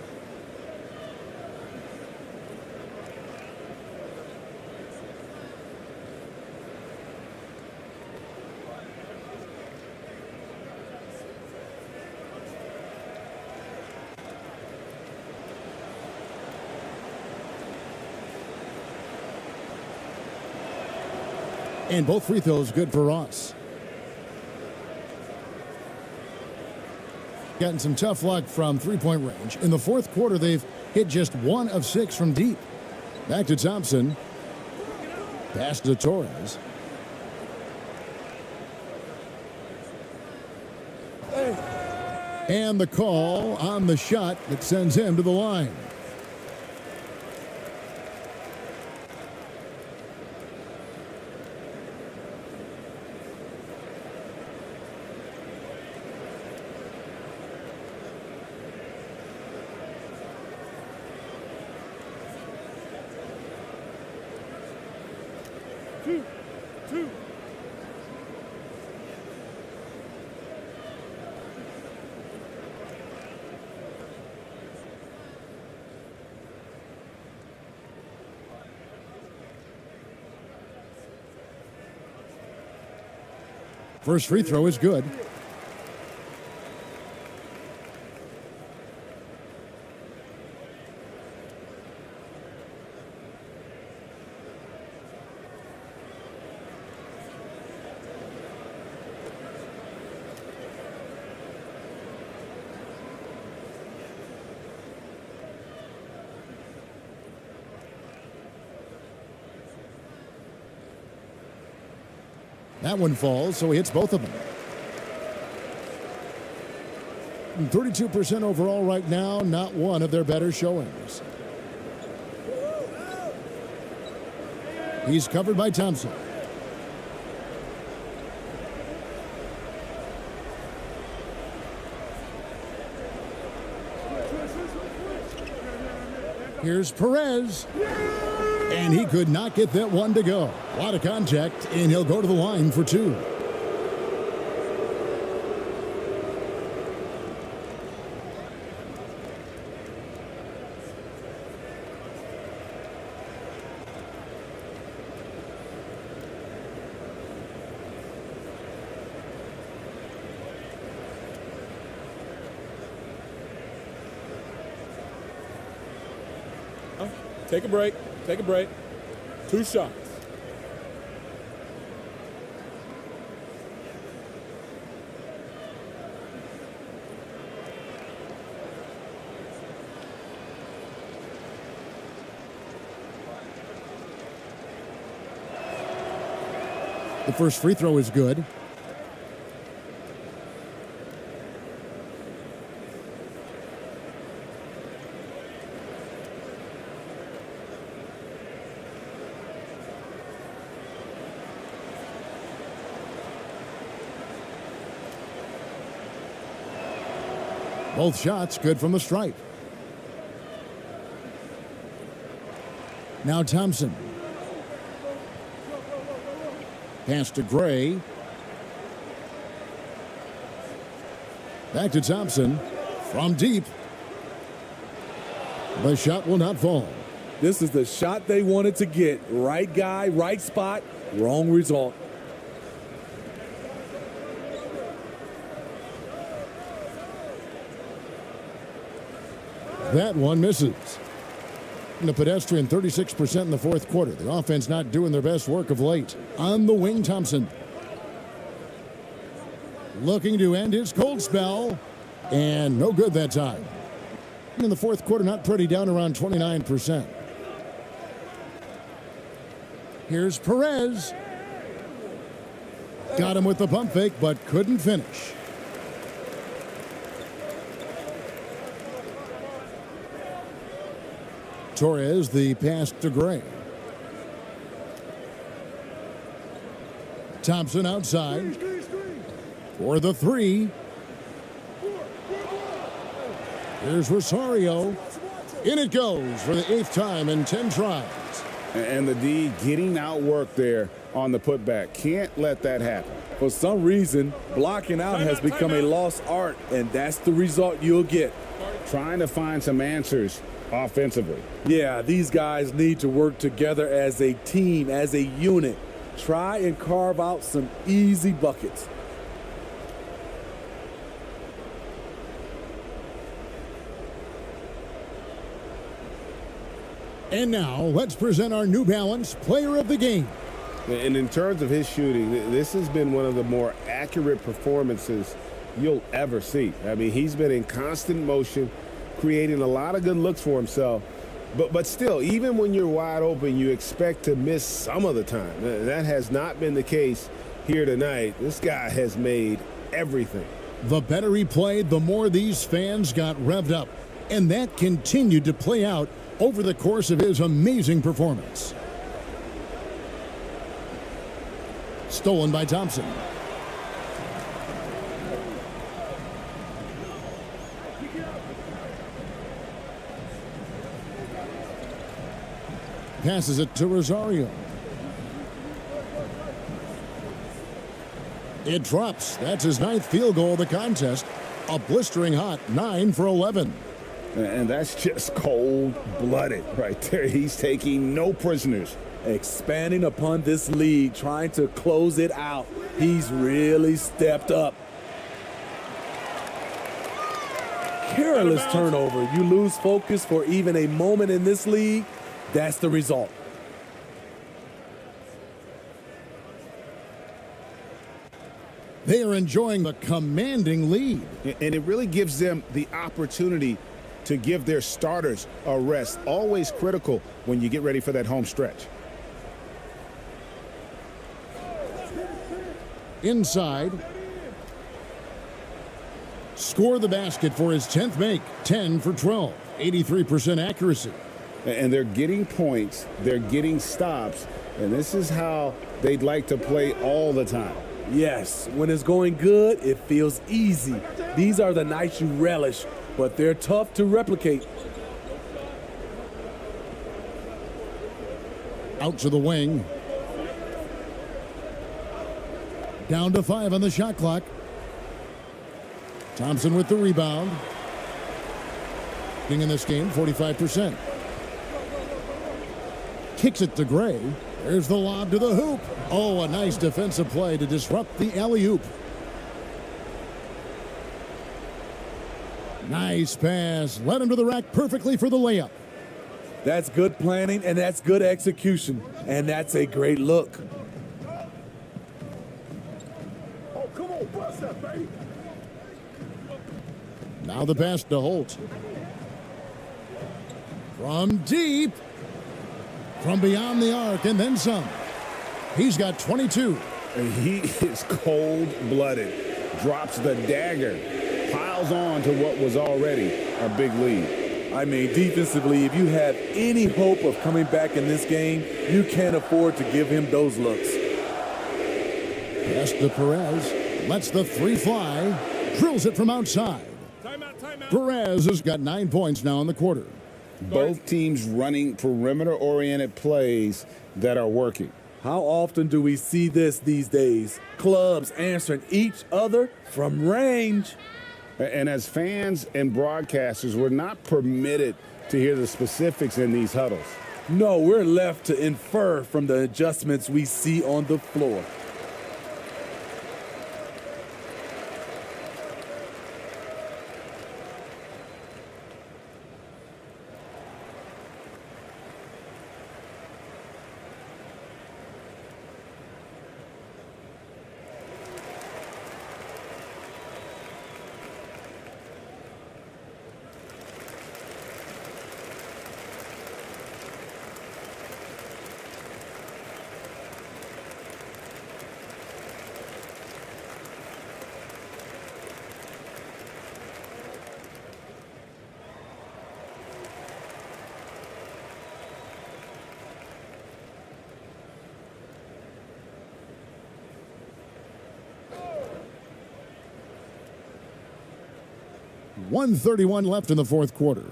And both free throws good for Ross. Gotten some tough luck from three-point range. In the fourth quarter, they've hit just 1 of 6 from deep. Back to Thompson. Pass to Torres. And the call on the shot that sends him to the line. First free throw is good. That one falls, so he hits both of them. 32% overall right now, not one of their better showings. He's covered by Thompson. Here's Perez. And he could not get that one to go. A lot of contact, and he'll go to the line for two. Take a break. Take a break. 2 shots. The first free throw is good. Both shots good from the stripe. Now Thompson. Pass to Gray. Back to Thompson. From deep. The shot will not fall. This is the shot they wanted to get. Right guy, right spot, wrong result. That one misses. And the pedestrian 36% in the fourth quarter. The offense not doing their best work of late. On the wing, Thompson. Looking to end his cold spell. And no good that time. In the fourth quarter, not pretty, down around 29%. Here's Perez. Got him with the pump fake, but couldn't finish. Torres, the pass to Gray. Thompson outside for the three. Here's Rosario. In it goes for the 8th time in 10 tries. And the D getting outworked there on the putback. Can't let that happen. For some reason, blocking out has become a lost art, and that's the result you'll get. Trying to find some answers offensively. Yeah, these guys need to work together as a team, as a unit. Try and carve out some easy buckets. And now, let's present our New Balance Player of the Game. And in terms of his shooting, this has been one of the more accurate performances you'll ever see. I mean, he's been in constant motion, creating a lot of good looks for himself. But still, even when you're wide open, you expect to miss some of the time. That has not been the case here tonight. This guy has made everything. The better he played, the more these fans got revved up. And that continued to play out over the course of his amazing performance. Stolen by Thompson. Passes it to Rosario. It drops. That's his 9th field goal of the contest. A blistering hot 9 for 11. And that's just cold-blooded right there. He's taking no prisoners. Expanding upon this lead, trying to close it out. He's really stepped up. Careless turnover. You lose focus for even a moment in this league. That's the result. They are enjoying the commanding lead. And it really gives them the opportunity to give their starters a rest. Always critical when you get ready for that home stretch. Inside. Score the basket for his 10th make. 10 for 12. 83% accuracy. And they're getting points. They're getting stops. And this is how they'd like to play all the time. Yes, when it's going good, it feels easy. These are the nights you relish, but they're tough to replicate. Out to the wing. Down to 5 on the shot clock. Thompson with the rebound. In this game, 45%. Kicks it to Gray. There's the lob to the hoop. Oh, a nice defensive play to disrupt the alley-oop. Nice pass. Led him to the rack perfectly for the layup. That's good planning, and that's good execution. And that's a great look. Oh, come on, bust that, baby. Now the pass to Holt. From deep. From beyond the arc and then some. He's got 22. And he is cold-blooded. Drops the dagger. Piles on to what was already a big lead. I mean, defensively, if you have any hope of coming back in this game, you can't afford to give him those looks. Pass to Perez. Lets the three fly. Drills it from outside. Timeout. Perez has got 9 points now in the quarter. Both teams running perimeter-oriented plays that are working. How often do we see this these days? Clubs answering each other from range. And as fans and broadcasters, we're not permitted to hear the specifics in these huddles. No, we're left to infer from the adjustments we see on the floor. .131 left in the fourth quarter.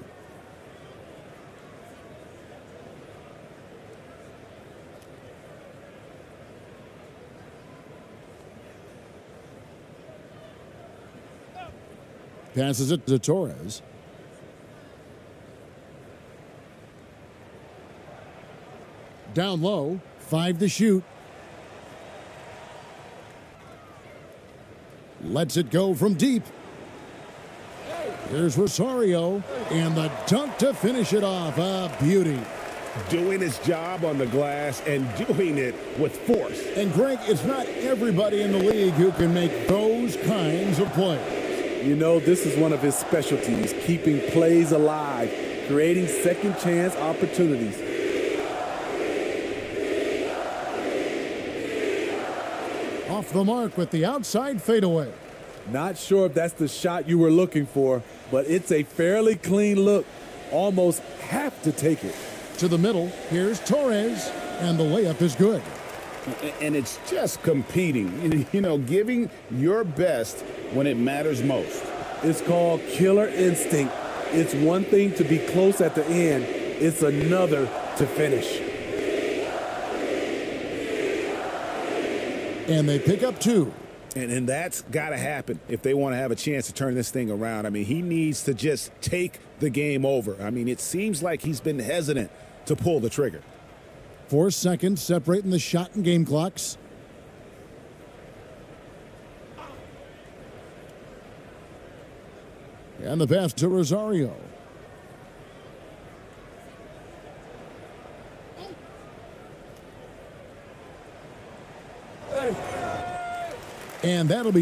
Passes it to Torres. Down low, 5 to shoot. Lets it go from deep. Here's Rosario, and the dunk to finish it off. A beauty. Doing his job on the glass and doing it with force. And Greg, it's not everybody in the league who can make those kinds of plays. You know, this is one of his specialties, keeping plays alive, creating second chance opportunities. Off the mark with the outside fadeaway. Not sure if that's the shot you were looking for, but it's a fairly clean look. Almost have to take it. To the middle, here's Torres, and the layup is good. And it's just competing, you know, giving your best when it matters most. It's called killer instinct. It's one thing to be close at the end. It's another to finish. And they pick up 2. And that's got to happen if they want to have a chance to turn this thing around. I mean, he needs to just take the game over. I mean, it seems like he's been hesitant to pull the trigger. 4 seconds separating the shot and game clocks. And the pass to Rosario. And that'll be